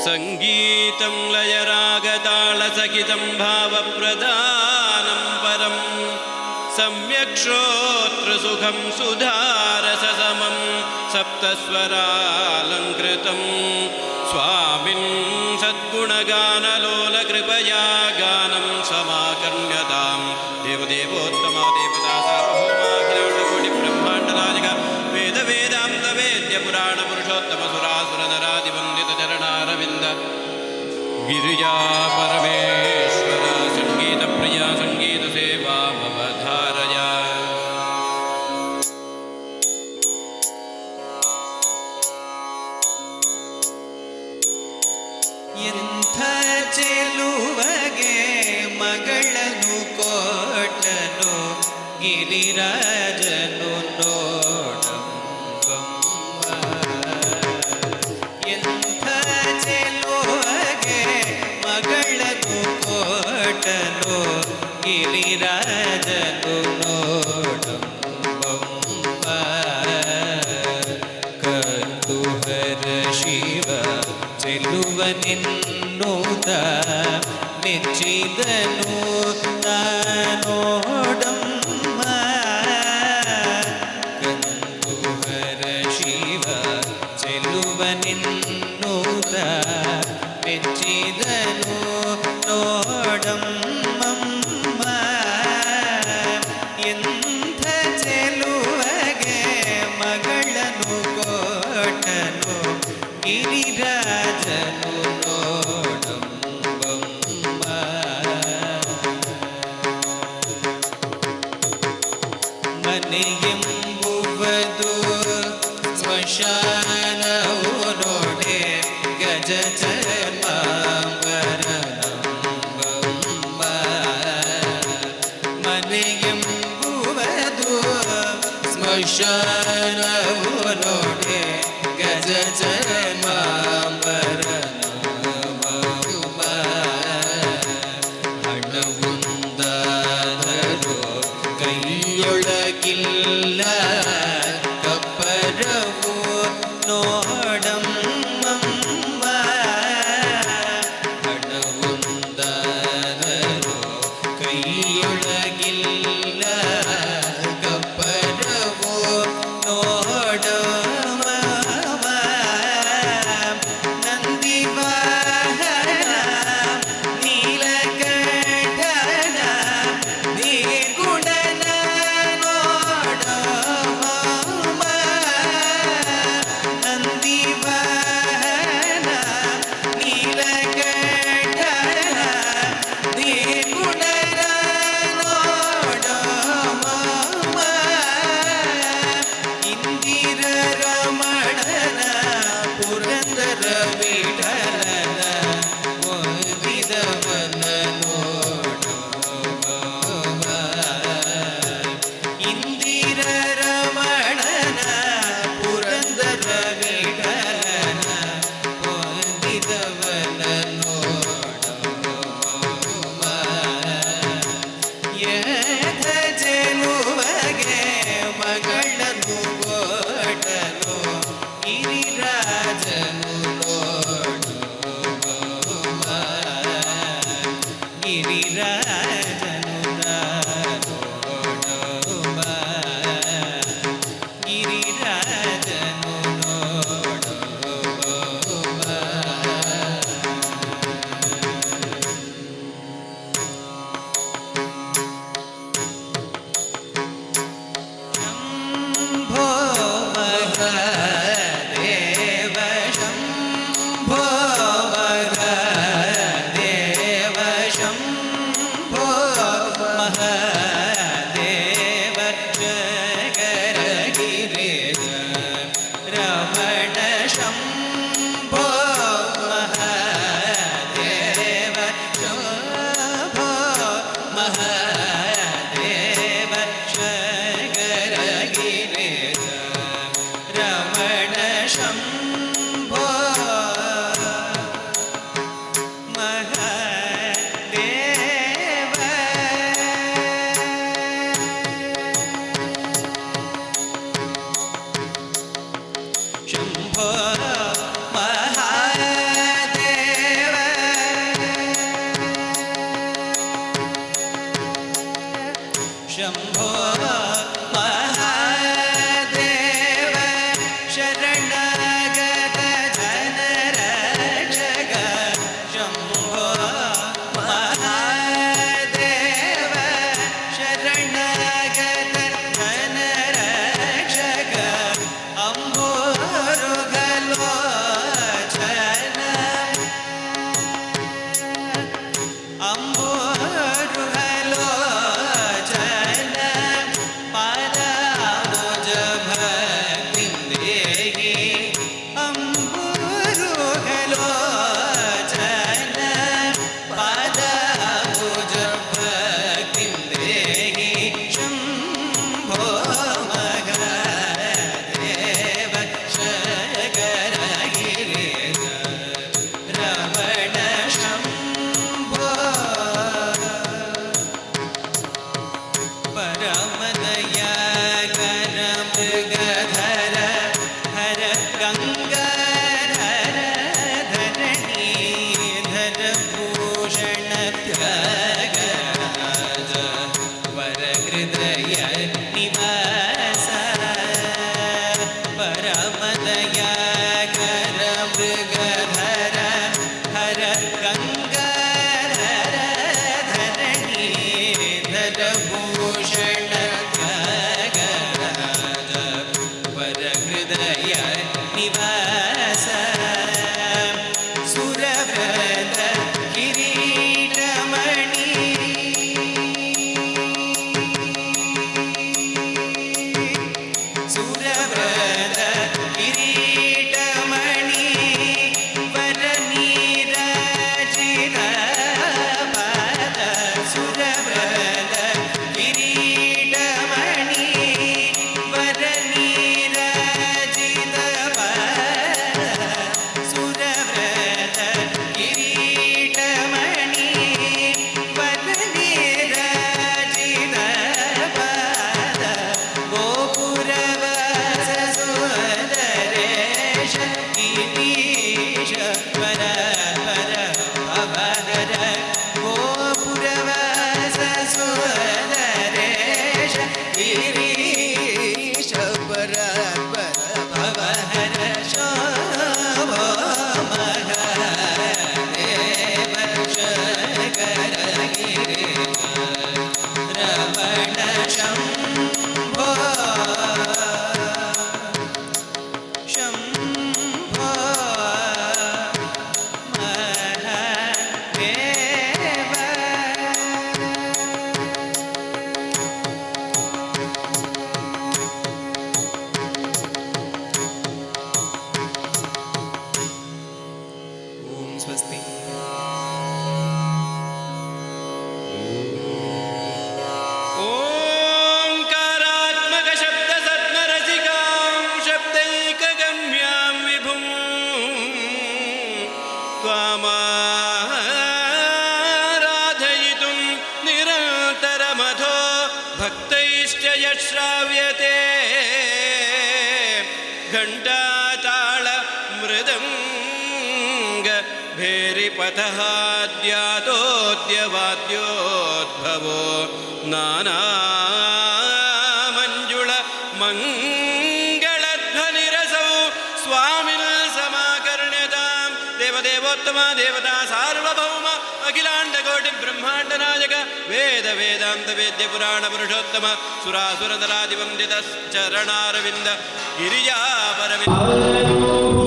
ಸಂಗೀತಂ ಲಯರಾಗತಾಳಸಹಿತಂ ಭಾವಪ್ರಧಾನಂ ಪರಂ ಸಮ್ಯಕ್ ಶ್ರೋತೃಸುಖಂ ಸುಧಾರಸಸಮಂ ಸಪ್ತಸ್ವರಾಲಂಕೃತಂ ಸ್ವಾಮಿನ್ ಸದ್ಗುಣಗಾನಲೋಲ ಕೃಪಯಾ ಗಾನಂ ಸಮಾಕರ್ಣ್ಯತಾಂ ದೇವದೇವೋತ್ತಮ ದೇವತಾ ಸಾರ್ವಭೌಮಾಖಿಲಾಂಡಕೋಟಿ ಬ್ರಹ್ಮಾಂಡರಾಜಕ ವೇದ ವೇದಾಂತ ವೇದ್ಯ ಪುರಾಣ ಪುರುಷೋತ್ತಮ ಸುರಾಸುರ ನರಾದಿವಂದಿತ ಚರಣಾರವಿಂದ ಗಿರಿಜಾ ಪರಮೇಶ್ವರ ಸಂಗೀತ ಪ್ರಿಯ ಸಂಗೀತ ಸೇವಾ ಭವಧಾರಯ ಎಂಥ ಚೆಲುವಗೆ ಮಗಳನ್ನು ಕೊಟ್ಟನು ಗಿರಿರಾಜನು ನೋಡಂಬ ಎಂಥ ಚೆಲುವಗೆ ಮಗಳನ್ನು ಕೊಟ್ಟನು ಗಿರಿರಾಜನು ನೋಡಂಬ ಕತ್ತುಹರ ಶಿವ ಚೆಲುವನೆನ್ನುತ್ತ ಮೆಚ್ಚಿದನು ನೋಡಮ್ಮ ಕಂದುಹರ ಶಿವ ಚೆಲುವನೆನ್ನುತ್ತ ಮೆಚ್ಚಿದನು ನೋಡಮ್ಮ ಎಂಥ ಚೆಲುವಗೆ ಮಗಳನ್ನು ಕೊಟ್ಟನು ಗಿರಿರಾಜನು ನೋಡಂಬ ಮನೆಯೆಂಬುವುದು ಸ್ಮಶಾನವು ನೋಡೆ ಗಜ ಚರ್ಮಾಂಬರನಂಬ ಮನೆಯೆಂಬುವುದು ಸ್ಮಶಾನವು ನೋಡೆ ಗಜ ಚರ್ಮಾಂಬರನಂಬ ಹಣವುಂದಾದರೂ ಕೈಯೊಳಗಿಲ್ಲ ಕಪ್ಪರವು ನೋಡಮ್ಮ ಹಣವುಂದಾದರೂ ಕೈಯೊಳಗಿಲ್ಲ ಕಪ್ಪರವು ನೋಡಮ್ಮ ನಂದಿವಾಹನ ನೀಲಕಂಠನ ನಿರ್ಗುಣನ ನೋಡಮ್ಮ ನಂದಿವಾಹನ ನೀಲಕಂಠನ ನಿರ್ಗುಣನ ನೋಡಮ್ಮ ಇಂದಿರ ರಮಣನ ಪುರಂದರ ವಿಠಲನ ಓದಿದವನ ನೋಡಮ್ಮ ಇಂದಿರ ರಮಣನ ಪುರಂದರ ವಿಠಲನ ಓದಿದವನ ನೋಡಮ್ಮ ಯಥ ಚೆಲುವಗೆ ಮಗಳನ್ನು ಕೊಟ್ಟನು ಗಿರಿರಾಜನು ನೋಡಮ್ಮ ಗಿರಿರಾಜನು ನೋಡಮ್ಮ ಗಿರಿರಾಜನು ನೋಡಮ್ಮ ಶಂಭೋ ಮಹಾದೇವ ಶಂಭೋ ಮಹಾದೇವ ಶಂಭೋ ಮಹಾದೇವ ಜಗರ ಗಿರಿಜ ರಮಣ ಶಂಭೋ ಮಹಾದೇವ ಶಂಭೋ ಮಹಾದೇವ ಶಗರ ಗಿರಿಜ ರಮಣ ಶಂಭೋ ಮಹಾದೇವ ಶಂಭೋ श्राव्यते घण्टाताल मृदङ्ग भेरिपथहाद्यातोद्यवाद्योद्भवो नाना मञ्जुळ मङ्गलध्वनिरसौ स्वामिन् समाकर्ण्यतां देवदेवोत्तम देवता सार्वभौम अखिलाण्डकोटि ब्रह्माण्ड नायक वेद वेदान्त वेद्य पुराण पुरुषोत्तम सुरासुरनरादिवन्दितश्चरणारविन्द गिरिजापरविन्द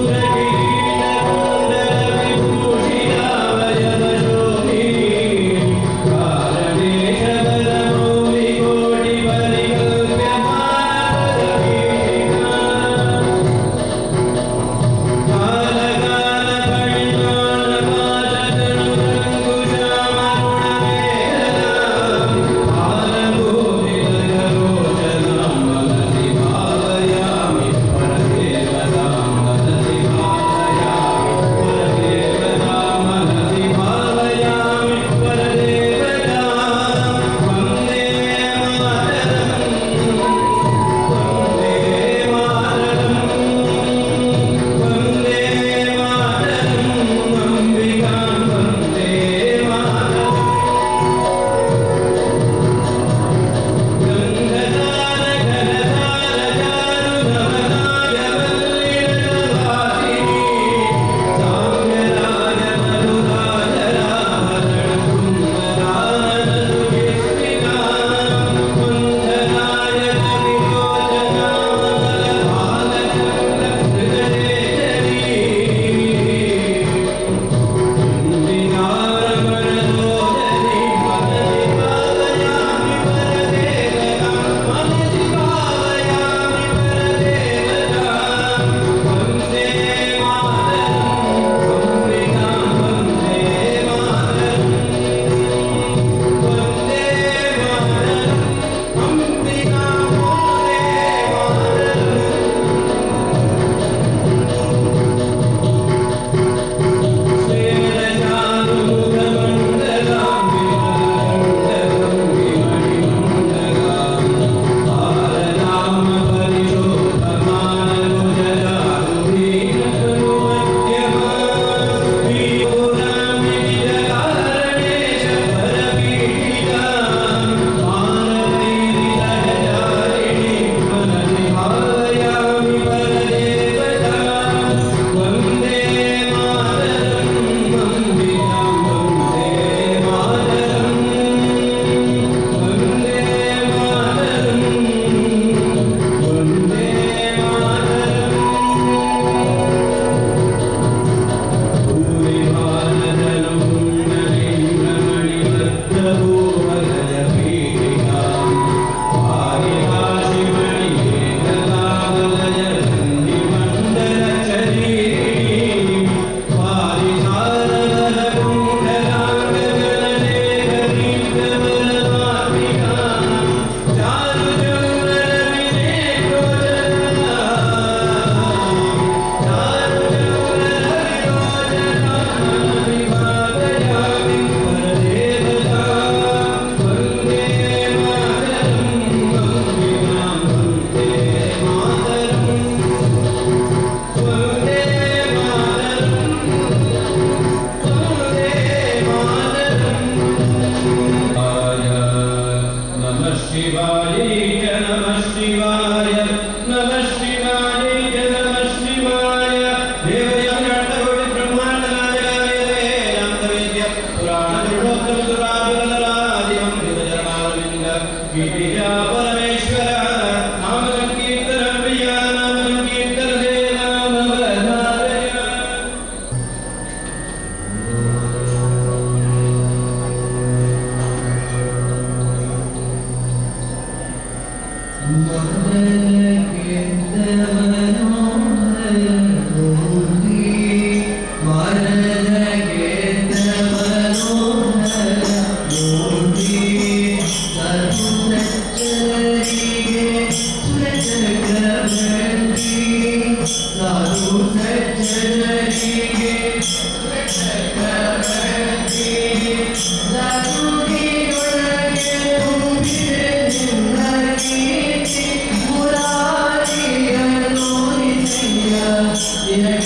ಶಿವ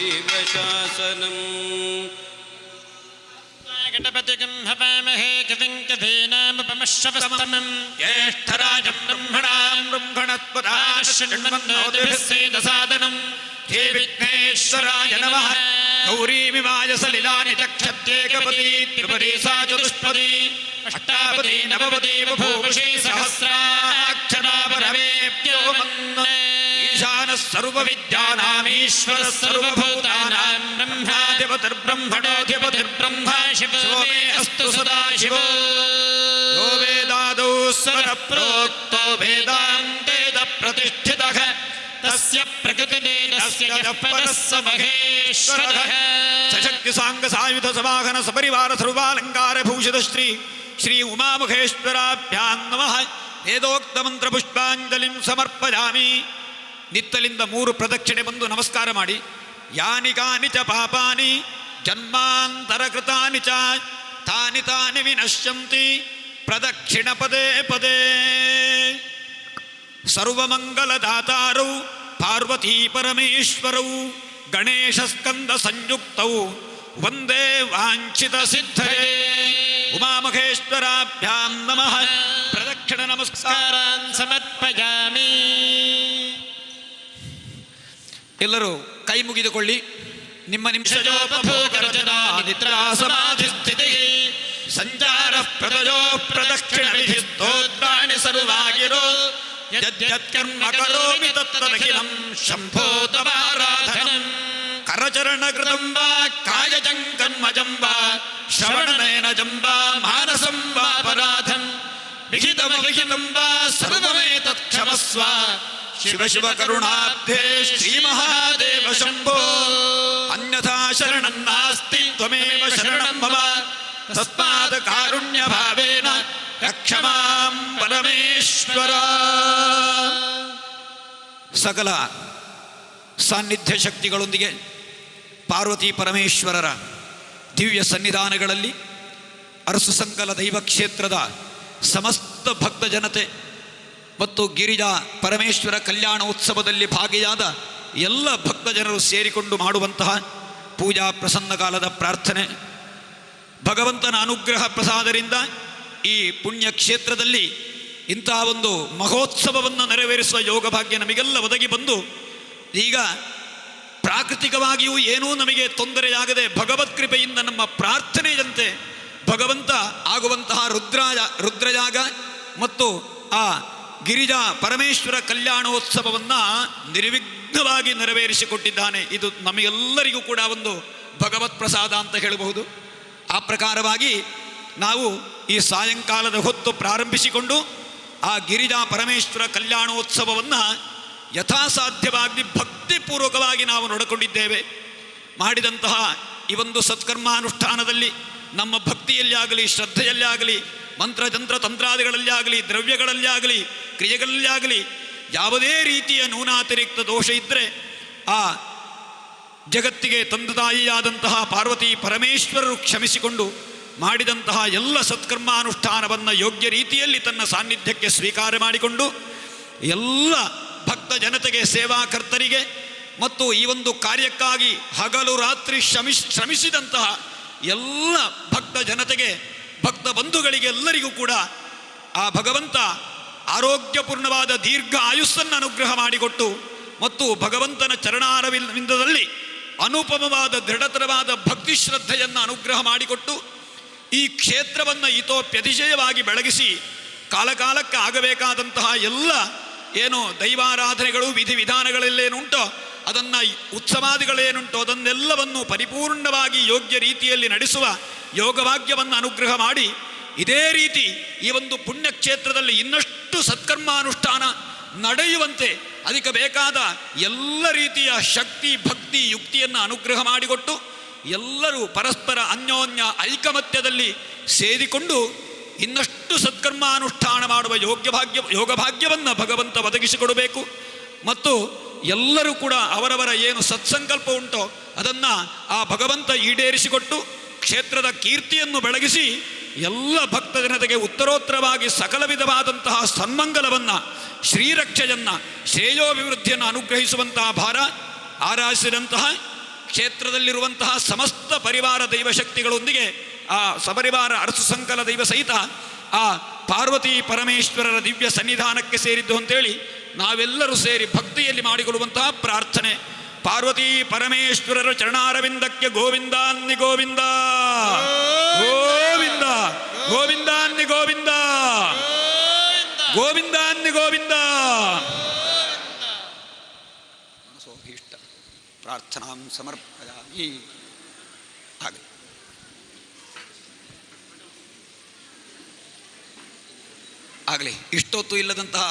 शिवशासनम् गणपतिगं हवामहे कविं कवीनामुपमश्रवस्तमम् ज्येष्ठराजं ब्रह्मणां ब्रह्मणस्पदाशृण्वन्नोतिभिस्सेदसादनं हे विघ्नेश्वराय नमः गौरीमिमाय सलिलानि चक्षत्येकपदी त्रिपदी सा चतुष्पदी अष्टापदी नवपदी बभूवुषी सहस्राक्षरा परमेभ्यो वन्दे ईशानः सर्वविद्यानामीश्वरः सर्वभूतानां ब्रह्माधिपतिर्ब्रह्मणोऽधिपतिर्ब्रह्मा शिवो मे अस्तु सदा शिवो यो वेदादौ स्वरप्रोक्तो वेदान्तेन प्रतिष्ठितः तस्य प्रकृतिदेवस्य परः स महेश्वरः सशक्ति सांग सायुध समागम सपरिवार सर्वालंकार भूषित श्री उमामहेश्वराभ्यां नमः ವೇದೋಕ್ತ ಮಂತ್ರ ಪುಷ್ಪಾಂಜಲಿಂ ಸಮರ್ಪಯಾಮಿ. ನಿತ್ತಲಿಂದ 3 ಪ್ರದಕ್ಷಿಣೆ ಬಂದು ನಮಸ್ಕಾರ ಮಾಡಿ. ಯಾನಿ ಕಾನಿ ಚ ಪಾಪಾನಿ ಜನ್ಮಾಂತರ ಕೃತಾನಿ ಚ ತಾನಿ ತಾನಿ ವಿನಶ್ಯಂತಿ ಪ್ರದಕ್ಷಿಣ ಪದೇ ಪದೇ. ಸರ್ವಮಂಗಲದಾತಾರೌ ಪಾರ್ವತೀ ಪರಮೇಶ್ವರೌ ಗಣೇಶ ಸ್ಕಂದ ಸಂಯುಕ್ತೌ ವಂದೇ ವಾಂಛಿತ ಸಿದ್ಧಯೇ. ಉಮಾಮಹೇಶ್ವರಾಭ್ಯಾಂ ನಮಃ. ಪ್ರದಕ್ಷಿಣ ನಮಸ್ಕಾರಾನ್ ಸಮರ್ಪಯಾಮಿ. ಎಲ್ಲರೂ ಕೈ ಮುಗಿದುಕೊಳ್ಳಿ. ನಿಮ್ಮ ನಿಮಿಷಜೋಪಭೋಗರಚನಾ ಸಮಾಧಿ ಸ್ಥಿತಿ ಸಂಚಾರ ಪ್ರದಯೋ ಪ್ರದಕ್ಷಿಣ ವಿಧಿ ಸ್ತೋತ್ರಾಣಿ ಸರ್ವಾಗಿರೋ ಯದ್ಯತ್ಕರ್ಮ ಕರೋಮಿ ತತ್ತದಖಿಲಂ ಶಂಭೋ ತವಾರಾಧನಂ. ಕರಚರಣ ಕೃತಂ ವಾ ಕಾಯಜಂ ಕರ್ಮಜಂ ವಾ ಶ್ರವಣನಯನಜಂ ವಾ ಮಾನಸಂ ವಾ ಅಪರಾಧಂ ವಿಹಿತಮವಿಹಿತಂ ವಾ ಸರ್ವಮೇತತ್ ಕ್ಷಮಸ್ವ. ಶಿವ ಶಿವ ಕರುಣಾಬ್ಧೇ ಶ್ರೀ ಮಹಾದೇವ ಶಂಭೋ. ಅನ್ಯಥಾ ಶರಣಂ ನಾಸ್ತಿ ತ್ವಮೇವ ಶರಣಂ ಮಮ. ತಸ್ಮಾತ್ ಕಾರುಣ್ಯ ಭಾವೇನ ರಕ್ಷ ಮಾಂ ಪರಮೇಶ್ವರ. ಸಕಲ ಸಾನ್ನಿಧ್ಯ ಶಕ್ತಿಗಳೊಂದಿಗೆ ಪಾರ್ವತಿ ಪರಮೇಶ್ವರರ ದಿವ್ಯ ಸನ್ನಿಧಾನಗಳಲ್ಲಿ ಅರಸು ಸಂಕಲ ದೈವ ಕ್ಷೇತ್ರದ ಸಮಸ್ತ ಭಕ್ತ ಜನತೆ ಮತ್ತು ಗಿರಿಜಾ ಪರಮೇಶ್ವರ ಕಲ್ಯಾಣೋತ್ಸವದಲ್ಲಿ ಭಾಗಿಯಾದ ಎಲ್ಲ ಭಕ್ತ ಜನರು ಸೇರಿಕೊಂಡು ಮಾಡುವಂತಹ ಪೂಜಾ ಪ್ರಸನ್ನ ಕಾಲದ ಪ್ರಾರ್ಥನೆ. ಭಗವಂತನ ಅನುಗ್ರಹ ಪ್ರಸಾದರಿಂದ ಈ ಪುಣ್ಯ ಕ್ಷೇತ್ರದಲ್ಲಿ ಇಂತಹ ಒಂದು ಮಹೋತ್ಸವವನ್ನು ನೆರವೇರಿಸುವ ಯೋಗ ಭಾಗ್ಯ ನಮಗೆಲ್ಲ ಒದಗಿ ಬಂದು ಈಗ ಪ್ರಾಕೃತಿಕವಾಗಿಯೂ ಏನೂ ನಮಗೆ ತೊಂದರೆಯಾಗದೆ ಭಗವತ್ ಕೃಪೆಯಿಂದ ನಮ್ಮ ಪ್ರಾರ್ಥನೆಯಂತೆ ಭಗವಂತ ಆಗುವಂತಹ ರುದ್ರಯಾಗ ಮತ್ತು ಆ ಗಿರಿಜಾ ಪರಮೇಶ್ವರ ಕಲ್ಯಾಣೋತ್ಸವವನ್ನು ನಿರ್ವಿಘ್ನವಾಗಿ ನೆರವೇರಿಸಿಕೊಟ್ಟಿದ್ದಾನೆ. ಇದು ನಮಗೆಲ್ಲರಿಗೂ ಕೂಡ ಒಂದು ಭಗವತ್ ಪ್ರಸಾದ ಅಂತ ಹೇಳಬಹುದು. ಆ ಪ್ರಕಾರವಾಗಿ ನಾವು ಈ ಸಾಯಂಕಾಲದ ಹೊತ್ತು ಪ್ರಾರಂಭಿಸಿಕೊಂಡು ಆ ಗಿರಿಜಾ ಪರಮೇಶ್ವರ ಕಲ್ಯಾಣೋತ್ಸವವನ್ನು ಯಥಾಸಾಧ್ಯವಾಗಿ ಭಕ್ತಿಪೂರ್ವಕವಾಗಿ ನಾವು ನೋಡಿಕೊಂಡಿದ್ದೇವೆ. ಮಾಡಿದಂತಹ ಈ ಒಂದು ಸತ್ಕರ್ಮಾನುಷ್ಠಾನದಲ್ಲಿ ನಮ್ಮ ಭಕ್ತಿಯಲ್ಲಿ ಆಗಲಿ, ಶ್ರದ್ಧೆಯಲ್ಲಿ ಆಗಲಿ, ಮಂತ್ರತಂತ್ರ ತಂತ್ರಾದಿಗಳಲ್ಲಿ ಆಗಲಿ, ದ್ರವ್ಯಗಳಲ್ಲಿ ಆಗಲಿ, ಕ್ರಿಯೆಗಳಲ್ಲಿ ಆಗಲಿ ಯಾವುದೇ ರೀತಿಯ ನ್ಯೂನಾತಿರಿಕ್ತ ದೋಷ ಇದ್ದರೆ ಆ ಜಗತ್ತಿಗೆ ತಂದೆ ತಾಯಿಯಾದಂತಹ ಪಾರ್ವತಿ ಪರಮೇಶ್ವರರು ಕ್ಷಮಿಸಿಕೊಂಡು ಮಾಡಿದಂತಹ ಎಲ್ಲ ಸತ್ಕರ್ಮಾನುಷ್ಠಾನವನ್ನು ಯೋಗ್ಯ ರೀತಿಯಲ್ಲಿ ತನ್ನ ಸಾನ್ನಿಧ್ಯಕ್ಕೆ ಸ್ವೀಕಾರ ಮಾಡಿಕೊಂಡು ಎಲ್ಲ ಭಕ್ತ ಜನತೆಗೆ, ಸೇವಾಕರ್ತರಿಗೆ ಮತ್ತು ಈ ಒಂದು ಕಾರ್ಯಕ್ಕಾಗಿ ಹಗಲು ರಾತ್ರಿ ಶ್ರಮಿಸಿದಂತಹ ಎಲ್ಲ ಭಕ್ತ ಜನತೆಗೆ, ಭಕ್ತ ಬಂಧುಗಳಿಗೆ ಎಲ್ಲರಿಗೂ ಕೂಡ ಆ ಭಗವಂತ ಆರೋಗ್ಯಪೂರ್ಣವಾದ ದೀರ್ಘ ಆಯುಸ್ಸನ್ನು ಅನುಗ್ರಹ ಮಾಡಿಕೊಟ್ಟು ಮತ್ತು ಭಗವಂತನ ಚರಣಾರವಿಂದದಲ್ಲಿ ಅನುಪಮವಾದ ದೃಢತರವಾದ ಭಕ್ತಿ ಶ್ರದ್ಧೆಯನ್ನು ಅನುಗ್ರಹ ಮಾಡಿಕೊಟ್ಟು ಈ ಕ್ಷೇತ್ರವನ್ನು ಇತೋಪ್ಯತಿಶಯವಾಗಿ ಬೆಳಗಿಸಿ ಕಾಲಕಾಲಕ್ಕೆ ಆಗಬೇಕಾದಂತಹ ಎಲ್ಲ ಏನು ದೈವಾರಾಧನೆಗಳು ವಿಧಿವಿಧಾನಗಳಲ್ಲೇನುಂಟೋ ಅದನ್ನು, ಉತ್ಸವಾದಿಗಳೇನುಂಟೋ ಅದನ್ನೆಲ್ಲವನ್ನು ಪರಿಪೂರ್ಣವಾಗಿ ಯೋಗ್ಯ ರೀತಿಯಲ್ಲಿ ನಡೆಸುವ ಯೋಗಭಾಗ್ಯವನ್ನು ಅನುಗ್ರಹ ಮಾಡಿ ಇದೇ ರೀತಿ ಈ ಒಂದು ಪುಣ್ಯಕ್ಷೇತ್ರದಲ್ಲಿ ಇನ್ನಷ್ಟು ಸತ್ಕರ್ಮಾನುಷ್ಠಾನ ನಡೆಯುವಂತೆ ಅದಕ್ಕೆ ಬೇಕಾದ ಎಲ್ಲ ರೀತಿಯ ಶಕ್ತಿ, ಭಕ್ತಿ, ಯುಕ್ತಿಯನ್ನು ಅನುಗ್ರಹ ಮಾಡಿಕೊಟ್ಟು ಎಲ್ಲರೂ ಪರಸ್ಪರ ಅನ್ಯೋನ್ಯ ಐಕಮತ್ಯದಲ್ಲಿ ಸೇರಿಕೊಂಡು ಇನ್ನಷ್ಟು ಸತ್ಕರ್ಮಾನುಷ್ಠಾನ ಮಾಡುವ ಯೋಗಭಾಗ್ಯವನ್ನು ಭಗವಂತ ಒದಗಿಸಿಕೊಡಬೇಕು. ಮತ್ತು ಎಲ್ಲರೂ ಕೂಡ ಅವರವರ ಏನು ಸತ್ಸಂಕಲ್ಪ ಉಂಟೋ ಅದನ್ನು ಆ ಭಗವಂತ ಈಡೇರಿಸಿಕೊಟ್ಟು ಕ್ಷೇತ್ರದ ಕೀರ್ತಿಯನ್ನು ಬೆಳಗಿಸಿ ಎಲ್ಲ ಭಕ್ತ ಜನತೆಗೆ ಉತ್ತರೋತ್ತರವಾಗಿ ಸಕಲ ವಿಧವಾದಂತಹ ಸನ್ಮಂಗಲವನ್ನು, ಶ್ರೀರಕ್ಷೆಯನ್ನು, ಶ್ರೇಯೋಭಿವೃದ್ಧಿಯನ್ನು ಅನುಗ್ರಹಿಸುವಂತಹ ಭಾರ ಆರಾಧಿಸಿದಂತಹ ಕ್ಷೇತ್ರದಲ್ಲಿರುವಂತಹ ಸಮಸ್ತ ಪರಿವಾರ ದೈವಶಕ್ತಿಗಳೊಂದಿಗೆ ಆ ಸಪರಿವಾರ ಅರಸು ಸಂಕಲ ದೈವ ಸಹಿತ ಆ ಪಾರ್ವತಿ ಪರಮೇಶ್ವರರ ದಿವ್ಯ ಸನ್ನಿಧಾನಕ್ಕೆ ಸೇರಿದ್ದು ಅಂತೇಳಿ ನಾವೆಲ್ಲರೂ ಸೇರಿ ಭಕ್ತಿಯಲ್ಲಿ ಮಾಡಿಕೊಳ್ಳುವಂತಹ ಪ್ರಾರ್ಥನೆ. ಪಾರ್ವತಿ ಪರಮೇಶ್ವರರ ಚರಣಾರವಿಂದಕ್ಕೆ ಗೋವಿಂದಾನ್ನಿ ಗೋವಿಂದ ಗೋವಿಂದ ಗೋವಿಂದಾನ್ನಿ ಗೋವಿಂದ ಗೋವಿಂದಾನ್ನಿ ಗೋವಿಂದ. ಮನಸೋಭೀಷ್ಟ ಪ್ರಾರ್ಥನಾಂ ಸಮರ್ಪಯಾಮಿ. ಹಾಗೆ ಆಗಲಿ. ಇಷ್ಟೊತ್ತು ಇಲ್ಲದಂತಹ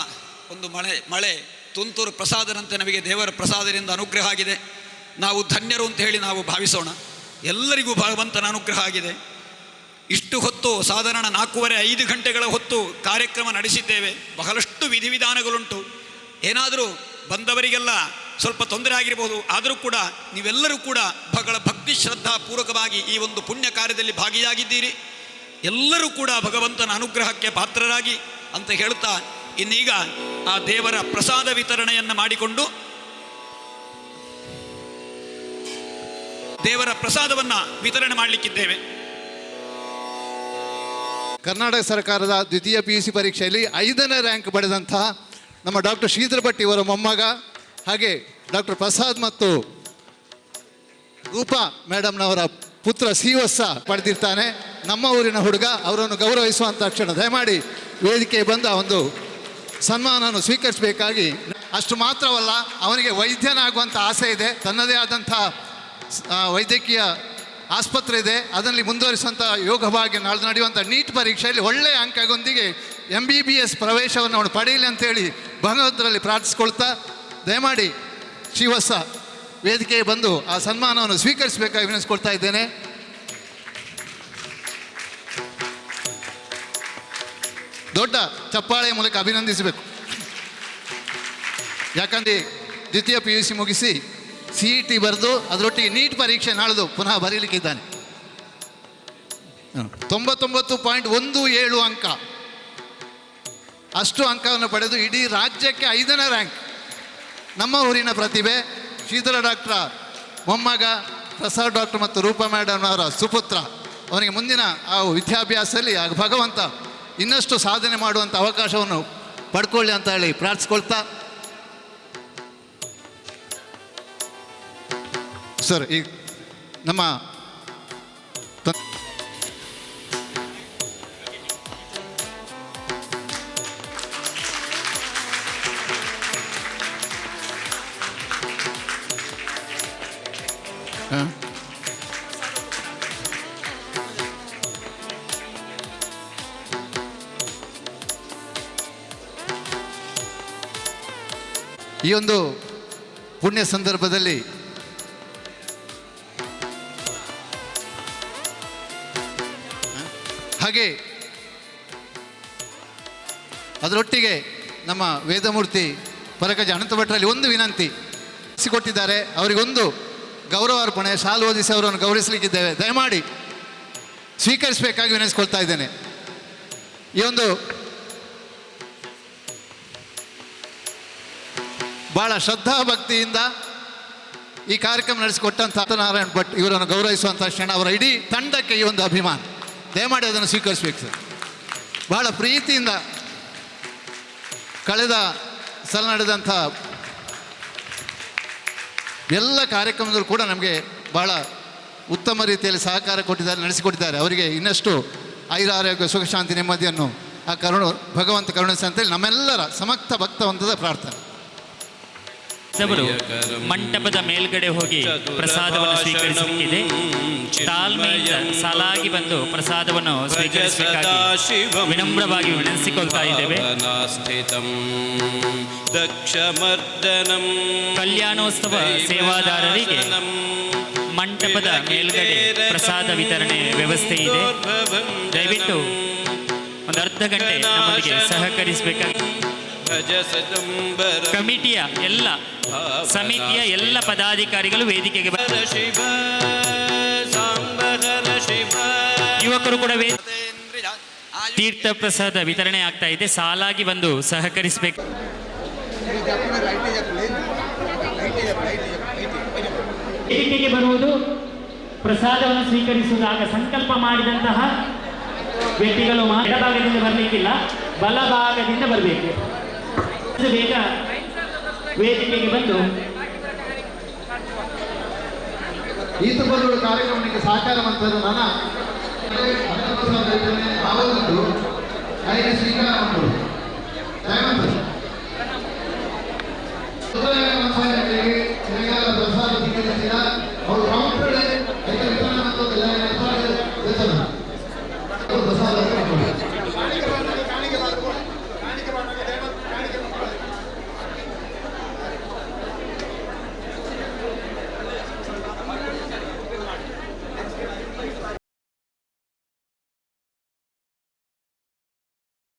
ಒಂದು ಮಳೆ ತುಂತುರು ಪ್ರಸಾದರಂತೆ ನಮಗೆ ದೇವರ ಪ್ರಸಾದದಿಂದ ಅನುಗ್ರಹ ಆಗಿದೆ. ನಾವು ಧನ್ಯರು ಅಂತ ಹೇಳಿ ನಾವು ಭಾವಿಸೋಣ. ಎಲ್ಲರಿಗೂ ಭಗವಂತನ ಅನುಗ್ರಹ ಆಗಿದೆ. ಇಷ್ಟು ಹೊತ್ತು ಸಾಧಾರಣ 4:30-5 ಗಂಟೆಗಳ ಹೊತ್ತು ಕಾರ್ಯಕ್ರಮ ನಡೆಸಿದ್ದೇವೆ. ಬಹಳಷ್ಟು ವಿಧಿವಿಧಾನಗಳುಂಟು. ಏನಾದರೂ ಬಂದವರಿಗೆಲ್ಲ ಸ್ವಲ್ಪ ತೊಂದರೆ ಆಗಿರಬಹುದು. ಆದರೂ ಕೂಡ ನೀವೆಲ್ಲರೂ ಕೂಡ ಬಹಳ ಭಕ್ತಿ ಶ್ರದ್ಧಾಪೂರ್ವಕವಾಗಿ ಈ ಒಂದು ಪುಣ್ಯ ಕಾರ್ಯದಲ್ಲಿ ಭಾಗಿಯಾಗಿದ್ದೀರಿ. ಎಲ್ಲರೂ ಕೂಡ ಭಗವಂತನ ಅನುಗ್ರಹಕ್ಕೆ ಪಾತ್ರರಾಗಿ ಅಂತ ಹೇಳ್ತಾ ಇನ್ನೀಗ ಆ ದೇವರ ಪ್ರಸಾದ ವಿತರಣೆಯನ್ನು ಮಾಡಿಕೊಂಡು ದೇವರ ಪ್ರಸಾದವನ್ನು ವಿತರಣೆ ಮಾಡಲಿಕ್ಕಿದ್ದೇವೆ. ಕರ್ನಾಟಕ ಸರ್ಕಾರದ ದ್ವಿತೀಯ PUC ಪರೀಕ್ಷೆಯಲ್ಲಿ 5ನೇ ರ್ಯಾಂಕ್ ಪಡೆದಂತಹ ನಮ್ಮ ಡಾಕ್ಟರ್ ಶ್ರೀಧರ್ ಭಟ್ ಇವರ ಮೊಮ್ಮಗ, ಹಾಗೆ ಡಾಕ್ಟರ್ ಪ್ರಸಾದ್ ಮತ್ತು ರೂಪಾ ಮೇಡಮ್ನವರ ಪುತ್ರ ಶ್ರೀವತ್ಸ ಪಡೆದಿರ್ತಾನೆ. ನಮ್ಮ ಊರಿನ ಹುಡುಗ, ಅವರನ್ನು ಗೌರವಿಸುವಂಥ ಕ್ಷಣ. ದಯಮಾಡಿ ವೇದಿಕೆ ಬಂದ ಒಂದು ಸನ್ಮಾನವನ್ನು ಸ್ವೀಕರಿಸಬೇಕಾಗಿ. ಅಷ್ಟು ಮಾತ್ರವಲ್ಲ, ಅವನಿಗೆ ವೈದ್ಯನಾಗುವಂಥ ಆಸೆ ಇದೆ. ತನ್ನದೇ ಆದಂಥ ವೈದ್ಯಕೀಯ ಆಸ್ಪತ್ರೆ ಇದೆ. ಅದರಲ್ಲಿ ಮುಂದುವರಿಸುವಂಥ ಯೋಗ ಭಾಗ್ಯ ನಾಳೆ ನಡೆಯುವಂಥ ನೀಟ್ ಪರೀಕ್ಷೆಯಲ್ಲಿ ಒಳ್ಳೆಯ ಅಂಕಗೊಂದಿಗೆ MBBS ಪ್ರವೇಶವನ್ನು ಅವನು ಪಡೆಯಲಿ ಅಂತೇಳಿ ಭಗವಂತರಲ್ಲಿ ಪ್ರಾರ್ಥಿಸ್ಕೊಳ್ತಾ, ದಯಮಾಡಿ ಶ್ರೀವತ್ಸ ವೇದಿಕೆಗೆ ಬಂದು ಆ ಸನ್ಮಾನವನ್ನು ಸ್ವೀಕರಿಸಬೇಕಾಗಿ ವಿನಂತಿಸ್ಕೊಳ್ತಾ ಇದ್ದೇನೆ. ದೊಡ್ಡ ಚಪ್ಪಾಳೆಯ ಮೂಲಕ ಅಭಿನಂದಿಸಬೇಕು. ಯಾಕಂದರೆ ದ್ವಿತೀಯ PUC ಮುಗಿಸಿ CET ಬರೆದು ಅದರೊಟ್ಟಿಗೆ ನೀಟ್ ಪರೀಕ್ಷೆ ನಾಳ್ದು ಪುನಃ ಬರೀಲಿಕ್ಕಿದ್ದಾನೆ. 99.17 ಅಂಕ, ಅಷ್ಟು ಅಂಕವನ್ನು ಪಡೆದು ಇಡೀ ರಾಜ್ಯಕ್ಕೆ 5ನೇ ರ್ಯಾಂಕ್. ನಮ್ಮ ಊರಿನ ಪ್ರತಿಭೆ ಶ್ರೀಧರ ಡಾಕ್ಟರ್ ಮೊಮ್ಮಗ ಪ್ರಸಾದ್ ಡಾಕ್ಟರ್ ಮತ್ತು ರೂಪಾ ಮೇಡಮ್ ಅವರ ಸುಪುತ್ರ. ಅವನಿಗೆ ಮುಂದಿನ ಆ ವಿದ್ಯಾಭ್ಯಾಸದಲ್ಲಿ ಭಗವಂತ ಇನ್ನಷ್ಟು ಸಾಧನೆ ಮಾಡುವಂಥ ಅವಕಾಶವನ್ನು ಪಡ್ಕೊಳ್ಳಿ ಅಂತ ಹೇಳಿ ಪ್ರಾರ್ಥಿಸ್ಕೊಳ್ತಾ, ಸರ್ ಈ ನಮ್ಮ ಈ ಒಂದು ಪುಣ್ಯ ಸಂದರ್ಭದಲ್ಲಿ ಹಾಗೆ ಅದರೊಟ್ಟಿಗೆ ನಮ್ಮ ವೇದಮೂರ್ತಿ ಪರಕಜ ಅನಂತ ಭಟ್ರಲ್ಲಿ ಒಂದು ವಿನಂತಿ ಕೊಟ್ಟಿದ್ದಾರೆ. ಅವರಿಗೊಂದು ಗೌರವಾರ್ಪಣೆ ಶಾಲು ಓದಿಸಿ ಅವರನ್ನು ಗೌರವಿಸಲಿಕ್ಕಿದ್ದೇವೆ. ದಯಮಾಡಿ ಸ್ವೀಕರಿಸಬೇಕಾಗಿ ವಿನಂತಿಸ್ಕೊಳ್ತಾ ಇದ್ದೇನೆ. ಈ ಒಂದು ಭಾಳ ಶ್ರದ್ಧಾಭಕ್ತಿಯಿಂದ ಈ ಕಾರ್ಯಕ್ರಮ ನಡೆಸಿಕೊಟ್ಟಂಥ ಸತ್ಯನಾರಾಯಣ್ ಭಟ್ ಇವರನ್ನು ಗೌರವಿಸುವಂಥ ಕ್ಷಣ ಅವರ ಇಡೀ ತಂಡಕ್ಕೆ ಈ ಒಂದು ಅಭಿಮಾನ. ದಯಮಾಡಿ ಅದನ್ನು ಸ್ವೀಕರಿಸಬೇಕು ಸರ್. ಬಹಳ ಪ್ರೀತಿಯಿಂದ ಕಳೆದ ಸಲ ನಡೆದಂಥ ಎಲ್ಲ ಕಾರ್ಯಕ್ರಮದಲ್ಲೂ ಕೂಡ ನಮಗೆ ಭಾಳ ಉತ್ತಮ ರೀತಿಯಲ್ಲಿ ಸಹಕಾರ ಕೊಟ್ಟಿದ್ದಾರೆ, ನಡೆಸಿಕೊಟ್ಟಿದ್ದಾರೆ. ಅವರಿಗೆ ಇನ್ನಷ್ಟು ಆಯುರಾರೋಗ್ಯ ಸುಖ ಶಾಂತಿ ನೆಮ್ಮದಿಯನ್ನು ಆ ಭಗವಂತ ಕರುಣಿಸಿ ಅಂತೇಳಿ ನಮ್ಮೆಲ್ಲರ ಸಮಕ್ತ ಭಕ್ತವಂತದ ಪ್ರಾರ್ಥನೆ. ಮಂಟಪದ ಮೇಲ್ಗಡೆ ಹೋಗಿ ಪ್ರಸಾದವನ್ನು ಸ್ವೀಕರಿಸಲಿಕ್ಕಿದೆ. ತಾಳ್ಮೆಯಿಂದ ಸಾಲಾಗಿ ಬಂದು ಪ್ರಸಾದವನ್ನು ಸ್ವೀಕರಿಸಬೇಕಾಗಿ ವಿನಮ್ರವಾಗಿ ವಿನಂತಿಸಿಕೊಳ್ತಾ ಇದ್ದೇವೆ. ಕಲ್ಯಾಣೋತ್ಸವ ಸೇವಾದಾರರಿಗೆ ಮಂಟಪದ ಮೇಲ್ಗಡೆ ಪ್ರಸಾದ ವಿತರಣೆ ವ್ಯವಸ್ಥೆ ಇದೆ. ದಯವಿಟ್ಟು ಒಂದು ಅರ್ಧ ಗಂಟೆ ನಮ್ಮೊಂದಿಗೆ ಸಹಕರಿಸಬೇಕಾಗಿ ಕಮಿಟಿಯ ಎಲ್ಲ ಸಮಿತಿಯ ಎಲ್ಲ ಪದಾಧಿಕಾರಿಗಳು ವೇದಿಕೆಗೆ ಯುವಕರು ಕೂಡ ತೀರ್ಥ ಪ್ರಸಾದ ವಿತರಣೆ ಆಗ್ತಾ ಇದೆ. ಸಾಲಾಗಿ ಬಂದು ಸಹಕರಿಸಬೇಕು. ವೇದಿಕೆಗೆ ಬರುವುದು ಪ್ರಸಾದವನ್ನು ಸ್ವೀಕರಿಸುವಾಗ ಸಂಕಲ್ಪ ಮಾಡಿದಂತಹ ವ್ಯಕ್ತಿಗಳು ಎಡಭಾಗದಿಂದ ಬರಲಿಕ್ಕಿಲ್ಲ, ಬಲಭಾಗದಿಂದ ಬರಬೇಕು. ಬೇಗ ವೇದಿಕೆಗೆ ಬಂದು ಈತ ಬರುವ ಕಾರ್ಯಕ್ರಮಕ್ಕೆ ಸಹಕಾರ ಮಾಡ್ತಾರೆ. ನಾನು ಆವತ್ತು ಕೈಗೆ ಸ್ವೀಕಾರ ಮಾಡೋದು ಪ್ರಸಾದ ಸ್ವೀಕರಿಸಿದ ಅವರು